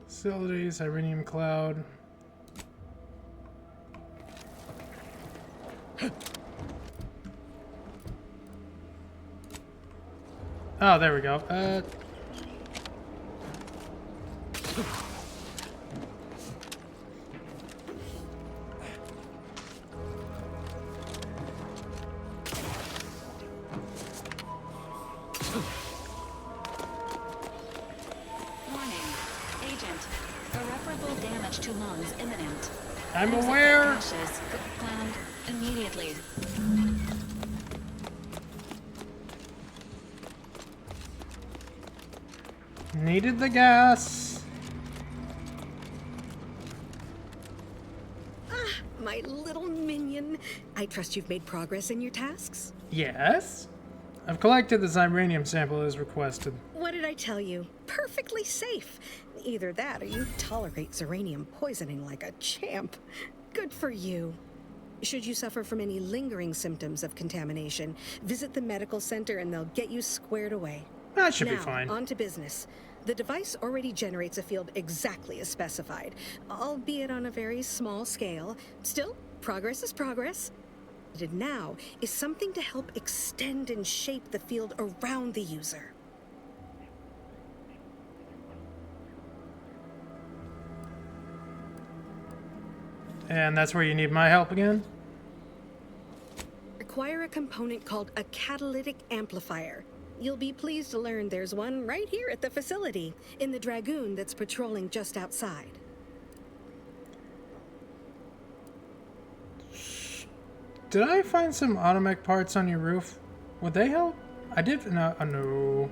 Facilities, Iranium Cloud. Oh, there we go. I'm aware. Planned immediately. Needed the gas. Ah, my little minion. I trust you've made progress in your tasks? Yes. I've collected the Zyranium sample as requested. What did I tell you? Perfectly safe. Either that or you tolerate Zyranium poisoning like a champ. Good for you. Should you suffer from any lingering symptoms of contamination, visit the medical center and they'll get you squared away. That should be fine. Now, on to business. The device already generates a field exactly as specified, albeit on a very small scale. Still, progress is progress. Needed now is something to help extend and shape the field around the user. And that's where you need my help again? Require a component called a catalytic amplifier. You'll be pleased to learn there's one right here at the facility, in the Dragoon that's patrolling just outside. Did I find some automech parts on your roof? Would they help? I did. No. No.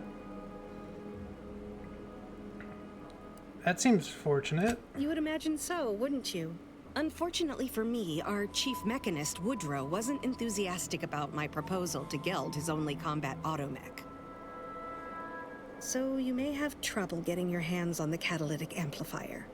That seems fortunate. You would imagine so, wouldn't you? Unfortunately for me, our chief mechanist, Woodrow, wasn't enthusiastic about my proposal to geld his only combat automech. So you may have trouble getting your hands on the catalytic amplifier.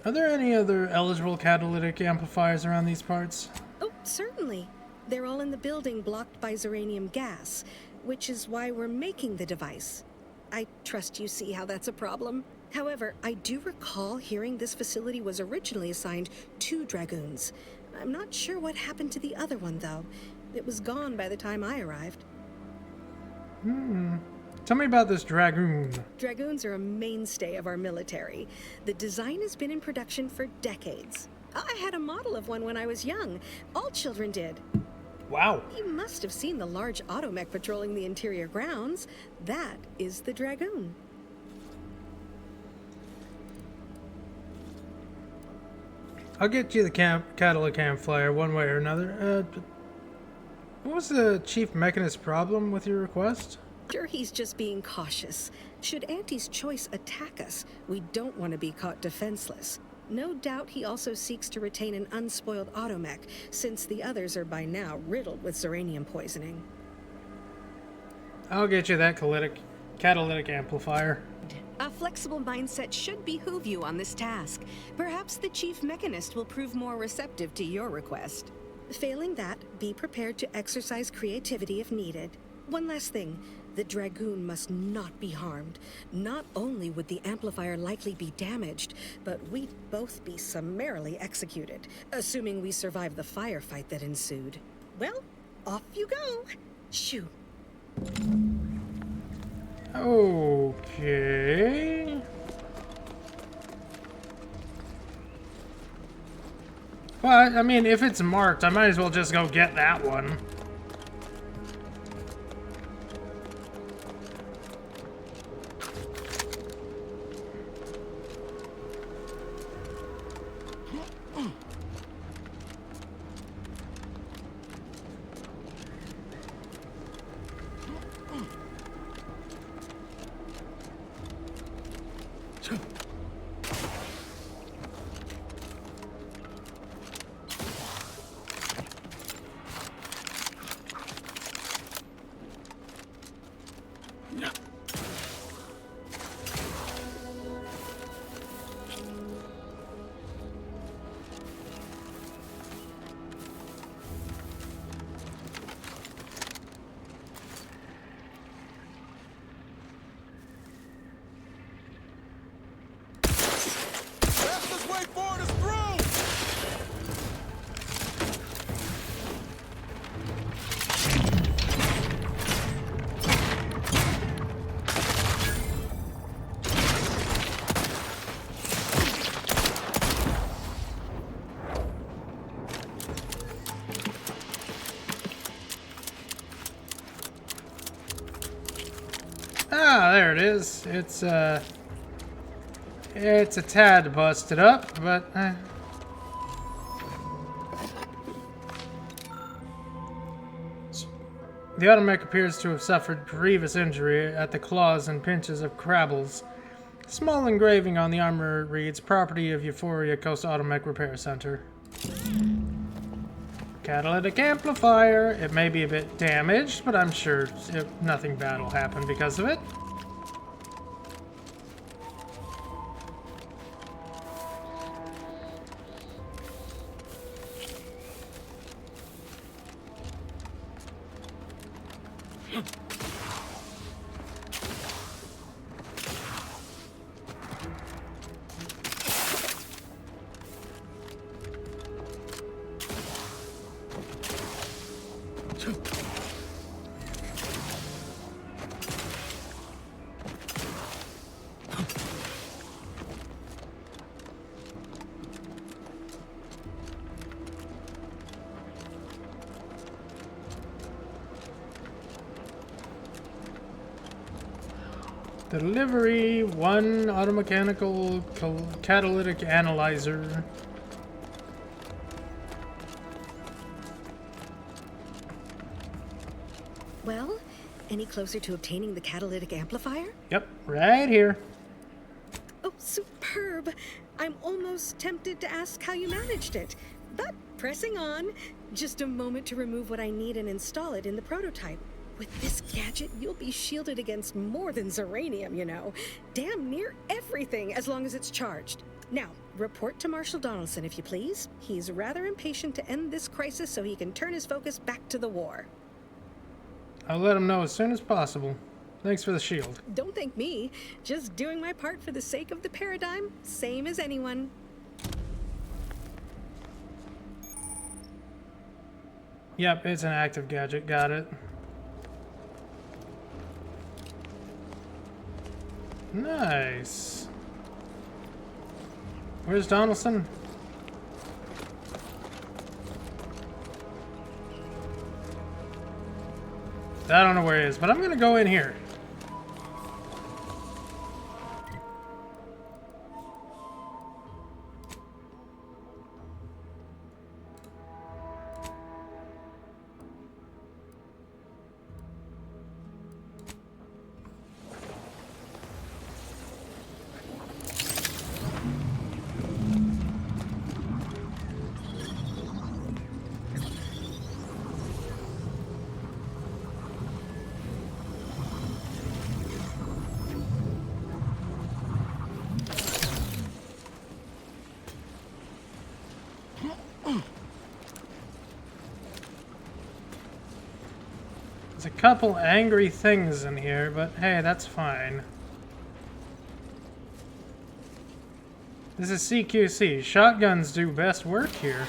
Are there any other eligible catalytic amplifiers around these parts? Oh, certainly. They're all in the building blocked by Zyranium gas, which is why we're making the device. I trust you see how that's a problem. However, I do recall hearing this facility was originally assigned 2 Dragoons. I'm not sure what happened to the other one, though. It was gone by the time I arrived. Tell me about this Dragoon. Dragoons are a mainstay of our military. The design has been in production for decades. I had a model of one when I was young. All children did. Wow. You must have seen the large automech patrolling the interior grounds. That is the Dragoon. I'll get you the catalytic amplifier one way or another. What was the chief mechanist problem with your request? Sure, he's just being cautious. Should Auntie's choice attack us, we don't want to be caught defenseless. No doubt he also seeks to retain an unspoiled automech, since the others are by now riddled with Zyranium poisoning. I'll get you that catalytic amplifier. A flexible mindset should behoove you on this task. Perhaps the chief mechanist will prove more receptive to your request. Failing that, be prepared to exercise creativity if needed. one last thing. The Dragoon must not be harmed. Not only would the amplifier likely be damaged, but we'd both be summarily executed, assuming we survive the firefight that ensued. Well, off you go. Shoo. Okay. Well, I mean, if it's marked, I might as well just go get that one. Fastest way forward is through! Ah, there it is. It's a tad busted up, but the automech appears to have suffered grievous injury at the claws and pinches of Crabbles. Small engraving on the armor reads, "Property of Euphoria Coast Automech Repair Center." Catalytic amplifier. It may be a bit damaged, but I'm sure nothing bad will happen because of it. Delivery, 1 automechanical catalytic analyzer. Well, any closer to obtaining the catalytic amplifier? Yep, right here. Oh, superb! I'm almost tempted to ask how you managed it. But pressing on, just a moment to remove what I need and install it in the prototype. With this gadget, you'll be shielded against more than Zeranium, you know. Damn near everything, as long as it's charged. Now, report to Marshal Donaldson, if you please. He's rather impatient to end this crisis so he can turn his focus back to the war. I'll let him know as soon as possible. Thanks for the shield. Don't thank me. Just doing my part for the sake of the paradigm, same as anyone. Yep, it's an active gadget. Got it. Nice. Where's Donaldson? I don't know where he is, but I'm gonna go in here. There's a couple angry things in here, but hey, that's fine. This is CQC. Shotguns do best work here.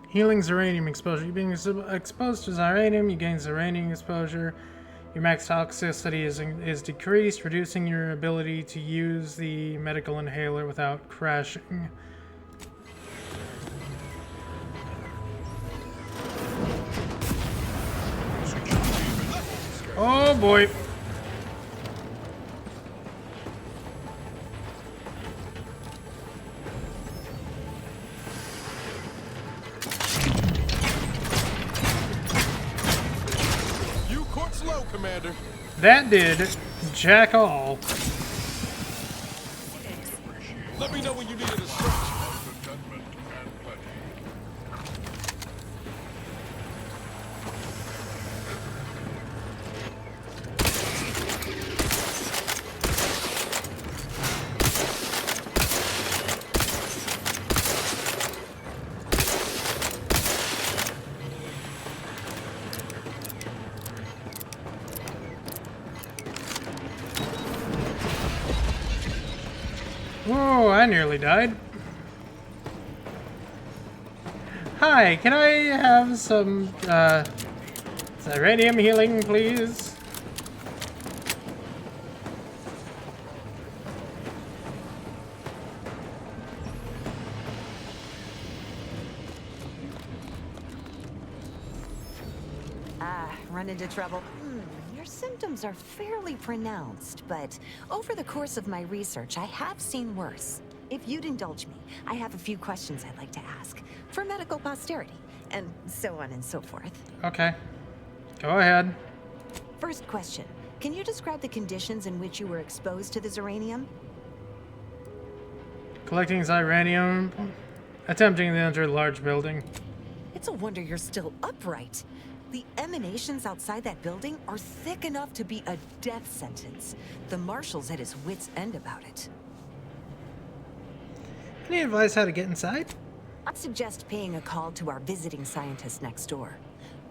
Healing Zeranium exposure. You're being exposed to Zeranium, you gain Zeranium exposure. Your max toxicity is decreased, reducing your ability to use the medical inhaler without crashing. Oh boy. Commander. That did jack all. Let me know when you needed a stretch. Whoa, I nearly died. Hi, can I have some, Zeranium healing, please? Run into trouble? Your symptoms are fairly pronounced, but over the course of my research, I have seen worse. If you'd indulge me, I have a few questions I'd like to ask for medical posterity, and so on and so forth. Okay. Go ahead. First question. Can you describe the conditions in which you were exposed to the Zeranium? Collecting Zeranium. Attempting to enter a large building. It's a wonder you're still upright. The emanations outside that building are thick enough to be a death sentence. The Marshal's at his wit's end about it. Any advice how to get inside? I'd suggest paying a call to our visiting scientist next door.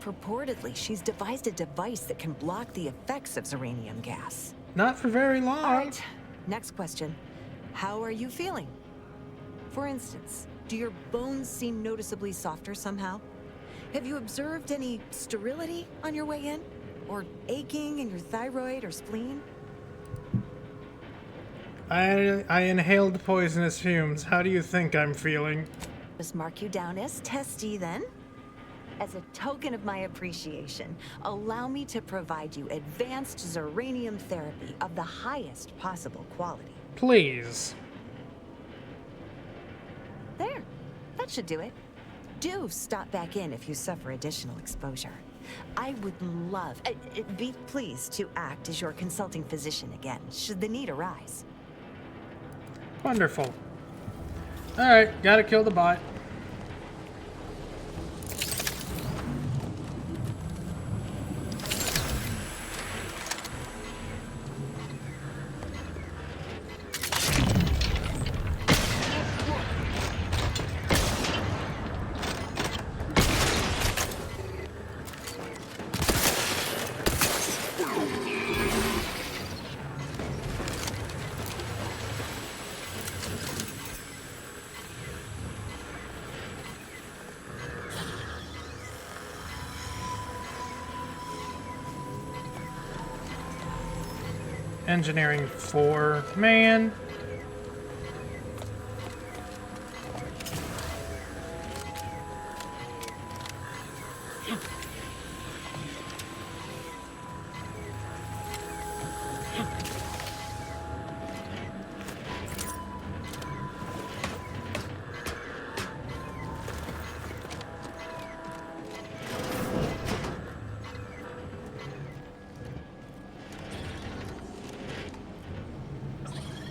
Purportedly, she's devised a device that can block the effects of Zeranium gas. Not for very long. All right, next question. How are you feeling? For instance, do your bones seem noticeably softer somehow? Have you observed any sterility on your way in? Or aching in your thyroid or spleen? I inhaled poisonous fumes. How do you think I'm feeling? Just mark you down as testy then. As a token of my appreciation, allow me to provide you advanced Zeranium therapy of the highest possible quality. Please. There. That should do it. Do stop back in if you suffer additional exposure. I would love, be pleased to act as your consulting physician again, should the need arise. Wonderful. Alright, gotta kill the bot. Engineering 4. Man.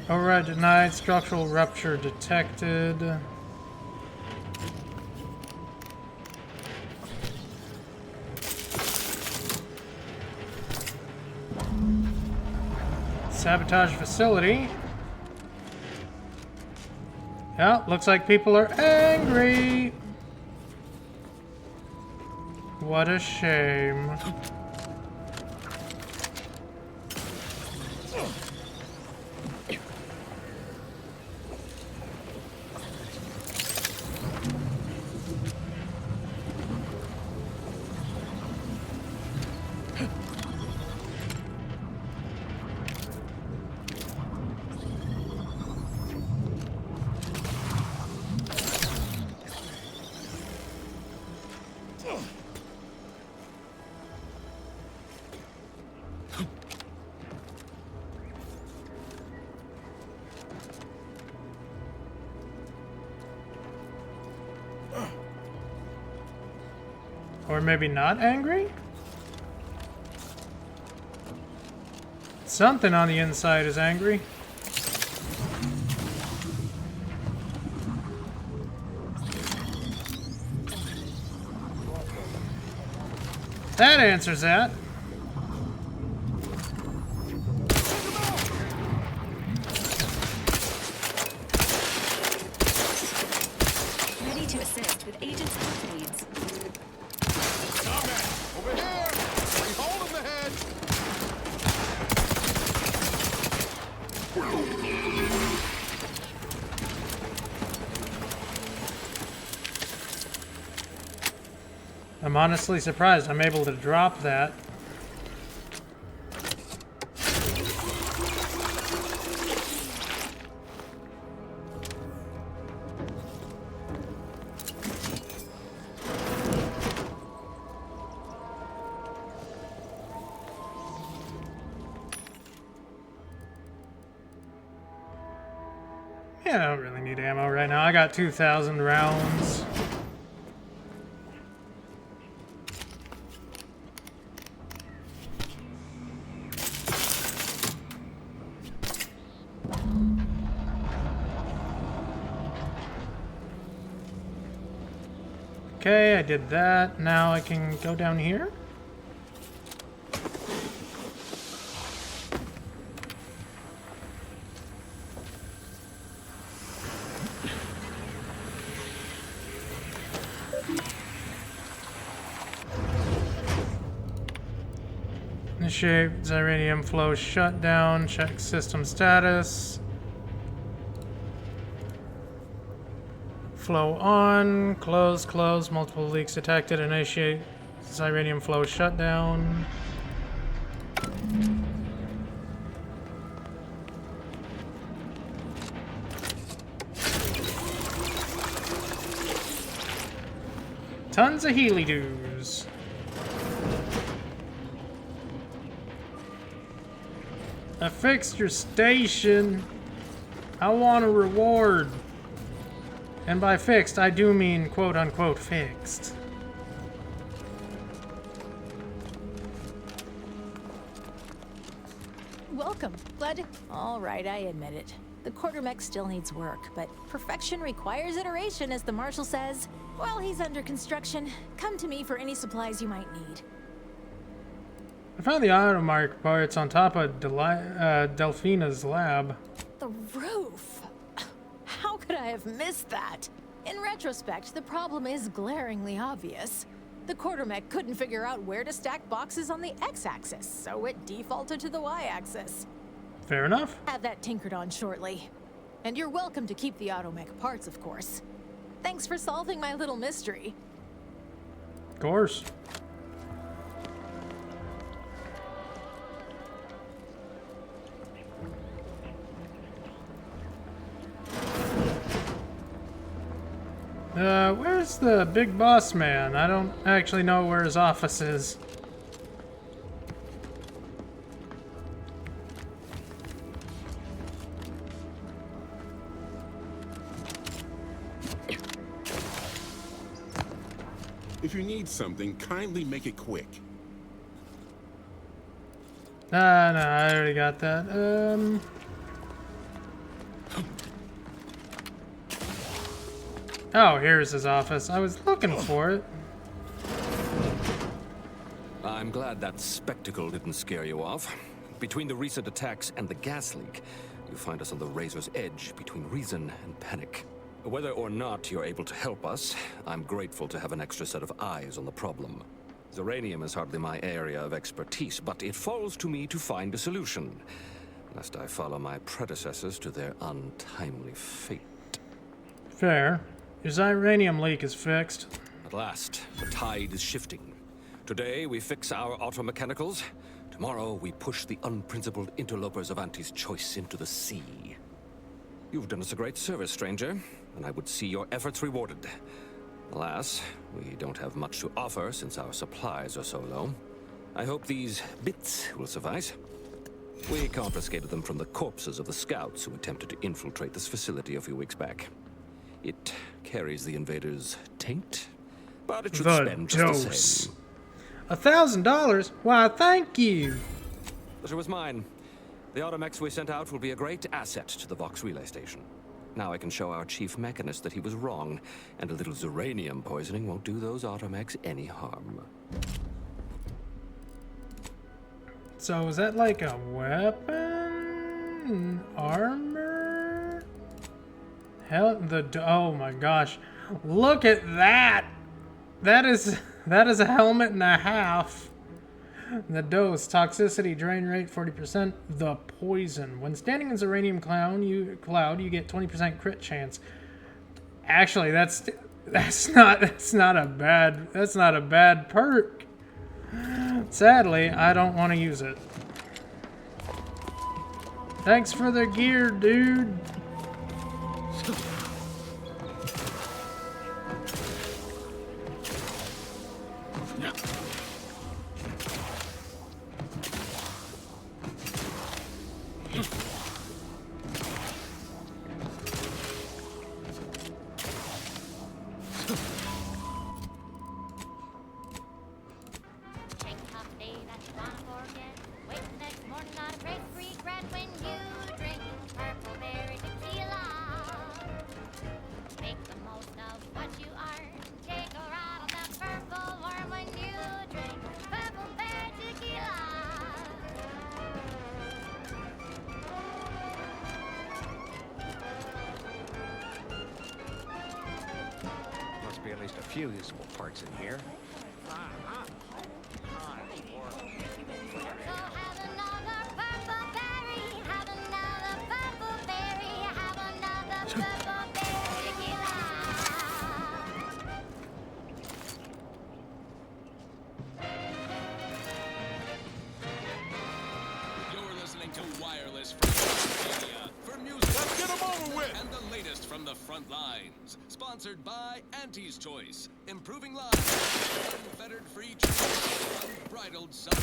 Override denied. Structural rupture detected. Sabotage facility. Yeah, looks like people are angry. What a shame. Or maybe not angry? Something on the inside is angry. That answers that. Ready to assist with agents and leads. Over here! Free hold in the head! I'm honestly surprised I'm able to drop that. Yeah, I don't really need ammo right now. I got 2,000 rounds. Okay, I did that. Now I can go down here. Initiate Xyranium flow shutdown. Check system status. Flow on. Close, close. Multiple leaks detected. Initiate Xyranium flow shutdown. Tons of Healy-Doos. I fixed your station. I want a reward. And by fixed, I do mean quote-unquote fixed. Welcome. Glad to... All right, I admit it. The quartermech still needs work, but perfection requires iteration, as the Marshal says. While he's under construction, come to me for any supplies you might need. I found the automark parts on top of Delphina's lab. The roof! How could I have missed that? In retrospect, the problem is glaringly obvious. The quartermech couldn't figure out where to stack boxes on the X-axis, so it defaulted to the Y-axis. Fair enough. Have that tinkered on shortly. And you're welcome to keep the automech parts, of course. Thanks for solving my little mystery. Of course. Where's the big boss man? I don't actually know where his office is. If you need something, kindly make it quick. No, I already got that. Oh, here's his office. I was looking for it. I'm glad that spectacle didn't scare you off. Between the recent attacks and the gas leak, you find us on the razor's edge between reason and panic. Whether or not you're able to help us, I'm grateful to have an extra set of eyes on the problem. Zeranium is hardly my area of expertise, but it falls to me to find a solution, lest I follow my predecessors to their untimely fate. Fair. Your Zeranium leak is fixed. At last, the tide is shifting. Today, we fix our automechanicals. Tomorrow, we push the unprincipled interlopers of Auntie's choice into the sea. You've done us a great service, stranger, and I would see your efforts rewarded. Alas, we don't have much to offer since our supplies are so low. I hope these bits will suffice. We confiscated them from the corpses of the scouts who attempted to infiltrate this facility a few weeks back. It carries the invaders' taint, but it should spend just the same. $1,000? Why, thank you. Pleasure was mine. The automechs we sent out will be a great asset to the Vox relay station. Now I can show our chief mechanist that he was wrong, and a little Zeranium poisoning won't do those automechs any harm. So is that like a weapon? Armor? Hell, oh my gosh. Look at that! That is a helmet and a half. The dose, toxicity, drain rate 40%. The poison. When standing in Zeranium cloud, you get 20% crit chance. Actually, that's not a bad perk. Sadly, I don't want to use it. Thanks for the gear, dude. Be at least a few usable parts in here. You're listening to Wireless from Media for music. Let's get 'em over with! And the latest from the front lines. Sponsored by Auntie's Choice. Improving lives. Unfettered free choice. Unbridled self.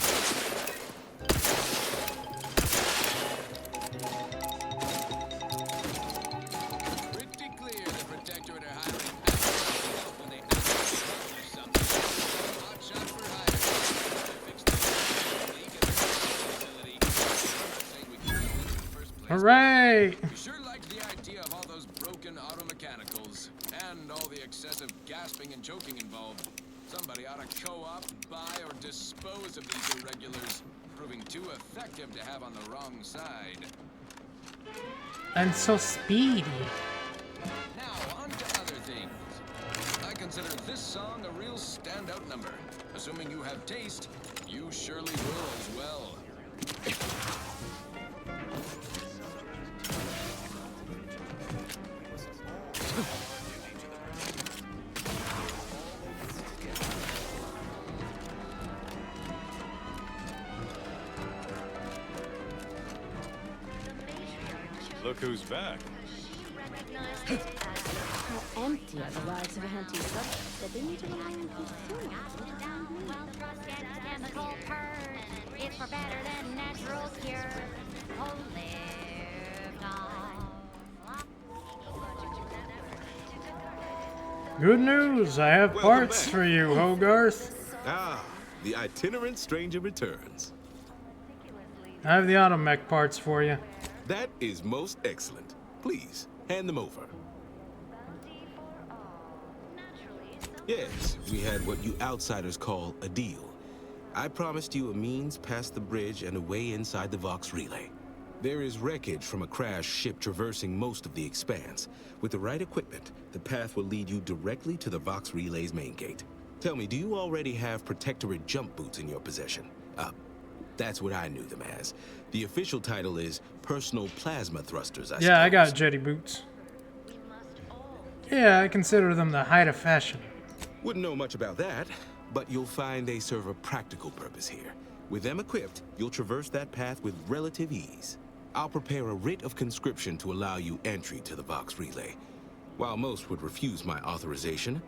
Pretty clear the Protectorate are hiring help when they ask for something. Hot shot for hire. Fix the leak at the facility. Saying we can do it in the first place. Hooray! We sure liked the idea of all those broken automechanicals and all the excessive gasping and choking involved. Somebody ought to co-op, buy, or dispose of these irregulars, proving too effective to have on the wrong side. And so speedy. Now, on to other things. I consider this song a real standout number. Assuming you have taste, you surely will as well. Look who's back. how empty are the lives of anti-subjects that they need to rely on consuming Chemical purge. It's far better than natural cure. Oh, live long. Good news, I have parts for you, Hogarth. Ah, the itinerant stranger returns. I have the automech parts for you. That is most excellent. Please, hand them over. Yes, we had what you outsiders call a deal. I promised you a means past the bridge and a way inside the Vox relay. There is wreckage from a crashed ship traversing most of the expanse. With the right equipment, the path will lead you directly to the Vox relay's main gate. Tell me, do you already have Protectorate jump boots in your possession? That's what I knew them as. The official title is Personal Plasma Thrusters, I suppose. Yeah, I got jetty boots. Yeah, I consider them the height of fashion. Wouldn't know much about that, but you'll find they serve a practical purpose here. With them equipped, you'll traverse that path with relative ease. I'll prepare a writ of conscription to allow you entry to the Vox relay. While most would refuse my authorization,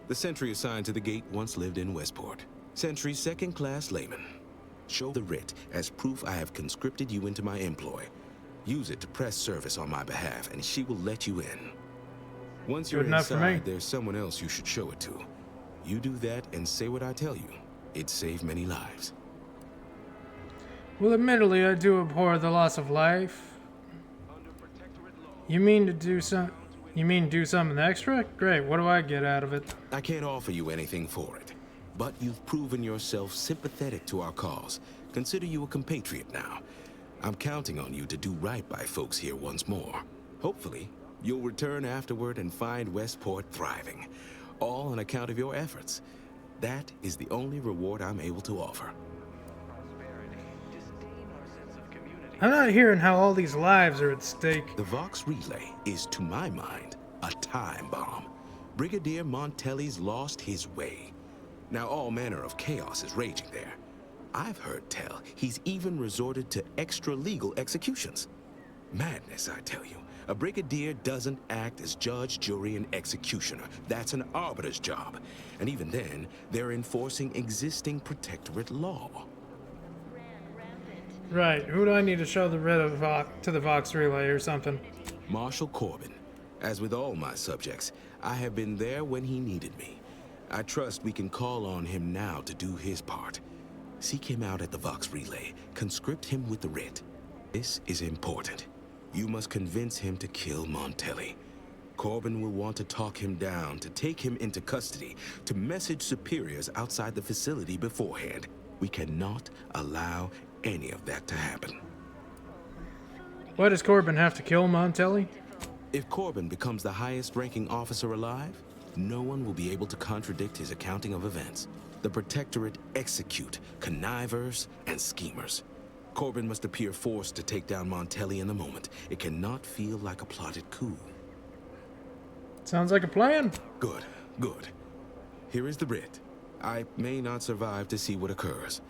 the sentry assigned to the gate once lived in Westport. Sentry second-class layman. Show the writ as proof I have conscripted you into my employ. Use it to press service on my behalf, and she will let you in. Once you're inside, there's someone else you should show it to. You do that and say what I tell you. It'd save many lives. Well, admittedly, I do abhor the loss of life. You mean do something extra? Great, what do I get out of it? I can't offer you anything for it, but you've proven yourself sympathetic to our cause. Consider you a compatriot now. I'm counting on you to do right by folks here once more. Hopefully, you'll return afterward and find Westport thriving. All on account of your efforts. That is the only reward I'm able to offer. I'm not hearing how all these lives are at stake. The Vox relay is, to my mind, a time bomb. Brigadier Montelli's lost his way. Now all manner of chaos is raging there. I've heard tell he's even resorted to extra-legal executions. Madness, I tell you. A brigadier doesn't act as judge, jury, and executioner. That's an arbiter's job. And even then, they're enforcing existing protectorate law. Right, who do I need to show the writ of to the Vox relay or something? Marshal Corbin. As with all my subjects, I have been there when he needed me. I trust we can call on him now to do his part. Seek him out at the Vox relay. Conscript him with the writ. This is important. You must convince him to kill Montelli. Corbin will want to talk him down, to take him into custody, to message superiors outside the facility beforehand. We cannot allow any of that to happen. Why does Corbin have to kill Montelli? If Corbin becomes the highest-ranking officer alive, no one will be able to contradict his accounting of events. The Protectorate execute connivers and schemers. Corbin must appear forced to take down Montelli in the moment. It cannot feel like a plotted coup. Sounds like a plan. Good, good. Here is the writ. I may not survive to see what occurs,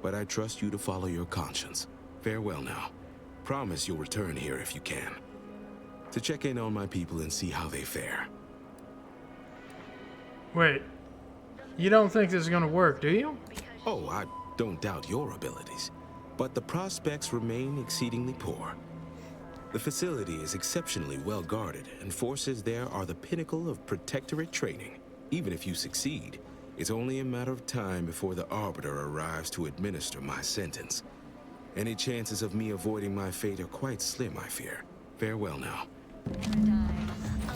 but I trust you to follow your conscience. Farewell now. Promise you'll return here if you can, to check in on my people and see how they fare. Wait, you don't think this is gonna work, do you? Oh, I don't doubt your abilities, but the prospects remain exceedingly poor. The facility is exceptionally well guarded, and forces there are the pinnacle of protectorate training. Even if you succeed, it's only a matter of time before the Arbiter arrives to administer my sentence. Any chances of me avoiding my fate are quite slim, I fear. Farewell now.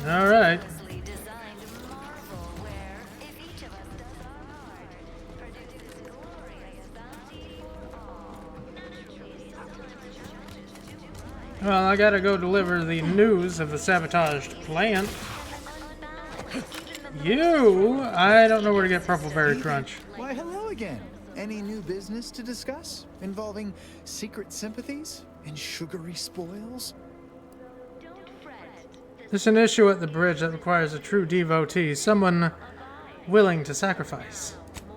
All right. Well, I gotta go deliver the news of the sabotaged plant. I don't know where to get Purpleberry Crunch. Why, hello again. Any new business to discuss involving secret sympathies and sugary spoils? There's an issue at the bridge that requires a true devotee, someone willing to sacrifice.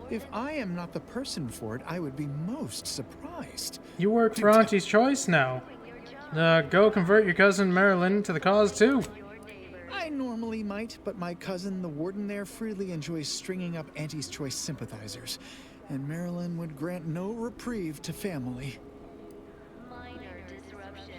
If I am not the person for it, I would be most surprised. You work for Auntie's Choice now. Go convert your cousin Marilyn to the cause too. I normally might, but my cousin, the warden there, freely enjoys stringing up Auntie's Choice sympathizers, and Marilyn would grant no reprieve to family. Minor disruption.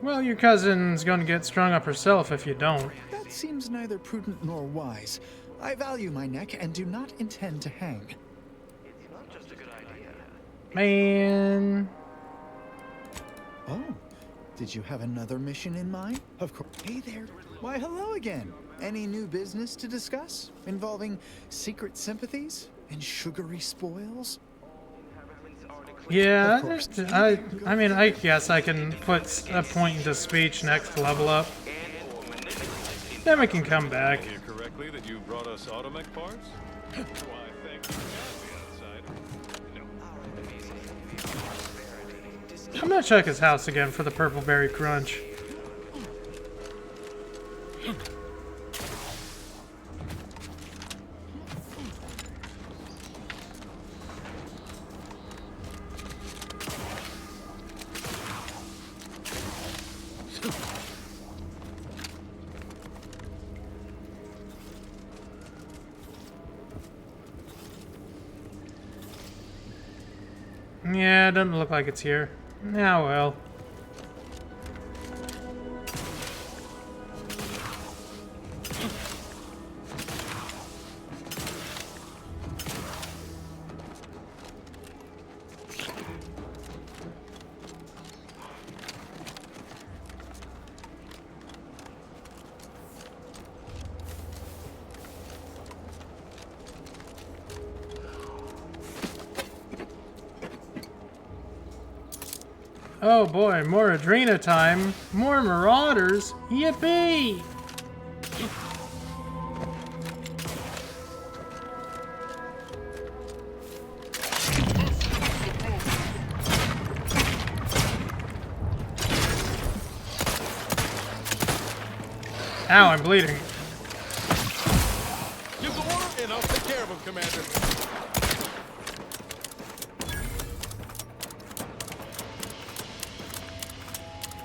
Well, your cousin's gonna get strung up herself if you don't. That seems neither prudent nor wise. I value my neck and do not intend to hang. It's not just a good idea. Man. Oh, did you have another mission in mind? Of course. Hey there. Why, hello again. Any new business to discuss involving secret sympathies and sugary spoils? Yeah, I mean, I guess I can put a point into speech next level up. Then we can come back. Hear correctly that you brought us automech parts? Why, thank you, outside. I'm gonna check his house again for the purple berry crunch. Yeah, it doesn't look like it's here. Ah, well. Oh boy, more Adrena time. More Marauders. Yippee! Ow, I'm bleeding. Give the order and I'll take care of him, Commander.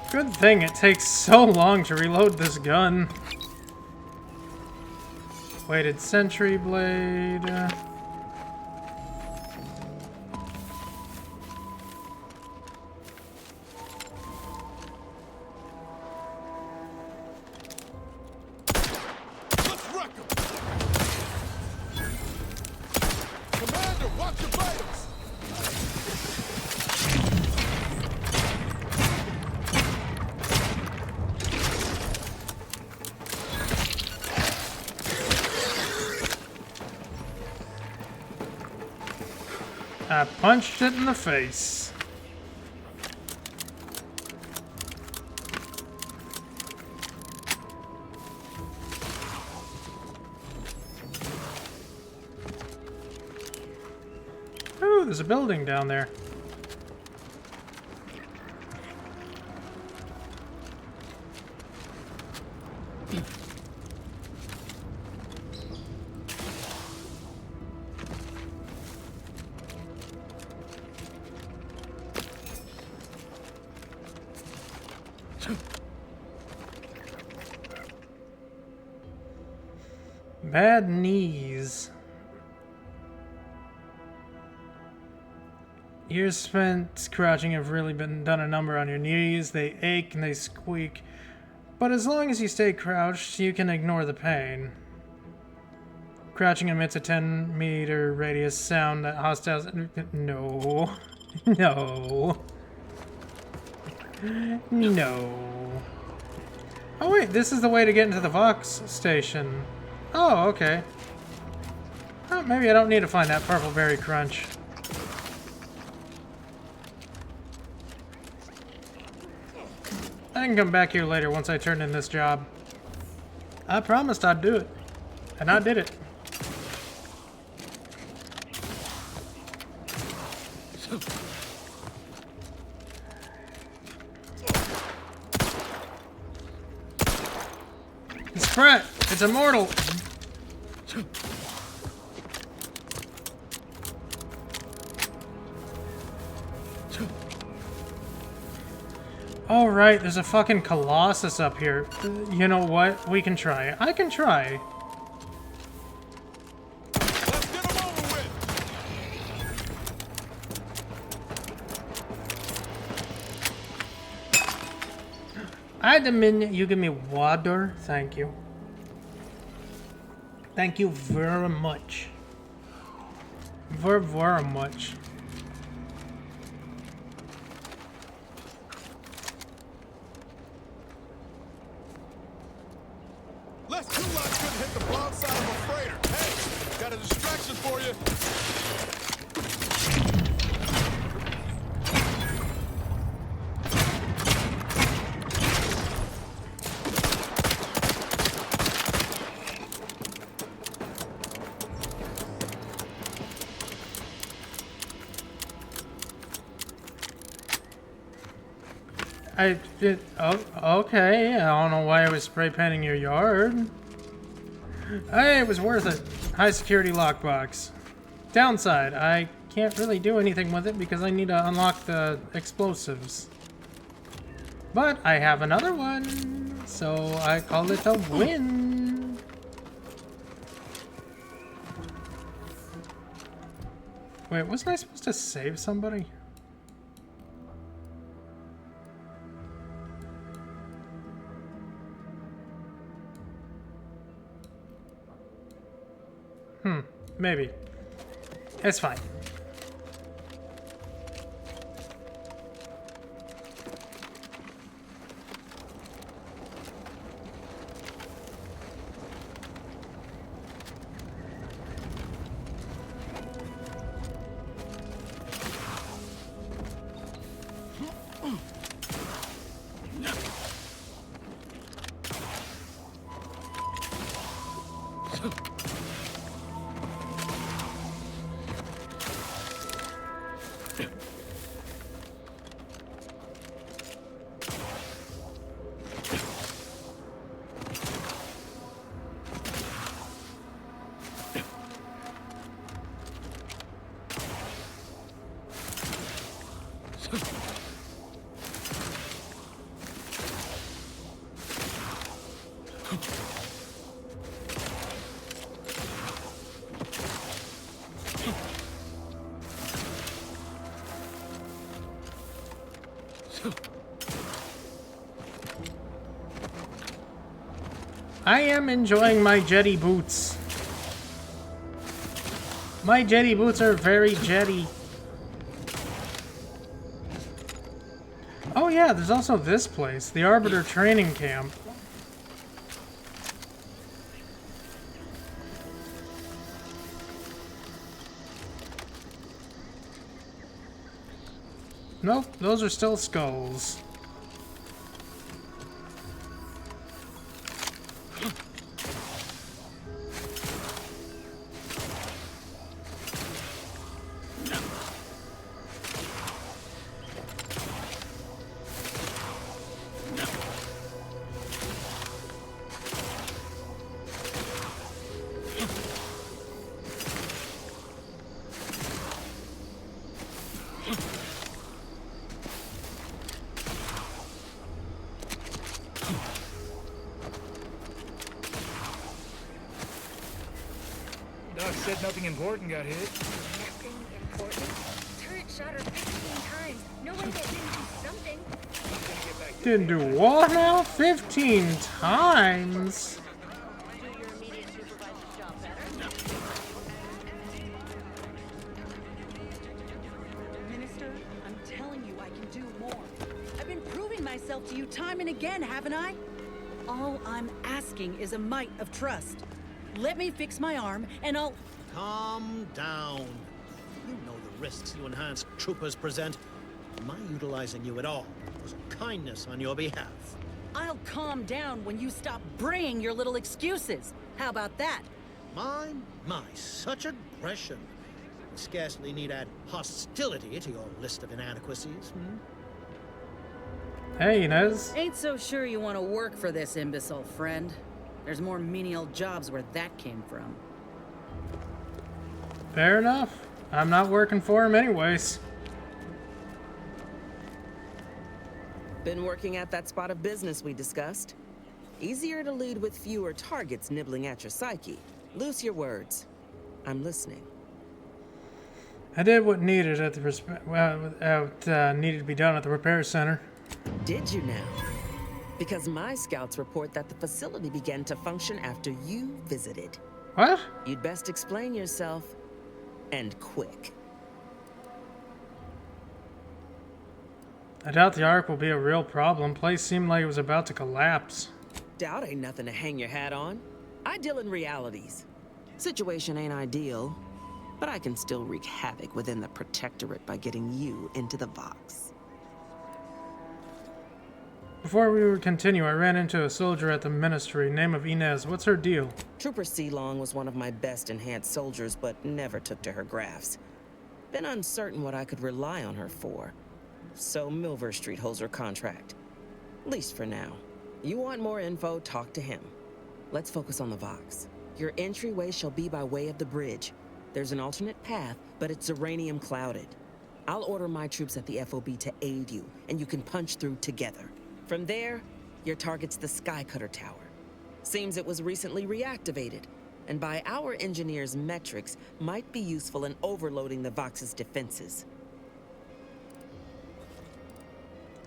Good thing it takes so long to reload this gun. Weighted sentry blade. Let's wreck him! Commander, watch your vitals! I punched it in the face. Ooh, there's a building down there. Bad knees. Years spent crouching have really done a number on your knees. They ache and they squeak. But as long as you stay crouched, you can ignore the pain. Crouching emits a 10-meter radius sound that hostiles... No. No. No. Oh wait, this is the way to get into the Vox station. Oh, okay. Oh, maybe I don't need to find that purple berry crunch. I can come back here later once I turn in this job. I promised I'd do it. And I did it. It's Brett! It's immortal! Oh, right, there's a fucking Colossus up here. You know what? We can try. I can try. Let's get him over with. I demand you give me water. Thank you. Thank you very much. Very, very much. Less two lots couldn't hit the broadside of a freighter. Hey, got a distraction for you. Oh, okay. I don't know why I was spray painting your yard. Hey, it was worth it. High security lockbox. Downside, I can't really do anything with it because I need to unlock the explosives. But I have another one, so I call it a win. Wait, wasn't I supposed to save somebody? Maybe. It's fine. I am enjoying my jetty boots. My jetty boots are very jetty. Oh yeah, there's also this place, the Arbiter Training Camp. Nope, those are still skulls. Doc said nothing important got hit. Nothing important? Turret shot her 15 times. No way that didn't do something. Didn't do what now? 15 times? Minister, I'm telling you I can do more. I've been proving myself to you time and again, haven't I? All I'm asking is a mite of trust. Let me fix my arm, and I'll... Calm down. You know the risks you enhanced troopers present. My utilizing you at all was a kindness on your behalf. I'll calm down when you stop bringing your little excuses. How about that? My, such aggression. You scarcely need add hostility to your list of inadequacies, Hey, Inez. Ain't so sure you want to work for this imbecile, friend. There's more menial jobs where that came from. Fair enough. I'm not working for him anyways. Been working at that spot of business we discussed. Easier to lead with fewer targets nibbling at your psyche. Loose your words. I'm listening. I did what needed at the needed to be done at the repair center. Did you now? Because my scouts report that the facility began to function after you visited. What? You'd best explain yourself, and quick. I doubt the Ark will be a real problem. Place seemed like it was about to collapse. Doubt ain't nothing to hang your hat on. I deal in realities. Situation ain't ideal, but I can still wreak havoc within the Protectorate by getting you into the box. Before we would continue, I ran into a soldier at the ministry, name of Inez. What's her deal? Trooper Sealong was one of my best enhanced soldiers, but never took to her grafts. Been uncertain what I could rely on her for. So Milver Street holds her contract. Least for now. You want more info, talk to him. Let's focus on the Vox. Your entryway shall be by way of the bridge. There's an alternate path, but it's uranium clouded. I'll order my troops at the FOB to aid you, and you can punch through together. From there, your target's the Skycutter Tower. Seems it was recently reactivated, and by our engineers' metrics, might be useful in overloading the Vox's defenses.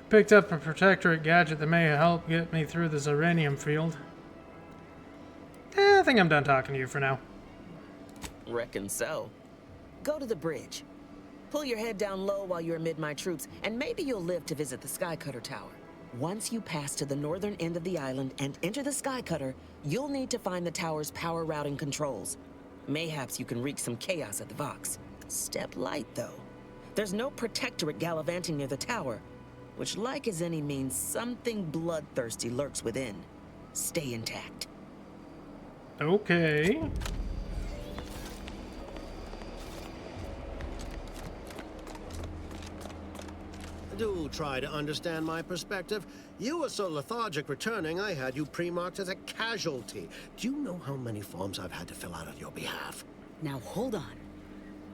Picked up a Protectorate gadget that may help get me through the uranium field. I think I'm done talking to you for now. Reckon so. Go to the bridge. Pull your head down low while you're amid my troops, and maybe you'll live to visit the Skycutter Tower. Once you pass to the northern end of the island and enter the Skycutter, you'll need to find the tower's power routing controls. Mayhaps you can wreak some chaos at the Vox. Step light, though. There's no Protectorate gallivanting near the tower, which, like as any, means something bloodthirsty lurks within. Stay intact. Okay. Do try to understand my perspective. You were so lethargic returning, I had you pre-marked as a casualty. Do you know how many forms I've had to fill out on your behalf? Now hold on.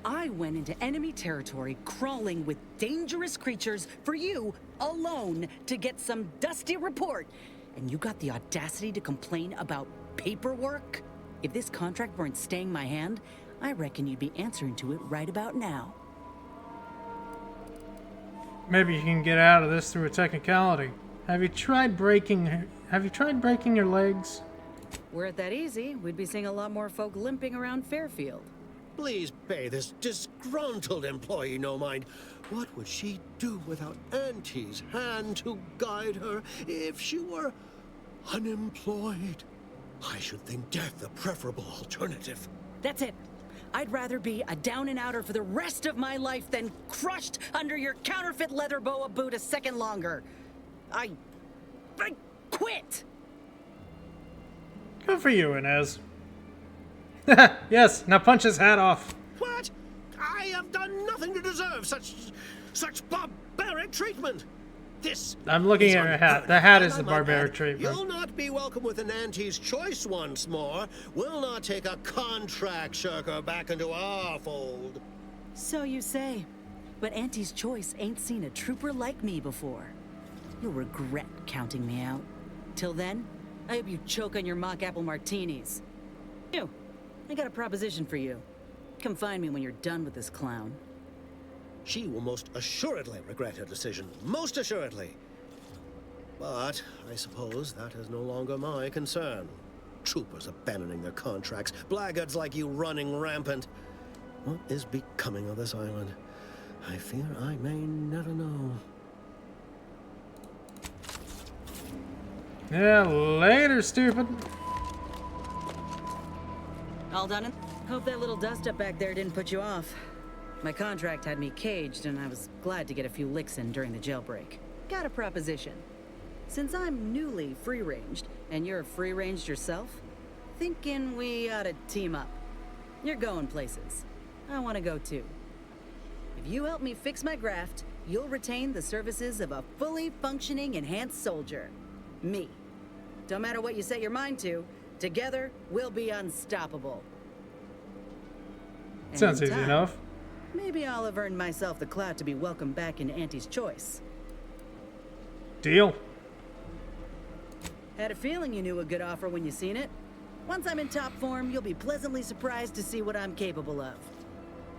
I went into enemy territory crawling with dangerous creatures for you alone to get some dusty report. And you got the audacity to complain about paperwork? If this contract weren't staying my hand, I reckon you'd be answering to it right about now. Maybe you can get out of this through a technicality. Have you tried breaking your legs? Were it that easy, we'd be seeing a lot more folk limping around Fairfield. Please pay this disgruntled employee no mind. What would she do without Auntie's hand to guide her if she were unemployed? I should think death a preferable alternative. That's it. I'd rather be a down-and-outer for the rest of my life than crushed under your counterfeit leather boa boot a second longer. I quit! Good for you, Inez. Yes, now punch his hat off. What? I have done nothing to deserve such barbaric treatment. This I'm looking at her hat. The hat is the barbaric treatment. You'll not be welcome with an Auntie's choice once more. We'll not take a contract shirker back into our fold. So you say. But Auntie's choice ain't seen a trooper like me before. You'll regret counting me out. Till then, I hope you choke on your mock apple martinis. You, I got a proposition for you. Come find me when you're done with this clown. She will most assuredly regret her decision. Most assuredly. But I suppose that is no longer my concern. Troopers abandoning their contracts. Blackguards like you running rampant. What is becoming of this island? I fear I may never know. Yeah, later, stupid. All done? Hope that little dust up back there didn't put you off. My contract had me caged, and I was glad to get a few licks in during the jailbreak. Got a proposition. Since I'm newly free-ranged, and you're free-ranged yourself, thinking we ought to team up. You're going places. I want to go too. If you help me fix my graft, you'll retain the services of a fully functioning enhanced soldier. Me. Don't matter what you set your mind to, together we'll be unstoppable. And Sounds in easy time, enough. Maybe I'll have earned myself the clout to be welcomed back into Auntie's choice. Deal. Had a feeling you knew a good offer when you seen it. Once I'm in top form, you'll be pleasantly surprised to see what I'm capable of.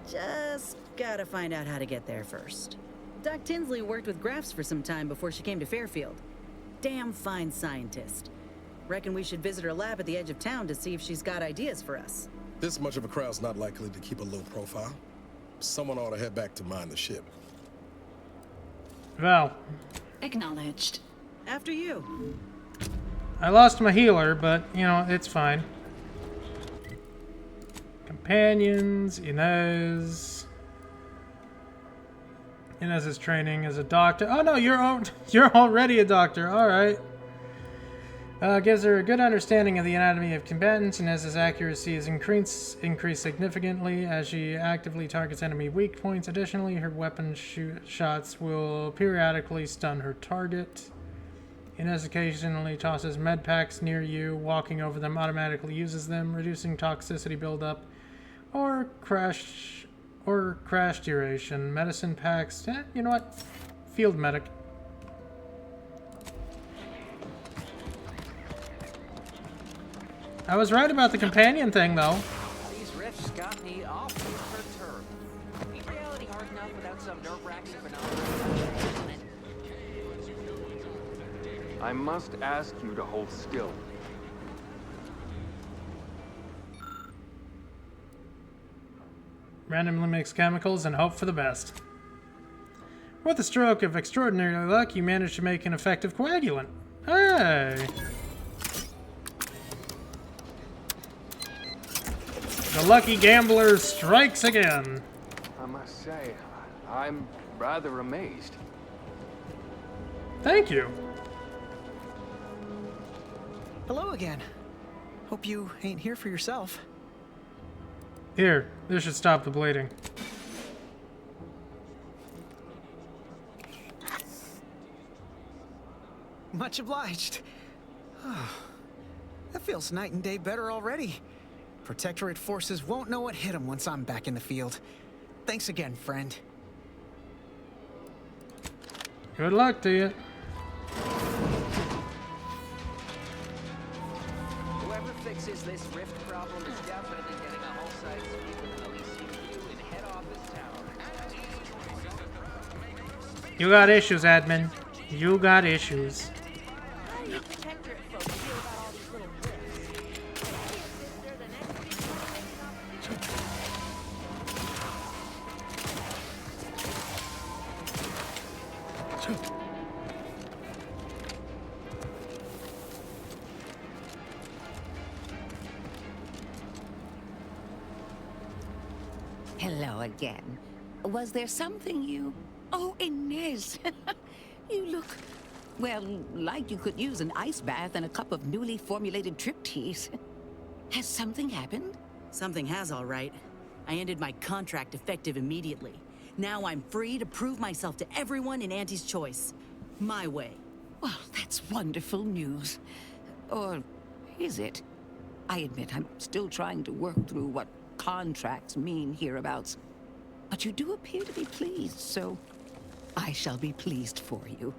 Just gotta find out how to get there first. Doc Tinsley worked with graphs for some time before she came to Fairfield. Damn fine scientist. Reckon we should visit her lab at the edge of town to see if she's got ideas for us. This much of a crowd's not likely to keep a low profile. Someone ought to head back to mine the ship. Well. Acknowledged. After you. I lost my healer, but, you know, it's fine. Companions, Inez. Inez's training as a doctor. Oh no, you're already a doctor. All right. Gives her a good understanding of the anatomy of combatants. Inez's accuracy is increased significantly as she actively targets enemy weak points. Additionally, her weapon shots will periodically stun her target. Inez occasionally tosses med packs near you. Walking over them automatically uses them, reducing toxicity buildup or crash duration. Medicine packs. You know what? Field medic. I was right about the companion thing, though. These rifts got me awfully perturbed. Ain't reality hard enough without some nerve-wracking phenomenon? I must ask you to hold still. Randomly mix chemicals and hope for the best. With a stroke of extraordinary luck, you managed to make an effective coagulant. Hey! The Lucky Gambler strikes again. I must say, I'm rather amazed. Thank you. Hello again. Hope you ain't here for yourself. Here, this should stop the bleeding. Much obliged. That feels night and day better already. Protectorate forces won't know what hit them once I'm back in the field. Thanks again, friend. Good luck to you. Whoever fixes this rift problem is definitely getting a whole site suite with an LECU in head office tower. You got issues, admin. You got issues. Hello again. Was there something you... Oh, Inez! You look... Well, like you could use an ice bath and a cup of newly formulated trip teas. Has something happened? Something has, all right. I ended my contract effective immediately. Now I'm free to prove myself to everyone in Auntie's choice. My way. Well, that's wonderful news. Or is it? I admit I'm still trying to work through what contracts mean hereabouts. But you do appear to be pleased, so I shall be pleased for you.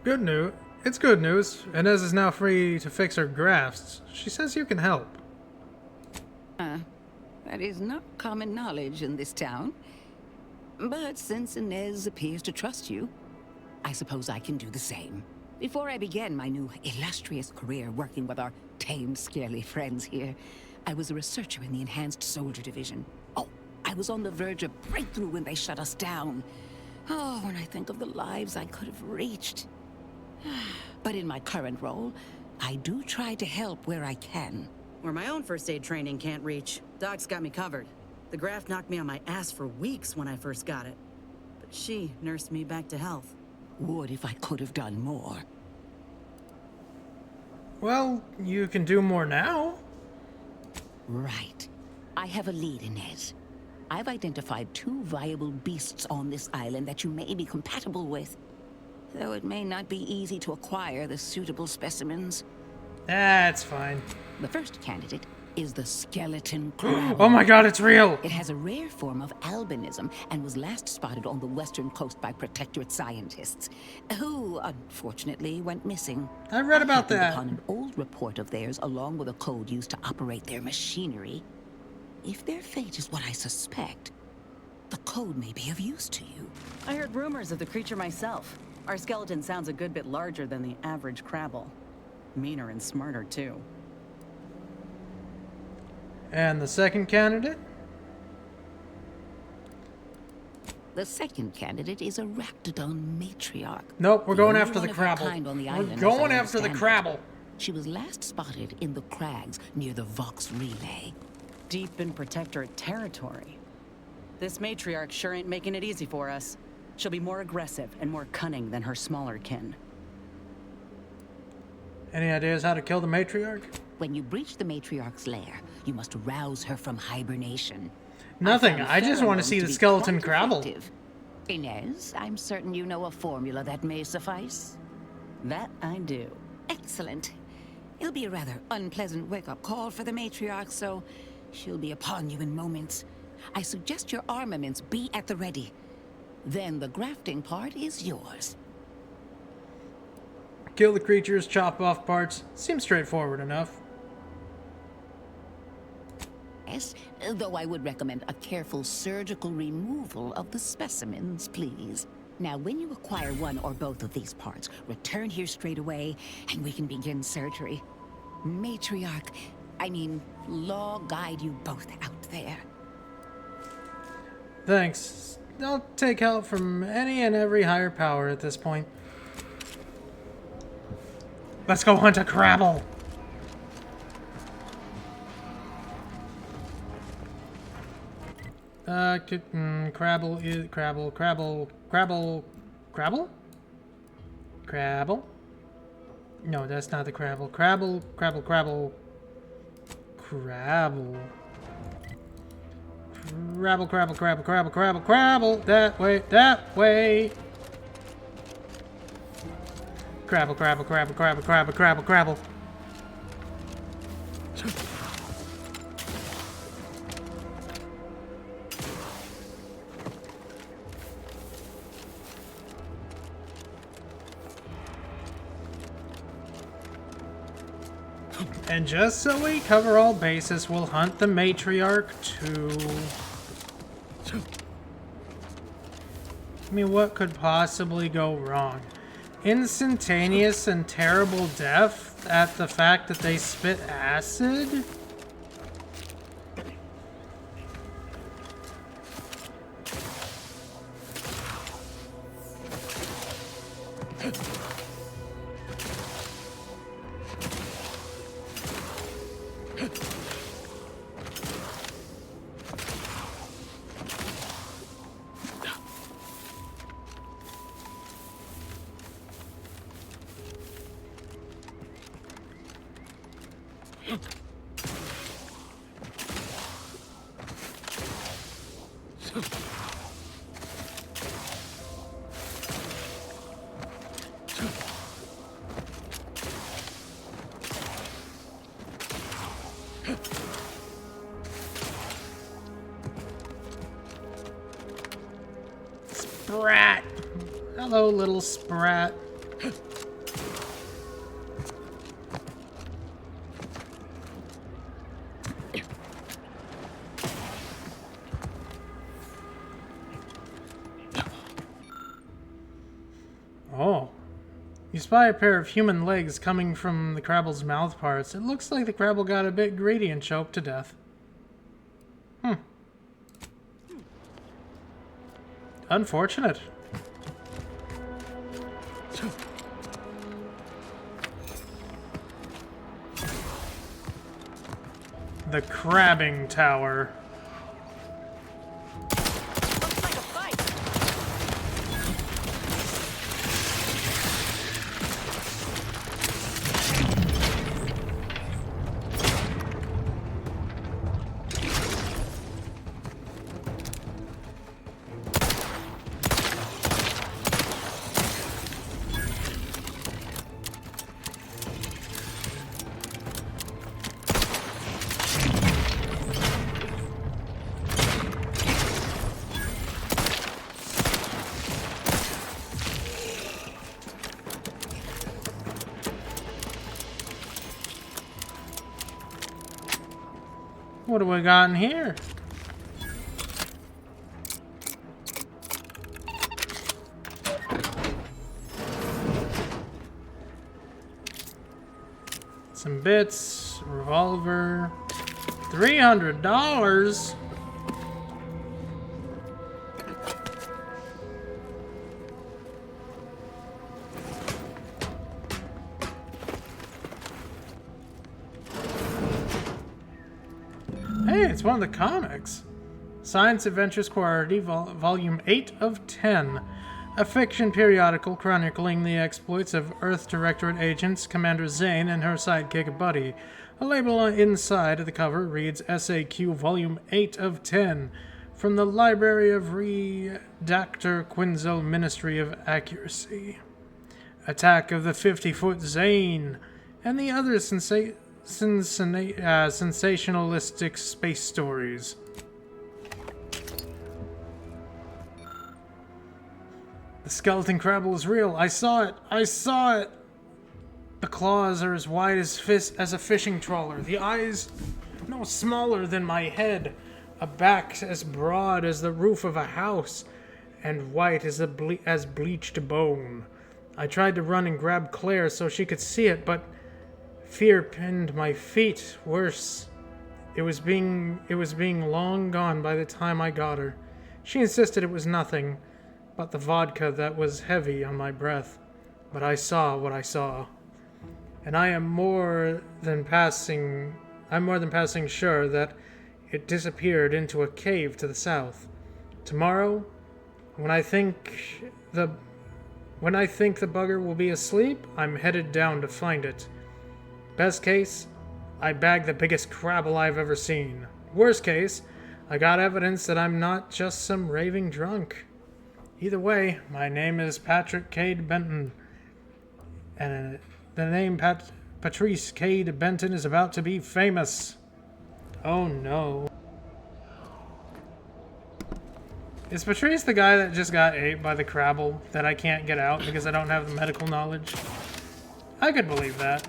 Good news. It's good news. Inez is now free to fix her grafts. She says you can help. That is not common knowledge in this town. But since Inez appears to trust you, I suppose I can do the same. Before I began my new illustrious career working with our tame, scarily friends here, I was a researcher in the Enhanced Soldier Division. Oh, I was on the verge of breakthrough when they shut us down. Oh, when I think of the lives I could have reached. But in my current role, I do try to help where I can. Where my own first aid training can't reach, Doc's got me covered. The graft knocked me on my ass for weeks when I first got it. But she nursed me back to health. Would if I could have done more. Well, you can do more now. Right. I have a lead, Inez. I've identified 2 viable beasts on this island that you may be compatible with. Though it may not be easy to acquire the suitable specimens. That's fine. The first candidate is the skeleton crab. Oh my god, it's real! It has a rare form of albinism and was last spotted on the western coast by Protectorate scientists, who unfortunately went missing. I read about happened that. upon an old report of theirs along with a code used to operate their machinery. If their fate is what I suspect, the code may be of use to you. I heard rumors of the creature myself. Our skeleton sounds a good bit larger than the average crabble. Meaner and smarter, too. And the second candidate? The second candidate is a Raptidon matriarch. Nope, we're The going only after the one of her crabble. kind on the We're island, as going I after the understand it. crabble. She was last spotted in the crags near the Vox Relay. Deep in Protectorate territory. This matriarch sure ain't making it easy for us. She'll be more aggressive and more cunning than her smaller kin. Any ideas how to kill the matriarch? When you breach the matriarch's lair, you must rouse her from hibernation. Nothing. I just want to see the skeleton crabble. Inez, I'm certain you know a formula that may suffice. That I do. Excellent. It'll be a rather unpleasant wake-up call for the matriarch, so she'll be upon you in moments. I suggest your armaments be at the ready. Then the grafting part is yours. Kill the creatures, chop off parts. Seems straightforward enough. Yes, though I would recommend a careful surgical removal of the specimens, please. Now, when you acquire one or both of these parts, return here straight away, and we can begin surgery. Matriarch, Law guide you both out there. Thanks. I'll take help from any and every higher power at this point. Let's go hunt a crabble. Crabble is Crabble? No, that's not the crabble. Crabble. Crabble. That way. Crabble. And just so we cover all bases, we'll hunt the matriarch too. What could possibly go wrong? Instantaneous and terrible death at the fact that they spit acid? Sprat! Hello, little sprat. Oh. You spy a pair of human legs coming from the crabble's mouth parts. It looks like the crabble got a bit greedy and choked to death. Unfortunate. The crabbing tower. What do we got in here? Some bits, revolver, $300. Hey, it's one of the comics. Science Adventures Quarterly, Volume 8 of 10. A fiction periodical chronicling the exploits of Earth Directorate agents Commander Zane and her sidekick Buddy. A label inside of the cover reads SAQ Volume 8 of 10 from the Library of Redactor Quinzel Ministry of Accuracy. Attack of the 50-Foot Zane and the other sensationalistic space stories. The skeleton crabble is real. I saw it. I saw it. The claws are as wide as a fishing trawler. The eyes no smaller than my head. A back as broad as the roof of a house, and white as bleached bone. I tried to run and grab Claire so she could see it, but fear pinned my feet. Worse, it was being long gone by the time I got her. She insisted it was nothing but the vodka that was heavy on my breath. But I saw what I saw. And I'm more than passing sure that it disappeared into a cave to the south. Tomorrow, when I think the bugger will be asleep, I'm headed down to find it. Best case, I bagged the biggest crabble I've ever seen. Worst case, I got evidence that I'm not just some raving drunk. Either way, my name is Patrick Cade Benton, and the name Patrice Cade Benton is about to be famous. Oh no. Is Patrice the guy that just got ate by the crabble that I can't get out because I don't have the medical knowledge? I could believe that.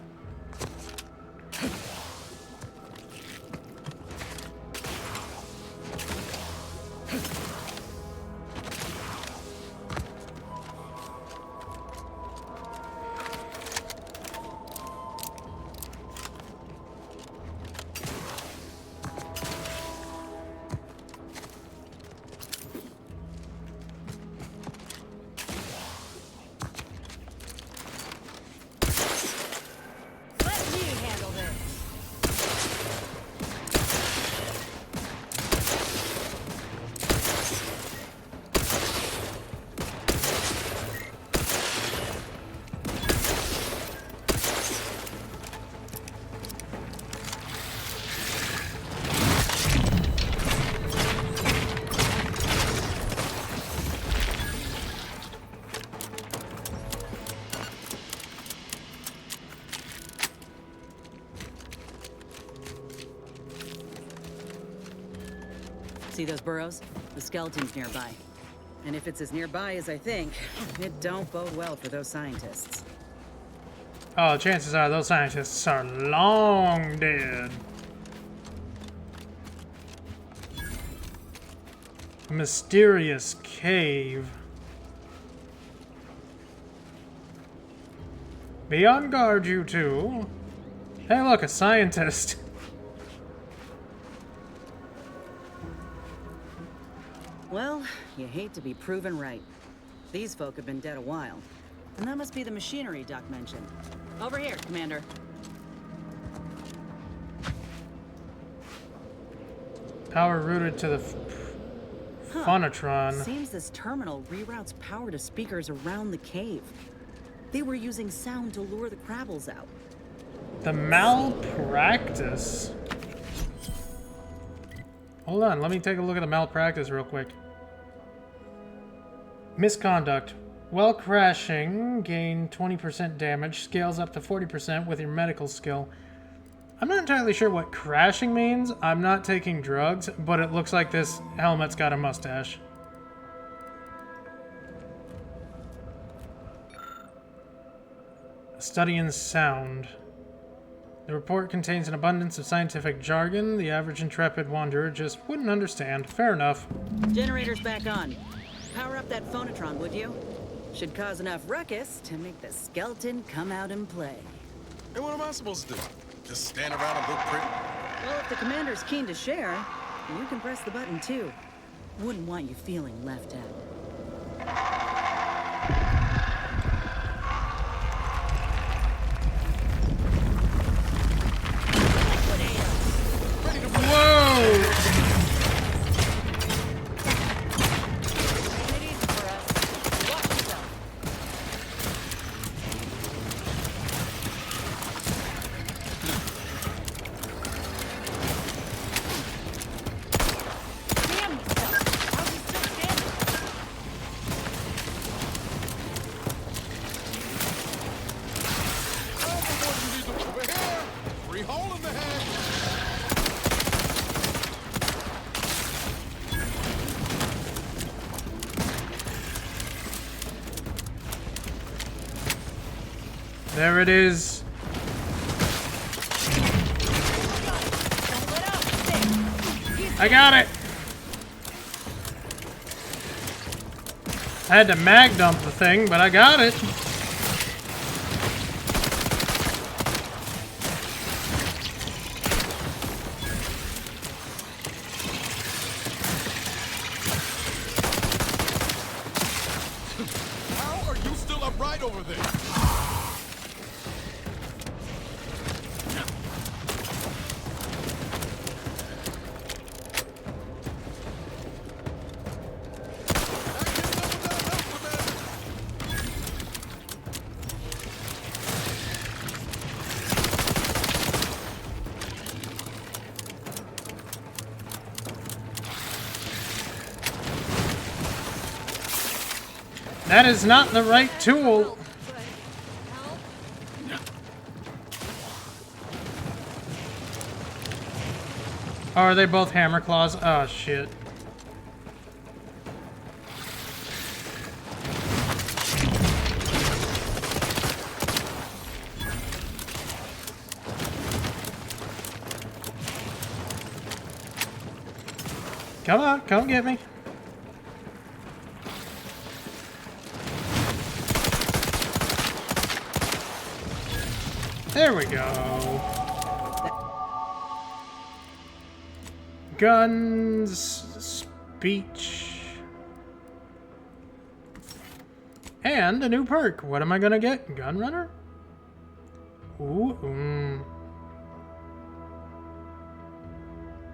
See those burrows? The skeleton's nearby. And if it's as nearby as I think, it don't bode well for those scientists. Oh, chances are those scientists are long dead. Mysterious cave. Be on guard, you two. Hey, look, a scientist. Well, you hate to be proven right. These folk have been dead a while. And that must be the machinery Doc mentioned. Over here, Commander. Power routed to the phonotron. Seems this terminal reroutes power to speakers around the cave. They were using sound to lure the crabbles out. The malpractice. Hold on, let me take a look at the malpractice real quick. Misconduct. While crashing, gain 20% damage, scales up to 40% with your medical skill. I'm not entirely sure what crashing means. I'm not taking drugs, but it looks like this helmet's got a mustache. Studying sound. The report contains an abundance of scientific jargon the average intrepid wanderer just wouldn't understand. Fair enough. Generator's back on. Power up that phonotron, would you? Should cause enough ruckus to make the skeleton come out and play. And what am I supposed to do? Just stand around and look pretty? Well, if the commander's keen to share, you can press the button too. Wouldn't want you feeling left out. There it is. I got it. I had to mag dump the thing, but I got it. How are you still upright over there? That is not the right tool. Oh, are they both hammer claws? Oh, shit. Come on, come get me. There we go. Guns, speech, and a new perk. What am I gonna get? Gun runner? Ooh,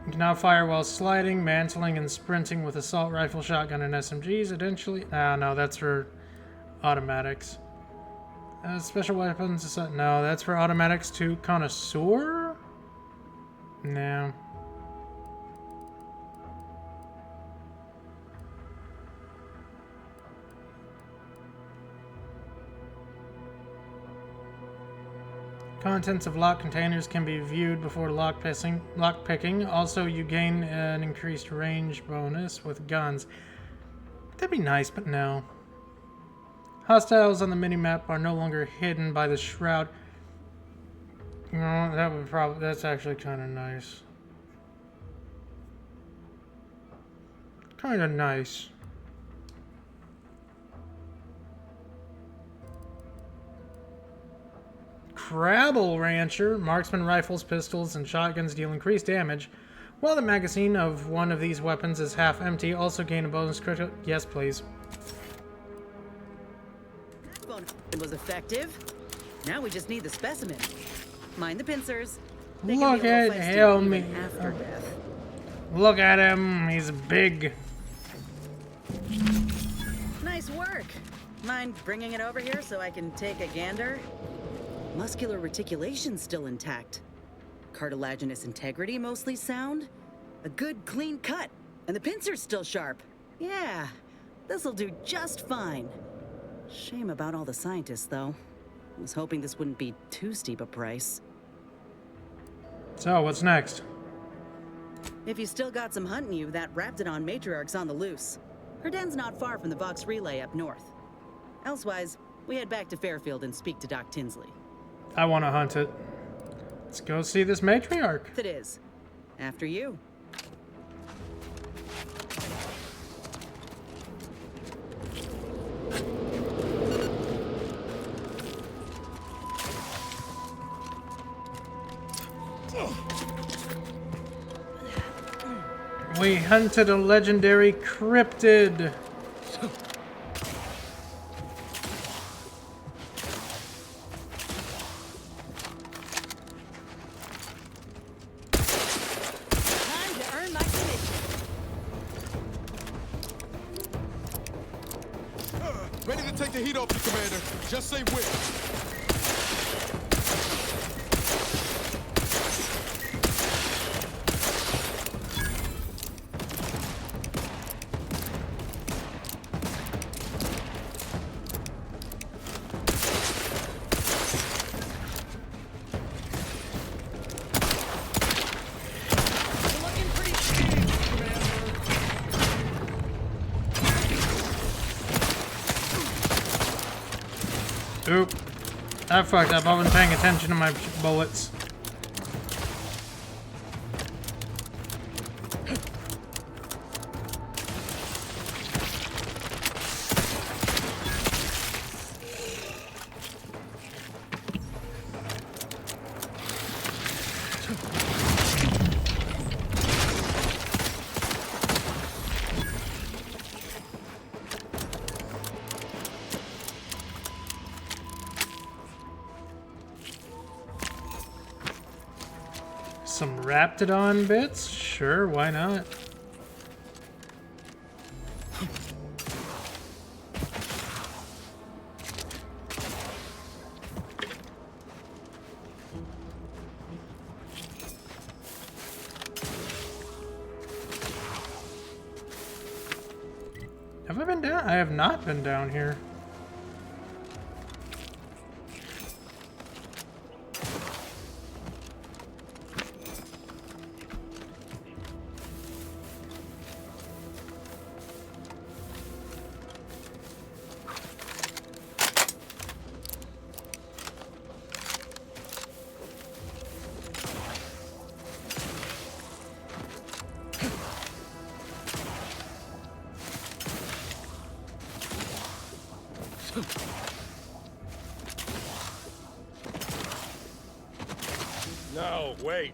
You can now fire while sliding, mantling, and sprinting with assault rifle, shotgun, and SMGs. Eventually, no, that's for automatics. Special weapons, no, that's for automatics to connoisseur? No. Contents of lock containers can be viewed before lockpicking. Also, you gain an increased range bonus with guns. That'd be nice, but no. Hostiles on the minimap are no longer hidden by the shroud. No, that would probably, that's actually kind of nice. Kind of nice. Crabble Rancher. Marksman rifles, pistols, and shotguns deal increased damage. While the magazine of one of these weapons is half empty, also gain a bonus critical. Yes, please. It was effective. Now we just need the specimen. Mind the pincers. Look at him. Look at him. He's big. Nice work. Mind bringing it over here so I can take a gander? Muscular reticulation's still intact. Cartilaginous integrity mostly sound. A good clean cut. And the pincer's still sharp. Yeah, this'll do just fine. Shame about all the scientists, though. I was hoping this wouldn't be too steep a price. So, what's next? If you still got some hunting you, that Raptidon matriarch's on the loose. Her den's not far from the Vox Relay up north. Elsewise, we head back to Fairfield and speak to Doc Tinsley. I want to hunt it. Let's go see this matriarch. It is. After you. We hunted a legendary cryptid. Time to earn my commission. Ready to take the heat off you, Commander. Just say which. Oop. I fucked up. I wasn't paying attention to my bullets. Some Raptidon bits? Sure, why not? Have I been down? I have not been down here. No, wait.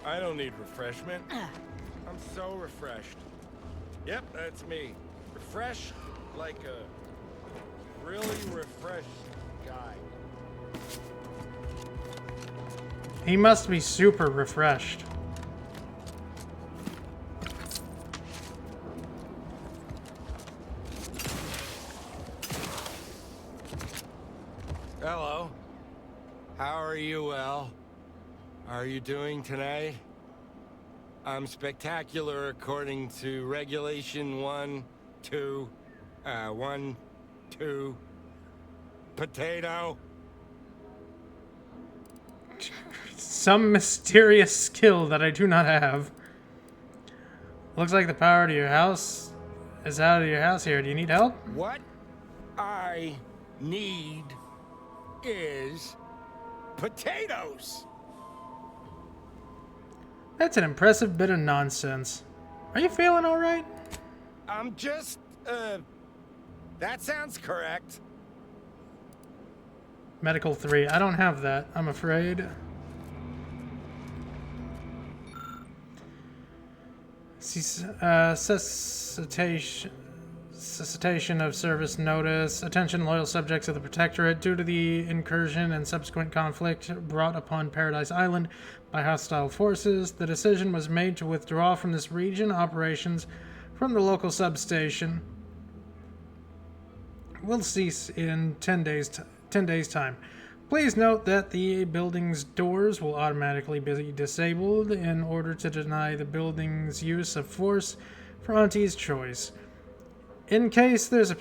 I don't need refreshment. I'm so refreshed. Yep, that's me. Refreshed like a really refreshed guy. He must be super refreshed. Hello. How are you, El? Are you doing tonight? I'm spectacular according to regulation 1, 2, potato. Some mysterious skill that I do not have. Looks like the power to your house is out of your house here. Do you need help? What I need is potatoes. That's an impressive bit of nonsense. Are you feeling all right? I'm just, that sounds correct. Medical 3. I don't have that, I'm afraid. Cessation of service notice. Attention loyal subjects of the Protectorate. Due to the incursion and subsequent conflict brought upon Paradise Island by hostile forces, the decision was made to withdraw from this region. Operations from the local substation will cease in 10 days time. Please note that the building's doors will automatically be disabled in order to deny the building's use of force for Auntie's choice. In case there's an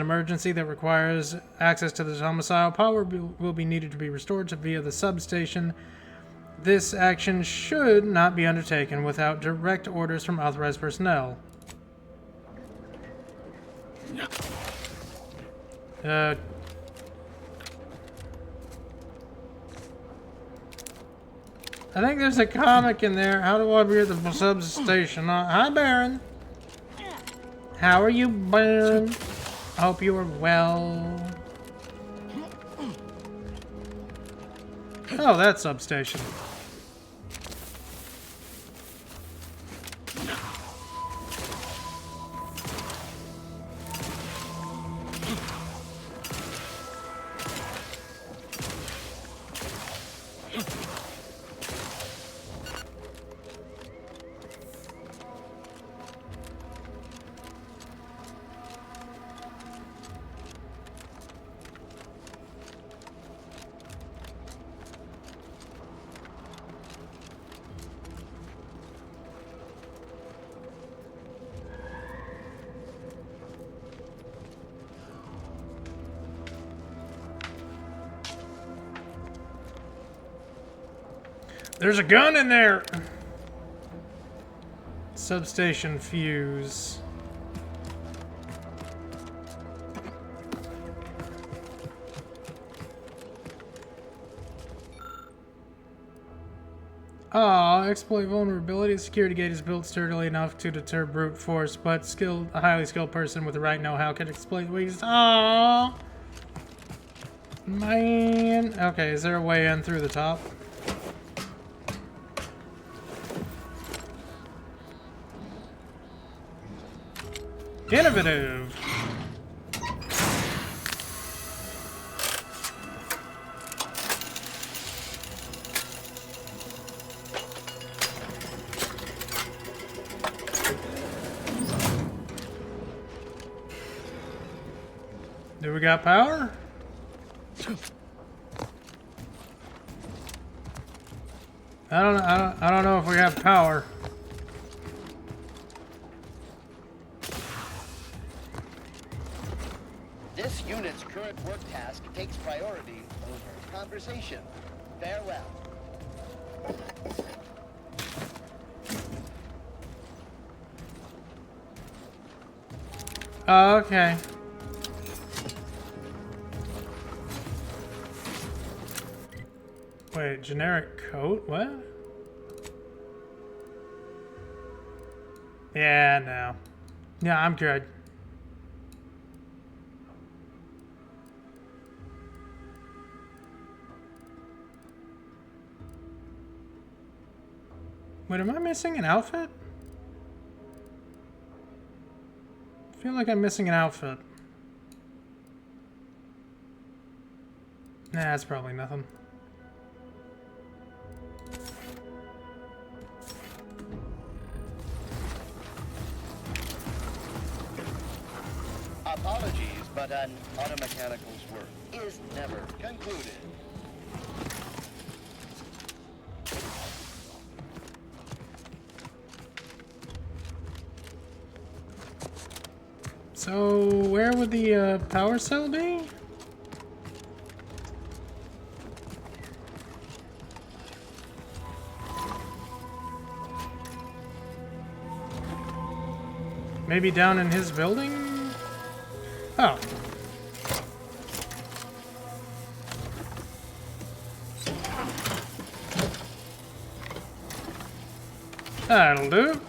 emergency that requires access to the domicile, power will be needed to be restored via the substation. This action should not be undertaken without direct orders from authorized personnel. I think there's a comic in there. How do I be at the substation? Hi, Baron. How are you, Baron? I hope you are well. Oh, that substation. There's a gun in there! Substation fuse. Exploit vulnerability. The security gate is built sturdily enough to deter brute force, but a highly skilled person with the right know-how can exploit the weakness. Aww! Man. Okay, is there a way in through the top? Innovative! Do we got power? I don't know if we have power. This unit's current work task takes priority over conversation. Farewell. Okay. Wait, generic coat? What? Yeah, no. Yeah, I'm good. Wait, am I missing an outfit? I feel like I'm missing an outfit. Nah, that's probably nothing. Apologies, but an automechanical's work is never concluded. So, where would the power cell be? Maybe down in his building? Oh. That'll do.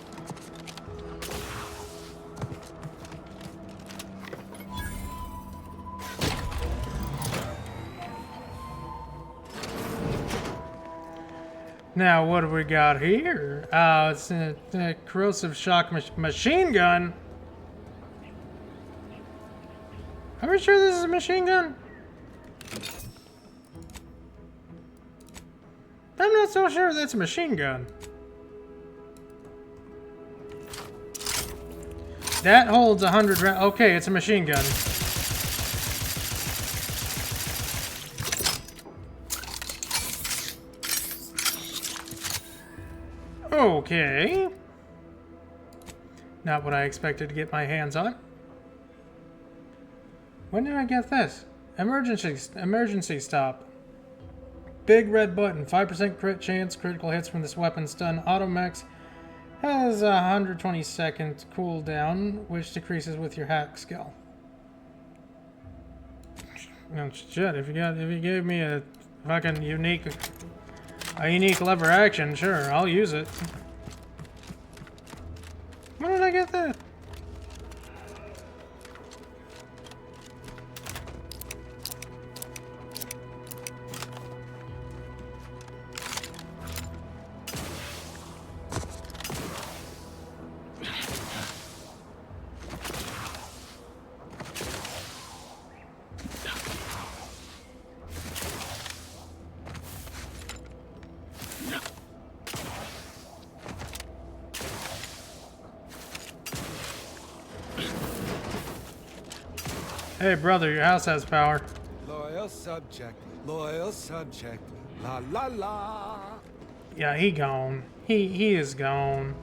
Now, what do we got here? It's a corrosive shock machine gun. Are we sure this is a machine gun? I'm not so sure that's a machine gun. That holds 100 rounds. Okay, it's a machine gun. Okay. Not what I expected to get my hands on. When did I get this? Emergency stop. Big red button. 5% crit chance. Critical hits from this weapon stun. Automechs has a 120-second cooldown, which decreases with your hack skill. Oh shit! If you gave me a fucking unique A unique lever action, sure, I'll use it. When did I get that? Hey brother, your house has power. Loyal subject, la la la. Yeah, he gone. He is gone.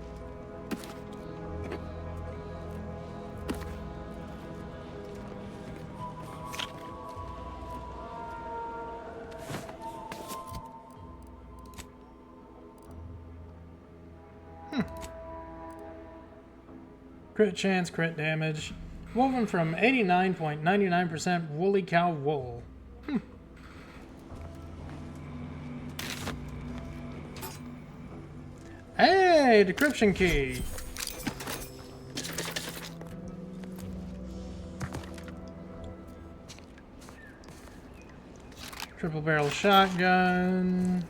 Crit chance, crit damage. Woven from 89.99% woolly cow wool. Hey, decryption key. Triple barrel shotgun.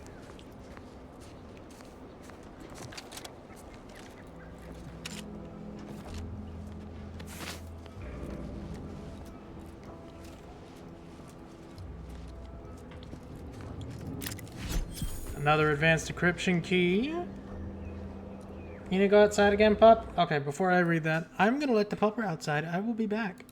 Another advanced decryption key. You need to go outside again, pup? Okay, before I read that, I'm gonna let the pupper outside. I will be back.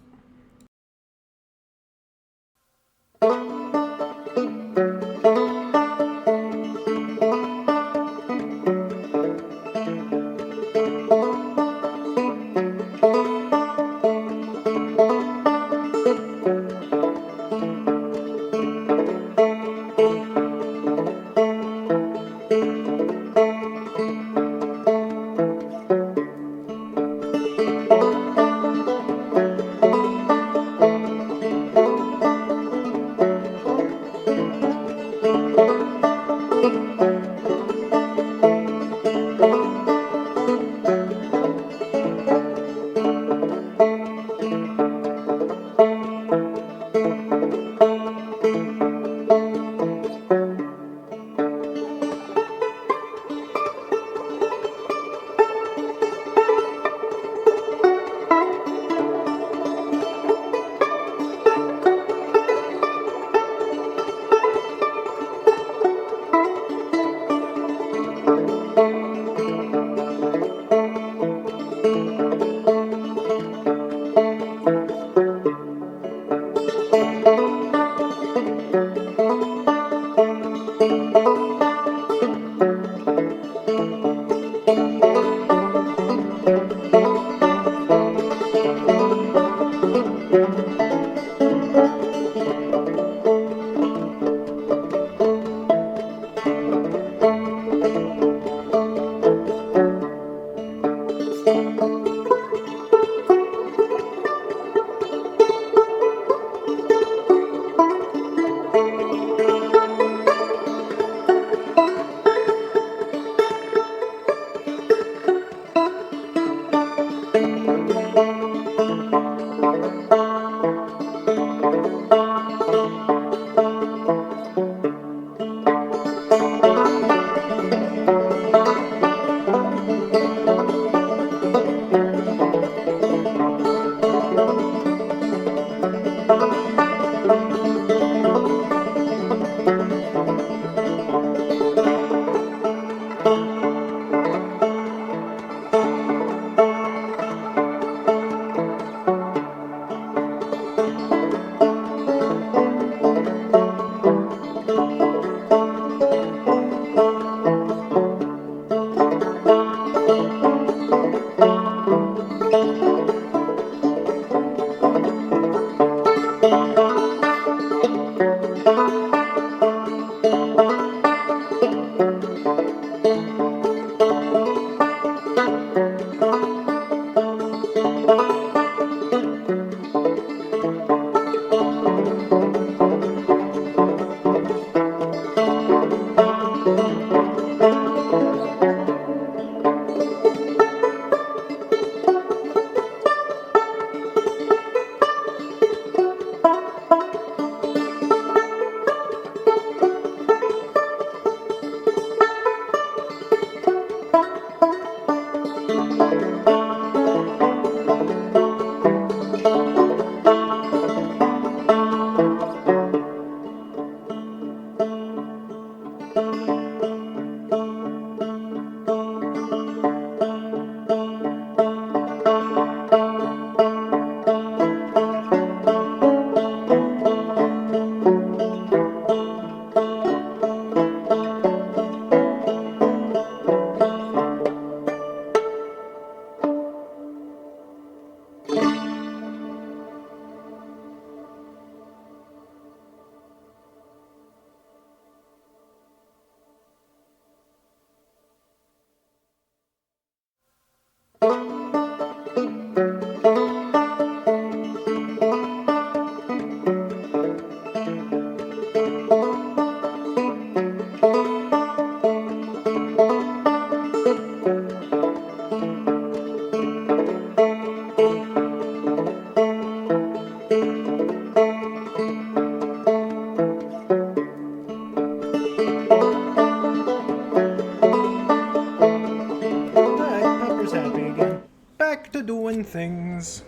Things.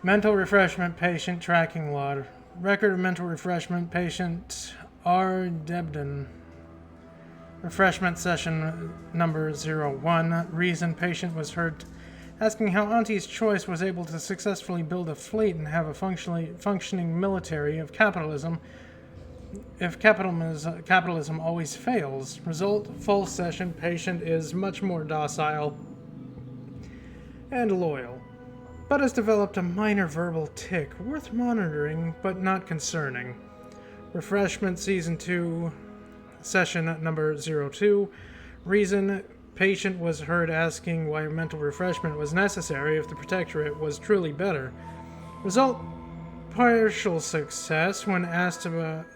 Mental refreshment patient tracking log. Record of mental refreshment patient R. Debden. Refreshment session number 01. Reason patient was heard asking how Auntie's Choice was able to successfully build a fleet and have a functioning military of capitalism if capitalism always fails. Result, full session patient is much more docile and loyal, but has developed a minor verbal tic, worth monitoring, but not concerning. Refreshment Season 2, Session number 02. Reason, patient was heard asking why mental refreshment was necessary if the Protectorate was truly better. Result, partial success when asked the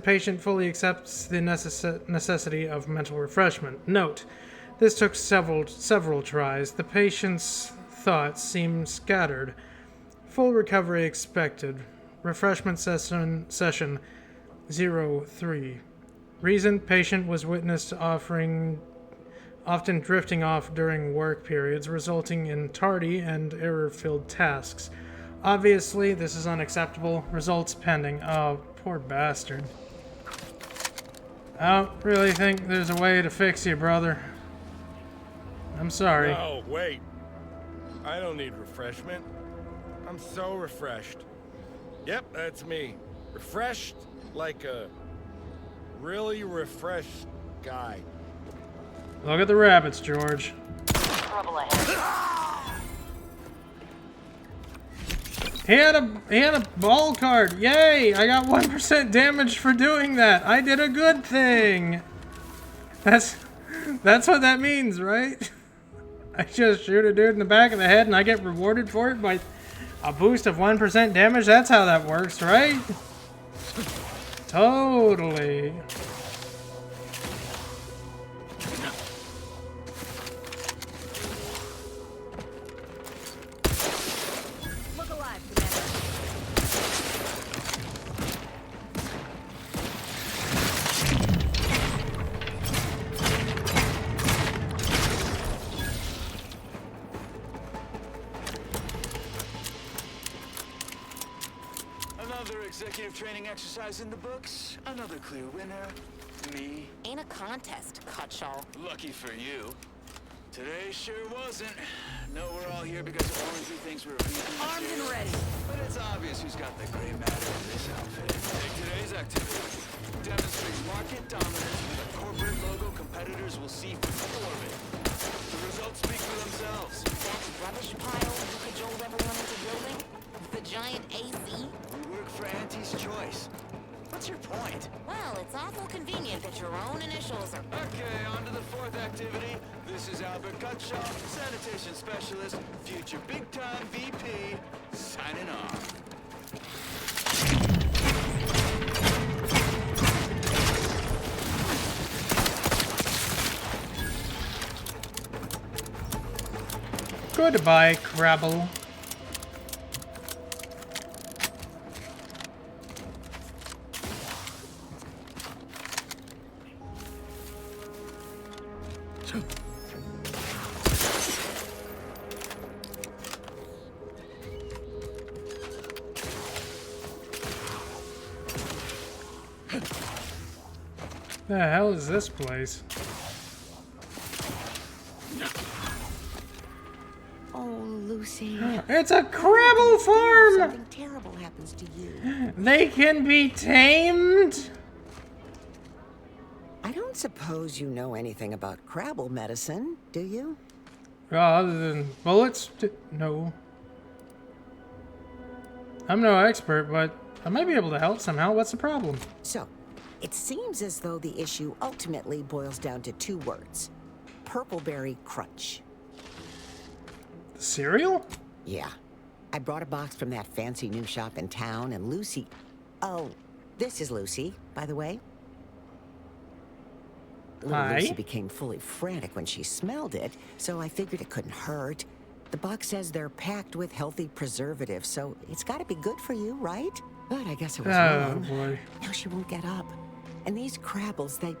patient fully accepts the necessity of mental refreshment. Note, this took several tries. The patient's thoughts seemed scattered. Full recovery expected. Refreshment session 03. Reason, patient was witnessed often drifting off during work periods, resulting in tardy and error-filled tasks. Obviously, this is unacceptable. Results pending. Oh, poor bastard. I don't really think there's a way to fix you, brother. I'm sorry. No, wait. I don't need refreshment. I'm so refreshed. Yep, that's me. Refreshed like a really refreshed guy. Look at the rabbits, George. Trouble ahead. He had a ball card. Yay! I got 1% damage for doing that. I did a good thing. That's what that means, right? I just shoot a dude in the back of the head and I get rewarded for it by a boost of 1% damage. That's how that works, right? Totally. Look alive, Commander. Another executive training exercise in the books. Another clear winner. Me. Ain't a contest, Cutshaw. Lucky for you. Today sure wasn't. No, we're all here because Orangey thinks we're Armed and ready. But it's obvious who's got the gray matter in this outfit. Take today's activity. Demonstrate market dominance with a corporate logo competitors will see from orbit. The results speak for themselves. That rubbish pile you cajoled everyone into building? The giant AC? We work for Auntie's Choice. What's your point? Well, it's awful convenient that your own initials are... Okay, on to the fourth activity. This is Albert Cutshaw, sanitation specialist, future big-time VP, signing off. Goodbye, Crabble. The hell is this place? Oh, Lucy. It's a Crabble farm! Something terrible happens to you. They can be tamed? I don't suppose you know anything about Crabble medicine, do you? Other than bullets? No. I'm no expert, but I might be able to help somehow. What's the problem? So, it seems as though the issue ultimately boils down to 2 words. Purpleberry Crunch. The cereal? Yeah. I brought a box from that fancy new shop in town, and Lucy... Oh, this is Lucy, by the way. Hi. Lucy became fully frantic when she smelled it, so I figured it couldn't hurt. The box says they're packed with healthy preservatives, so it's got to be good for you, right? But I guess it was wrong. Boy. Now she won't get up. And these Crabbles, they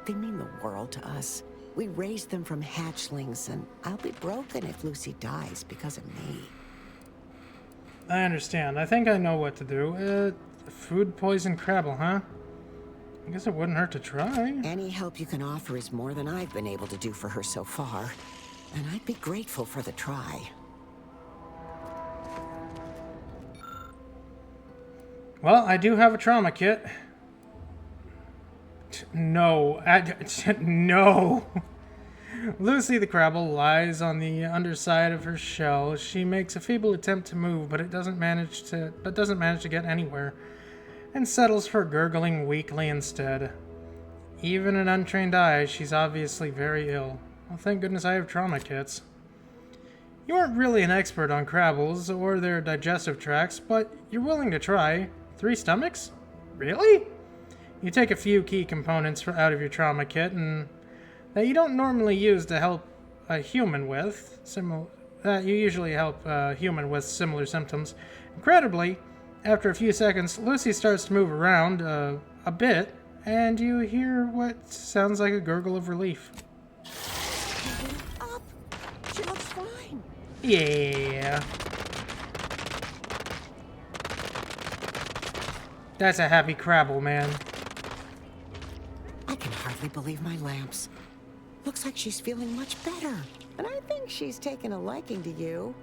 mean the world to us. We raised them from hatchlings, and I'll be broken if Lucy dies because of me. I understand. I think I know what to do. Food poison Crabble, huh? I guess it wouldn't hurt to try. Any help you can offer is more than I've been able to do for her so far. And I'd be grateful for the try. Well, I do have a trauma kit. No. No. Lucy the Crabble lies on the underside of her shell. She makes a feeble attempt to move, but doesn't manage to get anywhere, and settles for gurgling weakly instead. Even an untrained eye, she's obviously very ill. Well, thank goodness I have trauma kits. You aren't really an expert on Crabbles or their digestive tracts, but you're willing to try. 3 stomachs? Really? You take a few key components out of your trauma kit and that you don't normally use to help a human with you usually help a human with similar symptoms. Incredibly, after a few seconds, Lucy starts to move around a bit, and you hear what sounds like a gurgle of relief. Up. She looks fine. Yeah. That's a happy Crabble, man. I can hardly believe my lamps. Looks like she's feeling much better. And I think she's taken a liking to you.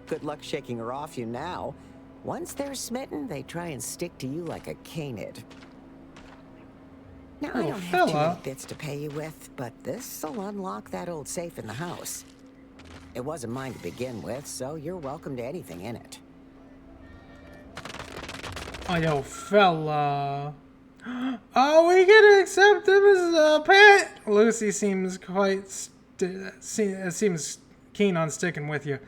Good luck shaking her off you now. Once they're smitten, they try and stick to you like a canid. Now, I don't have too many bits to pay you with, but this'll unlock that old safe in the house. It wasn't mine to begin with, so you're welcome to anything in it. Oh, yo, fella. Oh, we can accept him as a pet. Lucy seems seems keen on sticking with you.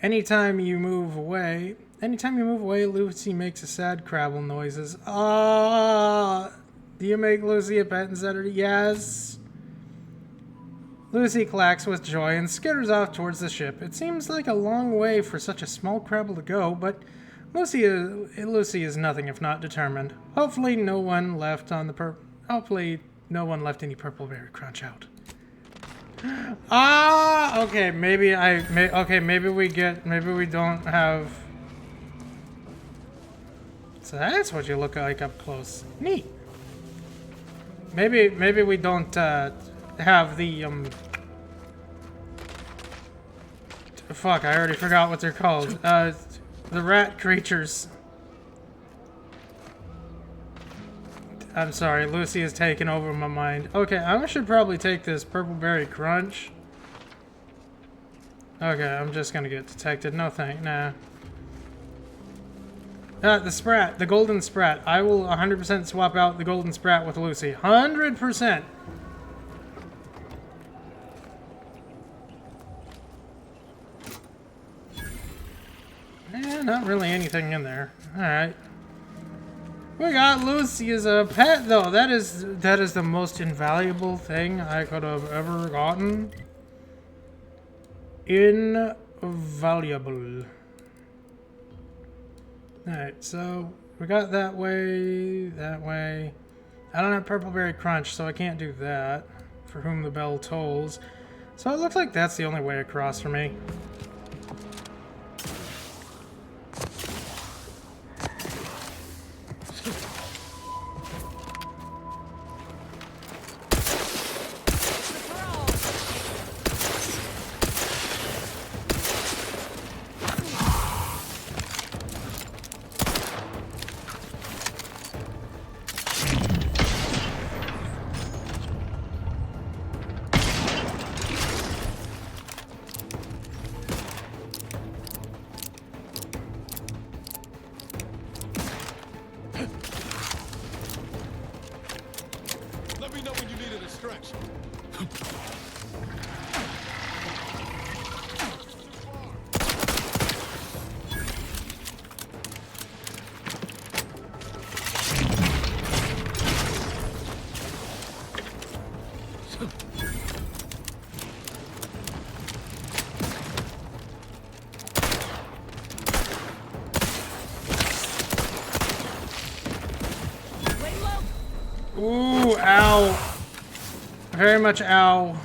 Anytime you move away, Lucy makes a sad Crabble noises. Ah, do you make Lucy a pet instead of Yes. Lucy clacks with joy and skitters off towards the ship. It seems like a long way for such a small Crabble to go, but Lucy is nothing if not determined. Hopefully no one left any Purpleberry Crunch out. Ah, okay, maybe we don't have. So that's what you look like up close. Neat. Maybe we don't have the fuck, I already forgot what they're called. The rat creatures. I'm sorry, Lucy has taken over my mind. Okay, I should probably take this Purpleberry Crunch. Okay, I'm just gonna get detected. No thank, nah. The Sprat, the Golden Sprat. I will 100% swap out the Golden Sprat with Lucy. 100%! Not really anything in there. Alright. We got Lucy as a pet, though. That is the most invaluable thing I could have ever gotten. Invaluable. Alright, so we got that way. I don't have Purpleberry Crunch, so I can't do that. for whom the bell tolls. So it looks like that's the only way across for me. Let me know when you needed a stretch. Ooh, ow. Very much ow.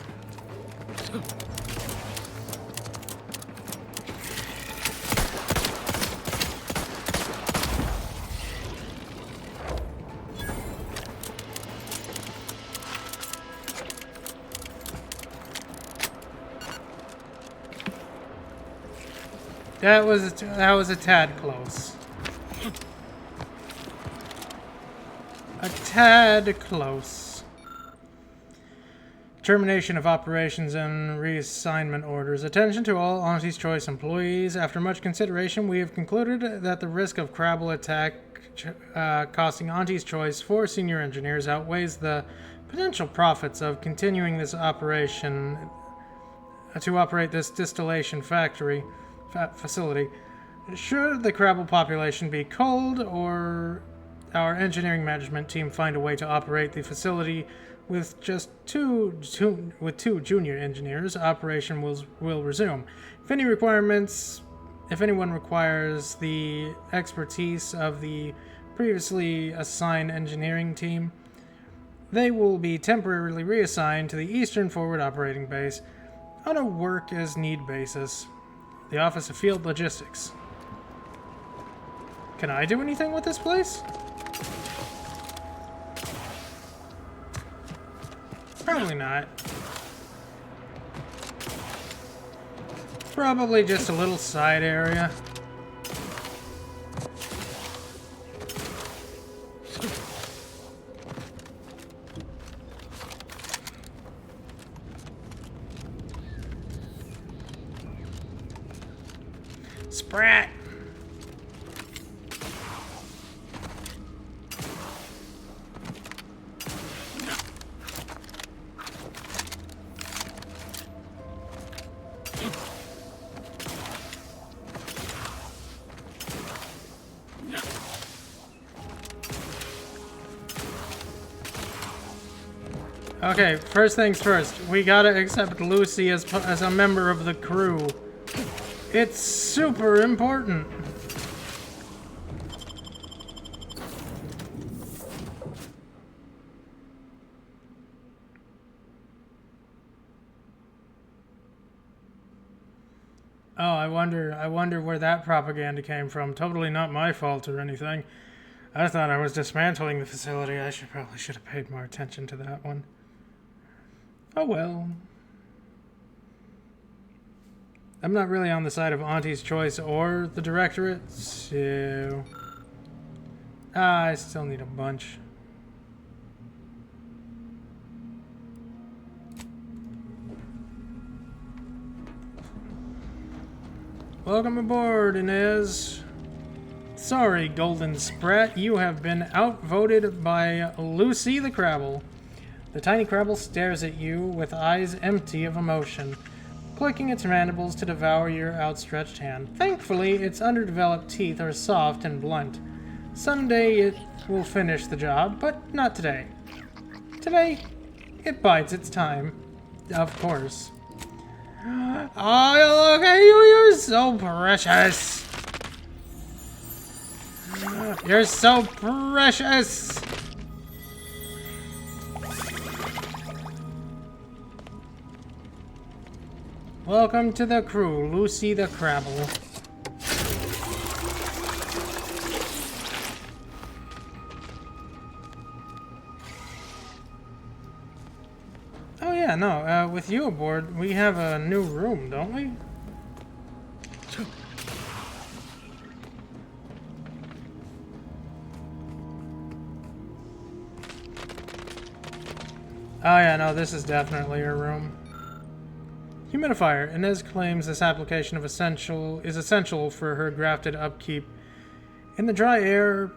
That was a tad close. A tad close. Termination of operations and reassignment orders. Attention to all Auntie's Choice employees. After much consideration, we have concluded that the risk of Crabble attack costing Auntie's Choice 4 senior engineers outweighs the potential profits of continuing this operation to operate this distillation facility. Should the Crabble population be culled or our engineering management team find a way to operate the facility with just two junior engineers, operation will resume. If anyone requires the expertise of the previously assigned engineering team, they will be temporarily reassigned to the Eastern Forward Operating Base on a work-as-need basis. The Office of Field Logistics. Can I do anything with this place? Probably not. Probably just a little side area. Sprat! Okay, first things first. We gotta accept Lucy as a member of the crew. It's super important. Oh, I wonder where that propaganda came from. Totally not my fault or anything. I thought I was dismantling the facility. I probably should have paid more attention to that one. Oh well. I'm not really on the side of Auntie's Choice or the Directorate, so... I still need a bunch. Welcome aboard, Inez. Sorry, Golden Sprat, you have been outvoted by Lucy the Crabble. The tiny Crabble stares at you with eyes empty of emotion, clicking its mandibles to devour your outstretched hand. Thankfully, its underdeveloped teeth are soft and blunt. Someday it will finish the job, but not today. Today, it bides its time. Of course. Oh, look at you! You're so precious! You're so precious! Welcome to the crew, Lucy the Crabble. Oh yeah, no, with you aboard, we have a new room, don't we? Oh yeah, no, this is definitely your room. Humidifier. Inez claims this application is essential for her grafted upkeep. In the dry air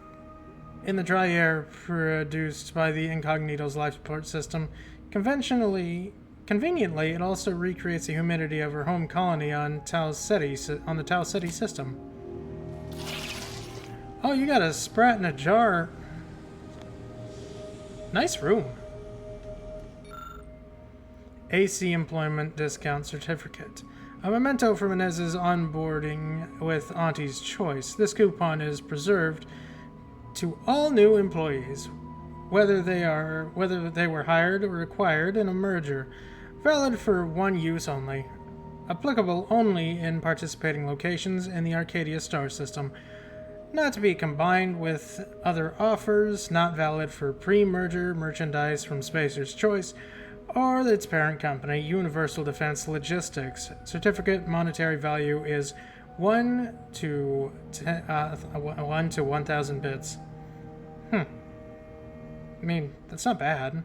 produced by the Incognito's life support system, conveniently, it also recreates the humidity of her home colony on the Tau Ceti system. Oh, you got a sprat in a jar. Nice room. AC Employment Discount Certificate. A memento from Inez's onboarding with Auntie's Choice. This coupon is preserved to all new employees, whether they were hired or acquired in a merger. Valid for one use only. Applicable only in participating locations in the Arcadia star system. Not to be combined with other offers. Not valid for pre-merger merchandise from Spacer's Choice or its parent company, Universal Defense Logistics. Certificate monetary value is 1 to 1,000 bits. I mean, that's not bad.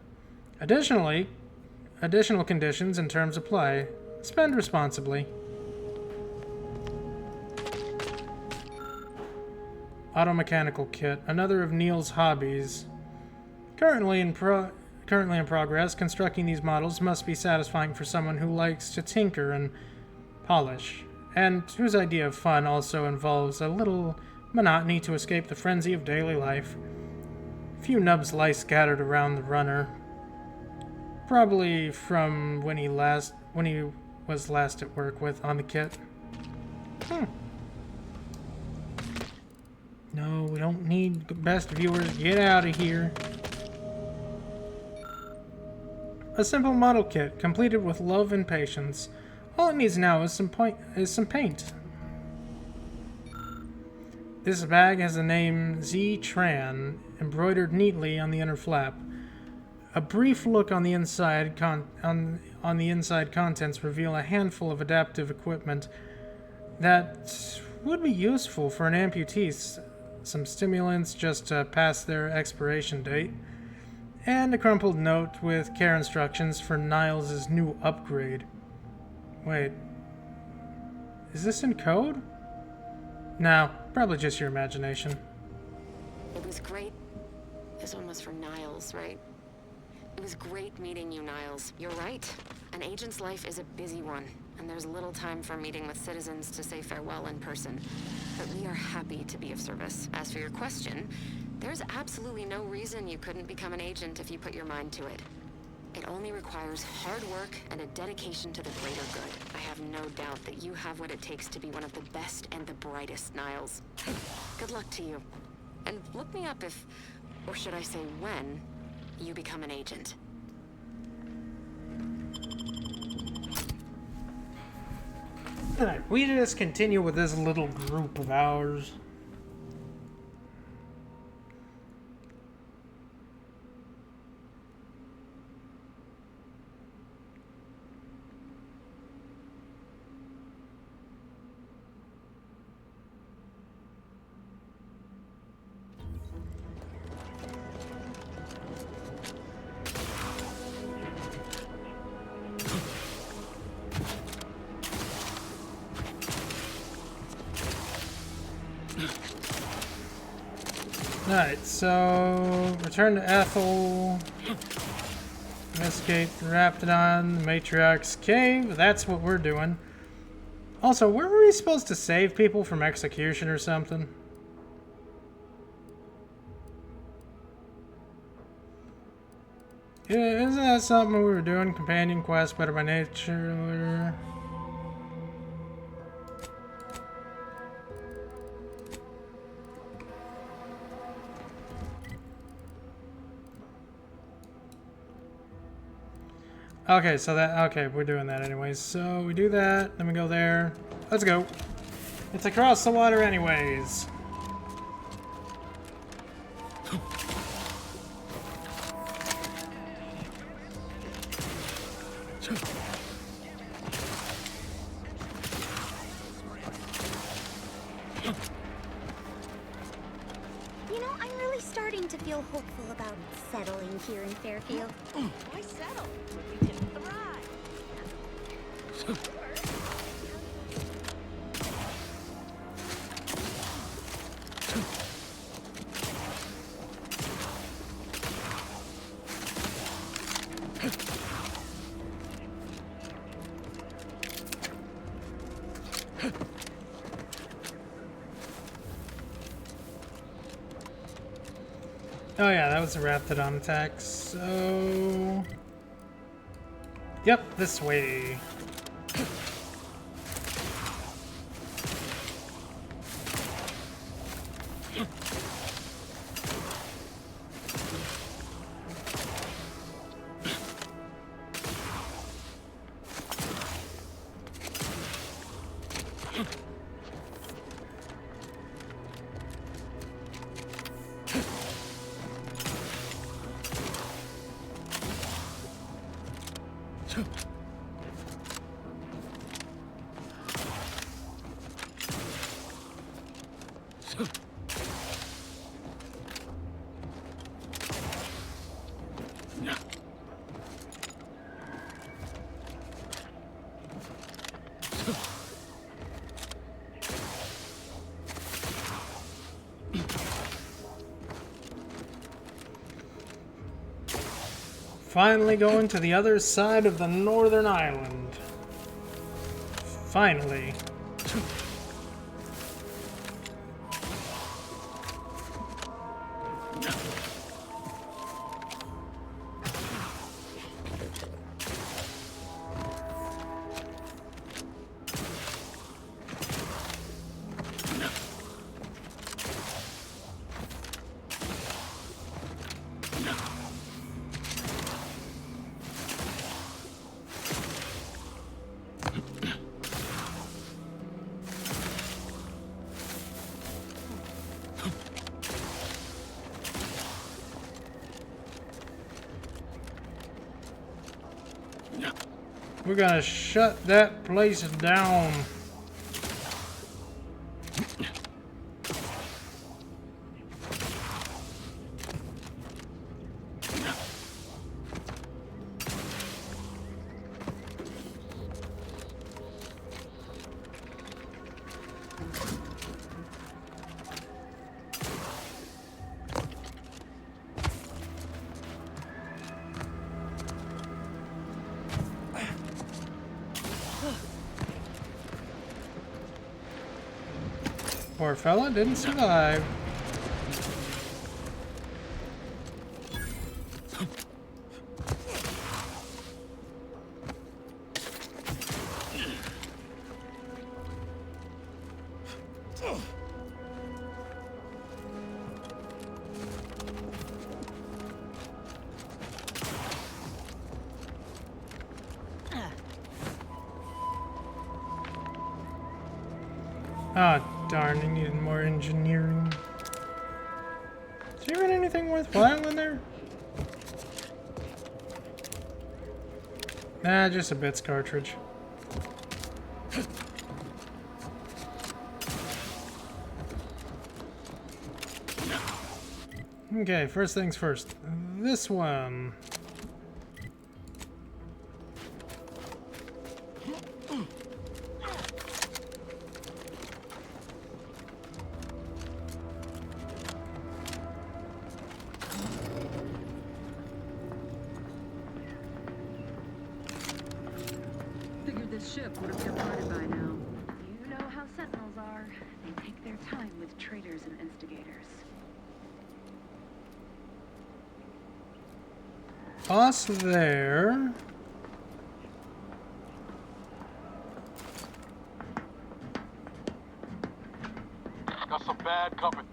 Additional conditions and terms apply. Spend responsibly. Automechanical kit, another of Neil's hobbies. Currently in progress, constructing these models must be satisfying for someone who likes to tinker and polish, and whose idea of fun also involves a little monotony to escape the frenzy of daily life. Few nubs lie scattered around the runner, probably from when he was last at work on the kit. No, we don't need best viewers. Get out of here. A simple model kit, completed with love and patience. All it needs now is some paint. This bag has the name Z-Tran embroidered neatly on the inner flap. A brief look on the inside contents reveal a handful of adaptive equipment that would be useful for an amputee. Some stimulants just past their expiration date. And a crumpled note with care instructions for Niles' new upgrade. Wait. Is this in code? No, probably just your imagination. It was great. This one was for Niles, right? It was great meeting you, Niles. You're right. An agent's life is a busy one, and there's little time for meeting with citizens to say farewell in person. But we are happy to be of service. As for your question, there's absolutely no reason you couldn't become an agent if you put your mind to it. It only requires hard work and a dedication to the greater good. I have no doubt that you have what it takes to be one of the best and the brightest, Niles. Good luck to you. And look me up if, or should I say when, you become an agent. Alright, we just continue with this little group of ours. Alright, so return to Ethel, investigate the Raptidon, the Matriarch's Cave. That's what we're doing. Also, were we supposed to save people from execution or something? Yeah, isn't that something we were doing? Companion quest, better by nature. Okay, so we're doing that anyways. So we do that, then we go there. Let's go. It's across the water anyways. You know, I'm really starting to feel hopeful about settling here in Fairfield. Why settle? You can thrive. Oh yeah, that was a Raptidon attack, so... Yep, this way. Finally going to the other side of the northern island. Finally. We're gonna shut that place down. Poor fella didn't survive. Ah, darn, I needed more engineering. Is there even anything worthwhile in there? Nah, just a bits cartridge. Okay, first things first. This one. Figured this ship would have departed by now. You know how Sentinels are. They take their time with traitors and instigators. Boss there. Got some bad company.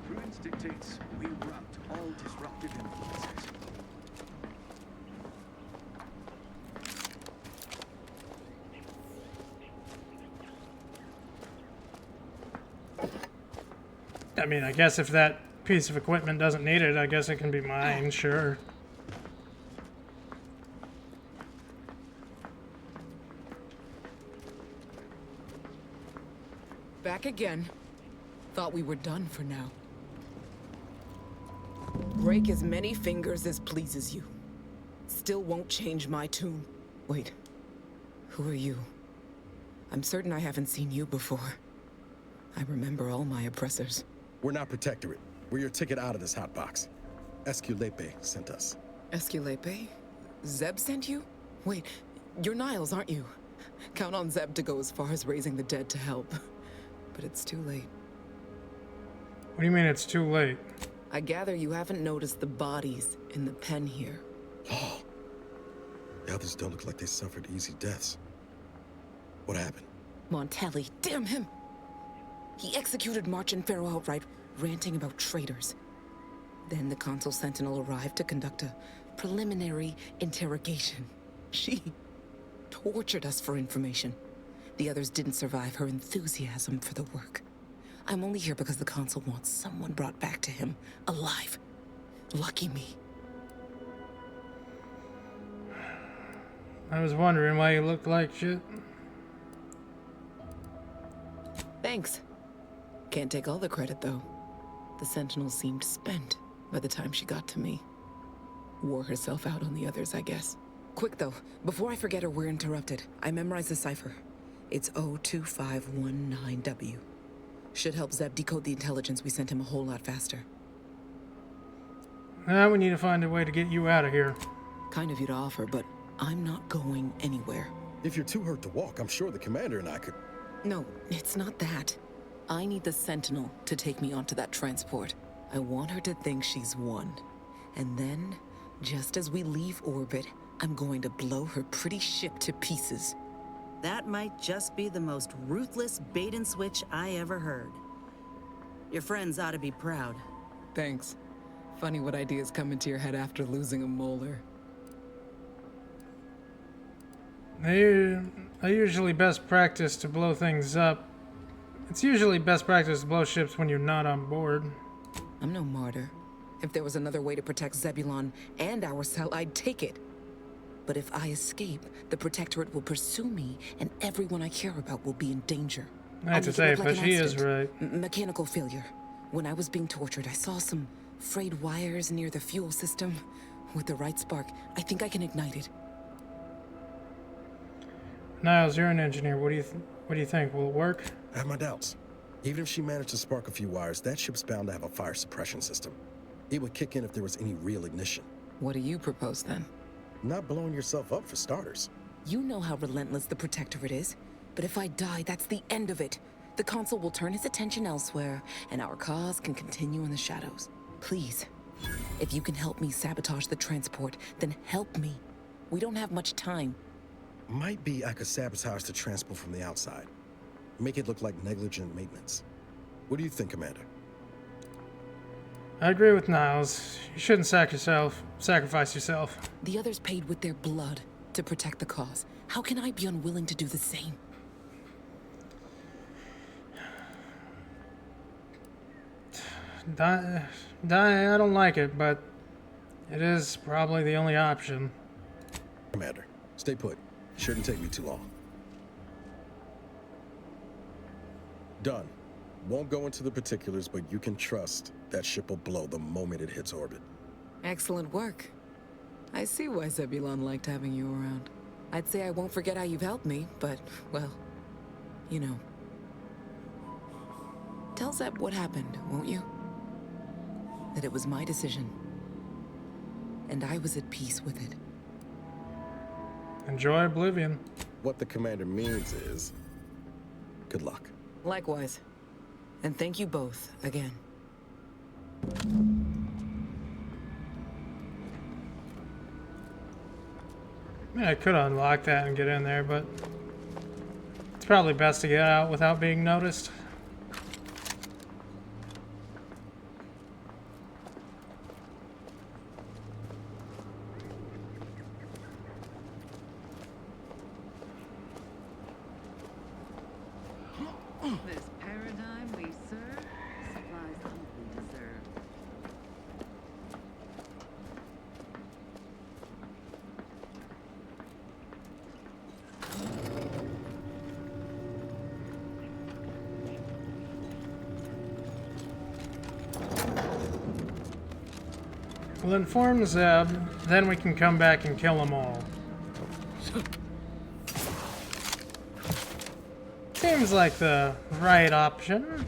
Prudence dictates we rout all disruptive influences. I mean, I guess if that piece of equipment doesn't need it, I guess it can be mine, sure. Back again. Thought we were done for now. Break as many fingers as pleases you. Still won't change my tune. Wait. Who are you? I'm certain I haven't seen you before. I remember all my oppressors. We're not Protectorate. We're your ticket out of this hotbox. Esculepe sent us. Esculepe? Zeb sent you? Wait, you're Niles, aren't you? Count on Zeb to go as far as raising the dead to help. But it's too late. What do you mean it's too late? I gather you haven't noticed the bodies in the pen here. Oh. The others don't look like they suffered easy deaths. What happened? Montelli, damn him! He executed March and Pharaoh outright, ranting about traitors. Then the Consul Sentinel arrived to conduct a preliminary interrogation. She tortured us for information. The others didn't survive her enthusiasm for the work. I'm only here because the Consul wants someone brought back to him, alive. Lucky me. I was wondering why you looked like shit. Thanks. Can't take all the credit, though. The Sentinel seemed spent by the time she got to me. Wore herself out on the others, I guess. Quick, though, before I forget or we're interrupted, I memorized the cipher. It's O2519W. Should help Zeb decode the intelligence we sent him a whole lot faster. Now we need to find a way to get you out of here. Kind of you to offer, but I'm not going anywhere. If you're too hurt to walk, I'm sure the commander and I could... No, it's not that. I need the Sentinel to take me onto that transport. I want her to think she's won. And then, just as we leave orbit, I'm going to blow her pretty ship to pieces. That might just be the most ruthless bait and switch I ever heard. Your friends ought to be proud. Thanks. Funny what ideas come into your head after losing a molar. I usually best practice to blow things up. It's usually best practice to blow ships when you're not on board. I'm no martyr. If there was another way to protect Zebulon and our cell, I'd take it. But if I escape, the Protectorate will pursue me, and everyone I care about will be in danger. I hate to say it, but she is right. Mechanical failure. When I was being tortured, I saw some frayed wires near the fuel system. With the right spark, I think I can ignite it. Niles, you're an engineer. What do you think? Will it work? I have my doubts. Even if she managed to spark a few wires, that ship's bound to have a fire suppression system. It would kick in if there was any real ignition. What do you propose, then? Not blowing yourself up, for starters. You know how relentless the Protectorate is. But if I die, that's the end of it. The Consul will turn his attention elsewhere, and our cause can continue in the shadows. Please, if you can help me sabotage the transport, then help me. We don't have much time. Might be I could sabotage the transport from the outside. Make it look like negligent maintenance. What do you think, Commander? I agree with Niles. You shouldn't sacrifice yourself. The others paid with their blood to protect the cause. How can I be unwilling to do the same? Die, I don't like it, but it is probably the only option. Commander, stay put. Shouldn't take me too long. Done. Won't go into the particulars, but you can trust that ship will blow the moment it hits orbit. Excellent work. I see why Zebulon liked having you around. I'd say I won't forget how you've helped me, but, well, you know. Tell Zeb what happened, won't you? That it was my decision. And I was at peace with it. Enjoy Oblivion. What the commander means is, good luck. Likewise. And thank you both, again. Yeah, I could unlock that and get in there, but it's probably best to get out without being noticed. This paradigm we serve supplies the We'll inform Zeb, then we can come back and kill them all. Seems like the right option.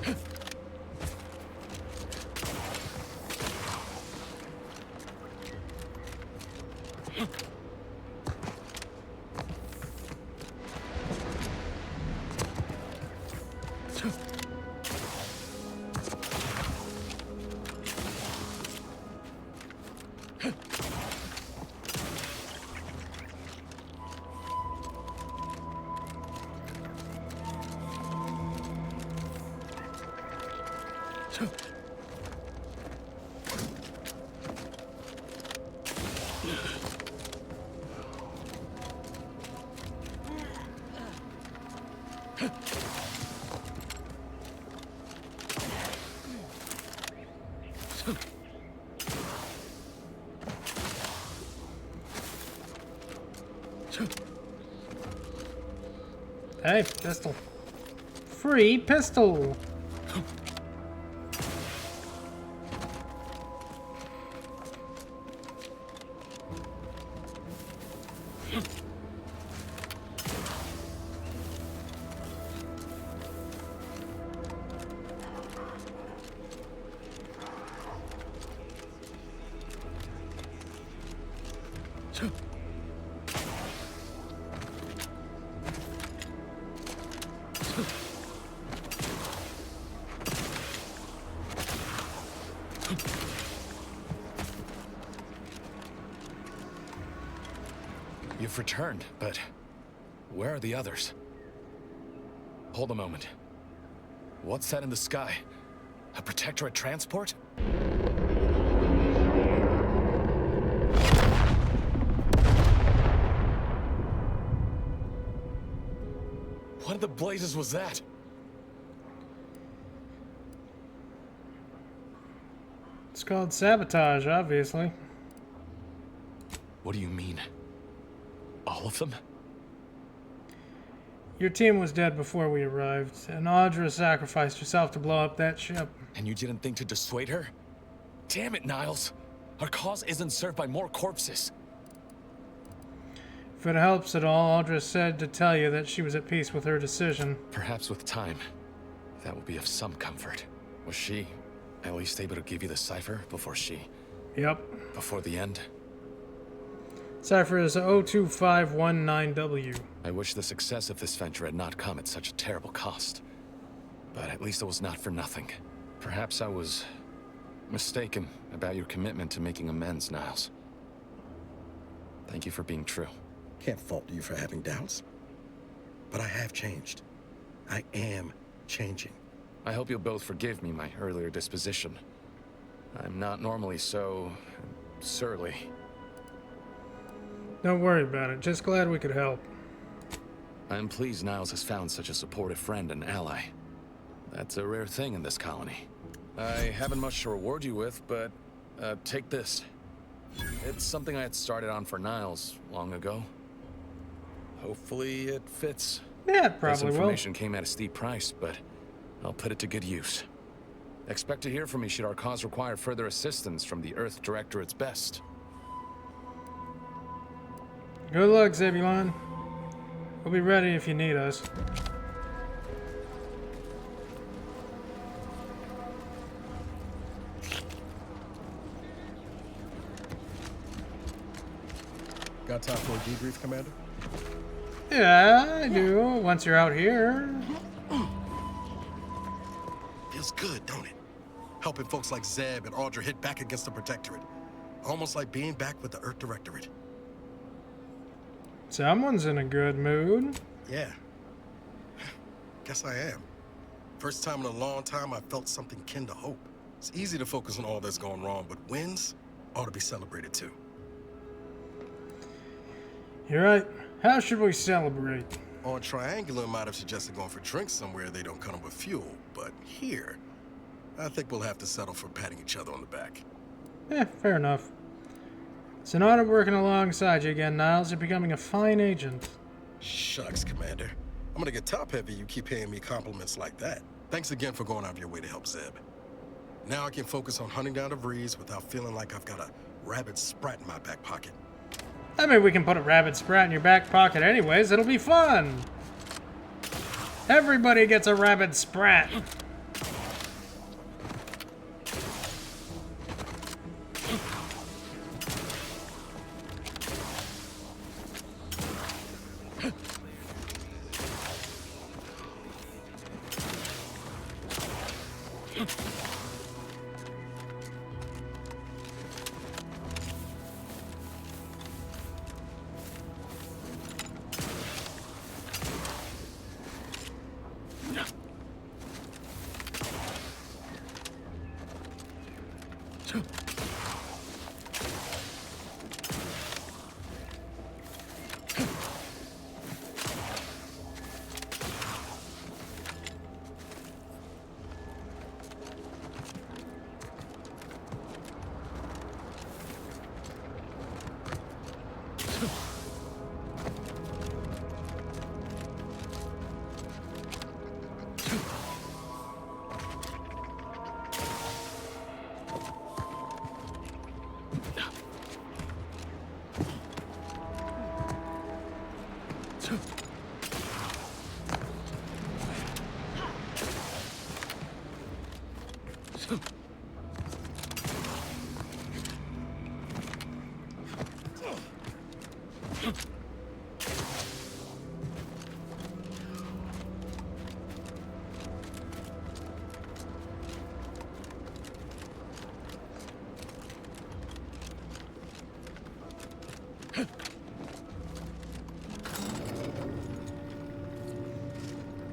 Hey, pistol. Free pistol. You've returned, but where are the others? Hold a moment. What's that in the sky? A Protectorate transport? What in the blazes was that? It's called sabotage, obviously. What do you mean? All of them? Your team was dead before we arrived, and Audra sacrificed herself to blow up that ship. And you didn't think to dissuade her? Damn it, Niles! Our cause isn't served by more corpses. If it helps at all, Audra said to tell you that she was at peace with her decision. Perhaps with time, that will be of some comfort. Was she at least able to give you the cipher before she... Yep. Before the end? Cipher is 02519W. I wish the success of this venture had not come at such a terrible cost. But at least it was not for nothing. Perhaps I was mistaken about your commitment to making amends, Niles. Thank you for being true. Can't fault you for having doubts. But I have changed. I am changing. I hope you'll both forgive me my earlier disposition. I'm not normally so... surly. Don't worry about it. Just glad we could help. I'm pleased Niles has found such a supportive friend and ally. That's a rare thing in this colony. I haven't much to reward you with, but take this. It's something I had started on for Niles long ago. Hopefully it fits. Yeah, it probably this information came at a steep price, but I'll put it to good use. Expect to hear from me should our cause require further assistance from the Earth Directorate's best. Good luck, Zebulon. We'll be ready if you need us. Got time for a debrief, Commander? Yeah, I do. Once you're out here. Feels good, don't it? Helping folks like Zeb and Audra hit back against the Protectorate. Almost like being back with the Earth Directorate. Someone's in a good mood. Yeah. Guess I am. First time in a long time I felt something kin to hope. It's easy to focus on all that's going wrong, but wins ought to be celebrated too. You're right. How should we celebrate? On Triangular might have suggested going for drinks somewhere they don't come with fuel, but here, I think we'll have to settle for patting each other on the back. Yeah, fair enough. It's an honor working alongside you again, Niles. You're becoming a fine agent. Shucks, Commander. I'm gonna get top-heavy you keep paying me compliments like that. Thanks again for going out of your way to help Zeb. Now I can focus on hunting down the Vrees without feeling like I've got a rabid sprat in my back pocket. I mean, we can put a rabbit sprat in your back pocket anyways. It'll be fun. Everybody gets a rabbit sprat.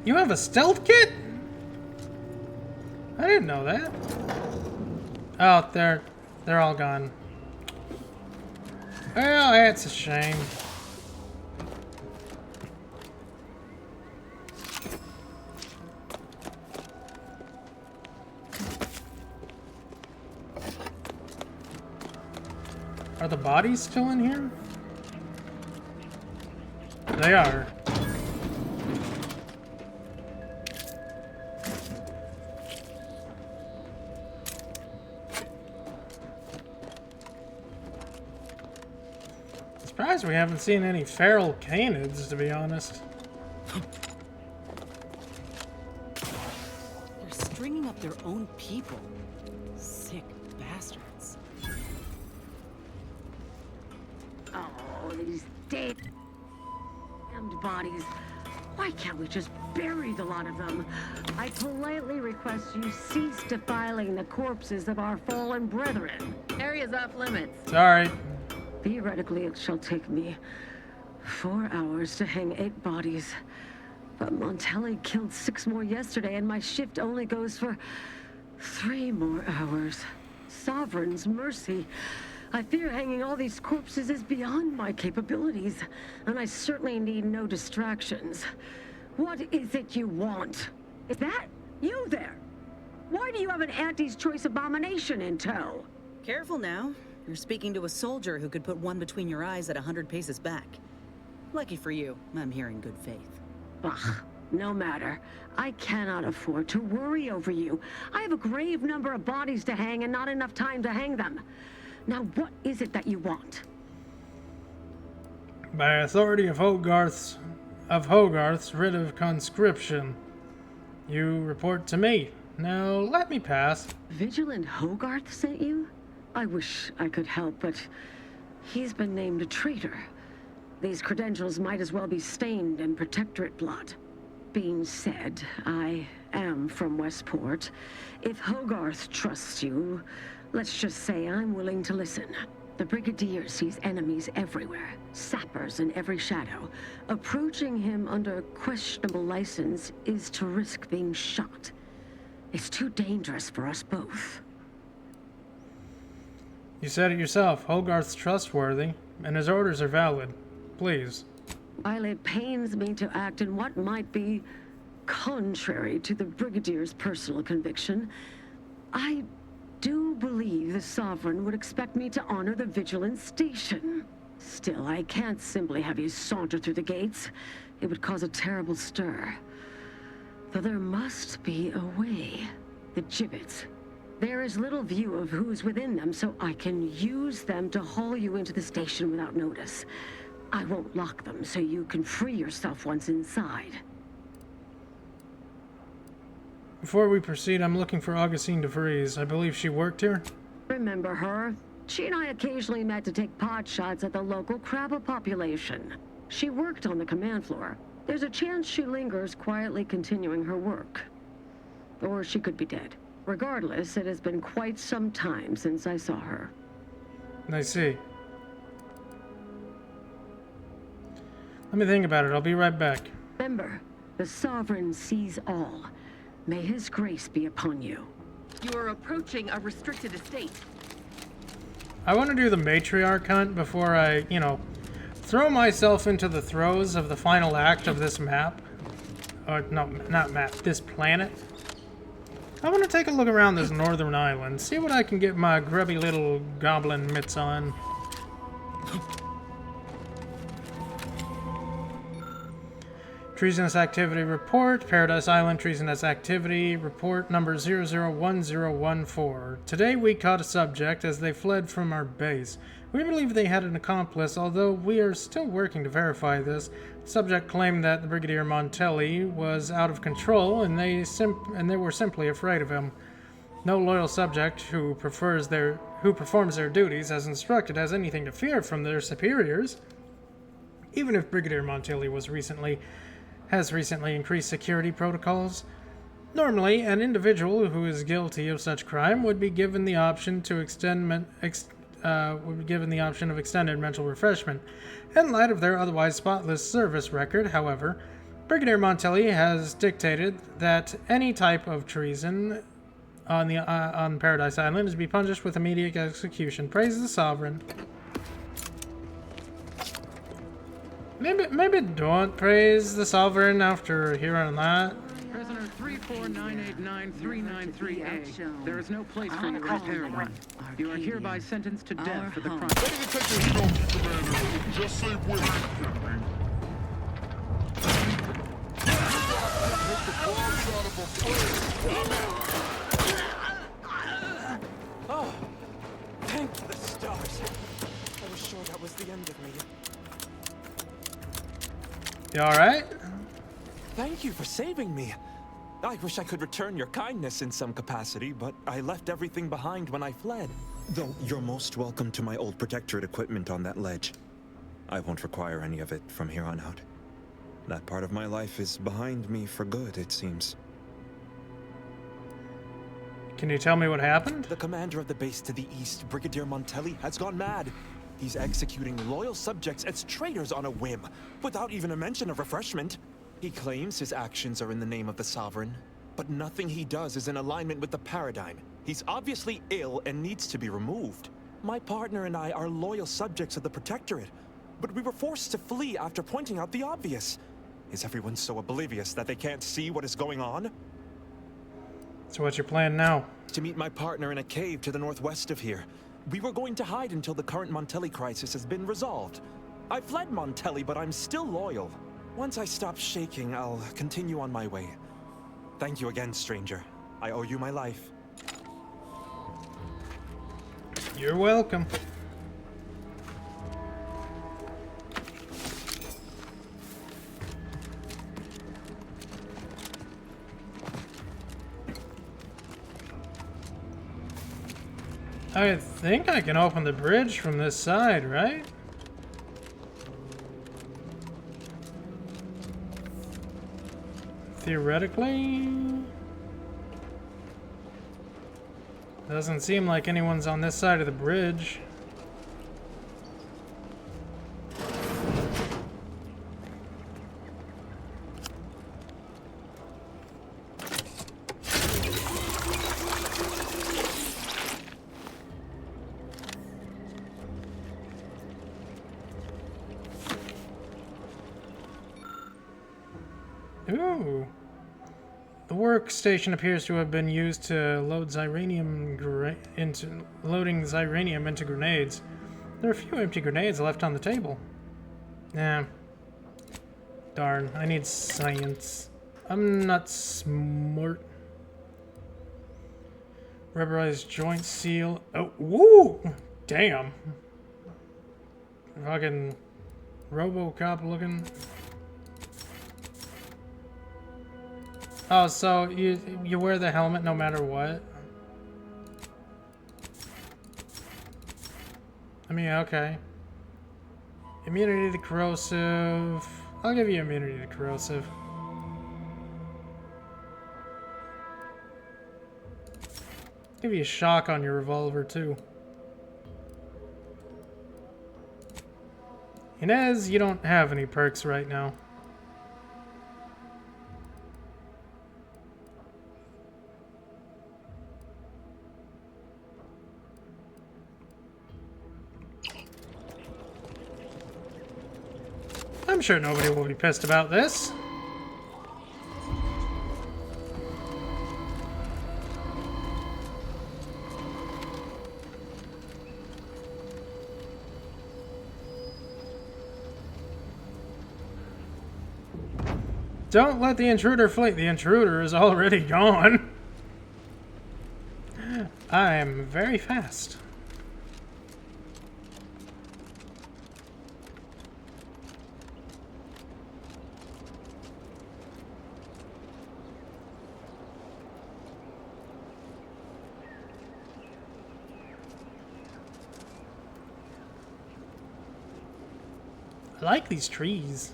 You have a stealth kit? I didn't know that. Oh, they're all gone. Well, that's a shame. Are the bodies still in here? They are. Surprised we haven't seen any feral canids, to be honest. They're stringing up their own people. Sick bastards. Oh, these dead damned bodies. Why can't we just bury the lot of them? I politely request you cease defiling the corpses of our fallen brethren. Area's off limits. Sorry. Theoretically, it shall take me 4 hours to hang 8 bodies. But Montelli killed 6 more yesterday, and my shift only goes for 3 more hours. Sovereign's mercy. I fear hanging all these corpses is beyond my capabilities, and I certainly need no distractions. What is it you want? Is that you there? Why do you have an Auntie's Choice abomination in tow? Careful now. You're speaking to a soldier who could put one between your eyes at 100 paces back. Lucky for you, I'm here in good faith. Ugh, no matter. I cannot afford to worry over you. I have a grave number of bodies to hang and not enough time to hang them. Now, what is it that you want? By authority of Hogarth's writ of conscription, you report to me. Now, let me pass. Vigilant Hogarth sent you? I wish I could help, but he's been named a traitor. These credentials might as well be stained in Protectorate blood. Being said, I am from Westport. If Hogarth trusts you, let's just say I'm willing to listen. The Brigadier sees enemies everywhere, sappers in every shadow. Approaching him under questionable license is to risk being shot. It's too dangerous for us both. You said it yourself. Hogarth's trustworthy, and his orders are valid. Please. While it pains me to act in what might be contrary to the Brigadier's personal conviction, I do believe the Sovereign would expect me to honor the Vigilance Station. Still, I can't simply have you saunter through the gates. It would cause a terrible stir. Though there must be a way. The gibbets. There is little view of who's within them, so I can use them to haul you into the station without notice. I won't lock them, so you can free yourself once inside. Before we proceed, I'm looking for Augustine DeVries. I believe she worked here. Remember her? She and I occasionally met to take pot shots at the local crabba population. She worked on the command floor. There's a chance she lingers, quietly continuing her work. Or she could be dead. Regardless, it has been quite some time since I saw her. I see. Let me think about it. I'll be right back. Remember, the Sovereign sees all. May his grace be upon you. You are approaching a restricted estate. I want to do the matriarch hunt before I, throw myself into the throes of the final act of this map. Or, no, not map, this planet. I want to take a look around this northern island, see what I can get my grubby little goblin mitts on. Treasonous Activity Report, Paradise Island Treasonous Activity Report number 001014. Today we caught a subject as they fled from our base. We believe they had an accomplice, although we are still working to verify this. The subject claimed that the Brigadier Montelli was out of control and they were simply afraid of him. No loyal subject who performs their duties as instructed has anything to fear from their superiors. Even if Brigadier Montelli has recently increased security protocols. Normally, an individual who is guilty of such crime would be given the option of extended mental refreshment. In light of their otherwise spotless service record, however, Brigadier Montelli has dictated that any type of treason on Paradise Island is to be punished with immediate execution. Praise the Sovereign. Maybe don't praise the Sovereign after hearing that. Prisoner 349893938. There is no place for you in Paradise. You are hereby sentenced to death for the crime. Ready to take the heat off you, Commander. Just say when. Oh, thank the stars. I was sure that was the end of me. You alright? Thank you for saving me. I wish I could return your kindness in some capacity, but I left everything behind when I fled. Though you're most welcome to my old Protectorate equipment on that ledge. I won't require any of it from here on out. That part of my life is behind me for good, it seems. Can you tell me what happened? The commander of the base to the east, Brigadier Montelli, has gone mad. He's executing loyal subjects as traitors on a whim, without even a mention of refreshment. He claims his actions are in the name of the Sovereign, but nothing he does is in alignment with the paradigm. He's obviously ill and needs to be removed. My partner and I are loyal subjects of the Protectorate, but we were forced to flee after pointing out the obvious. Is everyone so oblivious that they can't see what is going on? So what's your plan now? To meet my partner in a cave to the northwest of here. We were going to hide until the current Montelli crisis has been resolved. I fled Montelli, but I'm still loyal. Once I stop shaking, I'll continue on my way. Thank you again, stranger. I owe you my life. You're welcome. I think I can open the bridge from this side, right? Theoretically. Doesn't seem like anyone's on this side of the bridge. Ooh. The workstation appears to have been used to load loading xyranium into grenades. There are a few empty grenades left on the table. Nah. Darn, I need science. I'm not smart. Rubberized joint seal. Oh, woo! Damn. Fucking RoboCop looking. Oh, so you wear the helmet no matter what? I mean, okay. Immunity to corrosive. I'll give you immunity to corrosive. Give you a shock on your revolver too. Inez, you don't have any perks right now. I'm sure nobody will be pissed about this. Don't let the intruder flee. The intruder is already gone. I'm very fast. I like these trees.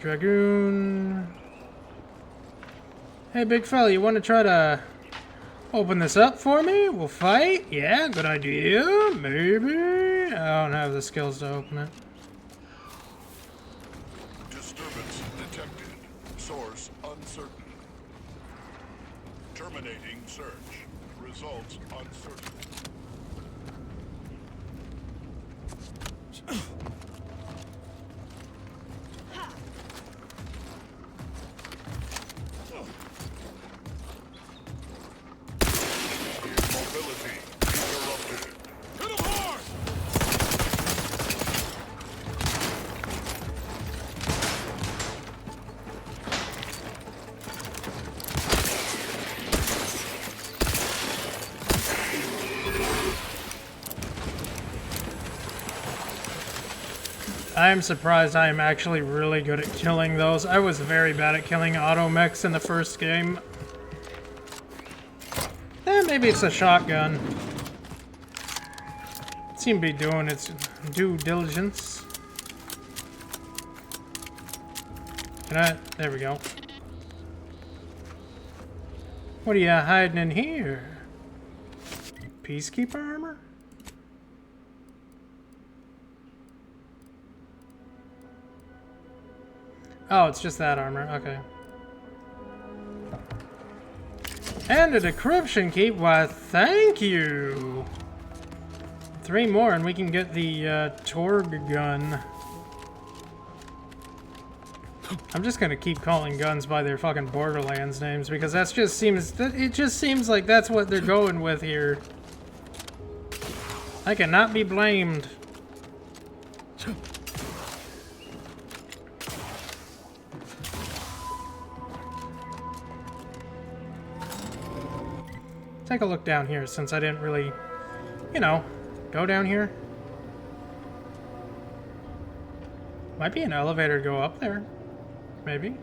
Dragoon. Hey, big fella, you want to try to open this up for me? We'll fight? Yeah, good idea. Maybe. I don't have the skills to open it. Disturbance detected. Source uncertain. Terminating search. Results uncertain. Mobility interrupted. Hit him hard! I'm surprised I am actually really good at killing those. I was very bad at killing automechs in the first game. Maybe it's a shotgun. It seemed to be doing its due diligence. There we go. What are you hiding in here? Peacekeeper armor? Oh, it's just that armor. Okay. And a decryption key. Why, thank you. 3 more and we can get the Torg gun. I'm just gonna keep calling guns by their fucking Borderlands names because it just seems like that's what they're going with here. I cannot be blamed. Take a look down here since I didn't really, you know, go down here. Might be an elevator to go up there. Maybe.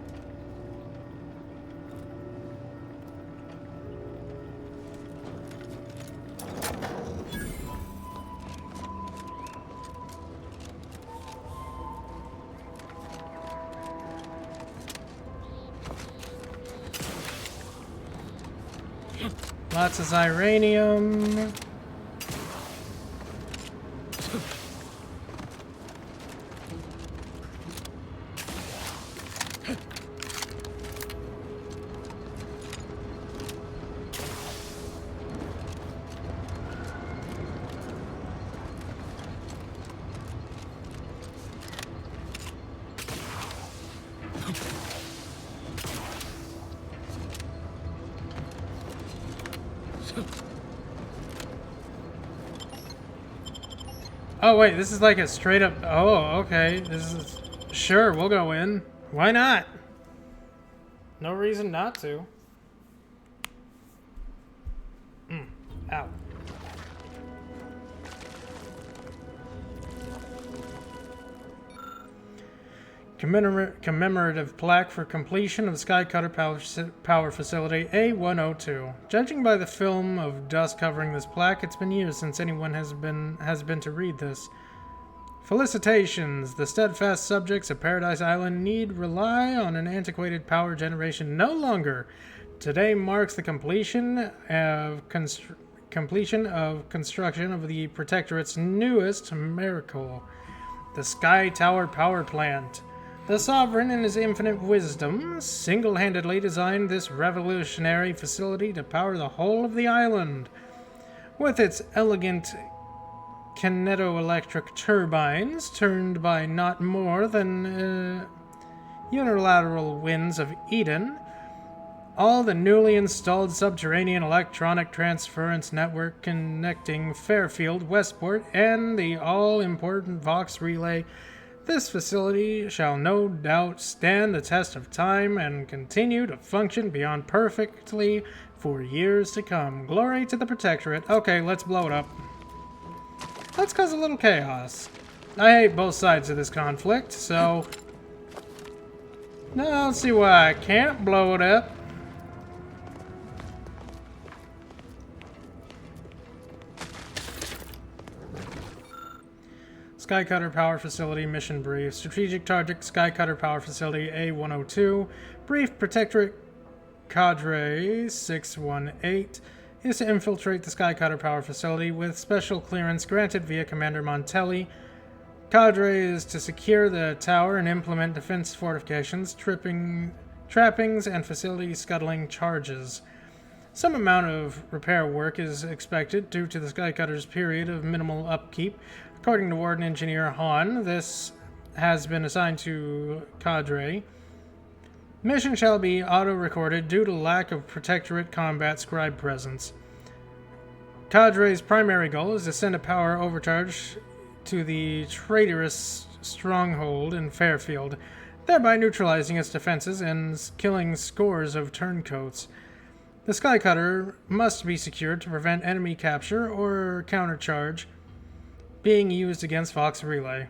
Lots of Xyranium. Oh wait, this is like a straight up. Oh, okay. This is sure we'll go in. Why not? No reason not to. Ow. Commemorative plaque for completion of Skycutter Power Facility A-102. Judging by the film of dust covering this plaque, it's been years since anyone has been to read this. Felicitations! The steadfast subjects of Paradise Island need rely on an antiquated power generation no longer. Today marks the completion of construction of the Protectorate's newest miracle, the Sky Tower Power Plant. The Sovereign, in his infinite wisdom, single-handedly designed this revolutionary facility to power the whole of the island. With its elegant kinetoelectric turbines, turned by not more than unilateral winds of Eden, all the newly installed subterranean electronic transference network connecting Fairfield, Westport, and the all-important Vox Relay, this facility shall no doubt stand the test of time and continue to function beyond perfectly for years to come. Glory to the Protectorate. Okay, let's blow it up. Let's cause a little chaos. I hate both sides of this conflict, so I don't see why I can't blow it up. Skycutter Power Facility Mission Brief. Strategic Target Skycutter Power Facility A-102. Brief Protectorate Cadre 618 is to infiltrate the Skycutter Power Facility with special clearance granted via Commander Montelli. Cadre is to secure the tower and implement defense fortifications, trappings, and facility scuttling charges. Some amount of repair work is expected due to the Skycutter's period of minimal upkeep. According to Warden Engineer Hahn, this has been assigned to Cadre. Mission shall be auto-recorded due to lack of Protectorate combat scribe presence. Cadre's primary goal is to send a power overcharge to the traitorous stronghold in Fairfield, thereby neutralizing its defenses and killing scores of turncoats. The Skycutter must be secured to prevent enemy capture or countercharge being used against Vox Relay.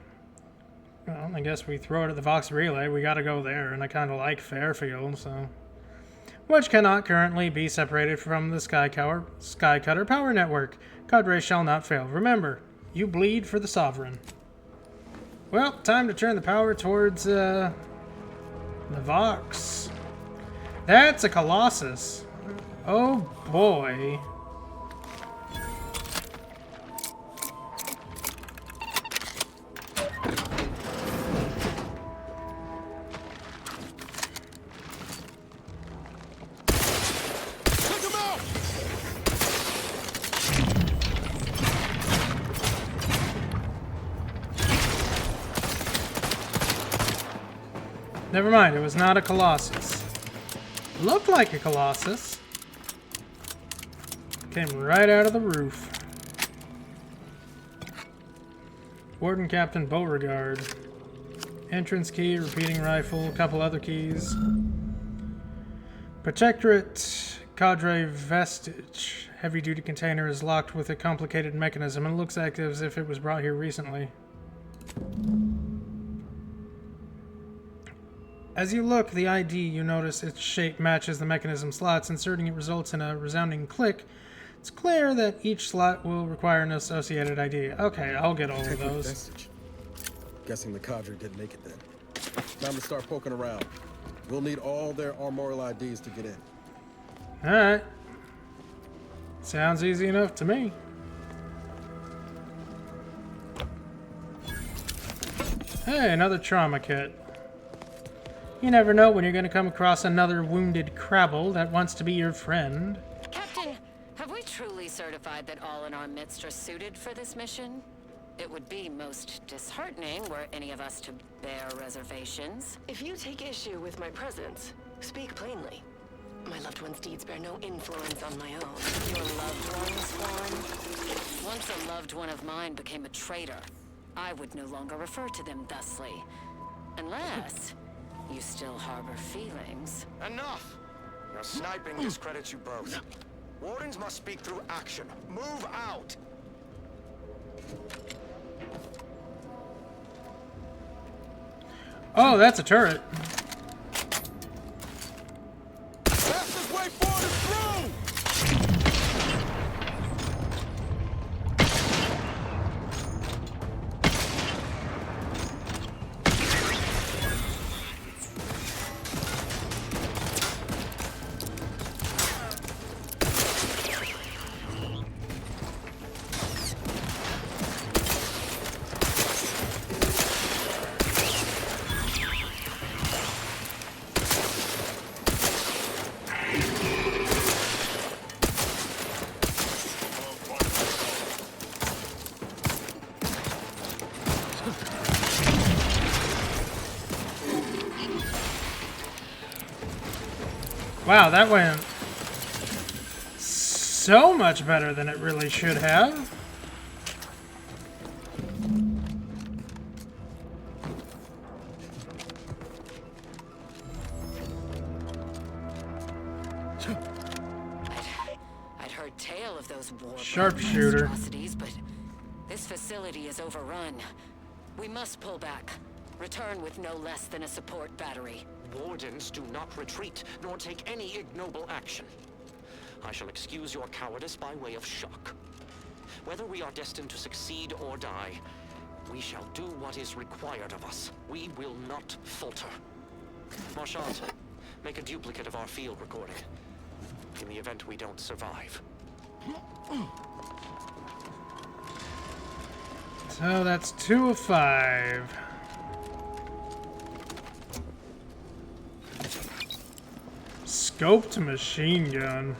Well, I guess we throw it at the Vox Relay. We gotta go there, and I kind of like Fairfield, so... Which cannot currently be separated from the Skycutter Power Network. Cadre shall not fail. Remember, you bleed for the Sovereign. Well, time to turn the power towards, the Vox. That's a Colossus. Oh, boy. Never mind, it was not a Colossus. Looked like a Colossus. Came right out of the roof. Warden Captain Beauregard. Entrance key, repeating rifle, a couple other keys. Protectorate Cadre Vestige. Heavy-duty container is locked with a complicated mechanism and looks like as if it was brought here recently. As you look, the ID, you notice its shape matches the mechanism slots. Inserting it results in a resounding click. It's clear that each slot will require an associated ID. Okay, I'll get all of those. Vestige. Guessing the Cadre didn't make it then. Time to start poking around. We'll need all their armorial IDs to get in. Alright. Sounds easy enough to me. Hey, another trauma kit. You never know when you're going to come across another wounded Crabble that wants to be your friend. Captain, have we truly certified that all in our midst are suited for this mission? It would be most disheartening were any of us to bear reservations. If you take issue with my presence, speak plainly. My loved one's deeds bear no influence on my own. Your loved ones, Juan? Once a loved one of mine became a traitor. I would no longer refer to them thusly. Unless you still harbor feelings. Enough! Your sniping discredits you both. Wardens must speak through action. Move out! Oh, that's a turret. Fastest way forward is through! Wow, that went so much better than it really should have. I'd heard tale of those war Sharpshooter. atrocities, but this facility is overrun. We must pull back. Return with no less than a support battery. Wardens do not retreat, nor take any ignoble action. I shall excuse your cowardice by way of shock. Whether we are destined to succeed or die, we shall do what is required of us. We will not falter. Marchand, make a duplicate of our field recording, in the event we don't survive. So that's 2 of 5. Scoped machine gun.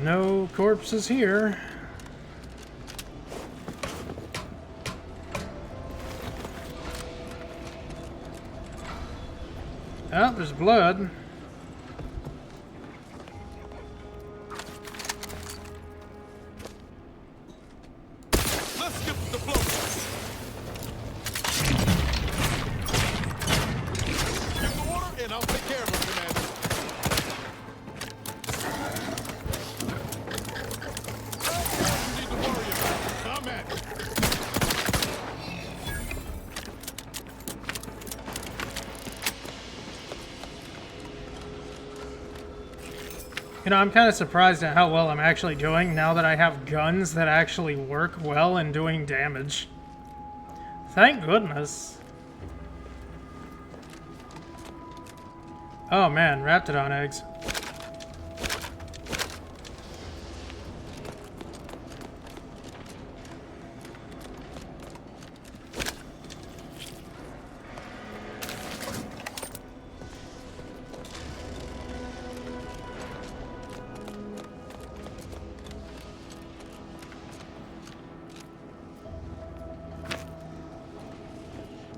No corpses here. Oh, there's blood. Let's skip the blow. Give the water and I'll take care of him, Commander. You need to worry about. I'm at it. You know, I'm kind of surprised at how well I'm actually doing now that I have guns that actually work well in doing damage. Thank goodness. Oh man, Raptidon eggs.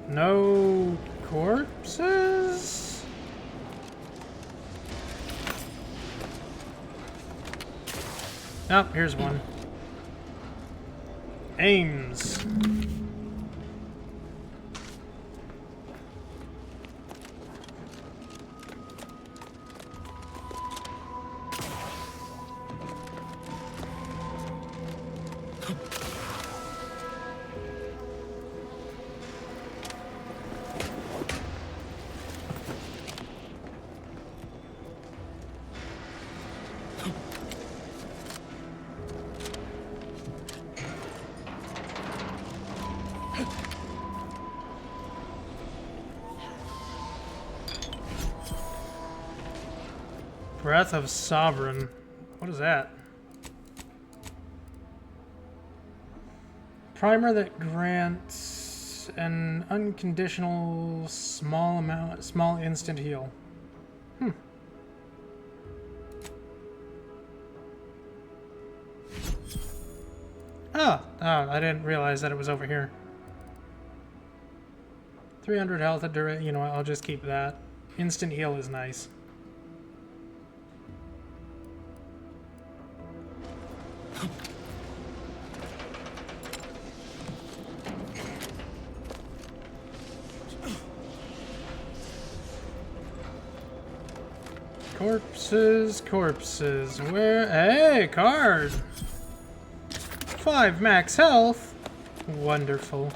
No corpses? Oh, here's one. Ames. Breath of Sovereign. What is that? Primer that grants an unconditional small instant heal. Oh, I didn't realize that it was over here. 300 health at durate. You know what? I'll just keep that. Instant heal is nice. Corpses. Where? Hey, card! 5 max health. Wonderful.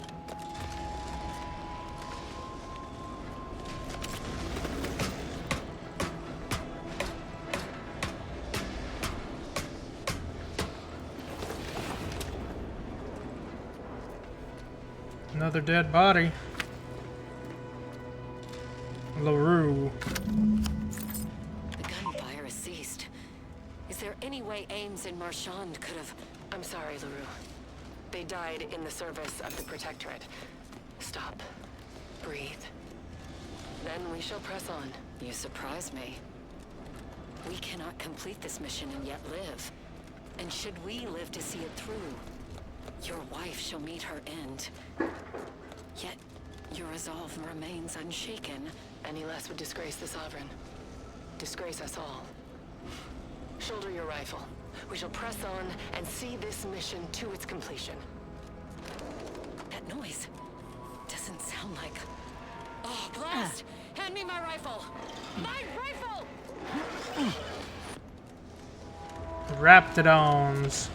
Another dead body. LaRue. The gunfire has ceased. Is there any way Ames and Marchand could have... I'm sorry, LaRue. They died in the service of the Protectorate. Stop. Breathe. Then we shall press on. You surprise me. We cannot complete this mission and yet live. And should we live to see it through, your wife shall meet her end. Yet, your resolve remains unshaken. Any less would disgrace the Sovereign. Disgrace us all. Shoulder your rifle. We shall press on and see this mission to its completion. That noise doesn't sound like... Oh, blast! Hand me my rifle! My rifle! Raptidons.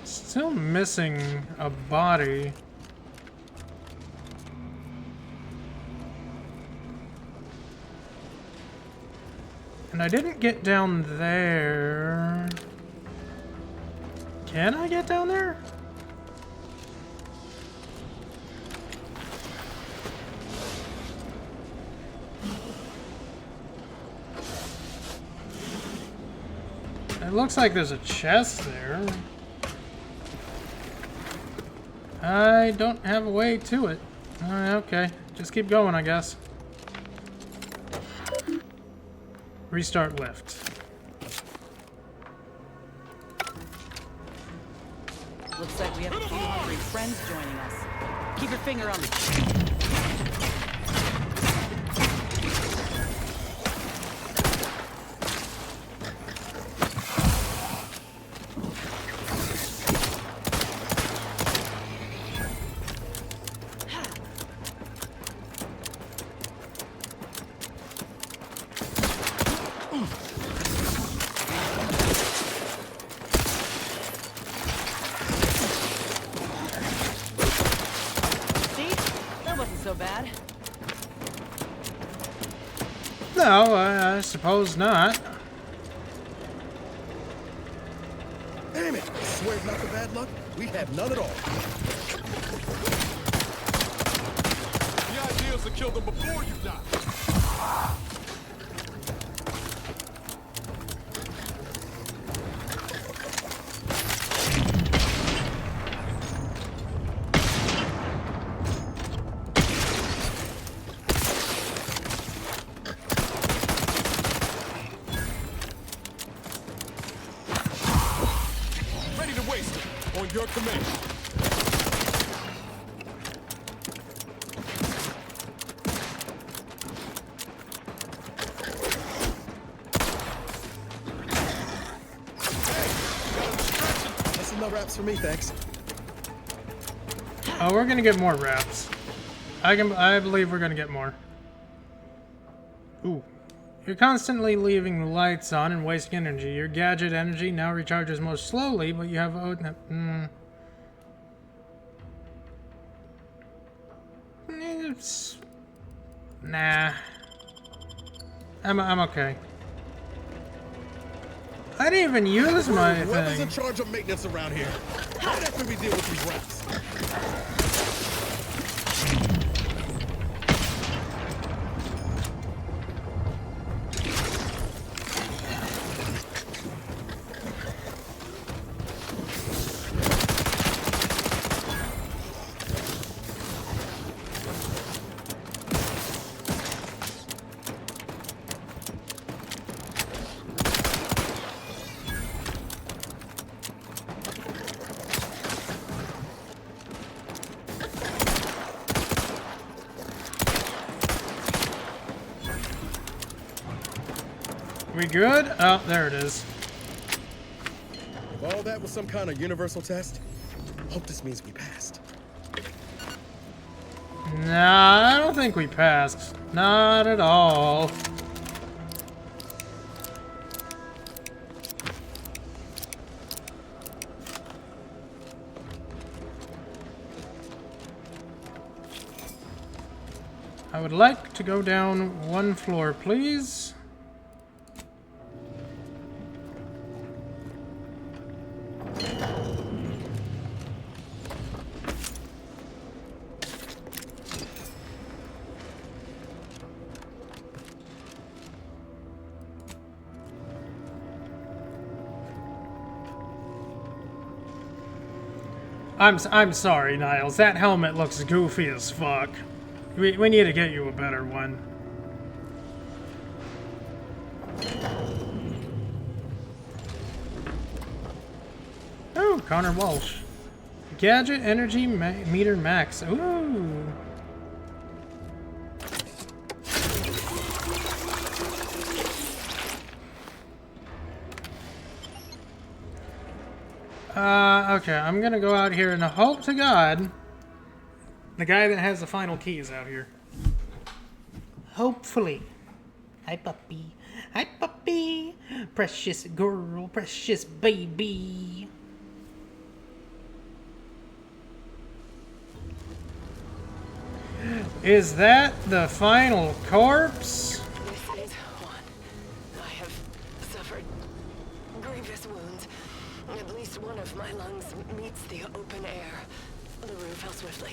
Still missing a body. And I didn't get down there. Can I get down there? It looks like there's a chest there. I don't have a way to it. Okay, just keep going, I guess. Restart lift. Looks like we have a few hungry friends joining us. Keep your finger on the... No, I suppose not. Damn it! I swear it's not the bad luck. We have none at all. The idea is to kill them before you die. Your command. That's enough wraps for me, thanks. Oh, we're gonna get more wraps. I believe we're gonna get more. Ooh. You're constantly leaving the lights on and wasting energy. Your gadget energy now recharges most slowly, but you have... Nah. I'm okay. I didn't even use my thing. Whoever's in charge of maintenance around here, how can we deal with these rats? we good? Oh, there it is. If all that was some kind of universal test, hope this means we passed. Nah, I don't think we passed. Not at all. I would like to go down one floor, please. I'm sorry, Niles. That helmet looks goofy as fuck. We need to get you a better one. Oh, Connor Walsh. Gadget energy meter max. Ooh. Okay, I'm gonna go out here and hope to God the guy that has the final key is out here. Hopefully. Hi, puppy. Hi, puppy. Precious girl, precious baby. Is that the final corpse? This is one. I have suffered grievous wounds. At least one of my lungs meets the open air. LaRue fell swiftly.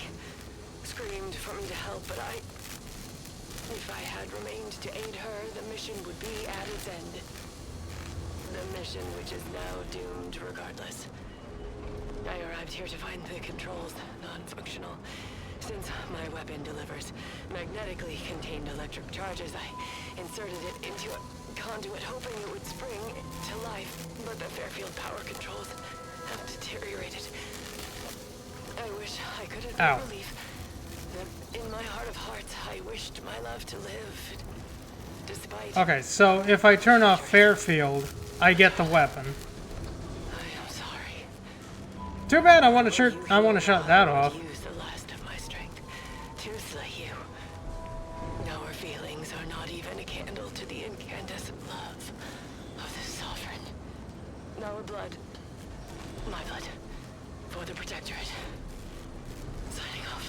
Screamed for me to help, but if I had remained to aid her, the mission would be at its end. The mission which is now doomed regardless. I arrived here to find the controls non-functional. Since my weapon delivers magnetically contained electric charges, I inserted it into a conduit hoping it would spring to life, but the Fairfield power controls have deteriorated. I wish I could have been relief. In my heart of hearts, I wished my love to live, despite... Okay, so if I turn off Fairfield, I get the weapon. I am sorry. Too bad. I want to shut that off. Use the last of my strength to slay you. Our feelings are not even a candle to the incandescent love of the Sovereign. Our blood, my blood, for the Protectorate. Signing off.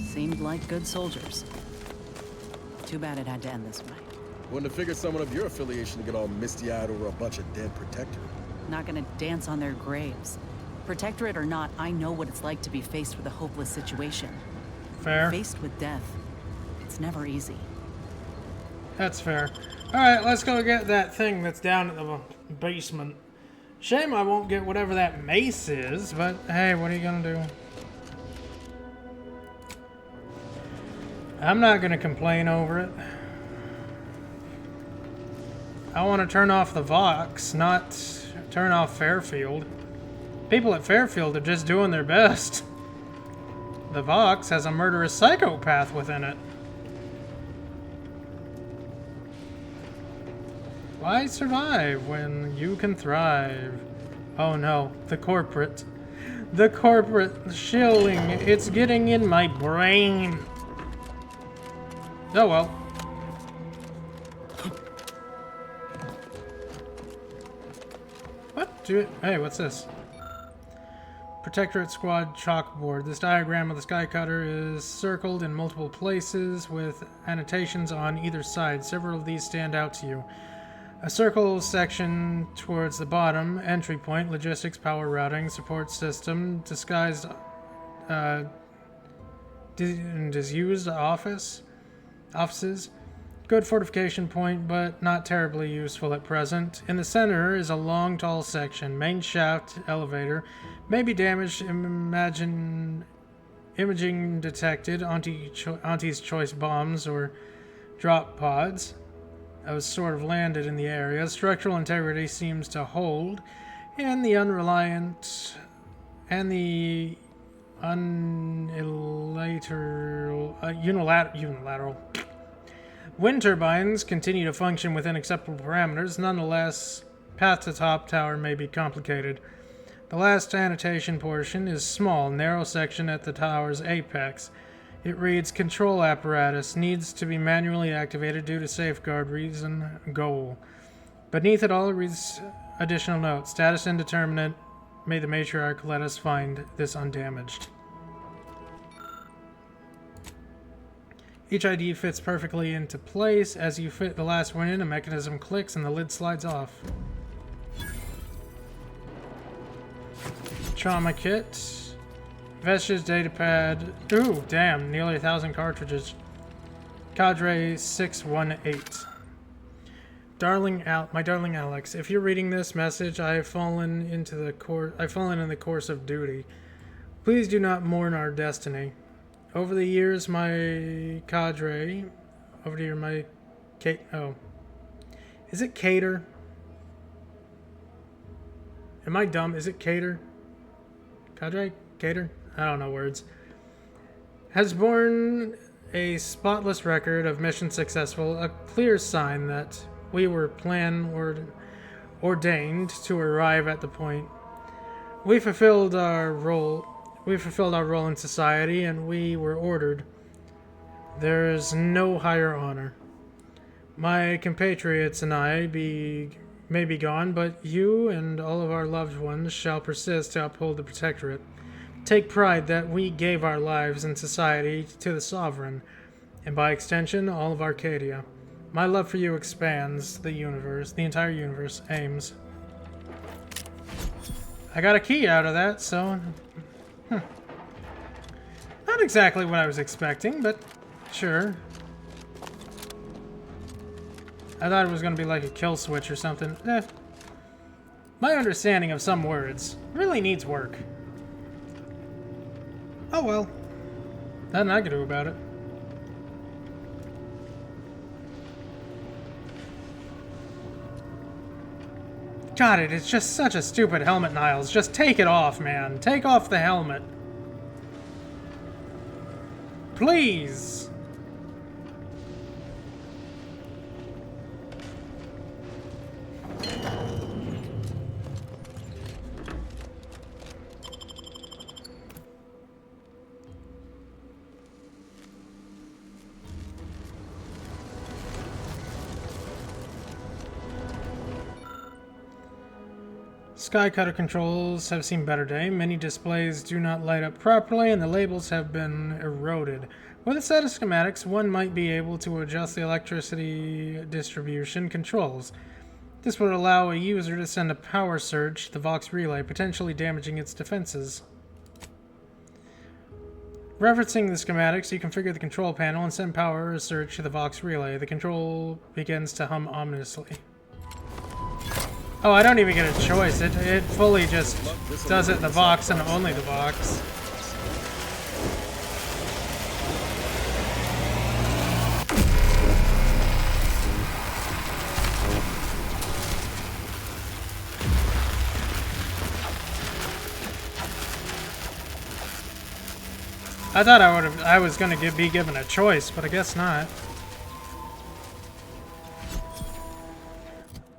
Seemed like good soldiers. Too bad it had to end this way. Wouldn't have figured someone of your affiliation to get all misty-eyed over a bunch of dead Protectorate. Not gonna dance on their graves. Protectorate or not, I know what it's like to be faced with a hopeless situation. Fair. Faced with death. It's never easy. That's fair. Alright, let's go get that thing that's down at the basement. Shame I won't get whatever that mace is, but hey, what are you gonna do? I'm not gonna complain over it. I want to turn off the Vox, not turn off Fairfield. People at Fairfield are just doing their best. The Vox has a murderous psychopath within it. Why survive when you can thrive? Oh no, the corporate. The corporate shilling, it's getting in my brain. Oh well. What? Hey, what's this? Protectorate Squad chalkboard. This diagram of the Skycutter is circled in multiple places with annotations on either side. Several of these stand out to you. A circle section towards the bottom, entry point, logistics, power routing, support system, disguised, disused offices. Good fortification point, but not terribly useful at present. In the center is a long, tall section. Main shaft, elevator. May be damaged. Imagine imaging detected. Auntie's choice bombs or drop pods. I was sort of landed in the area. Structural integrity seems to hold, and the unreliant and the unilateral Wind turbines continue to function within acceptable parameters. Nonetheless, path to top tower may be complicated. The last annotation portion is small, narrow section at the tower's apex. It reads, control apparatus needs to be manually activated due to safeguard reason goal. Beneath it all, it reads additional note, status indeterminate. May the matriarch let us find this undamaged. Each ID fits perfectly into place. As you fit the last one in, a mechanism clicks and the lid slides off. Trauma kit. Vestige datapad. Ooh, damn, nearly 1,000 cartridges. Cadre 618. My darling Alex, if you're reading this message, I have fallen in the course of duty. Please do not mourn our destiny. Over the years, my cadre. Is it cater? Am I dumb? Is it cater? Cadre? Cater? I don't know words. Has borne a spotless record of mission successful, a clear sign that we were ordained to arrive at the point. We fulfilled our role in society, and we were ordered. There is no higher honor. My compatriots and I may be gone, but you and all of our loved ones shall persist to uphold the Protectorate. Take pride that we gave our lives in society to the Sovereign, and by extension, all of Arcadia. My love for you expands the universe, the entire universe, Ames. I got a key out of that, so... Not exactly what I was expecting, but sure. I thought it was going to be like a kill switch or something. My understanding of some words really needs work. Oh well. Nothing I can do about it. God, it is just such a stupid helmet, Niles. Just take it off, man. Take off the helmet. Please. Skycutter controls have seen better day. Many displays do not light up properly, and the labels have been eroded. With a set of schematics, one might be able to adjust the electricity distribution controls. This would allow a user to send a power surge to the Vox relay, potentially damaging its defenses. Referencing the schematics, you configure the control panel and send power surge to the Vox relay. The control begins to hum ominously. Oh, I don't even get a choice. It fully just does it the Vox and only the Vox. I thought I was going to be given a choice, but I guess not.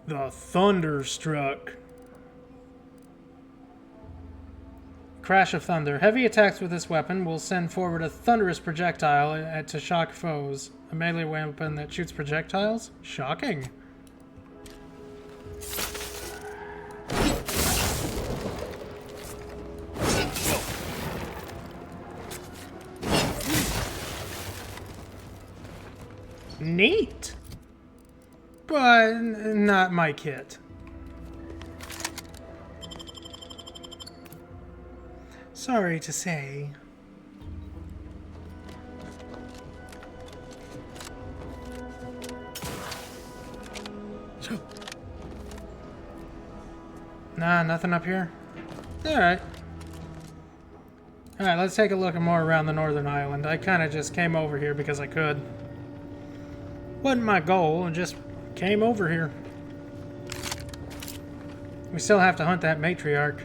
The Thunderstruck. Crash of Thunder. Heavy attacks with this weapon will send forward a thunderous projectile to shock foes. A melee weapon that shoots projectiles? Shocking. Neat. But not my kit. Sorry to say. Nah, nothing up here? Alright. Alright, let's take a look more around the northern island. I kind of just came over here because I could. Wasn't my goal, I just came over here. We still have to hunt that matriarch.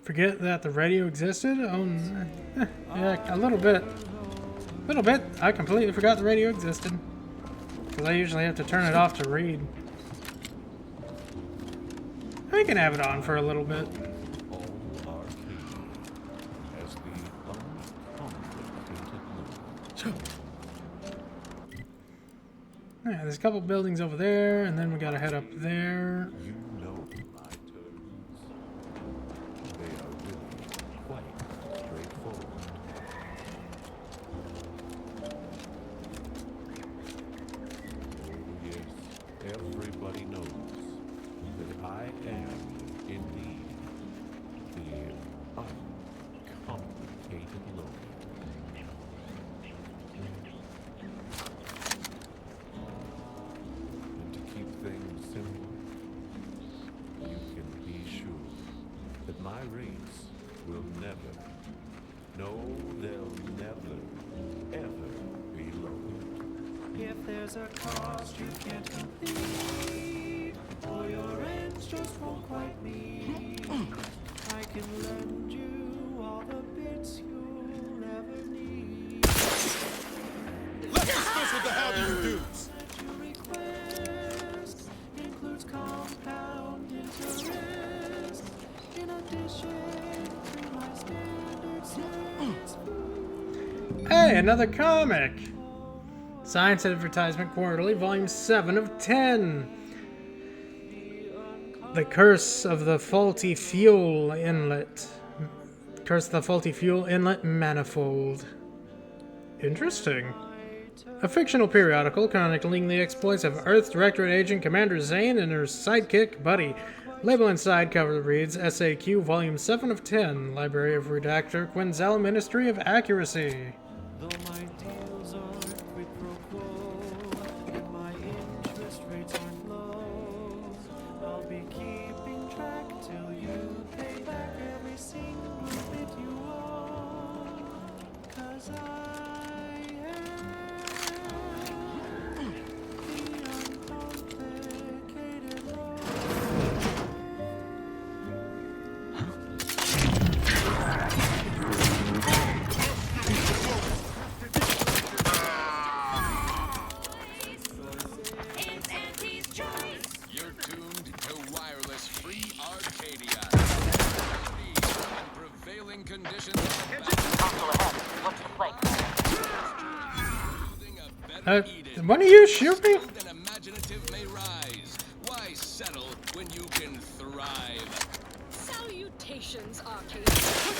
Forget that the radio existed? Oh, yeah, a little bit. I completely forgot the radio existed. Because I usually have to turn it off to read. I can have it on for a little bit. Yeah, there's a couple buildings over there, and then we gotta head up there. Everybody knows that I am indeed the uncomplicated lawyer. And to keep things simple, you can be sure that my rates will never, no, they'll never, ever be lowered. If there's a cost you can't complete, or your ends just won't quite meet, I can lend you all the bits you'll ever need. Let's dismiss with the how do you do's. Your request includes compound interest, in addition to my standard service. Hey, another comic! Science Advertisement Quarterly, Volume 7 of 10. The Curse of the Faulty Fuel Inlet. Curse of the Faulty Fuel Inlet Manifold. Interesting. A fictional periodical chronicling the exploits of Earth Directorate Agent Commander Zane and her sidekick, Buddy. Label inside cover reads SAQ Volume 7 of 10. Library of Redactor Quinzel Ministry of Accuracy. Though my deals aren't quid pro quo, and my interest rates aren't low, I'll be keeping track till you pay back every single bit you owe. 'Cause I am the uncomplicated lawyer. You're tuned to wireless free Arcadia. And prevailing conditions. When are you shooting? Imaginative may rise. Why settle when you can thrive? Salutations, Arcadia.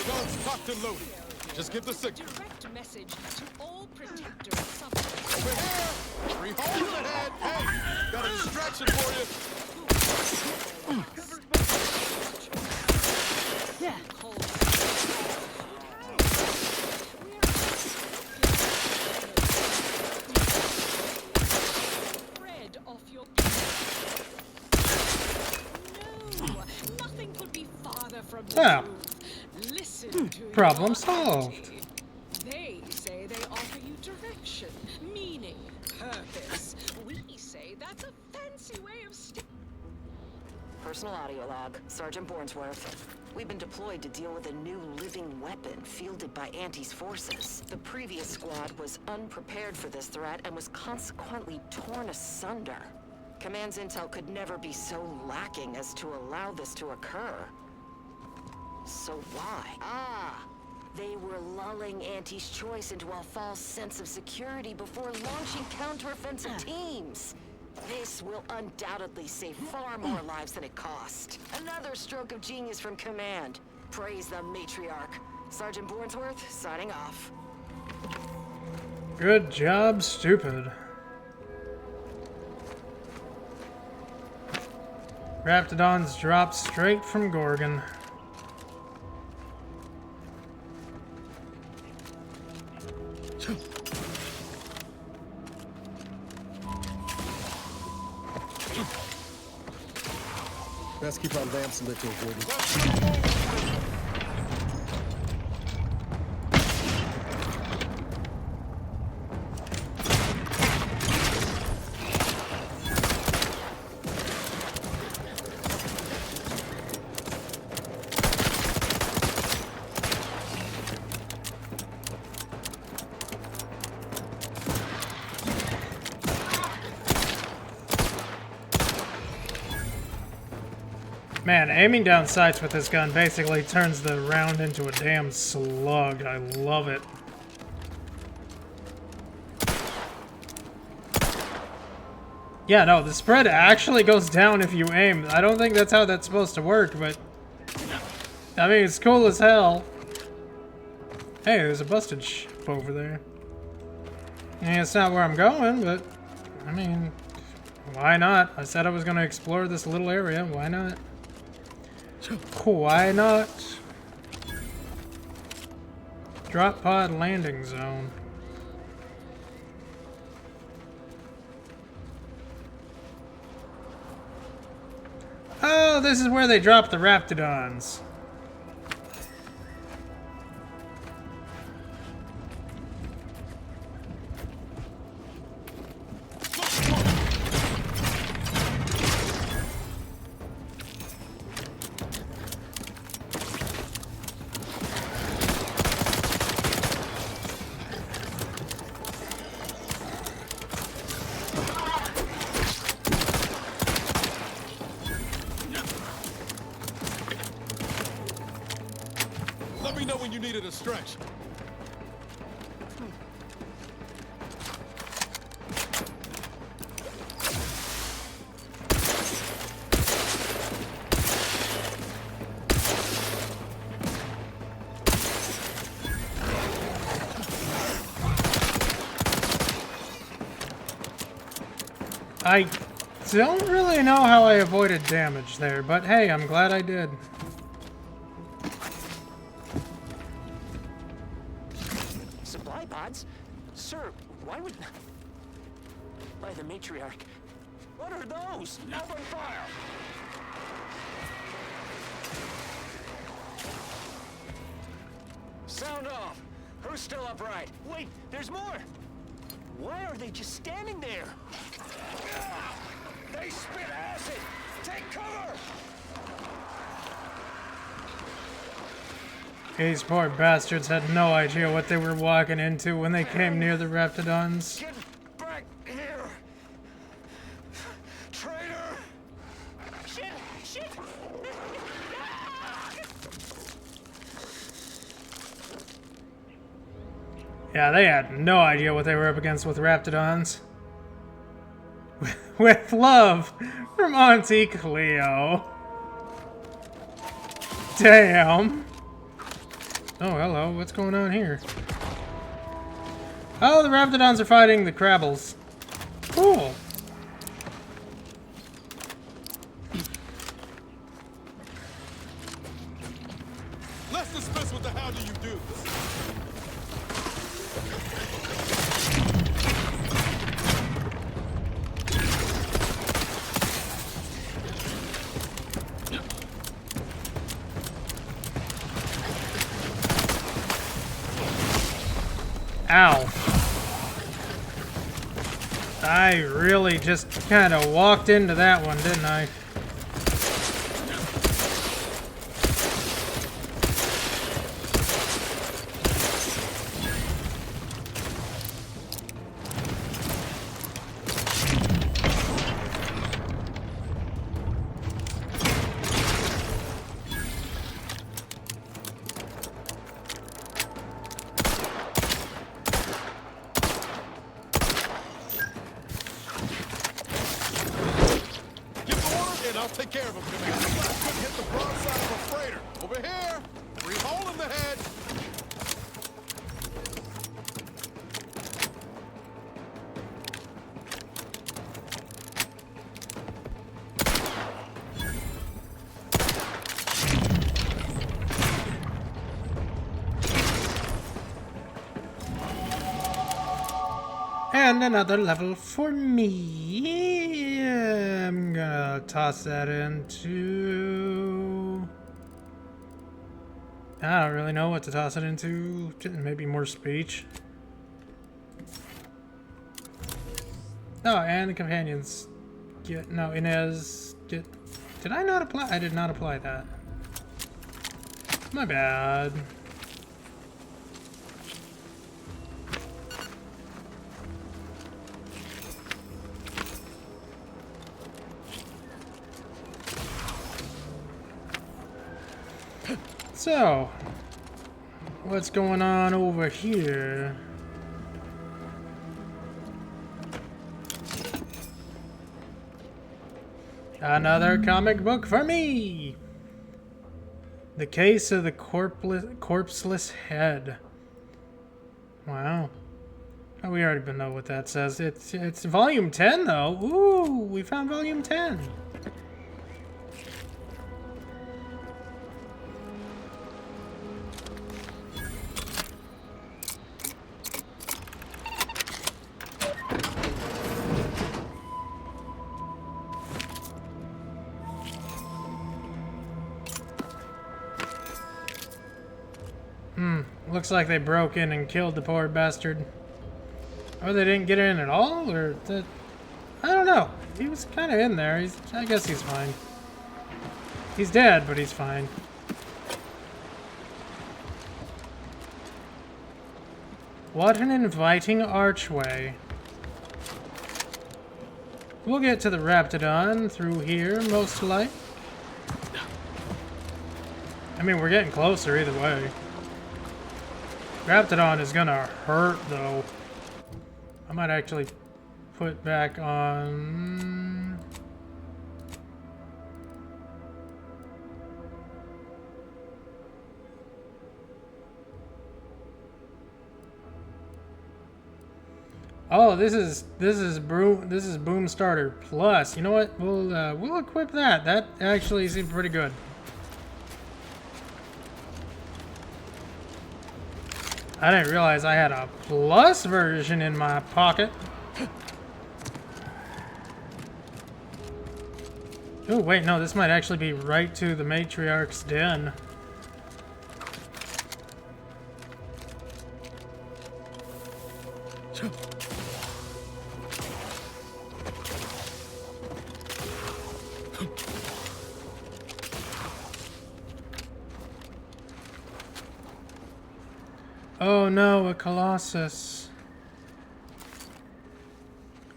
Guns cocked and loaded. Just give the signal. Direct message to all protector subjects. Over here! 3 holes ahead! Hey! Got a distraction for you! Yeah. Bread off your No, nothing could be farther from the Yeah. truth. Listen to Problem your solved. Arcadia. They say they offer you direction, meaning, purpose. We say that's a fancy way of Personal audio log, Sergeant Bornsworth. We've been deployed to deal with a new living weapon fielded by Auntie's forces. The previous squad was unprepared for this threat and was consequently torn asunder. Command's intel could never be so lacking as to allow this to occur. So why? They were lulling Auntie's choice into a false sense of security before launching counteroffensive teams. This will undoubtedly save far more lives than it cost. Another stroke of genius from Command. Praise the matriarch. Sergeant Bornsworth, signing off. Good job, stupid. Raptidons dropped straight from Gorgon. Best keep our lamps lit to avoid it. Man, aiming down sights with this gun basically turns the round into a damn slug. I love it. Yeah, no, the spread actually goes down if you aim. I don't think that's how that's supposed to work, but... I mean, it's cool as hell. Hey, there's a busted ship over there. Yeah, it's not where I'm going, but... I mean... Why not? I said I was going to explore this little area. Why not? Why not? Drop pod landing zone. Oh, this is where they drop the Raptidons. Let me know when you needed a stretch. I don't really know how I avoided damage there, but hey, I'm glad I did. Supply pods? Sir, why would... By the matriarch. What are those? Open fire! Sound off! Who's still upright? Wait, there's more! Why are they just standing there? They spit acid! Take cover! These poor bastards had no idea what they were walking into when they came near the Raptidons. Get back here! Traitor! Shit! Shit! Yeah, they had no idea what they were up against with Raptidons. With love from Auntie Cleo. Damn. Oh, hello. What's going on here? Oh, the Raptidons are fighting the Crabbles. Cool. Let's dismiss what the hell do you do? Ow. I really just kind of walked into that one, didn't I? I'll take care of him, Commander. Couldn't hit the broadside of a freighter. Over here! Three hole in the head! And another level for me. I'm gonna toss that into... I don't really know what to toss it into. Maybe more speech. Oh, and the companions. Get no, Inez. Did I not apply? I did not apply that. My bad. So, what's going on over here? Another comic book for me! The Case of the Corpseless Head. Wow. Oh, we already know what that says. It's volume 10 though. Ooh, we found volume 10. Looks like they broke in and killed the poor bastard. Or they didn't get in at all, or I don't know. He was kind of in there. I guess he's fine. He's dead, but he's fine. What an inviting archway. We'll get to the Raptidon through here, most likely. I mean, we're getting closer either way. Raptidon is gonna hurt, though. I might actually put back on... Oh, this is Boom Starter Plus. You know what? We'll equip that. That actually seemed pretty good. I didn't realize I had a plus version in my pocket. Oh, wait, no, this might actually be right to the Matriarch's Den. Oh no, a Colossus.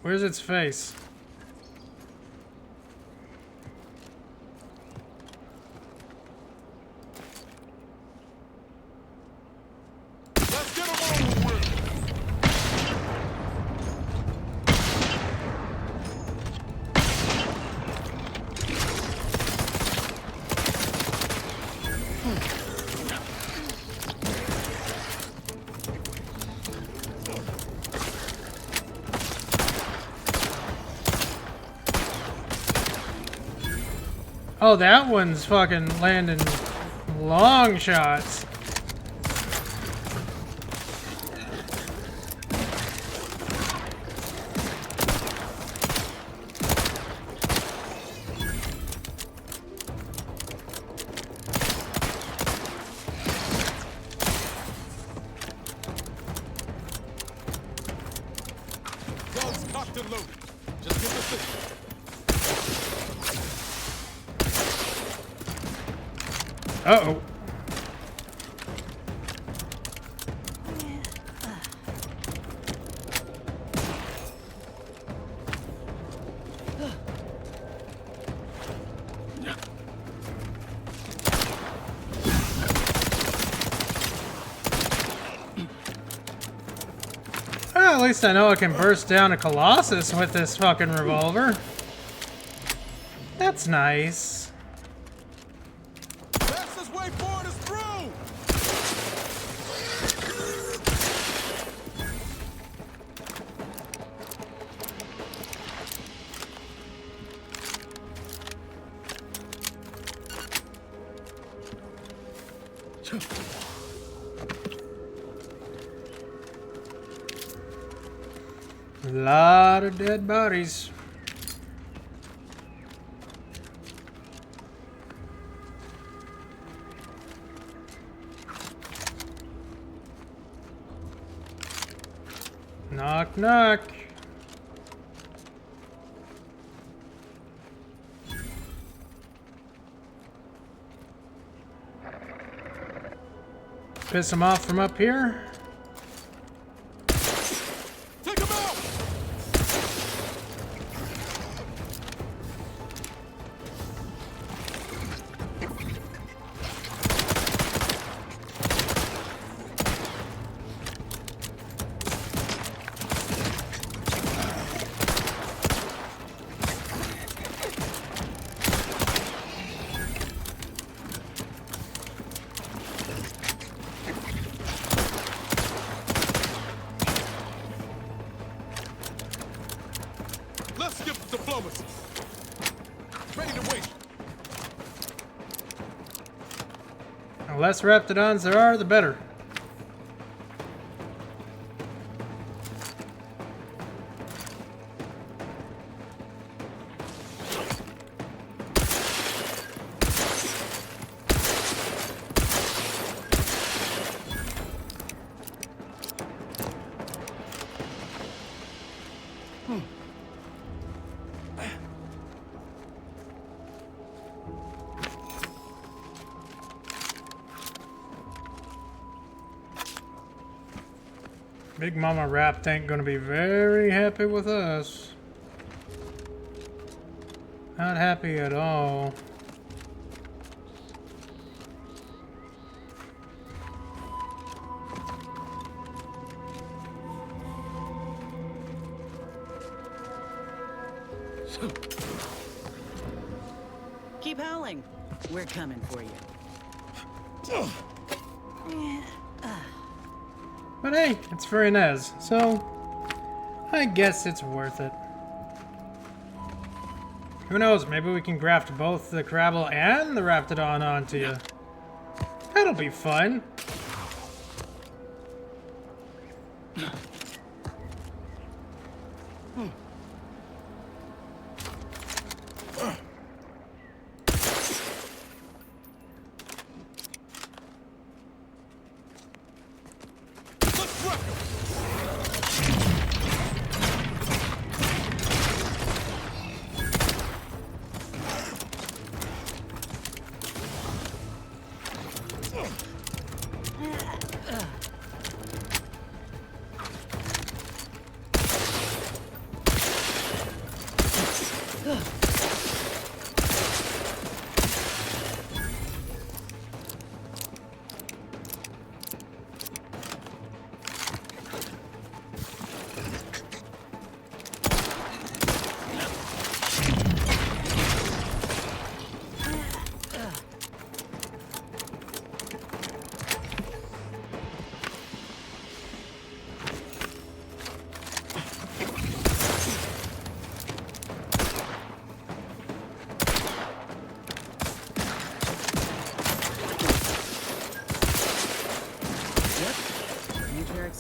Where's its face? Oh, that one's fucking landing long shots. Guns cocked and loaded. Just give the signal. Uh-oh. Well, at least I know I can burst down a Colossus with this fucking revolver. That's nice. Fastest way forward is through! Lot of dead bodies. Knock, knock. Piss him off from up here. Take him out! Let's skip the diplomacy. Ready to wait. The less Raptidons there are, the better. Big Mama Rapt ain't gonna be very happy with us. Not happy at all. Keep howling. We're coming for you. But hey, it's for Inez, so I guess it's worth it. Who knows, maybe we can graft both the Crabble and the Raptidon onto you. That'll be fun.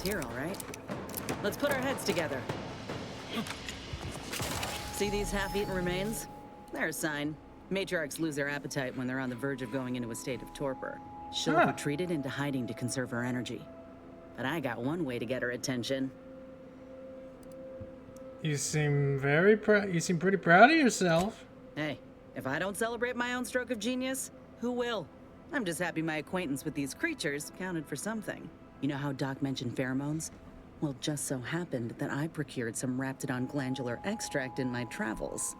Here, all right? Let's put our heads together. See these half-eaten remains? They're a sign. Matriarchs lose their appetite when they're on the verge of going into a state of torpor. She'll have retreated into hiding to conserve her energy. But I got one way to get her attention. You seem very proud. You seem pretty proud of yourself. Hey, if I don't celebrate my own stroke of genius, who will? I'm just happy my acquaintance with these creatures counted for something. You know how Doc mentioned pheromones? Well, just so happened that I procured some Raptidon glandular extract in my travels.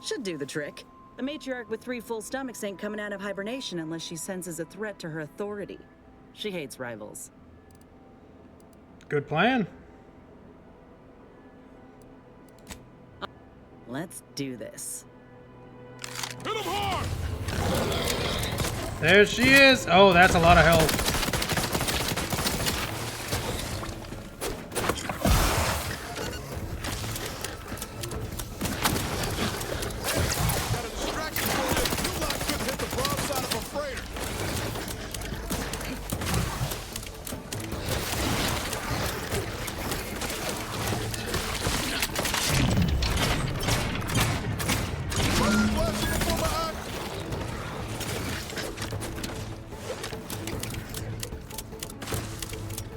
Should do the trick. A matriarch with 3 full stomachs ain't coming out of hibernation unless she senses a threat to her authority. She hates rivals. Good plan. Let's do this. Hit him hard! There she is. Oh, that's a lot of health.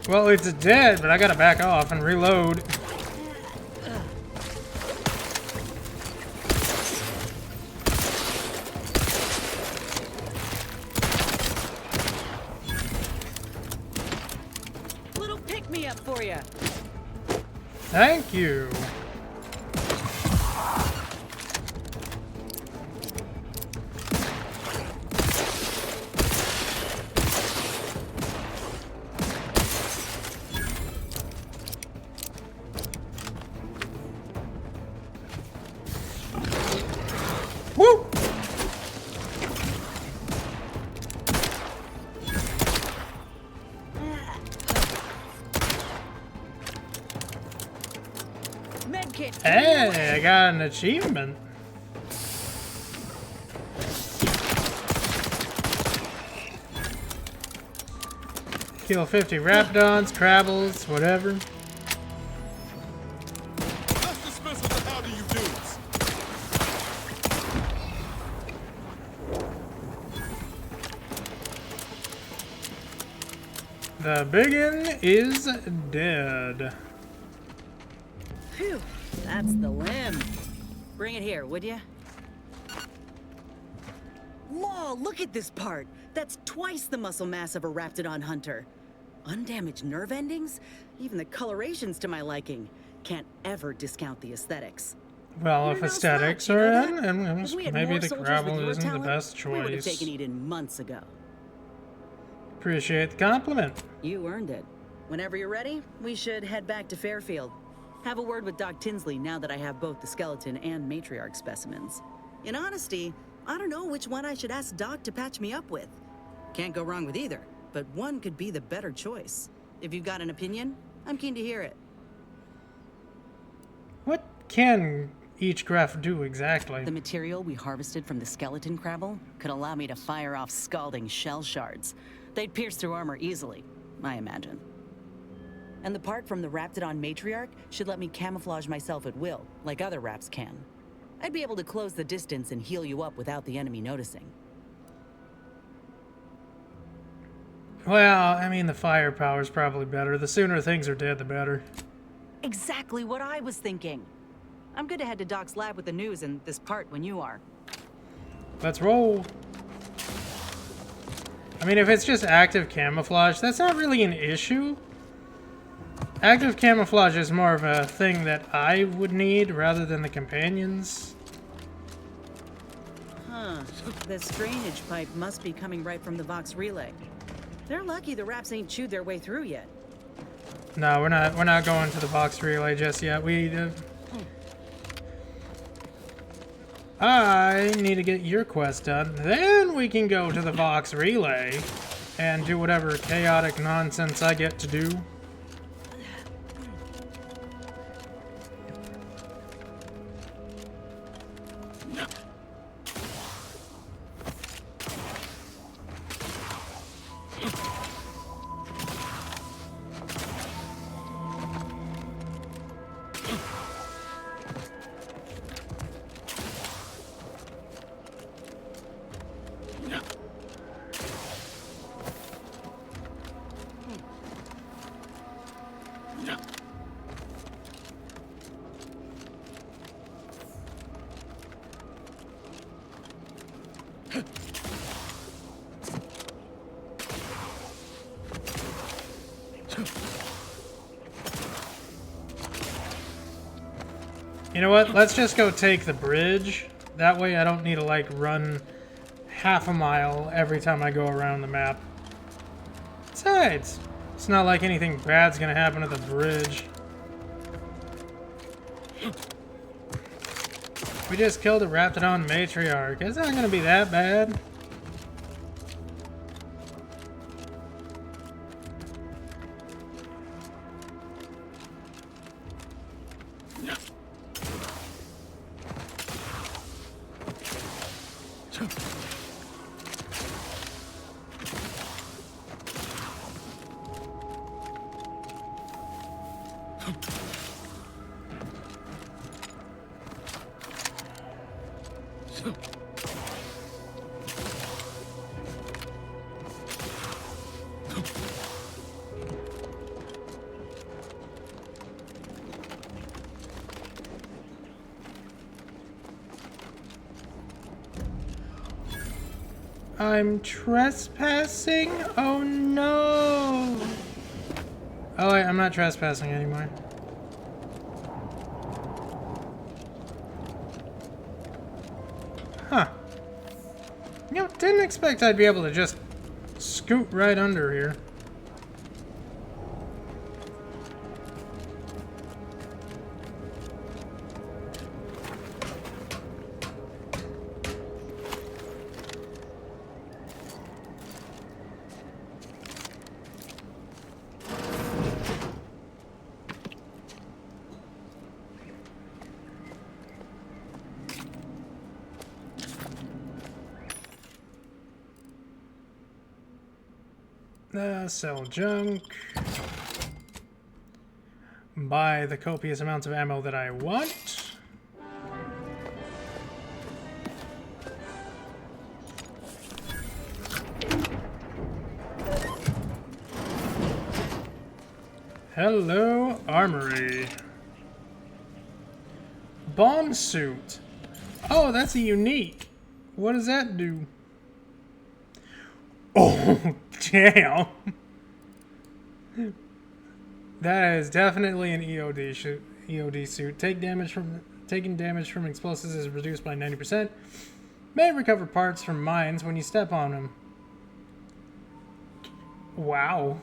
Well, it's dead, but I gotta back off and reload. Little pick-me-up for you. Thank you. Woo! Medkit. Hey, I got an achievement. Kill 50 Raptidons, Crabbles, whatever. Let's dismiss with the how do you do's. The biggin is dead. Phew, that's the limb. Bring it here, would you? Law, look at this part. That's twice the muscle mass of a Raptidon hunter. Undamaged nerve endings? Even the coloration's to my liking. Can't ever discount the aesthetics. Well, if aesthetics are in, and If we had maybe more the soldiers with Crabble your isn't the talent, best we would have choice. taken Eden months ago. Appreciate the compliment. You earned it. Whenever you're ready, we should head back to Fairfield. Have a word with Doc Tinsley now that I have both the skeleton and matriarch specimens. In honesty, I don't know which one I should ask Doc to patch me up with. Can't go wrong with either, but one could be the better choice. If you've got an opinion, I'm keen to hear it. What can each graph do exactly? The material we harvested from the skeleton Crabble could allow me to fire off scalding shell shards. They'd pierce through armor easily, I imagine. And the part from the Raptidon matriarch should let me camouflage myself at will, like other Raps can. I'd be able to close the distance and heal you up without the enemy noticing. Well, I mean, the firepower's probably better. The sooner things are dead, the better. Exactly what I was thinking. I'm good to head to Doc's lab with the news and this part when you are. Let's roll. I mean, if it's just active camouflage, that's not really an issue. Active camouflage is more of a thing that I would need rather than the companions. Huh. This drainage pipe must be coming right from the Vox relay. They're lucky the Raps ain't chewed their way through yet. No, we're not going to the box relay just yet. I need to get your quest done. Then we can go to the Vox relay and do whatever chaotic nonsense I get to do. You know what? Let's just go take the bridge. That way I don't need to, like, run half a mile every time I go around the map. Besides, it's not like anything bad's gonna happen at the bridge. We just killed a Raptidon matriarch. It's not gonna be that bad. I'm trespassing? Oh no! Oh wait, I'm not trespassing anymore. Huh. You know, didn't expect I'd be able to just scoot right under here. Sell junk. Buy the copious amounts of ammo that I want. Hello, armory. Bomb suit. Oh, that's a unique. What does that do? Oh, damn. That is definitely an EOD suit. Taking damage from explosives is reduced by 90%. May recover parts from mines when you step on them. Wow.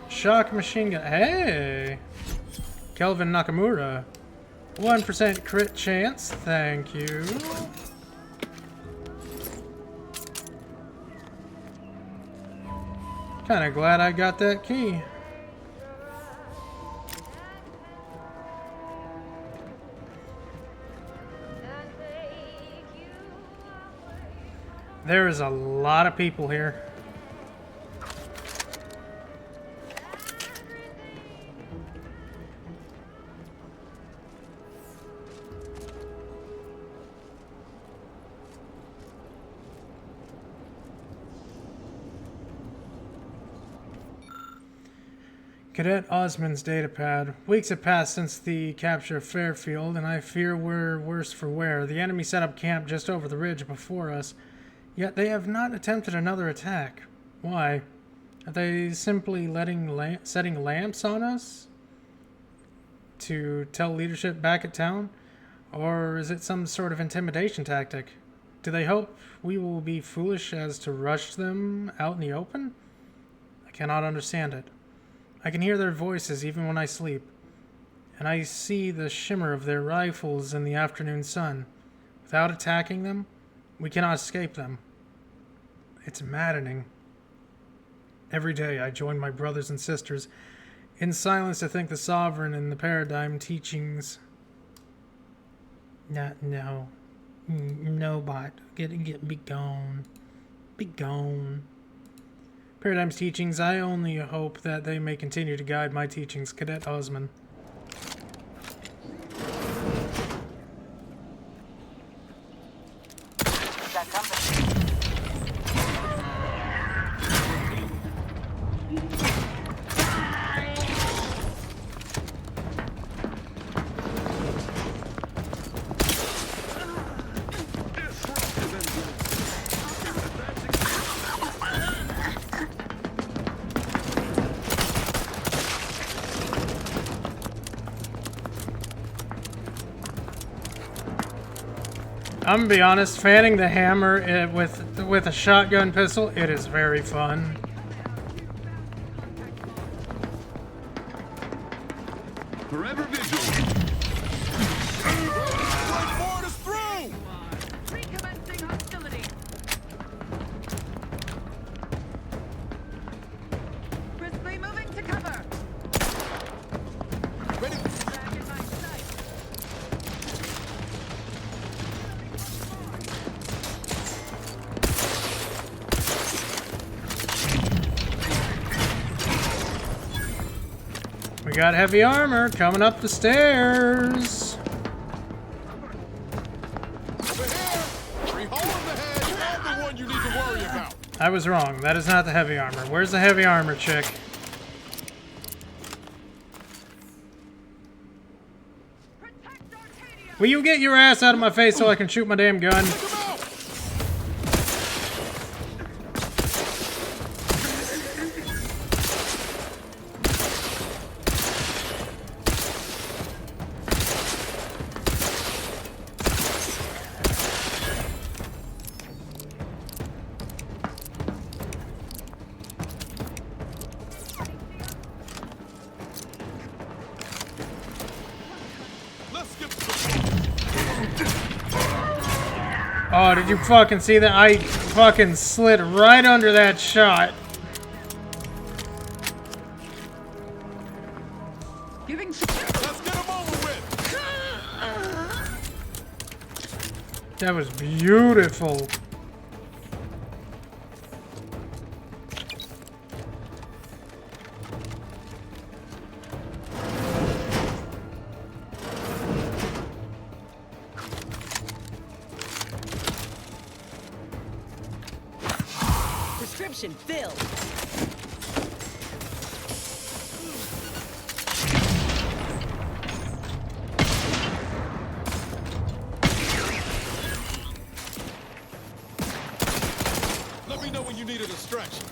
Shock machine gun. Hey! Kelvin Nakamura. 1% crit chance. Thank you. Kinda glad I got that key. There is a lot of people here. Cadet Osmond's datapad. Weeks have passed since the capture of Fairfield, and I fear we're worse for wear. The enemy set up camp just over the ridge before us, yet they have not attempted another attack. Why? Are they simply setting lamps on us to tell leadership back at town? Or is it some sort of intimidation tactic? Do they hope we will be foolish as to rush them out in the open? I cannot understand it. I can hear their voices even when I sleep, and I see the shimmer of their rifles in the afternoon sun. Without attacking them, we cannot escape them. It's maddening. Every day I join my brothers and sisters in silence to thank the Sovereign and the Paradigm teachings. No, bot. Be gone. Be gone. Paradigm's teachings, I only hope that they may continue to guide my teachings. Cadet Osmond. I'm gonna be honest, fanning the hammer with a shotgun pistol, it is very fun. Forever vigilant. Right forward is through. Recommencing hostility. Crisply moving to cover. Ready. Back in my sight. We got heavy armor coming up the stairs. Over here. Three hole in the head. I'm the one you need to worry about. I was wrong. That is not the heavy armor. Where's the heavy armor chick? Will you get your ass out of my face so I can shoot my damn gun? Oh, did you fucking see that? I fucking slid right under that shot. Let's get him over with. That was beautiful. Prescription filled. Let me know when you need a distraction.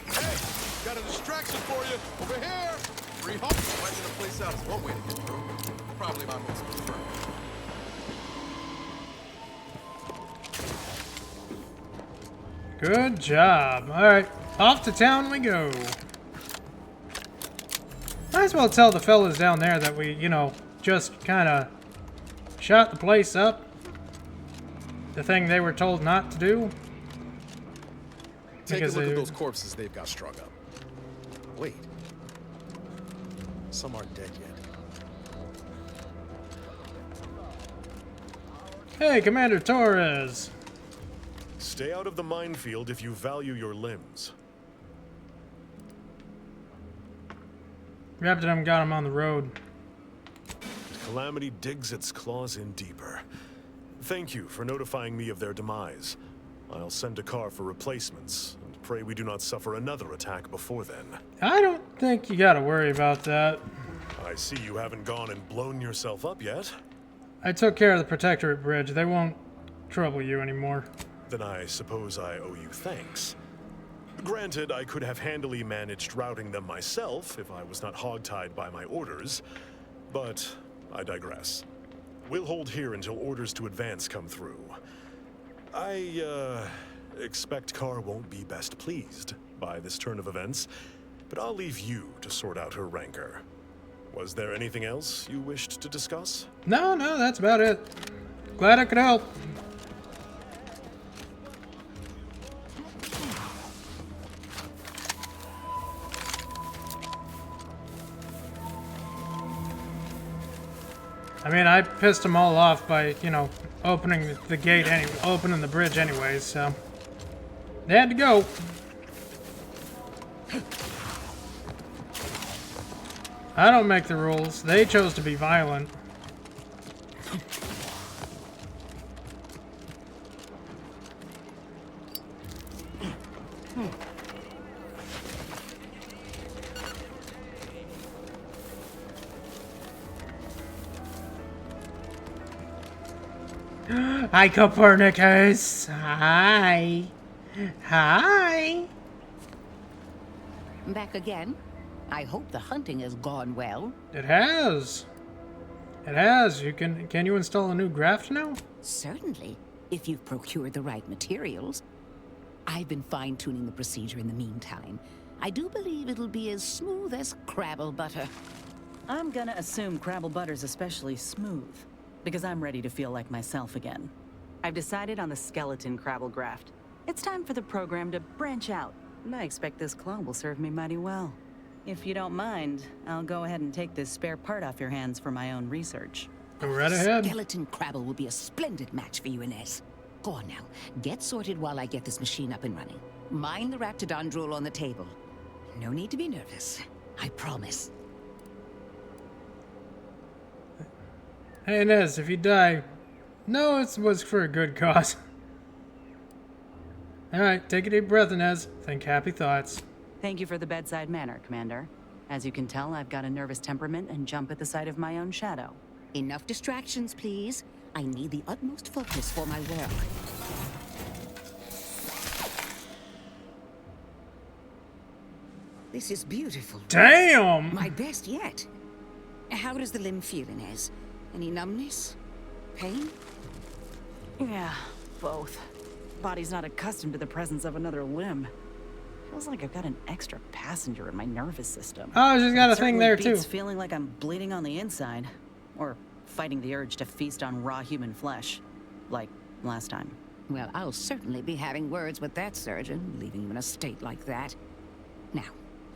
Hey, got a distraction for you. Over here. Free home. Wiping the place out is one way to get through. Probably my most preferred. Good job. Alright, off to town we go. Might as well tell the fellas down there that we, you know, just kind of shot the place up. The thing they were told not to do. Take a Because look they- at those corpses they've got strung up. Wait. Some aren't dead yet. Hey, Commander Torres. Stay out of the minefield if you value your limbs. Grabbed him, got him on the road. Calamity digs its claws in deeper. Thank you for notifying me of their demise. I'll send a car for replacements, and pray we do not suffer another attack before then. I don't think you gotta worry about that. I see you haven't gone and blown yourself up yet. I took care of the Protectorate Bridge. They won't trouble you anymore. Then I suppose I owe you thanks. Granted, I could have handily managed routing them myself if I was not hogtied by my orders, but I digress. We'll hold here until orders to advance come through. I expect Carr won't be best pleased by this turn of events, but I'll leave you to sort out her rancor. Was there anything else you wished to discuss? No, that's about it. Glad I could help. I mean, I pissed them all off by, you know, opening the gate anyway, opening the bridge anyways, so they had to go. I don't make the rules. They chose to be violent. Hi, Copernicus. Hi. Hi. Back again? I hope the hunting has gone well. It has. It has. Can you install a new graft now? Certainly, if you've procured the right materials. I've been fine-tuning the procedure in the meantime. I do believe it'll be as smooth as Crabble butter. I'm gonna assume Crabble butter's especially smooth, because I'm ready to feel like myself again. I've decided on the skeleton Crabble graft. It's time for the program to branch out, and I expect this claw will serve me mighty well. If you don't mind, I'll go ahead and take this spare part off your hands for my own research. Go right ahead. Skeleton Crabble will be a splendid match for you, Inez. Go on now. Get sorted while I get this machine up and running. Mind the Raptidon drool on the table. No need to be nervous. I promise. Hey, Inez, if you die, no, it was for a good cause. Alright, take a deep breath, Inez. Think happy thoughts. Thank you for the bedside manner, Commander. As you can tell, I've got a nervous temperament and jump at the sight of my own shadow. Enough distractions, please. I need the utmost focus for my work. This is beautiful. Damn! My best yet. How does the limb feel, Inez? Any numbness? Pain? Yeah, both. Body's not accustomed to the presence of another limb. Feels like I've got an extra passenger in my nervous system. Oh, she's got It a thing certainly there too. beats feeling like I'm bleeding on the inside, or fighting the urge to feast on raw human flesh, like last time. Well, I'll certainly be having words with that surgeon, leaving you in a state like that. Now,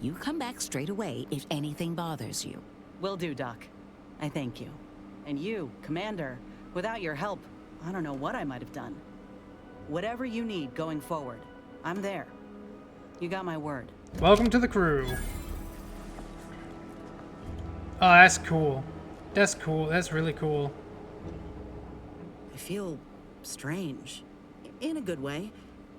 you come back straight away if anything bothers you. Will do, Doc. I thank you. And you, Commander, without your help, I don't know what I might have done. Whatever you need going forward, I'm there. You got my word. Welcome to the crew. Oh, that's cool. That's cool. That's really cool. I feel strange. In a good way.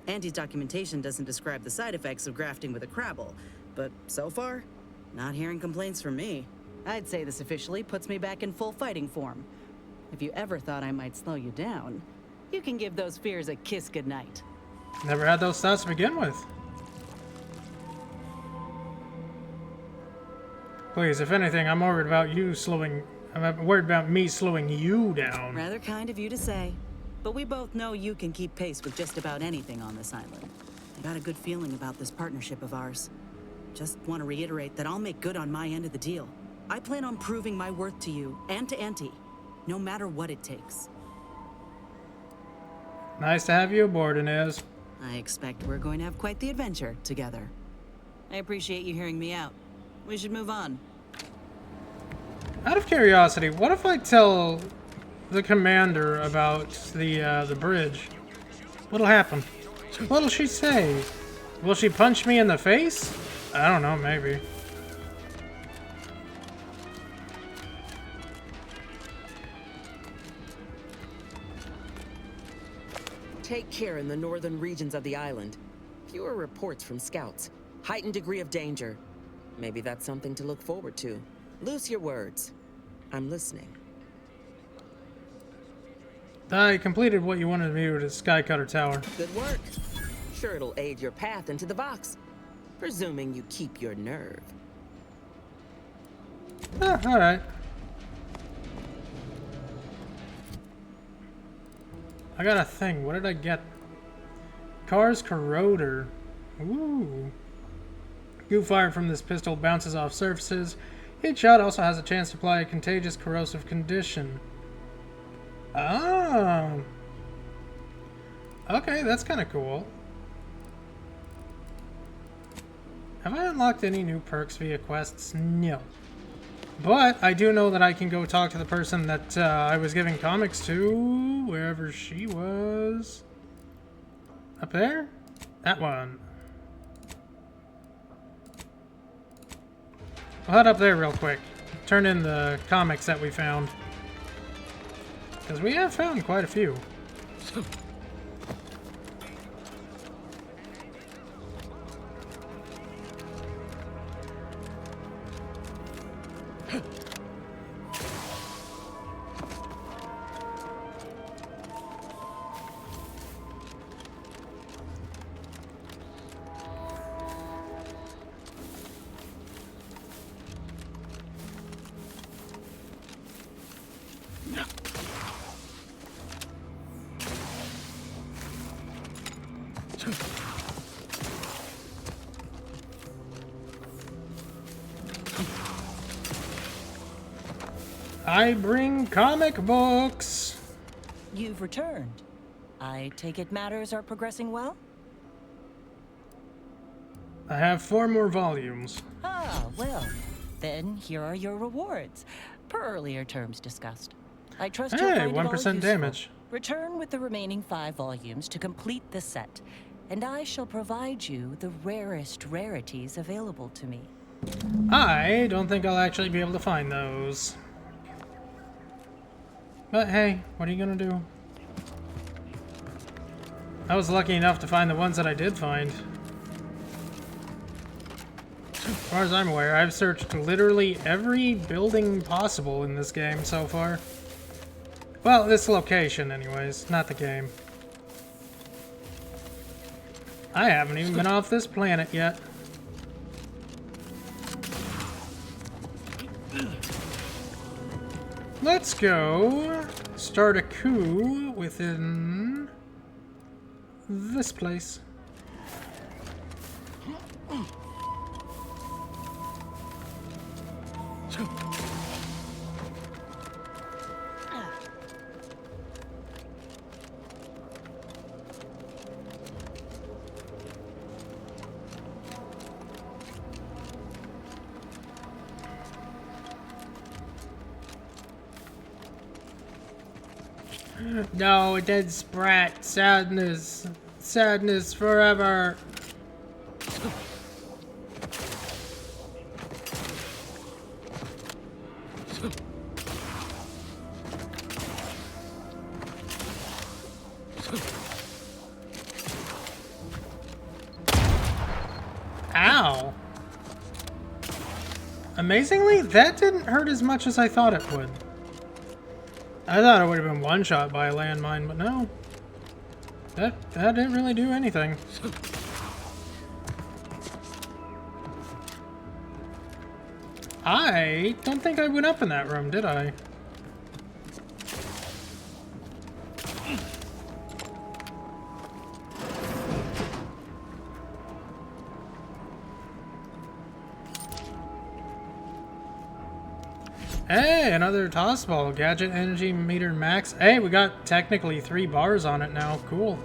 Andy's documentation doesn't describe the side effects of grafting with a Crabble, but so far, not hearing complaints from me. I'd say this officially puts me back in full fighting form. If you ever thought I might slow you down, you can give those fears a kiss goodnight. Never had those thoughts to begin with. Please, if anything, I'm worried about you slowing... I'm worried about me slowing you down. Rather kind of you to say, but we both know you can keep pace with just about anything on this island. I got a good feeling about this partnership of ours. Just want to reiterate that I'll make good on my end of the deal. I plan on proving my worth to you and to Auntie, no matter what it takes. Nice to have you aboard, Inez. I expect we're going to have quite the adventure together. I appreciate you hearing me out. We should move on. Out of curiosity, what if I tell the commander about the bridge? What'll happen? What'll she say? Will she punch me in the face? I don't know, maybe. Take care in the northern regions of the island. Fewer reports from scouts. Heightened degree of danger. Maybe that's something to look forward to. Loose your words. I'm listening. I completed what you wanted me to do at Skycutter Tower. Good work. Sure it'll aid your path into the box. Presuming you keep your nerve. Ah, alright. I got a thing. What did I get? Car's corroder. Ooh. Goo fired from this pistol bounces off surfaces. Each shot also has a chance to apply a contagious corrosive condition. Oh. Okay, that's kind of cool. Have I unlocked any new perks via quests? No. But I do know that I can go talk to the person that I was giving comics to, wherever she was. Up there? That one. I'll head up there real quick. Turn in the comics that we found. Because we have found quite a few. I bring comic books. You've returned. I take it matters are progressing well? I have 4 more volumes. Ah, well. Then here are your rewards, per earlier terms discussed. I trust you'll Hey, find it all 1% useful. damage. Return with the remaining 5 volumes to complete the set, and I shall provide you the rarest rarities available to me. I don't think I'll actually be able to find those. But hey, what are you gonna do? I was lucky enough to find the ones that I did find. As far as I'm aware, I've searched literally every building possible in this game so far. Well, this location anyways, not the game. I haven't even been off this planet yet. Let's go start a coup within this place. No, it did sprat. Sadness. Sadness forever. Ow. Amazingly, that didn't hurt as much as I thought it would. I thought it would have been one shot by a landmine, but no. That didn't really do anything. I don't think I went up in that room, did I? Hey, another toss ball. Gadget energy meter max. Hey, we got technically 3 bars on it now. Cool.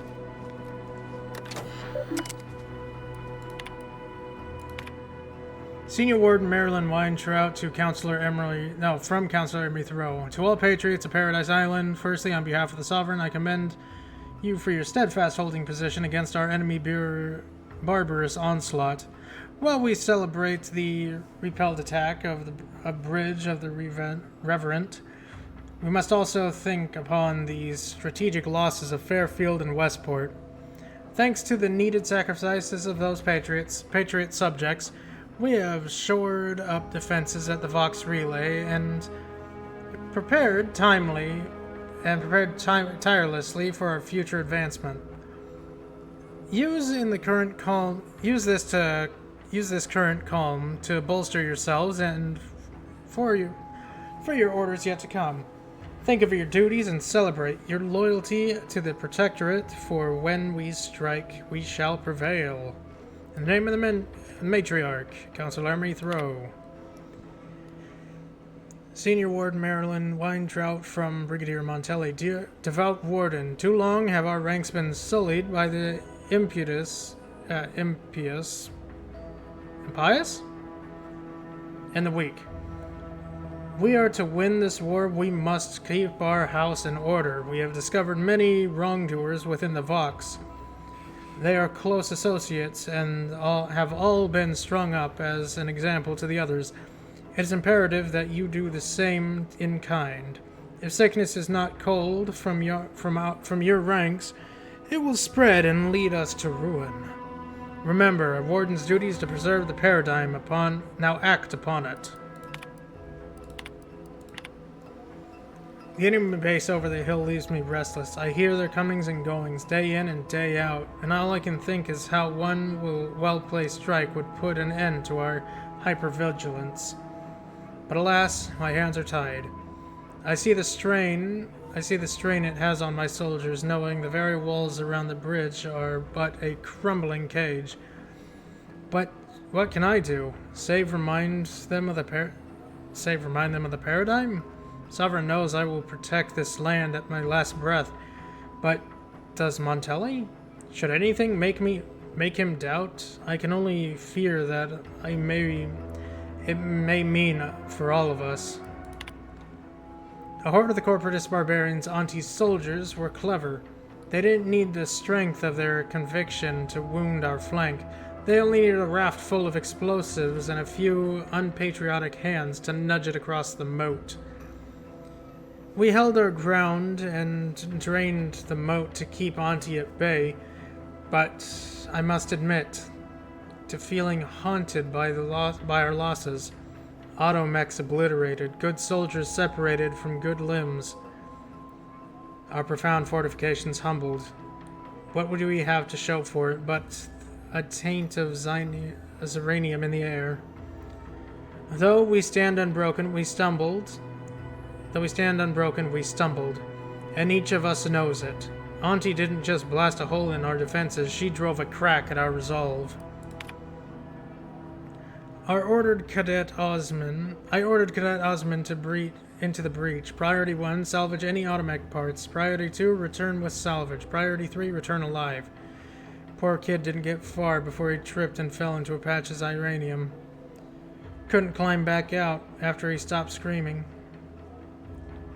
Senior Warden Marilyn Weintraut to Counselor Emily... No, from Counselor Emily Thoreau. To all patriots of Paradise Island, firstly, on behalf of the Sovereign, I commend you for your steadfast holding position against our enemy barbarous onslaught. While we celebrate the repelled attack of a bridge of the Reverend, we must also think upon the strategic losses of Fairfield and Westport. Thanks to the needed sacrifices of those patriot subjects, we have shored up defenses at the Vox Relay and prepared tirelessly for our future advancement. Use this current calm to bolster yourselves and for your orders yet to come. Think of your duties and celebrate your loyalty to the Protectorate, for when we strike, we shall prevail. In the name of the Matriarch, Counselor Emery Thoreau. Senior Warden Marilyn Weintraut from Brigadier Montelli. Dear devout Warden, too long have our ranks been sullied by the impious, and the weak. We are to win this war. We must keep our house in order. We have discovered many wrongdoers within the Vox. They are close associates and have all been strung up as an example to the others. It is imperative that you do the same in kind. If sickness is not culled from your ranks, it will spread and lead us to ruin. Remember, a warden's duty is to preserve the paradigm now act upon it. The enemy base over the hill leaves me restless. I hear their comings and goings, day in and day out, and all I can think is how one well-placed strike would put an end to our hypervigilance. But alas, my hands are tied. I see the strain it has on my soldiers, knowing the very walls around the bridge are but a crumbling cage. But what can I do? Remind them of the paradigm? Sovereign knows I will protect this land at my last breath. But does Montelli? Should anything make him doubt? I can only fear that it may mean for all of us. A horde of the corporatist barbarians' Auntie's soldiers were clever. They didn't need the strength of their conviction to wound our flank. They only needed a raft full of explosives and a few unpatriotic hands to nudge it across the moat. We held our ground and drained the moat to keep Auntie at bay, but I must admit, to feeling haunted by our losses. Automechs obliterated, good soldiers separated from good limbs. Our profound fortifications humbled. What would we have to show for it but a taint of Zeranium in the air? Though we stand unbroken, we stumbled. And each of us knows it. Auntie didn't just blast a hole in our defenses, she drove a crack at our resolve. I ordered Cadet Osman to into the breach. Priority 1, salvage any automech parts. Priority 2, return with salvage. Priority 3, return alive. Poor kid didn't get far before he tripped and fell into a patch of Zeranium. Couldn't climb back out after he stopped screaming.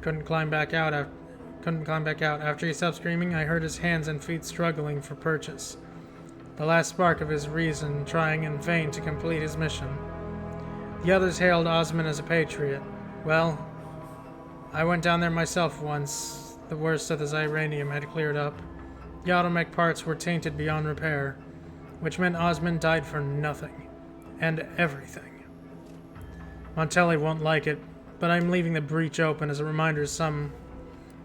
Couldn't climb back out after he stopped screaming. I heard his hands and feet struggling for purchase. The last spark of his reason, trying in vain to complete his mission. The others hailed Osman as a patriot. Well, I went down there myself once. The worst of the Zeranium had cleared up. The automech parts were tainted beyond repair, which meant Osman died for nothing. And everything. Montelli won't like it, but I'm leaving the breach open as a reminder to some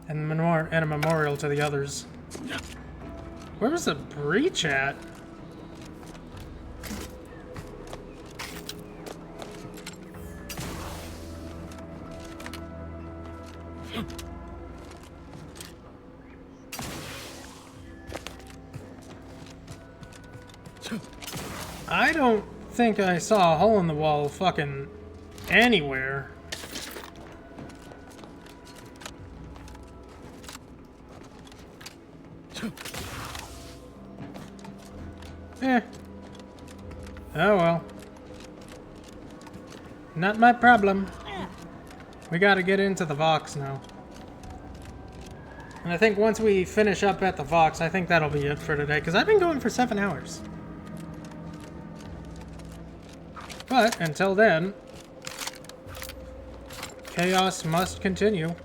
and a memorial to the others. Where was the breach at? I don't think I saw a hole in the wall fucking anywhere. Oh well. Not my problem. We gotta get into the Vox now. And I think once we finish up at the Vox, I think that'll be it for today, because I've been going for 7 hours. But until then, chaos must continue.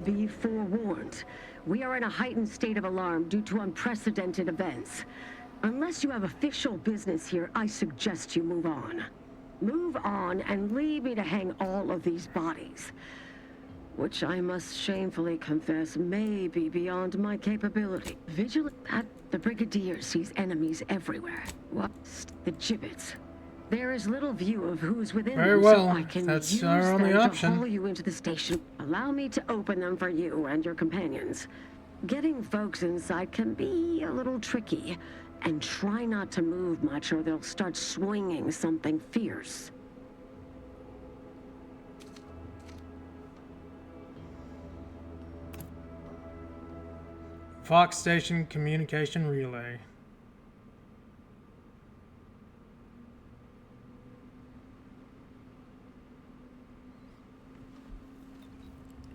Be forewarned. We are in a heightened state of alarm due to unprecedented events. Unless you have official business here, I suggest you move on. Move on and leave me to hang all of these bodies. Which I must shamefully confess may be beyond my capability. Vigilant at the Brigadier sees enemies everywhere. What? The gibbets. There is little view of who's within Very them, well. so I can That's use our only them option. to haul you into the station. Allow me to open them for you and your companions. Getting folks inside can be a little tricky, and try not to move much or they'll start swinging something fierce. Fox Station Communication Relay.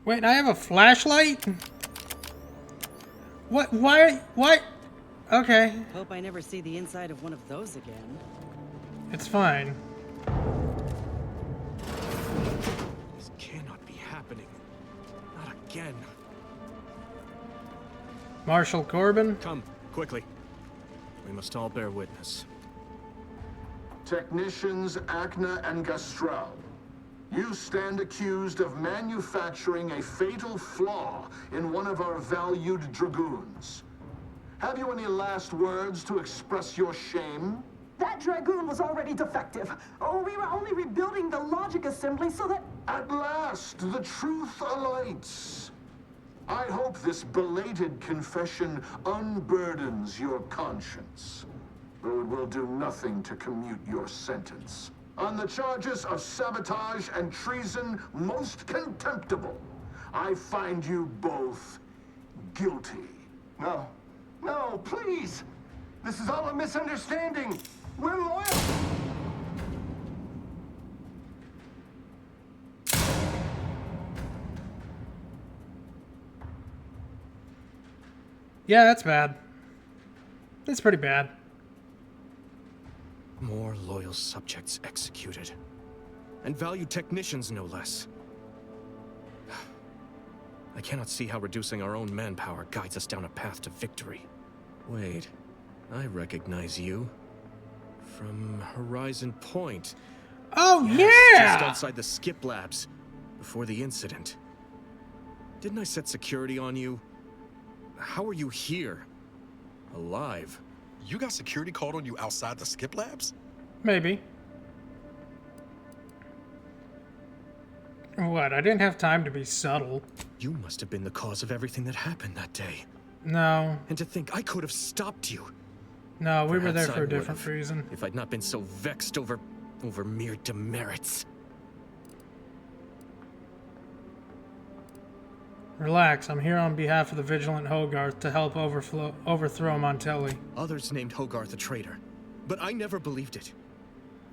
Wait, I have a flashlight? What? Why? What? Okay. Hope I never see the inside of one of those again. It's fine. This cannot be happening. Not again. Marshal Corbin? Come, quickly. We must all bear witness. Technicians Acna and Gastrell, you stand accused of manufacturing a fatal flaw in one of our valued dragoons. Have you any last words to express your shame? That dragoon was already defective. Oh, we were only rebuilding the logic assembly so that... At last, the truth alights. I hope this belated confession unburdens your conscience, though it will do nothing to commute your sentence. On the charges of sabotage and treason most contemptible, I find you both guilty. No, no, please. This is all a misunderstanding. We're loyal. Yeah, that's bad. That's pretty bad. More loyal subjects executed. And valued technicians, no less. I cannot see how reducing our own manpower guides us down a path to victory. Wait, I recognize you. From Horizon Point. Oh, Yes, yeah! just outside the skip labs, before the incident. Didn't I set security on you? How are you here? Alive? You got security called on you outside the skip labs? Maybe. What? I didn't have time to be subtle. You must have been the cause of everything that happened that day. No. And to think I could have stopped you. No, we were there Perhaps for I a different would've, reason. If I'd not been so vexed over mere demerits. Relax, I'm here on behalf of the Vigilant Hogarth to help overthrow Montelli. Others named Hogarth a traitor, but I never believed it.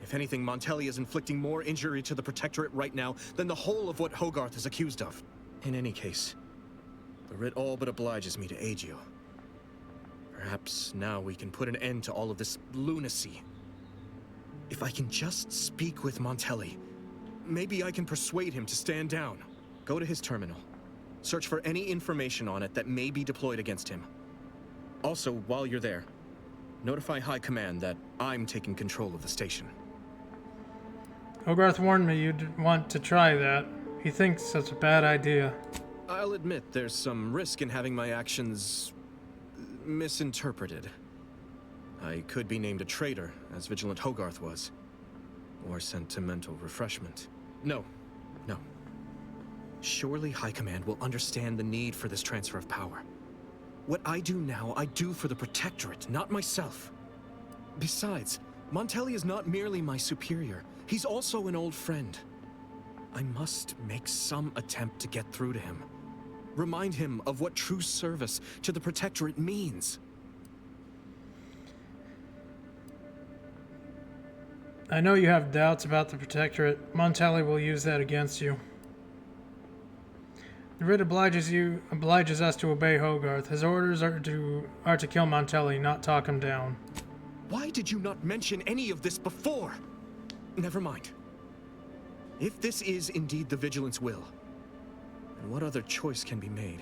If anything, Montelli is inflicting more injury to the Protectorate right now than the whole of what Hogarth is accused of. In any case, the writ all but obliges me to aid you. Perhaps now we can put an end to all of this lunacy. If I can just speak with Montelli, maybe I can persuade him to stand down. Go to his terminal. Search for any information on it that may be deployed against him. Also, while you're there, notify High Command that I'm taking control of the station. Hogarth warned me you'd want to try that. He thinks that's a bad idea. I'll admit there's some risk in having my actions misinterpreted. I could be named a traitor, as Vigilant Hogarth was. Or sent to mental refreshment. No. Surely High Command will understand the need for this transfer of power. What I do now, I do for the Protectorate, not myself. Besides, Montelli is not merely my superior. He's also an old friend. I must make some attempt to get through to him. Remind him of what true service to the Protectorate means. I know you have doubts about the Protectorate. Montelli will use that against you. The writ obliges us to obey Hogarth. His orders are to kill Montelli, not talk him down. Why did you not mention any of this before? Never mind. If this is indeed the Vigilant's will, then what other choice can be made?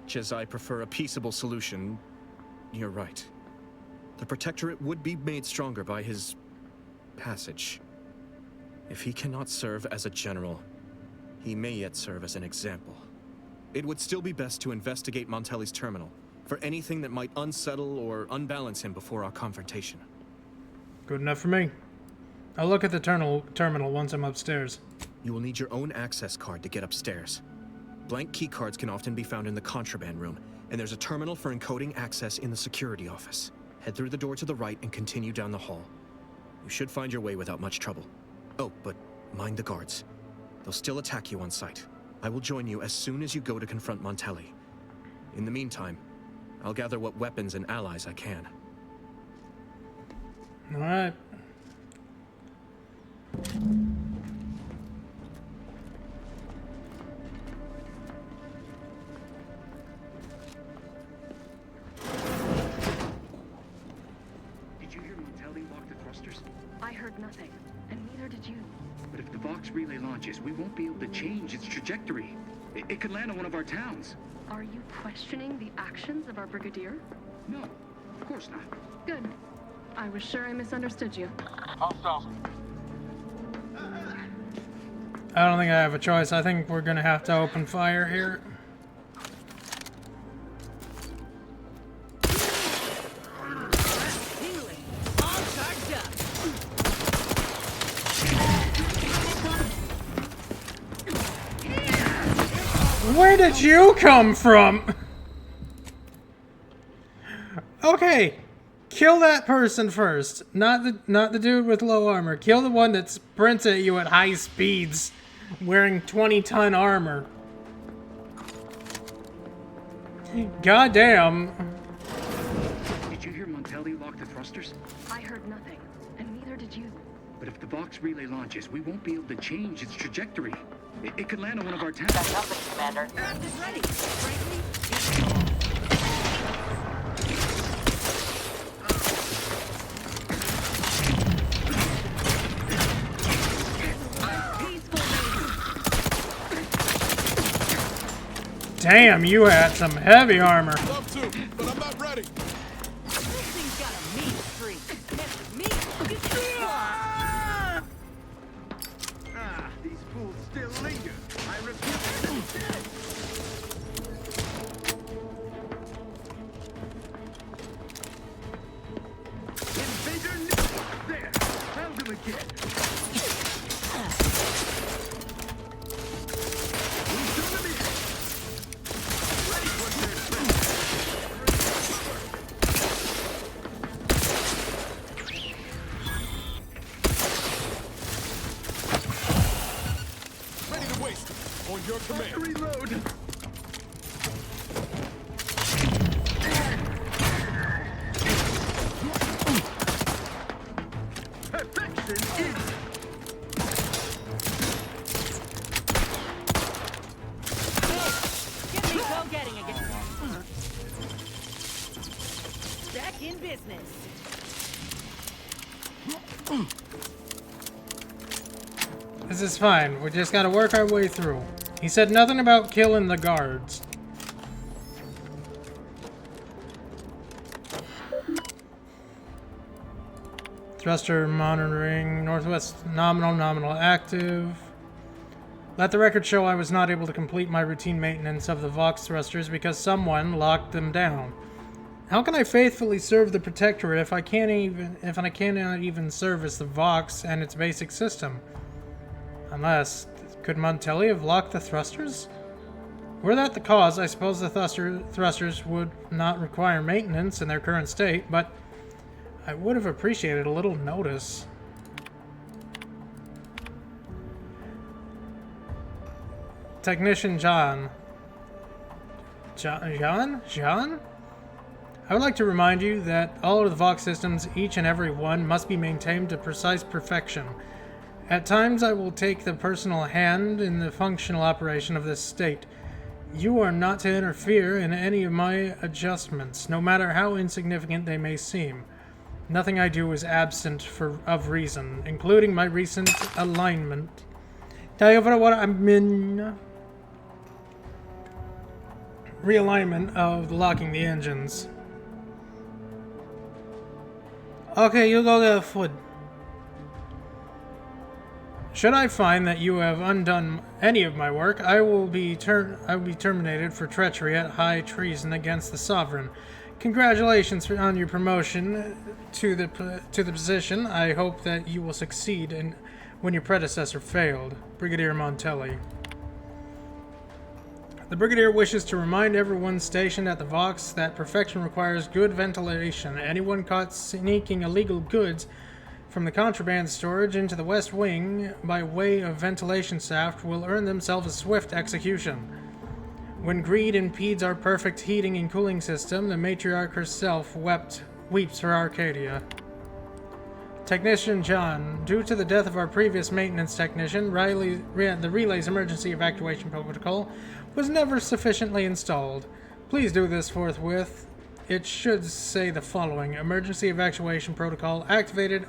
Much as I prefer a peaceable solution, you're right. The Protectorate would be made stronger by his passage. If he cannot serve as a general, he may yet serve as an example. It would still be best to investigate Montelli's terminal for anything that might unsettle or unbalance him before our confrontation. Good enough for me. I'll look at the terminal once I'm upstairs. You will need your own access card to get upstairs. Blank key cards can often be found in the contraband room, and there's a terminal for encoding access in the security office. Head through the door to the right and continue down the hall. You should find your way without much trouble. Oh, but mind the guards. They'll still attack you on sight. I will join you as soon as you go to confront Montelli. In the meantime, I'll gather what weapons and allies I can. All right. Did you hear Montelli lock the thrusters? I heard nothing, and neither did you. But if the Vox relay launches, we won't be able to change its trajectory. It could land on one of our towns. Are you questioning the actions of our brigadier? No, of course not. Good. I was sure I misunderstood you. Hostiles. I don't think I have a choice. I think we're gonna have to open fire here. Where did you come from? Okay, kill that person first. Not the dude with low armor. Kill the one that sprints at you at high speeds, wearing 20-ton armor. Goddamn. Did you hear Montelli lock the thrusters? I heard nothing, and neither did you. But if the Vox relay launches, we won't be able to change its trajectory. It could land on one of our towers. Got nothing, Commander. Is ready. Frankly, Damn, you had some heavy armor. Love to, but I'm not ready. this thing's got a mean streak. And me, These fools still linger. I refuse to Invader there! Found him again! Ready to waste. On your command. Reload! Perfection is... get me go-getting again. Back in business. This is fine. We just gotta work our way through. He said nothing about killing the guards. Thruster monitoring, northwest nominal active. Let the record show I was not able to complete my routine maintenance of the Vox thrusters because someone locked them down. How can I faithfully serve the Protectorate if I cannot even service the Vox and its basic system? Unless, could Montelli have locked the thrusters? Were that the cause, I suppose the thrusters would not require maintenance in their current state, but I would have appreciated a little notice. Technician John? I would like to remind you that all of the Vox systems, each and every one, must be maintained to precise perfection. At times I will take the personal hand in the functional operation of this state. You are not to interfere in any of my adjustments, no matter how insignificant they may seem. Nothing I do is absent of reason, including my recent alignment. Tell you what I'm in. Realignment of locking the engines. Okay, you go get food. Should I find that you have undone any of my work, I will be terminated for treachery at high treason against the sovereign. Congratulations on your promotion to the position. I hope that you will succeed when your predecessor failed. Brigadier Montelli. The Brigadier wishes to remind everyone stationed at the Vox that perfection requires good ventilation. Anyone caught sneaking illegal goods from the contraband storage into the West Wing by way of ventilation shaft will earn themselves a swift execution. When greed impedes our perfect heating and cooling system, the matriarch herself weeps for Arcadia. Technician John, due to the death of our previous maintenance technician, the relay's emergency evacuation protocol was never sufficiently installed. Please do this forthwith. It should say the following: emergency evacuation protocol activated.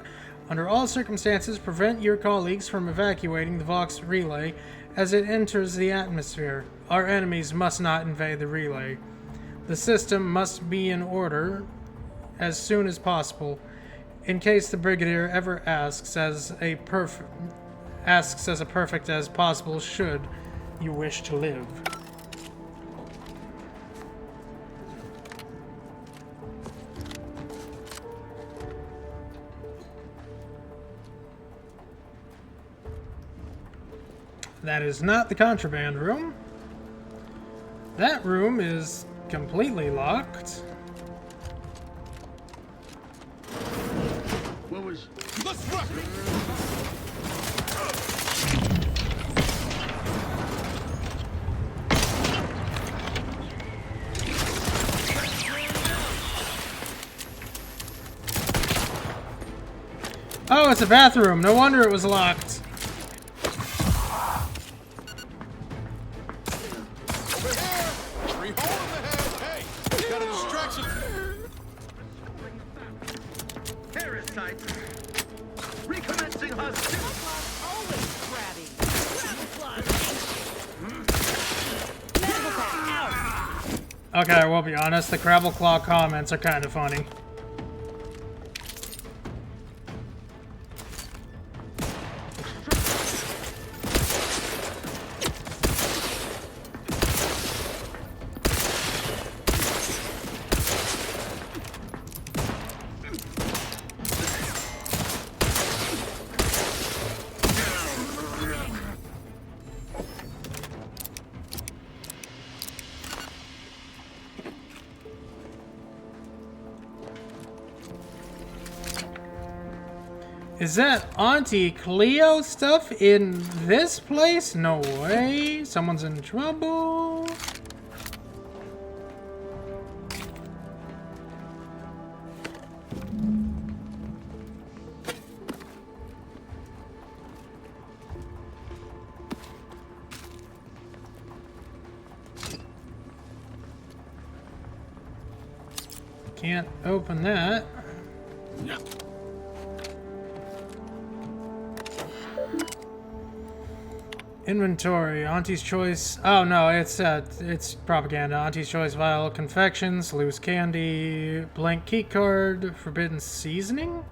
Under all circumstances, prevent your colleagues from evacuating the Vox relay as it enters the atmosphere. Our enemies must not invade the relay. The system must be in order as soon as possible. In case the Brigadier ever asks as perfect as possible should you wish to live. That is not the contraband room. That room is completely locked. What was... Let's rock it! Oh, it's a bathroom. No wonder it was locked. Over here! Free hole in the head! Hey! Got a distraction! Parasites! Recommencing hostility! Always crabby. Okay, I will be honest. The Crabble Claw comments are kind of funny. Is that Auntie Cleo stuff in this place? No way. Someone's in trouble. Can't open that. Inventory, Auntie's Choice. Oh no, it's propaganda. Auntie's Choice vial, confections, loose candy, blank key card, forbidden seasoning.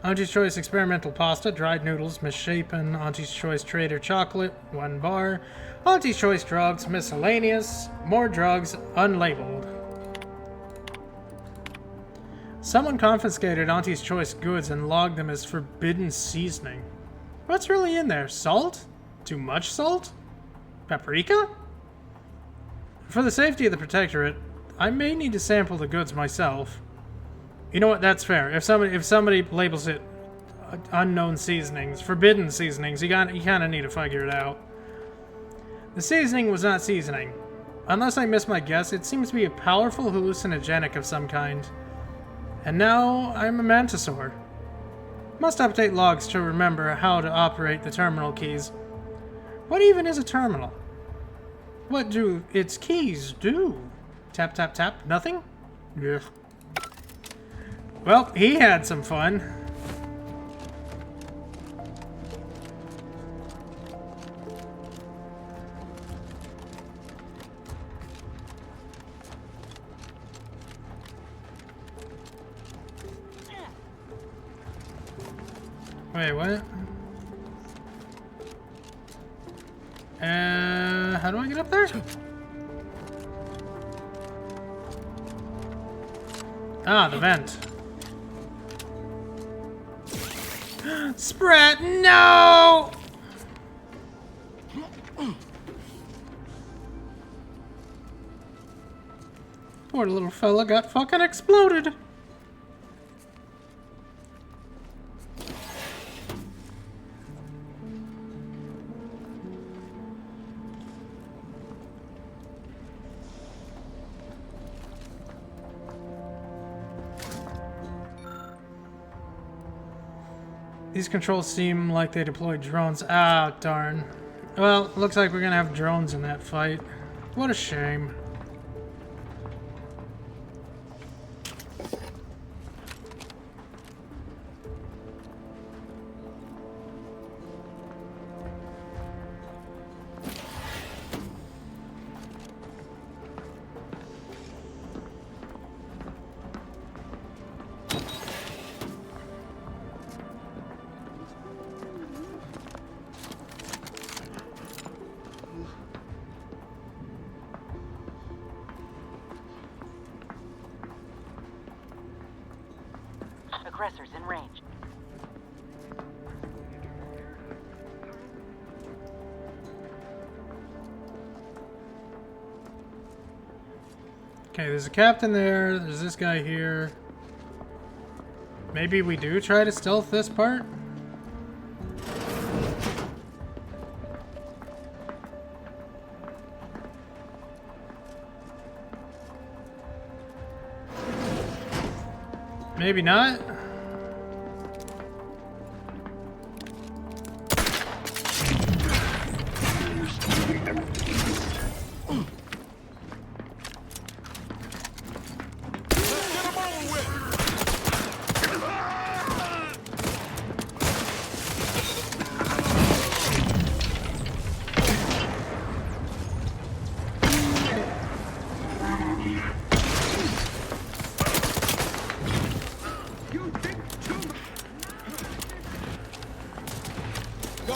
Auntie's Choice experimental pasta, dried noodles, misshapen. Auntie's Choice Trader chocolate, 1 bar. Auntie's Choice drugs, miscellaneous, more drugs, unlabeled. Someone confiscated Auntie's Choice goods and logged them as forbidden seasoning. What's really in there? Salt? Too much salt? Paprika? For the safety of the Protectorate, I may need to sample the goods myself. You know what? That's fair. If somebody labels it unknown seasonings, forbidden seasonings, you kind of need to figure it out. The seasoning was not seasoning. Unless I missed my guess, it seems to be a powerful hallucinogenic of some kind. And now I'm a mantisaur. Must update logs to remember how to operate the terminal keys. What even is a terminal? What do its keys do? Tap, tap, tap. Nothing? Yeah. Well, he had some fun. Wait, what? How do I get up there? Ah, the vent. Sprat, no! Poor little fella got fucking exploded. These controls seem like they deployed drones. Ah, darn. Well, looks like we're gonna have drones in that fight. What a shame. Aggressors in range. Okay, there's a captain there. There's this guy here. Maybe we do try to stealth this part? Maybe not.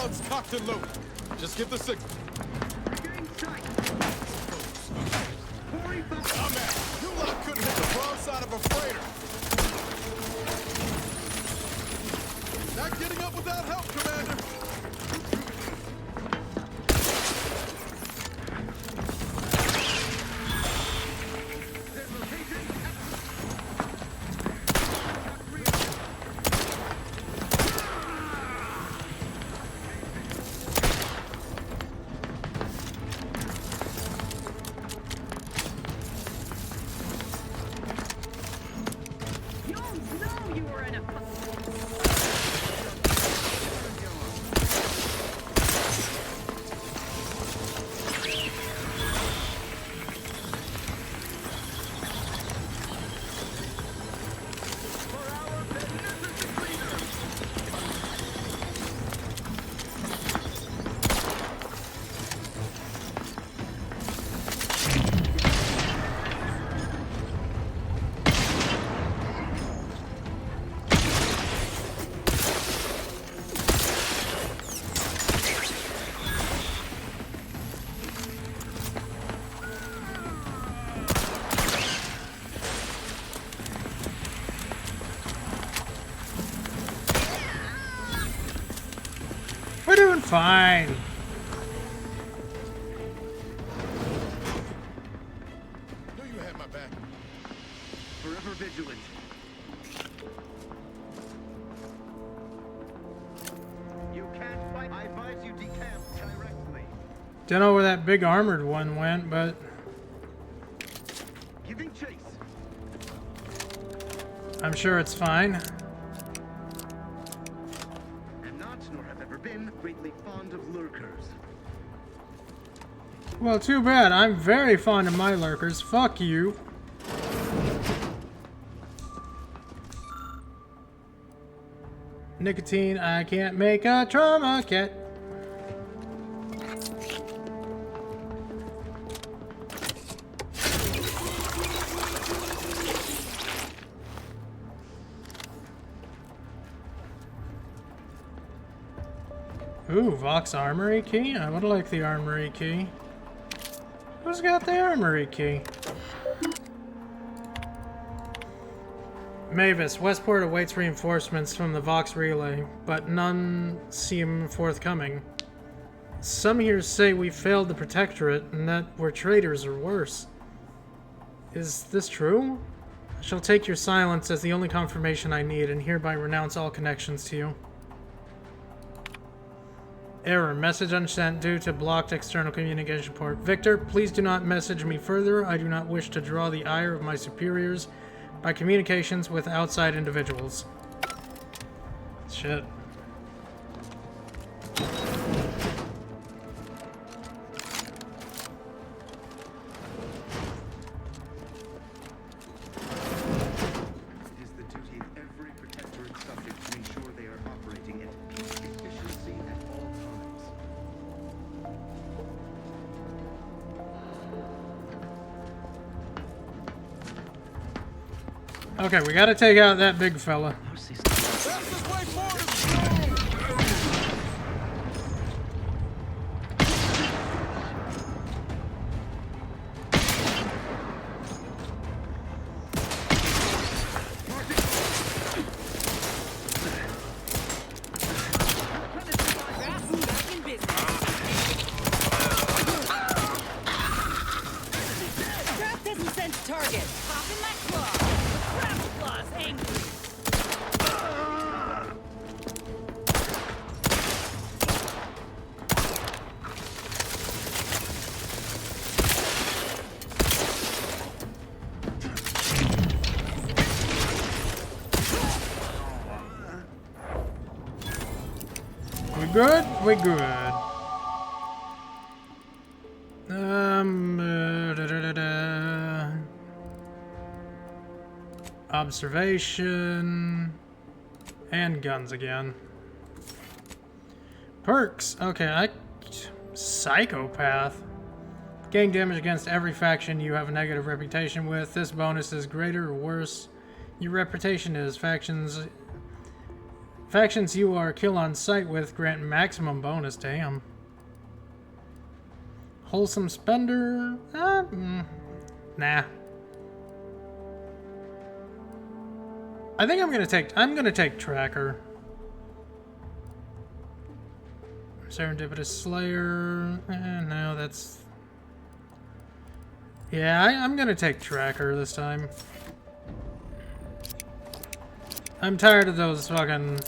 guns cocked and loaded. Just get the signal. Dumbass, you lot couldn't hit the broadside of a freighter. Not getting up without help, Commander. We're doing fine. Knew you had my back. Forever vigilant. You can't fight. I advise you decamp directly. Don't know where that big armored one went, but Giving chase. I'm sure it's fine. Am not, nor have ever been, greatly fond of lurkers. Well, too bad. I'm very fond of my lurkers. Fuck you. Nicotine, I can't make a trauma kit. Ooh, Vox Armory key? I would like the Armory key. Who's got the Armory key? Mavis, Westport awaits reinforcements from the Vox relay, but none seem forthcoming. Some here say we failed the Protectorate and that we're traitors or worse. Is this true? I shall take your silence as the only confirmation I need and hereby renounce all connections to you. Error. Message unsent due to blocked external communication port. Victor, please do not message me further. I do not wish to draw the ire of my superiors by communications with outside individuals. Shit. It is the duty of every Protectorate subject to ensure they are operating at peak efficiency at all times. Okay, we gotta take out that big fella. Trap doesn't sense target. Pop in that claw. The grapple claw's angry. We good? We good. Observation. And guns again. Perks. Okay, Psychopath. Gain damage against every faction you have a negative reputation with. This bonus is greater or worse. Your reputation is. Factions Factions you are kill on sight with grant maximum bonus. Damn. Wholesome spender? Nah. I think I'm gonna take tracker. Serendipitous Slayer. No, that's... Yeah, I'm gonna take tracker this time. I'm tired of those fucking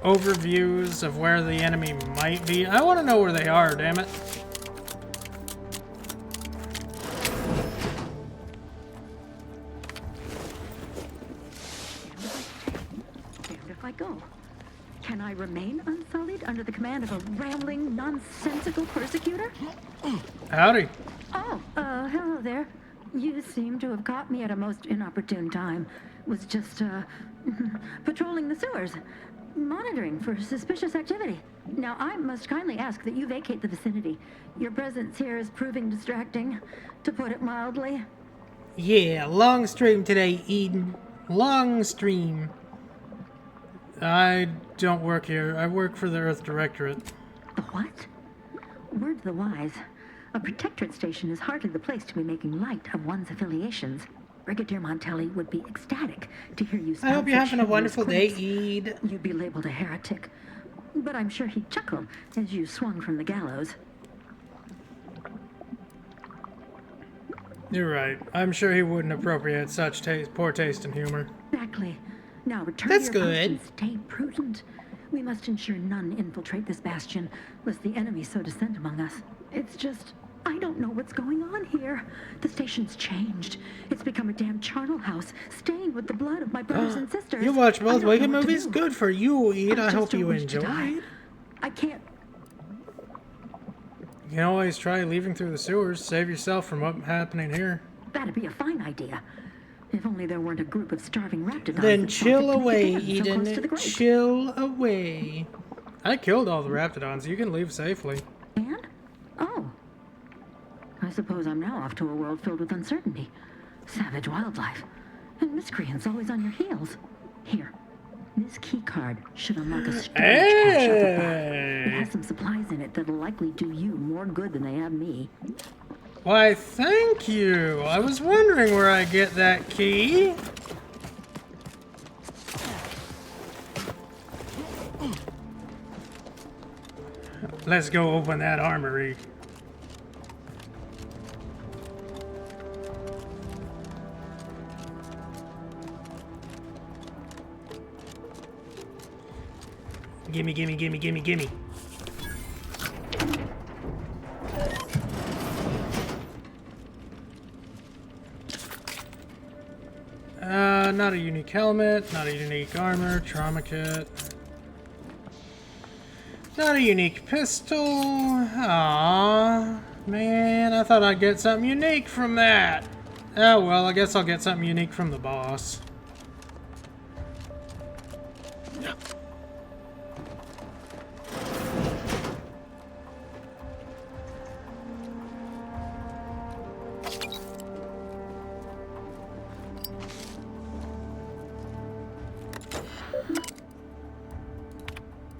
overviews of where the enemy might be. I want to know where they are, damn it. And if I go, can I remain unsullied under the command of a rambling, nonsensical persecutor? Howdy. Oh, hello there. You seem to have caught me at a most inopportune time. Was just, patrolling the sewers, monitoring for suspicious activity. Now, I must kindly ask that you vacate the vicinity. Your presence here is proving distracting, to put it mildly. Yeah, long stream today, Eden. Long stream. I don't work here. I work for the Earth Directorate. The what? Word to the wise. A protectorate station is hardly the place to be making light of one's affiliations. Brigadier Montelli would be ecstatic to hear you. I hope you're having a wonderful day, Ede. You'd be labeled a heretic, but I'm sure he'd chuckle as you swung from the gallows. You're right. I'm sure he wouldn't appropriate such poor taste and humor. Exactly. Now return That's to your good. post and stay prudent. We must ensure none infiltrate this bastion, lest the enemy so descend among us. It's just, I don't know what's going on here. The station's changed. It's become a damn charnel house, stained with the blood of my brothers and sisters. You watch both I don't Wicked know what to movies? do. Good for you, Ede. I just hope don't you wish to die. enjoyed. I can't. You can always try leaving through the sewers. Save yourself from what's happening here. That'd be a fine idea. If only there weren't a group of starving raptidons. Then that saw chill fit to away, make a dam so close to the Eden. grate. Chill away. I killed all the raptidons. You can leave safely. And? Oh. I suppose I'm now off to a world filled with uncertainty. Savage wildlife. And miscreants always on your heels. Here. This key card should unlock a storage cache up above. It has some supplies in it that'll likely do you more good than they have me. Why, thank you. I was wondering where I get that key. Let's go open that armory. Gimme, gimme, gimme, gimme, gimme. Not a unique helmet, not a unique armor, trauma kit. Not a unique pistol. Aww. Man, I thought I'd get something unique from that. Oh well, I guess I'll get something unique from the boss.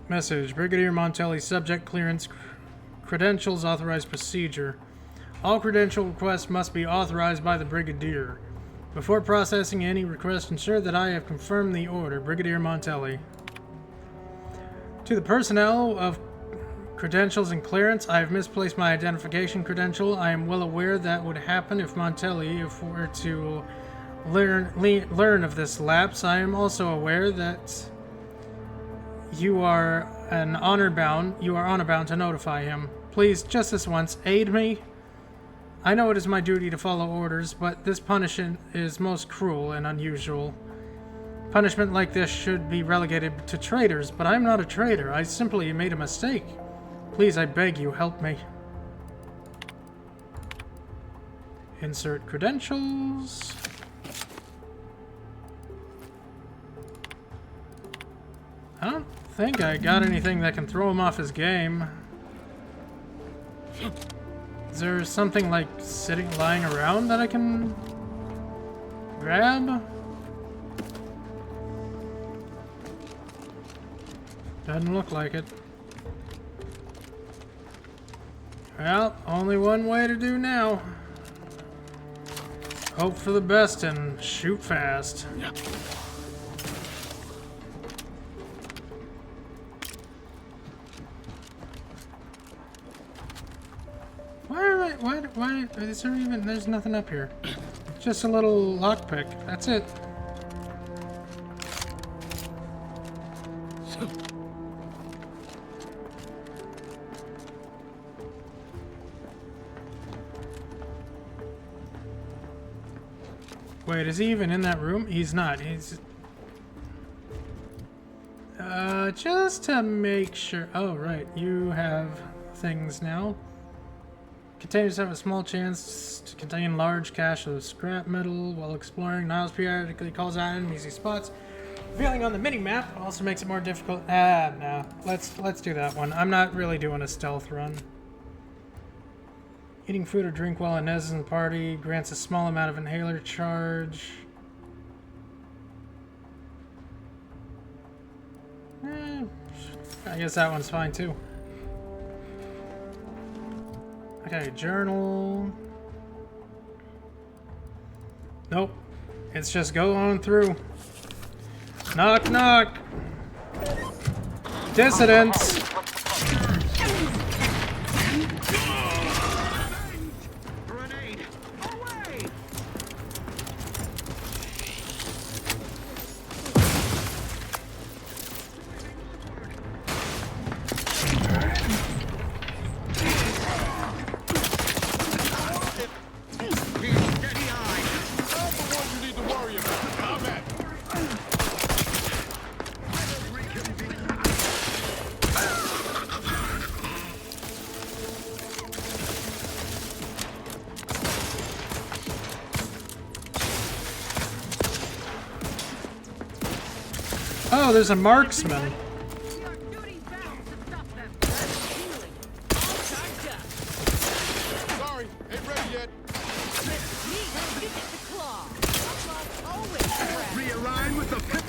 Message. Brigadier Montelli, subject clearance, credentials, authorized procedure. All credential requests must be authorized by the Brigadier. Before processing any request, ensure that I have confirmed the order. Brigadier Montelli. To the personnel of credentials and clearance, I have misplaced my identification credential. I am well aware that would happen if Montelli were to learn of this lapse. I am also aware that you are honor bound to notify him. Please, just this once, aid me. I know it is my duty to follow orders, but this punishment is most cruel and unusual. Punishment like this should be relegated to traitors, but I'm not a traitor. I simply made a mistake. Please, I beg you, help me. Insert credentials. I don't think I got anything that can throw him off his game. Is there something like lying around that I can grab? Doesn't look like it. Well, only one way to do now. Hope for the best and shoot fast. Yeah. Why is there even, there's nothing up here. Just a little lockpick, that's it. Wait, is he even in that room? He's not, he's... just to make sure, oh right, you have things now. Containers have a small chance to contain large cache of scrap metal. While exploring, Niles periodically calls out enemies he spots. Revealing on the mini-map also makes it more difficult. No. Let's do that one. I'm not really doing a stealth run. Eating food or drink while Inez is in the party grants a small amount of inhaler charge. I guess that one's fine too. Okay, journal. Nope. It's just go on through. Knock, knock. Dissidents. Oh, there's a marksman. Sorry, ain't ready yet. Realign with the pit.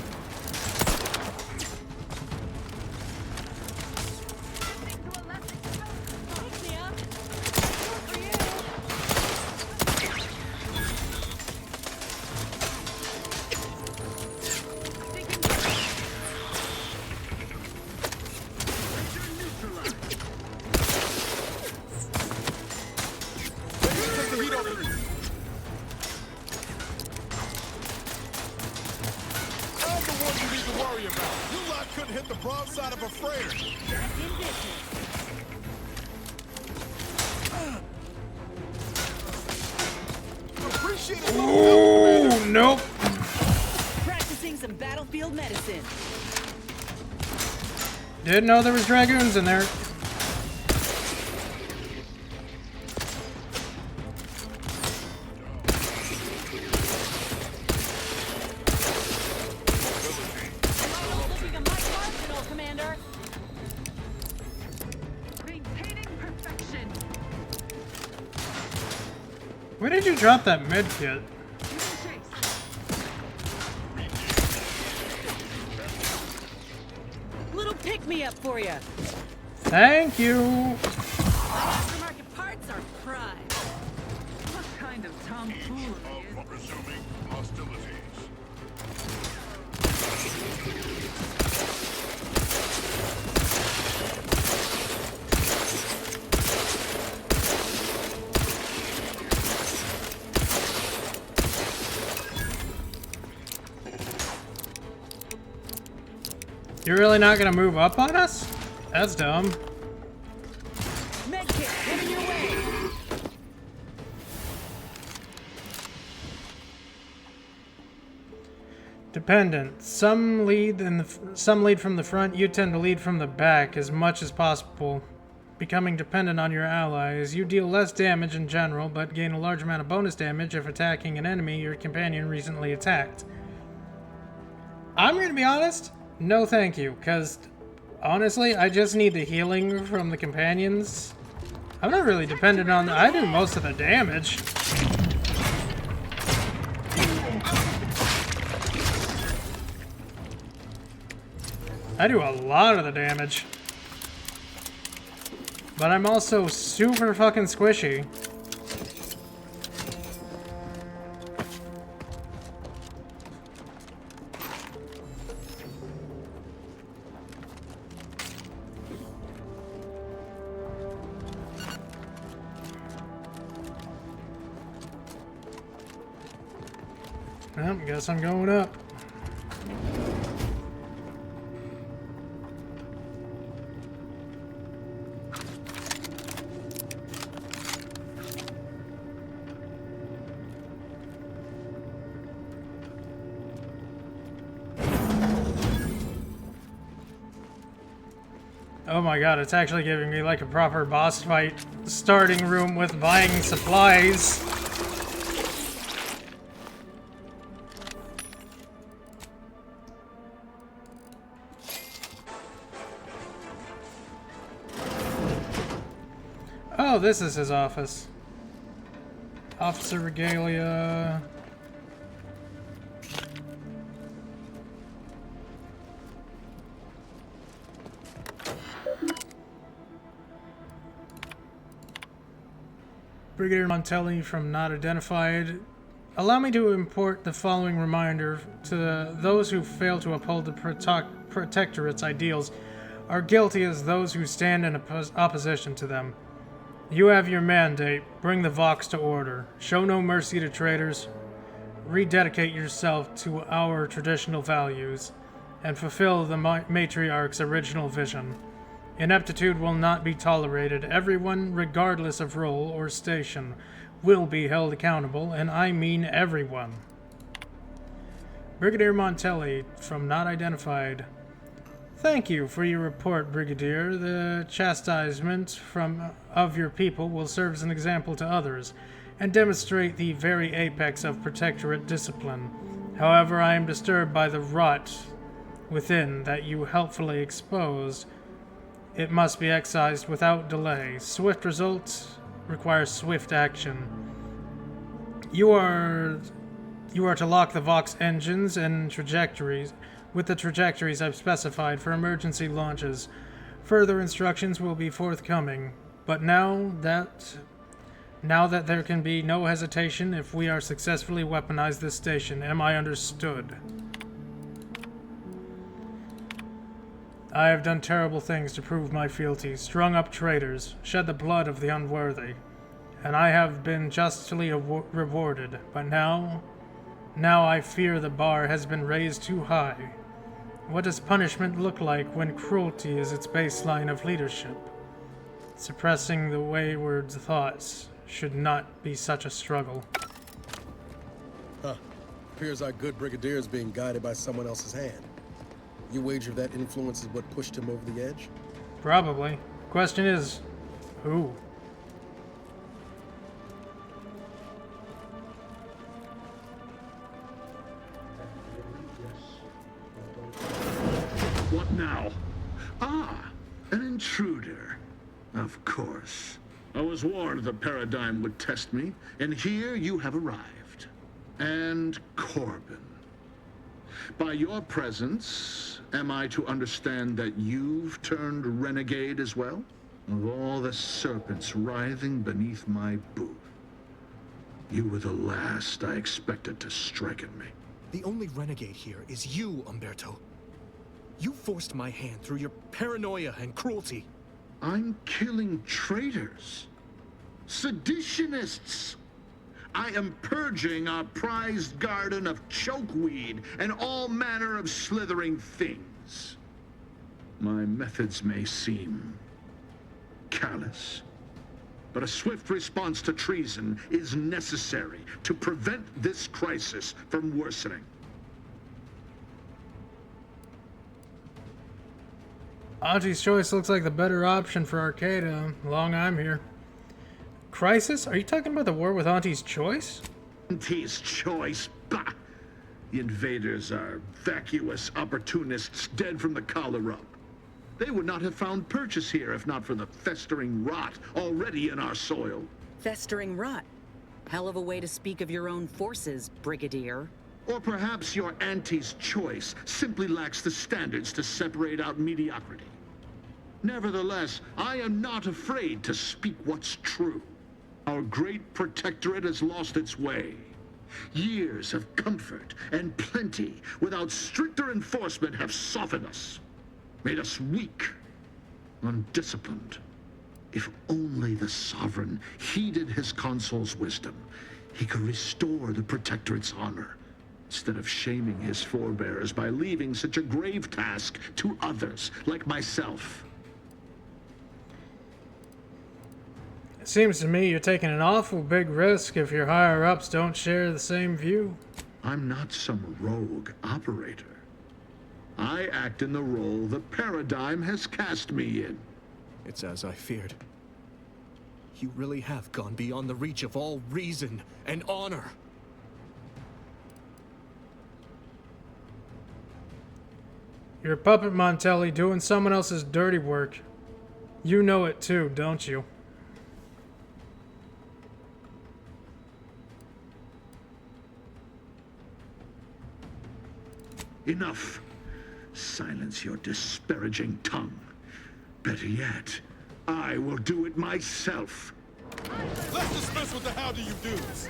Oh, nope. Practicing some battlefield medicine. Didn't know there was dragoons in there. Where did you drop that med kit? Little pick-me-up for you. Thank you. My aftermarket parts are prime. What kind of tomfoolery is Resuming hostilities. You're really not gonna move up on us? That's dumb. Medkit, heading your way. Dependent. Some lead from the front. You tend to lead from the back as much as possible, becoming dependent on your allies. You deal less damage in general, but gain a large amount of bonus damage if attacking an enemy your companion recently attacked. I'm gonna be honest. No thank you, because honestly, I just need the healing from the companions. I'm not really dependent on I do most of the damage. I do a lot of the damage. But I'm also super fucking squishy. Well, guess I'm going up. Oh my god, it's actually giving me like a proper boss fight starting room with buying supplies. Oh, this is his office. Officer Regalia. Brigadier Montelli from Not Identified. Allow me to import the following reminder to those who fail to uphold the Protectorate's ideals are guilty as those who stand in opposition to them. You have your mandate. Bring the Vox to order. Show no mercy to traitors. Rededicate yourself to our traditional values and fulfill the matriarch's original vision. Ineptitude will not be tolerated. Everyone, regardless of role or station, will be held accountable, and I mean everyone. Brigadier Montelli, from Not Identified. Thank you for your report, Brigadier. The chastisement of your people will serve as an example to others, and demonstrate the very apex of Protectorate discipline. However, I am disturbed by the rot within that you helpfully exposed. It must be excised without delay. Swift results require swift action. You are to lock the Vox engines and trajectories with the trajectories I've specified for emergency launches. Further instructions will be forthcoming, but now that there can be no hesitation if we are successfully weaponize this station. Am I understood? I have done terrible things to prove my fealty, strung up traitors, shed the blood of the unworthy, and I have been justly rewarded. But now I fear the bar has been raised too high. What does punishment look like when cruelty is its baseline of leadership? Suppressing the wayward thoughts should not be such a struggle. Huh. Appears our good brigadier is being guided by someone else's hand. You wager that influence is what pushed him over the edge? Probably. Question is, who? What now? Ah, an intruder. Of course. I was warned the paradigm would test me, and here you have arrived. And Corbin. By your presence, am I to understand that you've turned renegade as well? Of all the serpents writhing beneath my boot, you were the last I expected to strike at me. The only renegade here is you, Umberto. You forced my hand through your paranoia and cruelty. I'm killing traitors, seditionists. I am purging our prized garden of chokeweed and all manner of slithering things. My methods may seem callous, but a swift response to treason is necessary to prevent this crisis from worsening. Auntie's Choice looks like the better option for Arcada, long I'm here. Crisis? Are you talking about the war with Auntie's Choice? Auntie's Choice? Bah! The invaders are vacuous opportunists dead from the collar up. They would not have found purchase here if not for the festering rot already in our soil. Festering rot. Hell of a way to speak of your own forces, Brigadier. Or perhaps your auntie's choice simply lacks the standards to separate out mediocrity. Nevertheless, I am not afraid to speak what's true. Our great protectorate has lost its way. Years of comfort and plenty without stricter enforcement have softened us, made us weak, undisciplined. If only the Sovereign heeded his consul's wisdom, he could restore the protectorate's honor, instead of shaming his forebears by leaving such a grave task to others like myself. It seems to me you're taking an awful big risk if your higher-ups don't share the same view. I'm not some rogue operator. I act in the role the paradigm has cast me in. It's as I feared. You really have gone beyond the reach of all reason and honor. You're a puppet, Montelli, doing someone else's dirty work. You know it too, don't you? Enough. Silence your disparaging tongue. Better yet, I will do it myself. Let's dismiss with the how do you do's.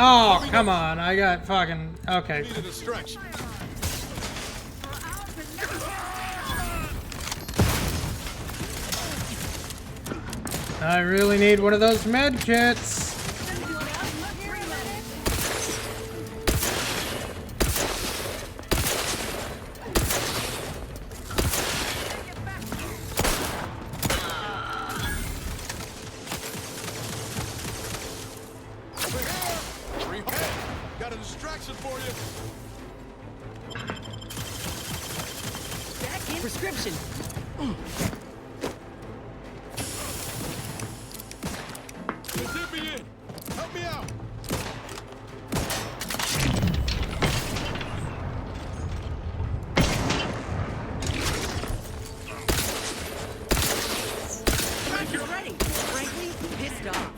Oh, come on. I got fucking... Okay. Need a distraction. I really need one of those med kits. Got a distraction for you. Back in prescription. Zip me in. Help me out. Think you're ready. Frankly, pissed off.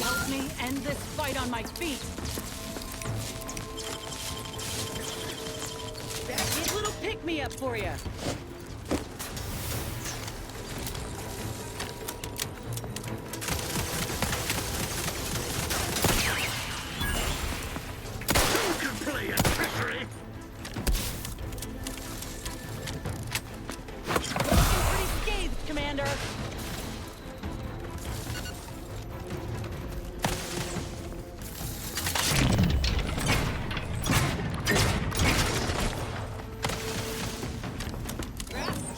Help me end this fight on my feet. Back in, little pick-me-up for you. Who can play at trickery? Looking pretty scathed, Commander.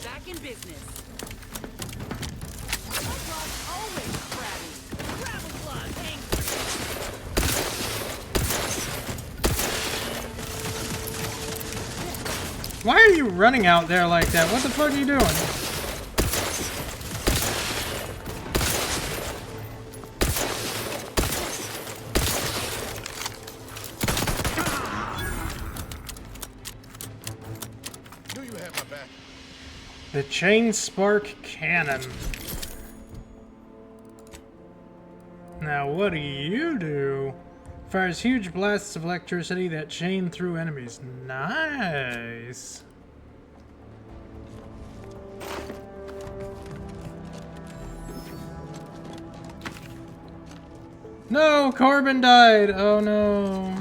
Back in business. Always crabby. Gravel blood, angry. Why are you running out there like that? What the fuck are you doing? Knew you had my back. The chain spark cannon. Now what do you do? Fires huge blasts of electricity that chain through enemies. Nice. No, Corbin died. Oh no.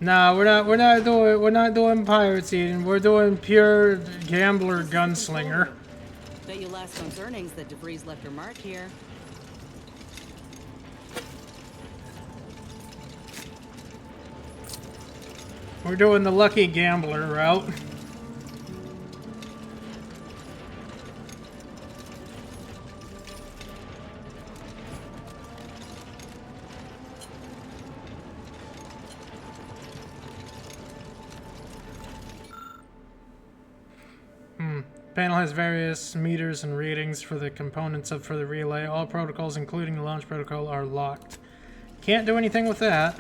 Nah, we're not doing Pirates Eden. We're doing pure gambler gunslinger. Bet you last month's earnings that DeVries left her mark here. We're doing the Lucky Gambler route. Panel has various meters and readings for the components for the relay. All protocols, including the launch protocol, are locked. Can't do anything with that.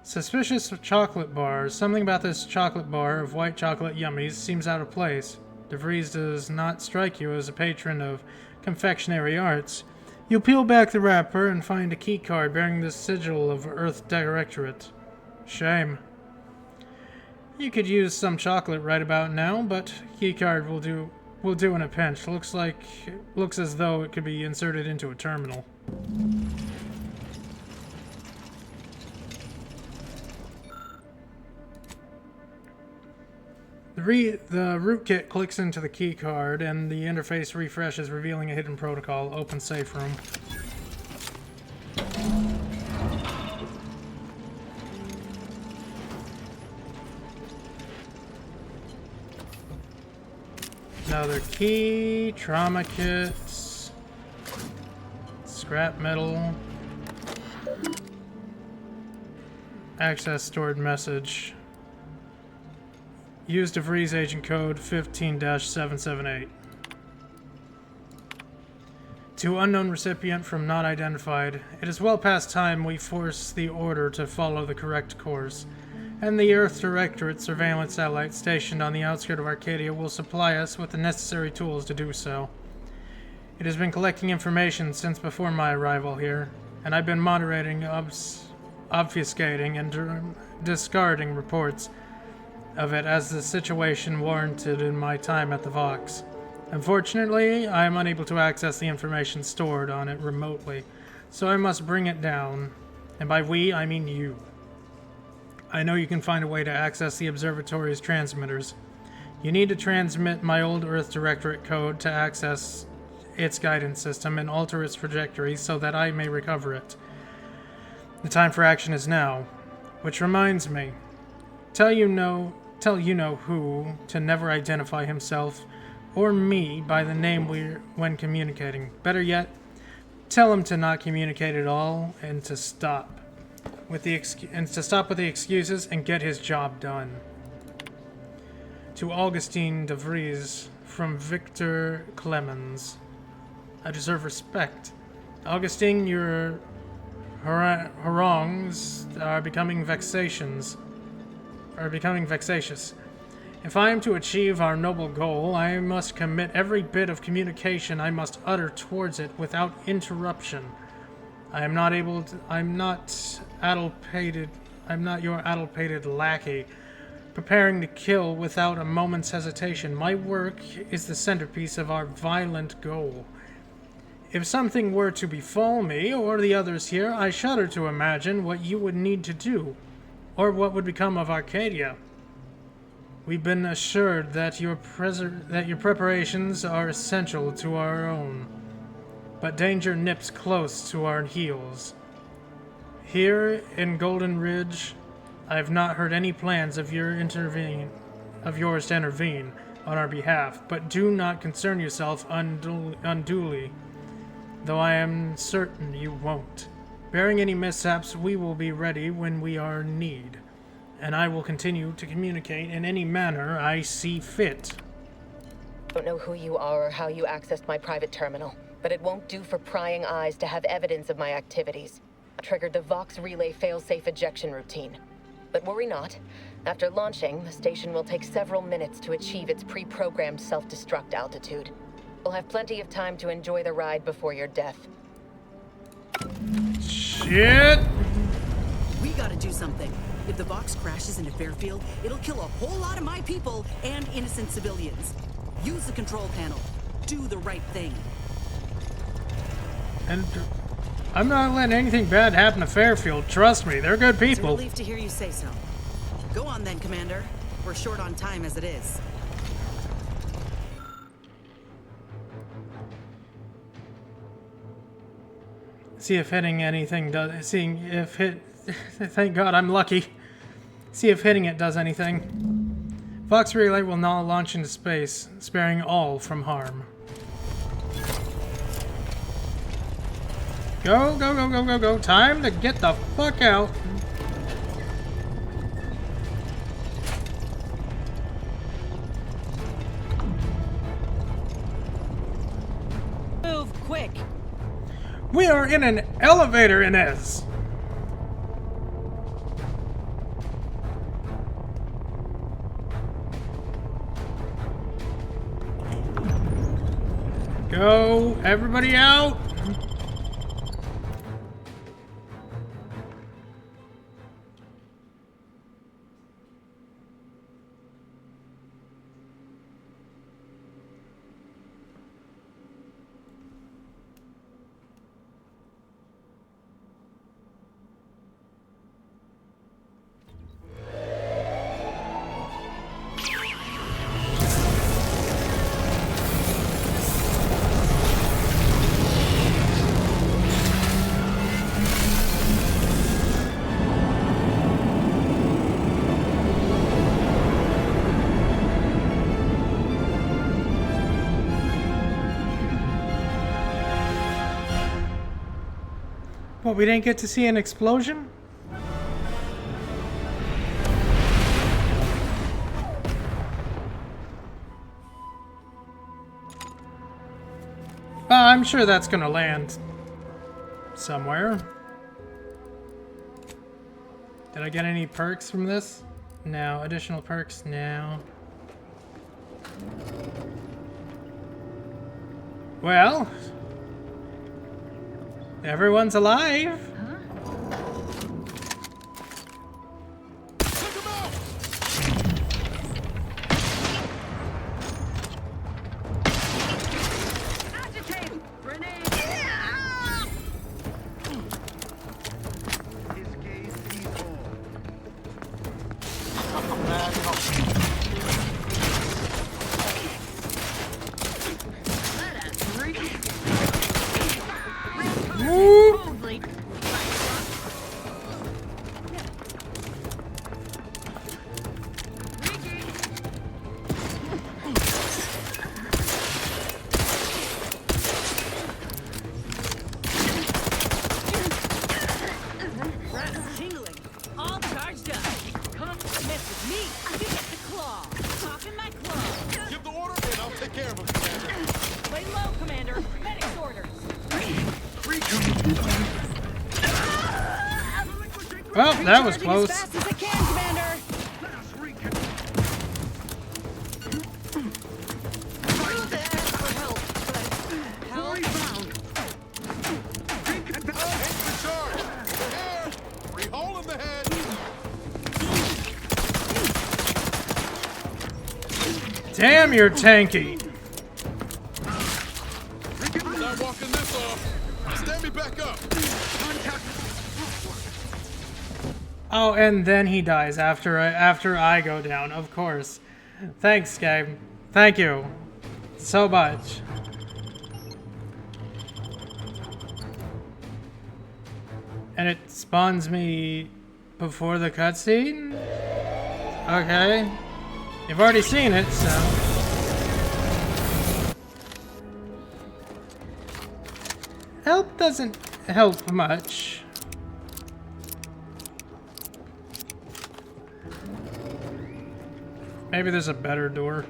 Suspicious chocolate bars. Something about this chocolate bar of white chocolate yummies seems out of place. DeVries does not strike you as a patron of confectionery arts. You peel back the wrapper and find a key card bearing the sigil of Earth Directorate. Shame. You could use some chocolate right about now, but key card will do in a pinch. Looks as though it could be inserted into a terminal. The rootkit clicks into the key card, and the interface refreshes, revealing a hidden protocol. Open safe room. Another key, trauma kits, scrap metal, access stored message. Use DeVries agent code 15-778. To unknown recipient from not identified. It is well past time we force the order to follow the correct course, and the Earth Directorate surveillance satellite stationed on the outskirts of Arcadia will supply us with the necessary tools to do so. It has been collecting information since before my arrival here, and I've been moderating, obfuscating, and discarding reports of it as the situation warranted in my time at the Vox. Unfortunately, I am unable to access the information stored on it remotely, so I must bring it down, and by we, I mean you. I know you can find a way to access the observatory's transmitters. You need to transmit my old Earth Directorate code to access its guidance system and alter its trajectory so that I may recover it. The time for action is now. Which reminds me, tell you know who to never identify himself or me by the name when communicating. Better yet, tell him to not communicate at all and to stop with the excuses and get his job done. To Augustine DeVries from Victor Clemens. I deserve respect. Augustine, your harangues are becoming vexatious. If I am to achieve our noble goal, I must commit every bit of communication I must utter towards it without interruption. I'm not your addlepated lackey, preparing to kill without a moment's hesitation. My work is the centerpiece of our violent goal. If something were to befall me or the others here, I shudder to imagine what you would need to do, or what would become of Arcadia. We've been assured that your preparations are essential to our own, but danger nips close to our heels. Here in Golden Ridge, I have not heard any plans of yours to intervene on our behalf, but do not concern yourself unduly, though I am certain you won't. Bearing any mishaps, we will be ready when we are in need, and I will continue to communicate in any manner I see fit. I don't know who you are or how you accessed my private terminal, but it won't do for prying eyes to have evidence of my activities. triggered the Vox relay failsafe ejection routine. But worry not. After launching, the station will take several minutes to achieve its pre-programmed self-destruct altitude. We'll have plenty of time to enjoy the ride before your death. Shit! We gotta do something. If the Vox crashes into Fairfield, it'll kill a whole lot of my people and innocent civilians. Use the control panel. Do the right thing. And I'm not letting anything bad happen to Fairfield. Trust me, they're good It's a people. relief to hear you say so. Go on then, Commander. We're short on time as it is. See if hitting anything does. Seeing if hit. Thank God I'm lucky. See if hitting it does anything. Vox relay will now launch into space, sparing all from harm. Go, go, go, go, go, go. Time to get the fuck out. Move quick. We are in an elevator, Inez. Go, everybody out. What, we didn't get to see an explosion? I'm sure that's gonna land somewhere. Did I get any perks from this? No. Additional perks? No. Well, everyone's alive. Well, that was close. As fast as I can, Commander. Damn, you're tanky. Not walking this off. Stand me back up. Oh, and then he dies after I go down, of course. Thanks, game. Thank you so much. And it spawns me before the cutscene? Okay. You've already seen it, so... Help doesn't help much. Maybe there's a better door.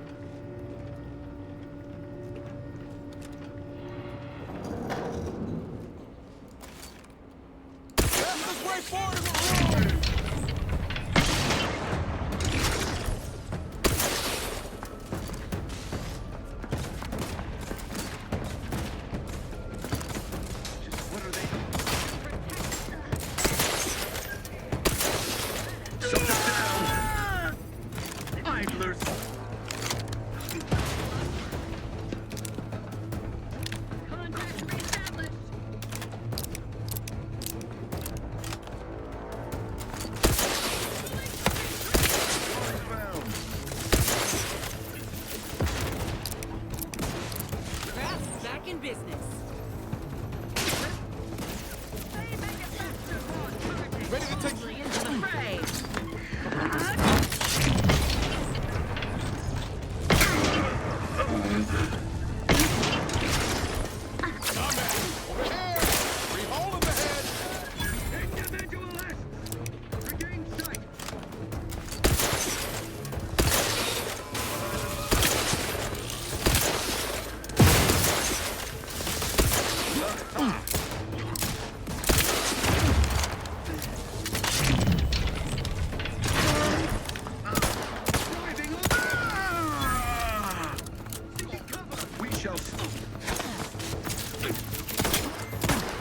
idlers. Back in business. Ready to take Into the fray.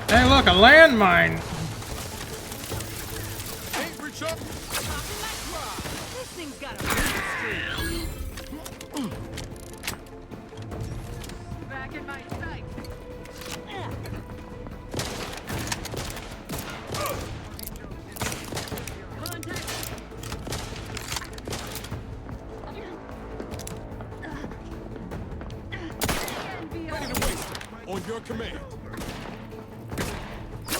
Hey, look, a landmine. Can't reach up. This thing's got a streak. Back in my sight. Ready to waste it. On your command. Hit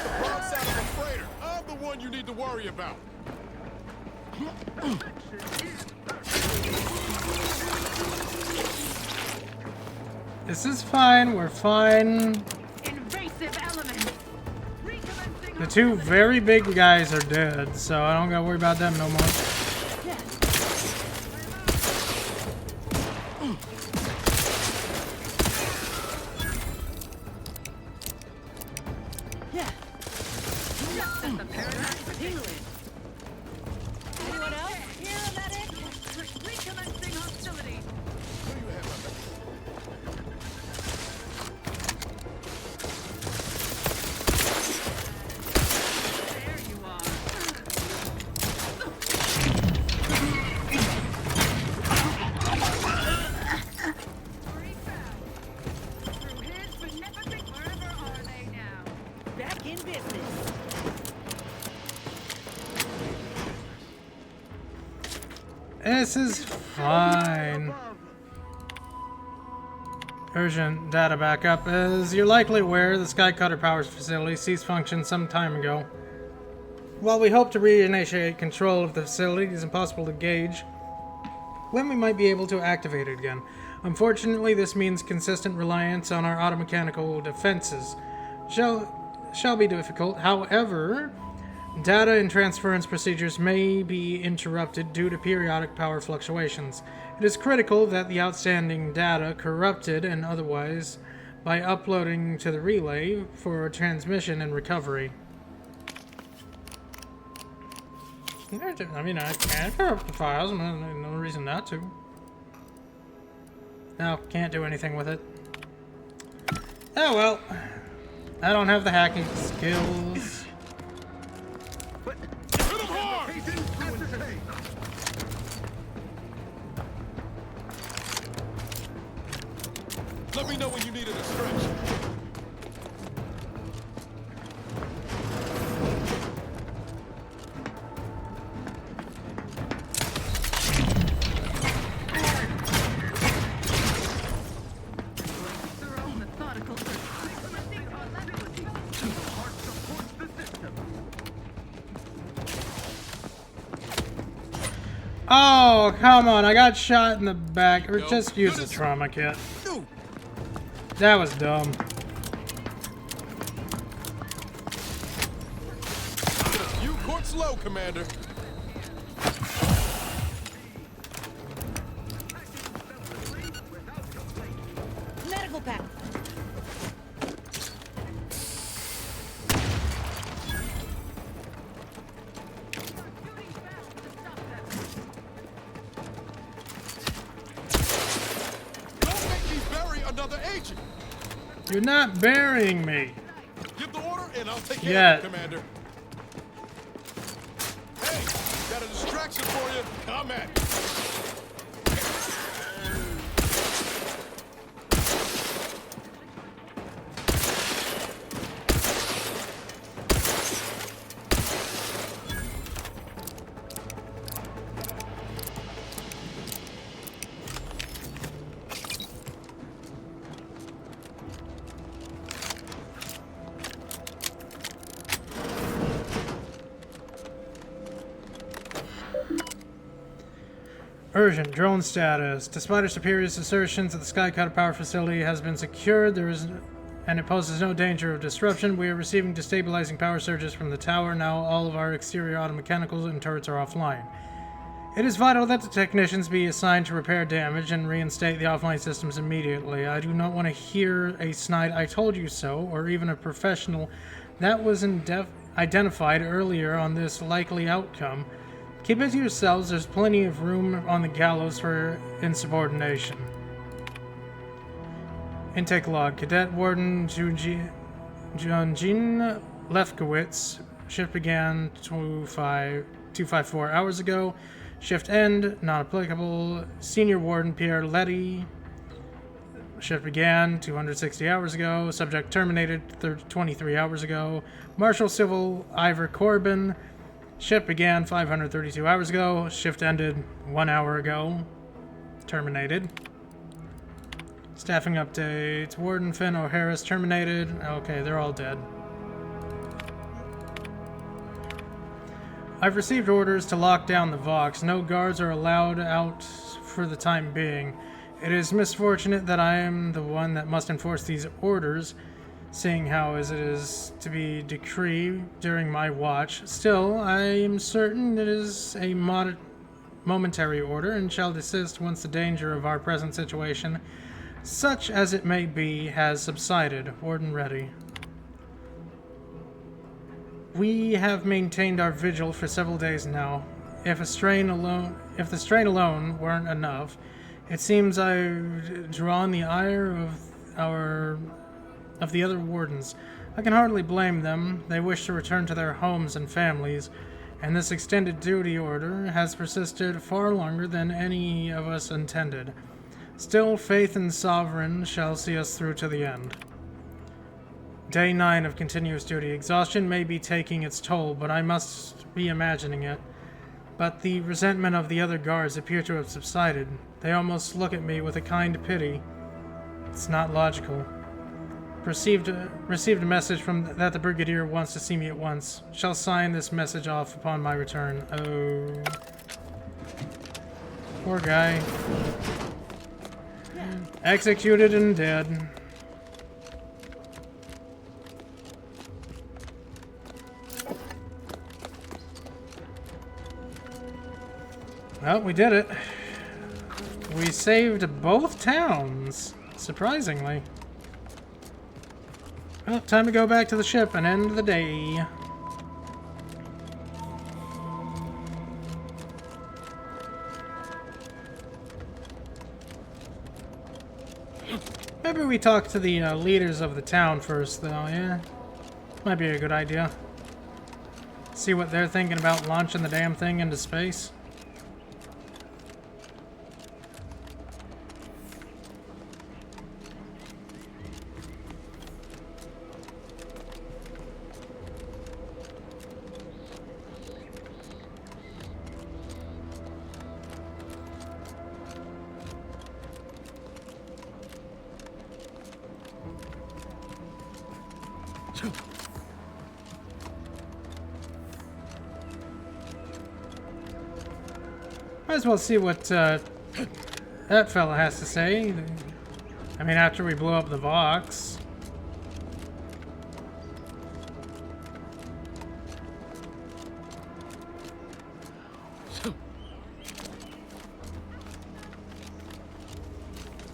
the broadside of a freighter. I'm the one you need to worry about. This is fine. We're fine. Invasive element. The two very big guys are dead, so I don't gotta worry about them no more. Yeah. Just as the paradigm healing. Anyone else? Here, medic. Recommencing hostility. There you are. Through his beneficent, wherever are they now? Back in business. This is fine. Urgent data backup. As you're likely aware, the Skycutter Powers facility ceased function some time ago. While we hope to reinitiate control of the facility, it is impossible to gauge when we might be able to activate it again. Unfortunately, this means consistent reliance on our automechanical defenses shall be difficult. However, data and transference procedures may be interrupted due to periodic power fluctuations. It is critical that the outstanding data, corrupted and otherwise, by uploading to the relay for transmission and recovery. I mean, I can corrupt the files. No reason not to. No, can't do anything with it. Oh well. I don't have the hacking skills. Let me know when you need a distraction. Oh, come on. I got shot in the back. Or just use the trauma kit. That was dumb. You court slow, Commander. Medical pack. Don't make me bury another agent. You're not burying me. Give the order and I'll take care Yeah. of it, Commander. Hey, got a distraction for you. Come at me. Urgent drone status. Despite our superior's assertions that the Skycutter power facility has been secured, and it poses no danger of disruption, we are receiving destabilizing power surges from the tower. Now all of our exterior automechanicals and turrets are offline. It is vital that the technicians be assigned to repair damage and reinstate the offline systems immediately. I do not want to hear a snide "I told you so," or even a professional "that was identified earlier on this likely outcome." Keep it to yourselves. There's plenty of room on the gallows for insubordination. Intake log. Cadet Warden Junjin Lefkowitz. Shift began 254 hours ago. Shift end, not applicable. Senior Warden Pierre Letty. Shift began 260 hours ago. Subject terminated 23 hours ago. Marshal Civil Ivor Corbin. Shift began 532 hours ago. Shift ended 1 hour ago. Terminated. Staffing updates. Warden Finn O'Hara's terminated. Okay, they're all dead. I've received orders to lock down the Vox. No guards are allowed out for the time being. It is misfortunate that I am the one that must enforce these orders, seeing how as it is to be decreed during my watch. Still, I am certain it is a momentary order and shall desist once the danger of our present situation, such as it may be, has subsided. Warden ready. We have maintained our vigil for several days now. If the strain alone weren't enough, it seems I've drawn the ire of the other wardens. I can hardly blame them. They wish to return to their homes and families, and this extended duty order has persisted far longer than any of us intended. Still, faith in Sovereign shall see us through to the end. Day 9 of continuous duty. Exhaustion may be taking its toll, but I must be imagining it. But the resentment of the other guards appear to have subsided. They almost look at me with a kind pity. It's not logical. Received a message that the Brigadier wants to see me at once. Shall sign this message off upon my return. Oh. Poor guy. Executed and dead. Well, we did it. We saved both towns, surprisingly. Well, time to go back to the ship and end the day. Maybe we talk to the leaders of the town first, though, yeah? Might be a good idea. See what they're thinking about launching the damn thing into space. Might as well see what that fella has to say. I mean, after we blew up the Vox.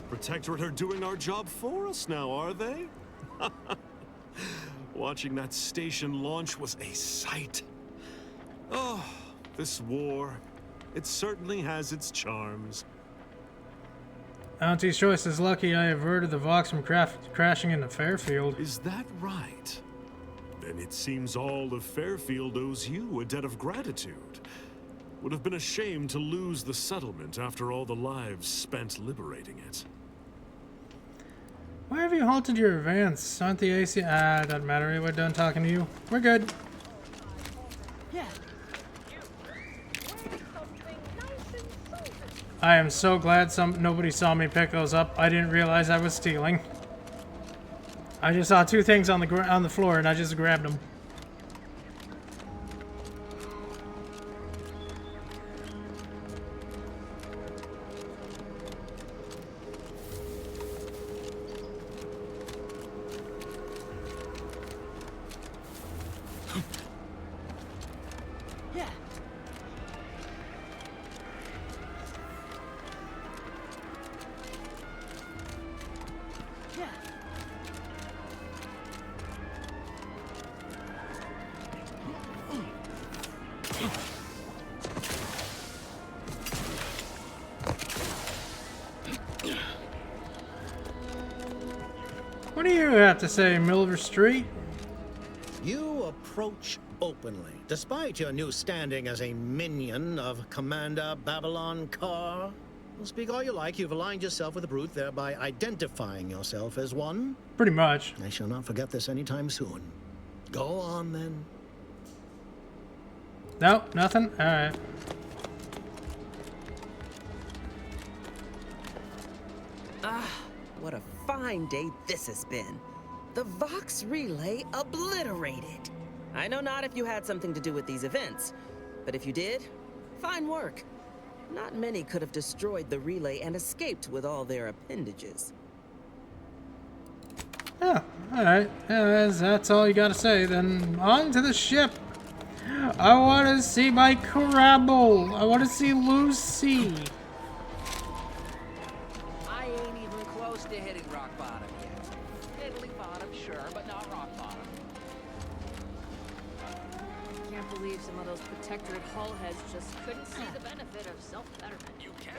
Protectorate are doing our job for us now, are they? Watching that station launch was a sight. Oh, this war. It certainly has its charms. Auntie's Choice is lucky I averted the Vox from crashing into Fairfield. Is that right? Then it seems all of Fairfield owes you a debt of gratitude. Would have been a shame to lose the settlement after all the lives spent liberating it. Why have you halted your advance? Aren't the AC... it doesn't matter. We're done talking to you. We're good. Yeah. I am so glad nobody saw me pick those up. I didn't realize I was stealing. I just saw two things on the floor and I just grabbed them. What do you have to say, Milver Street? You approach openly, despite your new standing as a minion of Commander Babylon Carr. Well, speak all you like, you've aligned yourself with the Brute, thereby identifying yourself as one. Pretty much. I shall not forget this anytime soon. Go on, then. No, nothing? Alright. Ah, what a fine day this has been. The Vox relay obliterated. I know not if you had something to do with these events, but if you did, fine work. Not many could have destroyed the relay and escaped with all their appendages. Oh, alright. Yeah, that's all you gotta say. Then on to the ship. I want to see my Crabble. I want to see Lucy. I ain't even close to hitting rock bottom yet. Middling bottom, sure, but not rock bottom. Can't believe some of those protectorate hull heads just couldn't see the benefit of self-betterment. You can't.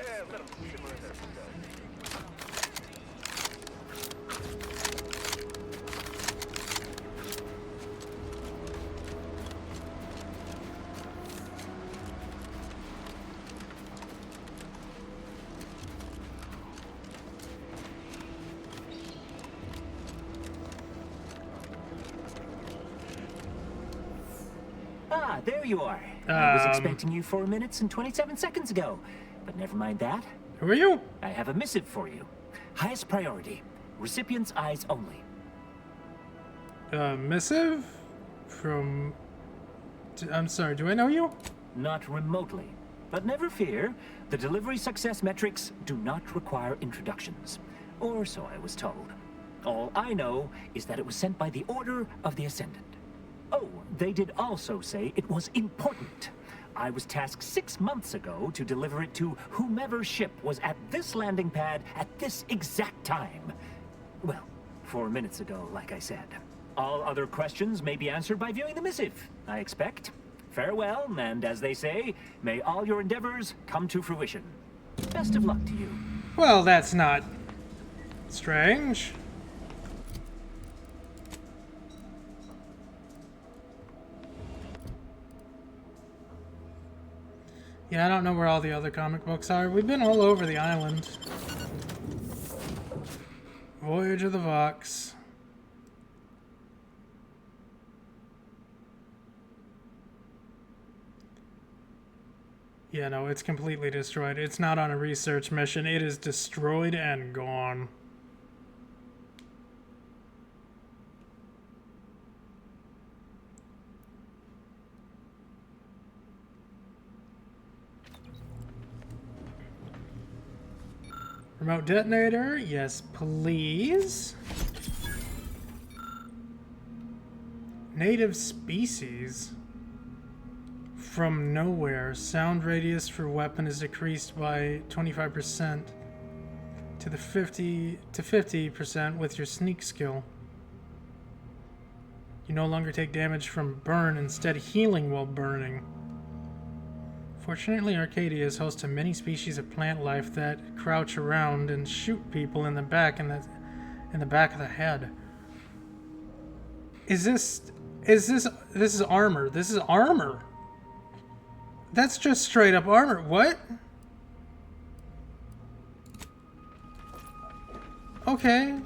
Ah, there you are. I was expecting you 4 minutes and 27 seconds ago. But never mind that. Who are you? I have a missive for you. Highest priority. Recipient's eyes only. Missive? From... I'm sorry, do I know you? Not remotely. But never fear. The delivery success metrics do not require introductions. Or so I was told. All I know is that it was sent by the Order of the Ascendant. Oh, they did also say it was important. I was tasked 6 months ago to deliver it to whomever ship was at this landing pad at this exact time. Well, 4 minutes ago, like I said. All other questions may be answered by viewing the missive, I expect. Farewell, and as they say, may all your endeavors come to fruition. Best of luck to you. Well, that's not strange. Yeah, I don't know where all the other comic books are. We've been all over the island. Voyage of the Vox. Yeah, no, it's completely destroyed. It's not on a research mission. It is destroyed and gone. Remote detonator, yes, please. Native species. From nowhere, sound radius for weapon is decreased by 25% to 50% with your sneak skill. You no longer take damage from burn, instead healing while burning. Fortunately, Arcadia is host to many species of plant life that crouch around and shoot people in the back of the head. This is armor. This is armor. That's just straight up armor. What? Okay.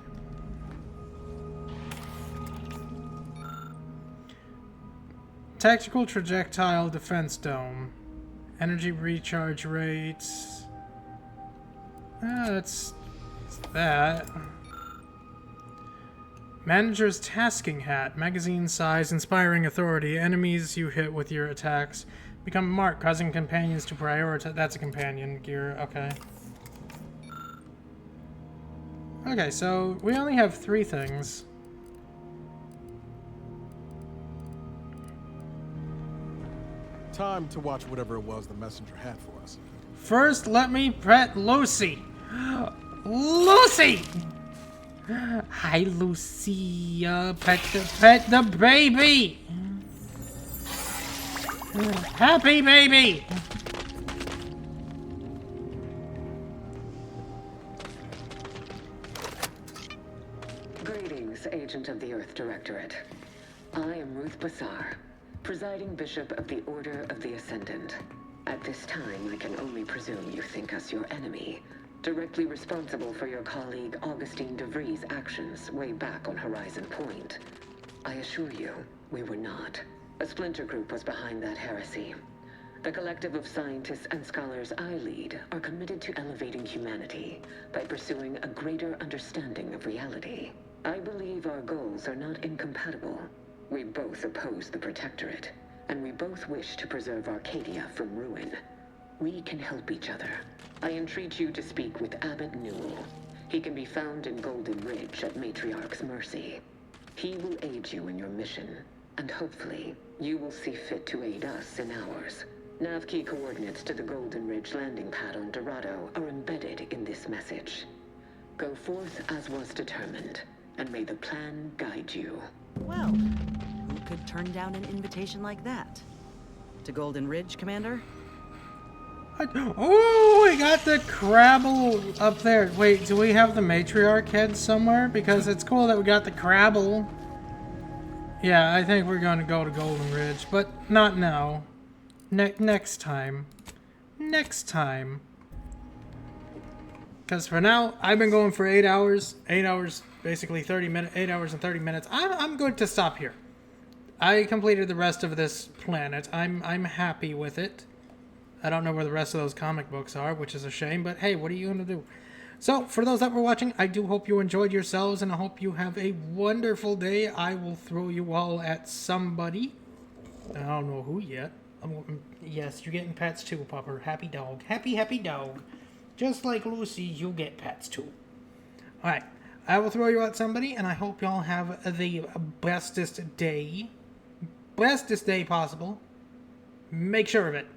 Tactical projectile defense dome. Energy recharge rates. That's that. Manager's tasking hat. Magazine size, inspiring authority. Enemies you hit with your attacks become marked, causing companions to prioritize. That's a companion gear. Okay. Okay, so we only have 3 things. Time to watch whatever it was the messenger had for us. First, let me pet Lucy. Lucy! Hi, Lucia. Pet the baby. Happy baby. Greetings, Agent of the Earth Directorate. I am Ruth Bassar, presiding Bishop of the Order of the Ascendant. At this time, I can only presume you think us your enemy, directly responsible for your colleague Augustine DeVries' actions way back on Horizon Point. I assure you, we were not. A splinter group was behind that heresy. The collective of scientists and scholars I lead are committed to elevating humanity by pursuing a greater understanding of reality. I believe our goals are not incompatible. We both oppose the Protectorate, and we both wish to preserve Arcadia from ruin. We can help each other. I entreat you to speak with Abbot Newell. He can be found in Golden Ridge at Matriarch's mercy. He will aid you in your mission, and hopefully, you will see fit to aid us in ours. Nav key coordinates to the Golden Ridge landing pad on Dorado are embedded in this message. Go forth as was determined, and may the plan guide you. Well, who could turn down an invitation like that? To Golden Ridge, Commander? Oh, we got the Crabble up there. Wait, do we have the Matriarch head somewhere? Because it's cool that we got the Crabble. Yeah, I think we're going to go to Golden Ridge, but not now. Next time. Next time. Because for now, I've been going for 8 hours. 8 hours, basically 30 minutes. 8 hours and 30 minutes. I'm good to stop here. I completed the rest of this planet. I'm happy with it. I don't know where the rest of those comic books are, which is a shame, but hey, what are you going to do? So, for those that were watching, I do hope you enjoyed yourselves, and I hope you have a wonderful day. I will throw you all at somebody. I don't know who yet. Yes, you're getting pets too, Pupper. Happy dog. Happy dog. Just like Lucy, you get pets too. Alright, I will throw you at somebody, and I hope y'all have the bestest day. Bestest day possible. Make sure of it.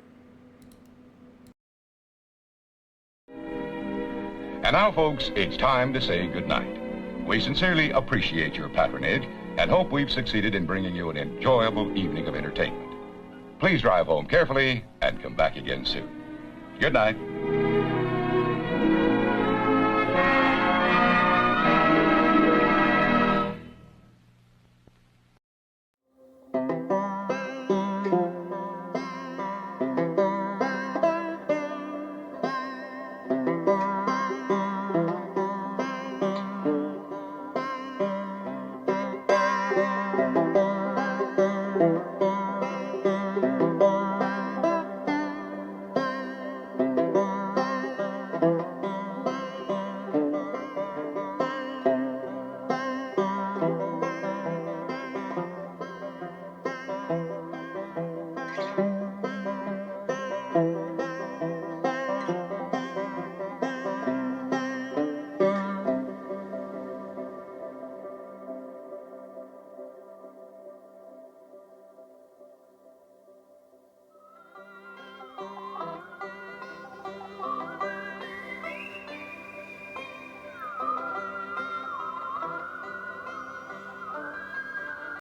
And now, folks, it's time to say goodnight. We sincerely appreciate your patronage and hope we've succeeded in bringing you an enjoyable evening of entertainment. Please drive home carefully and come back again soon. Good night.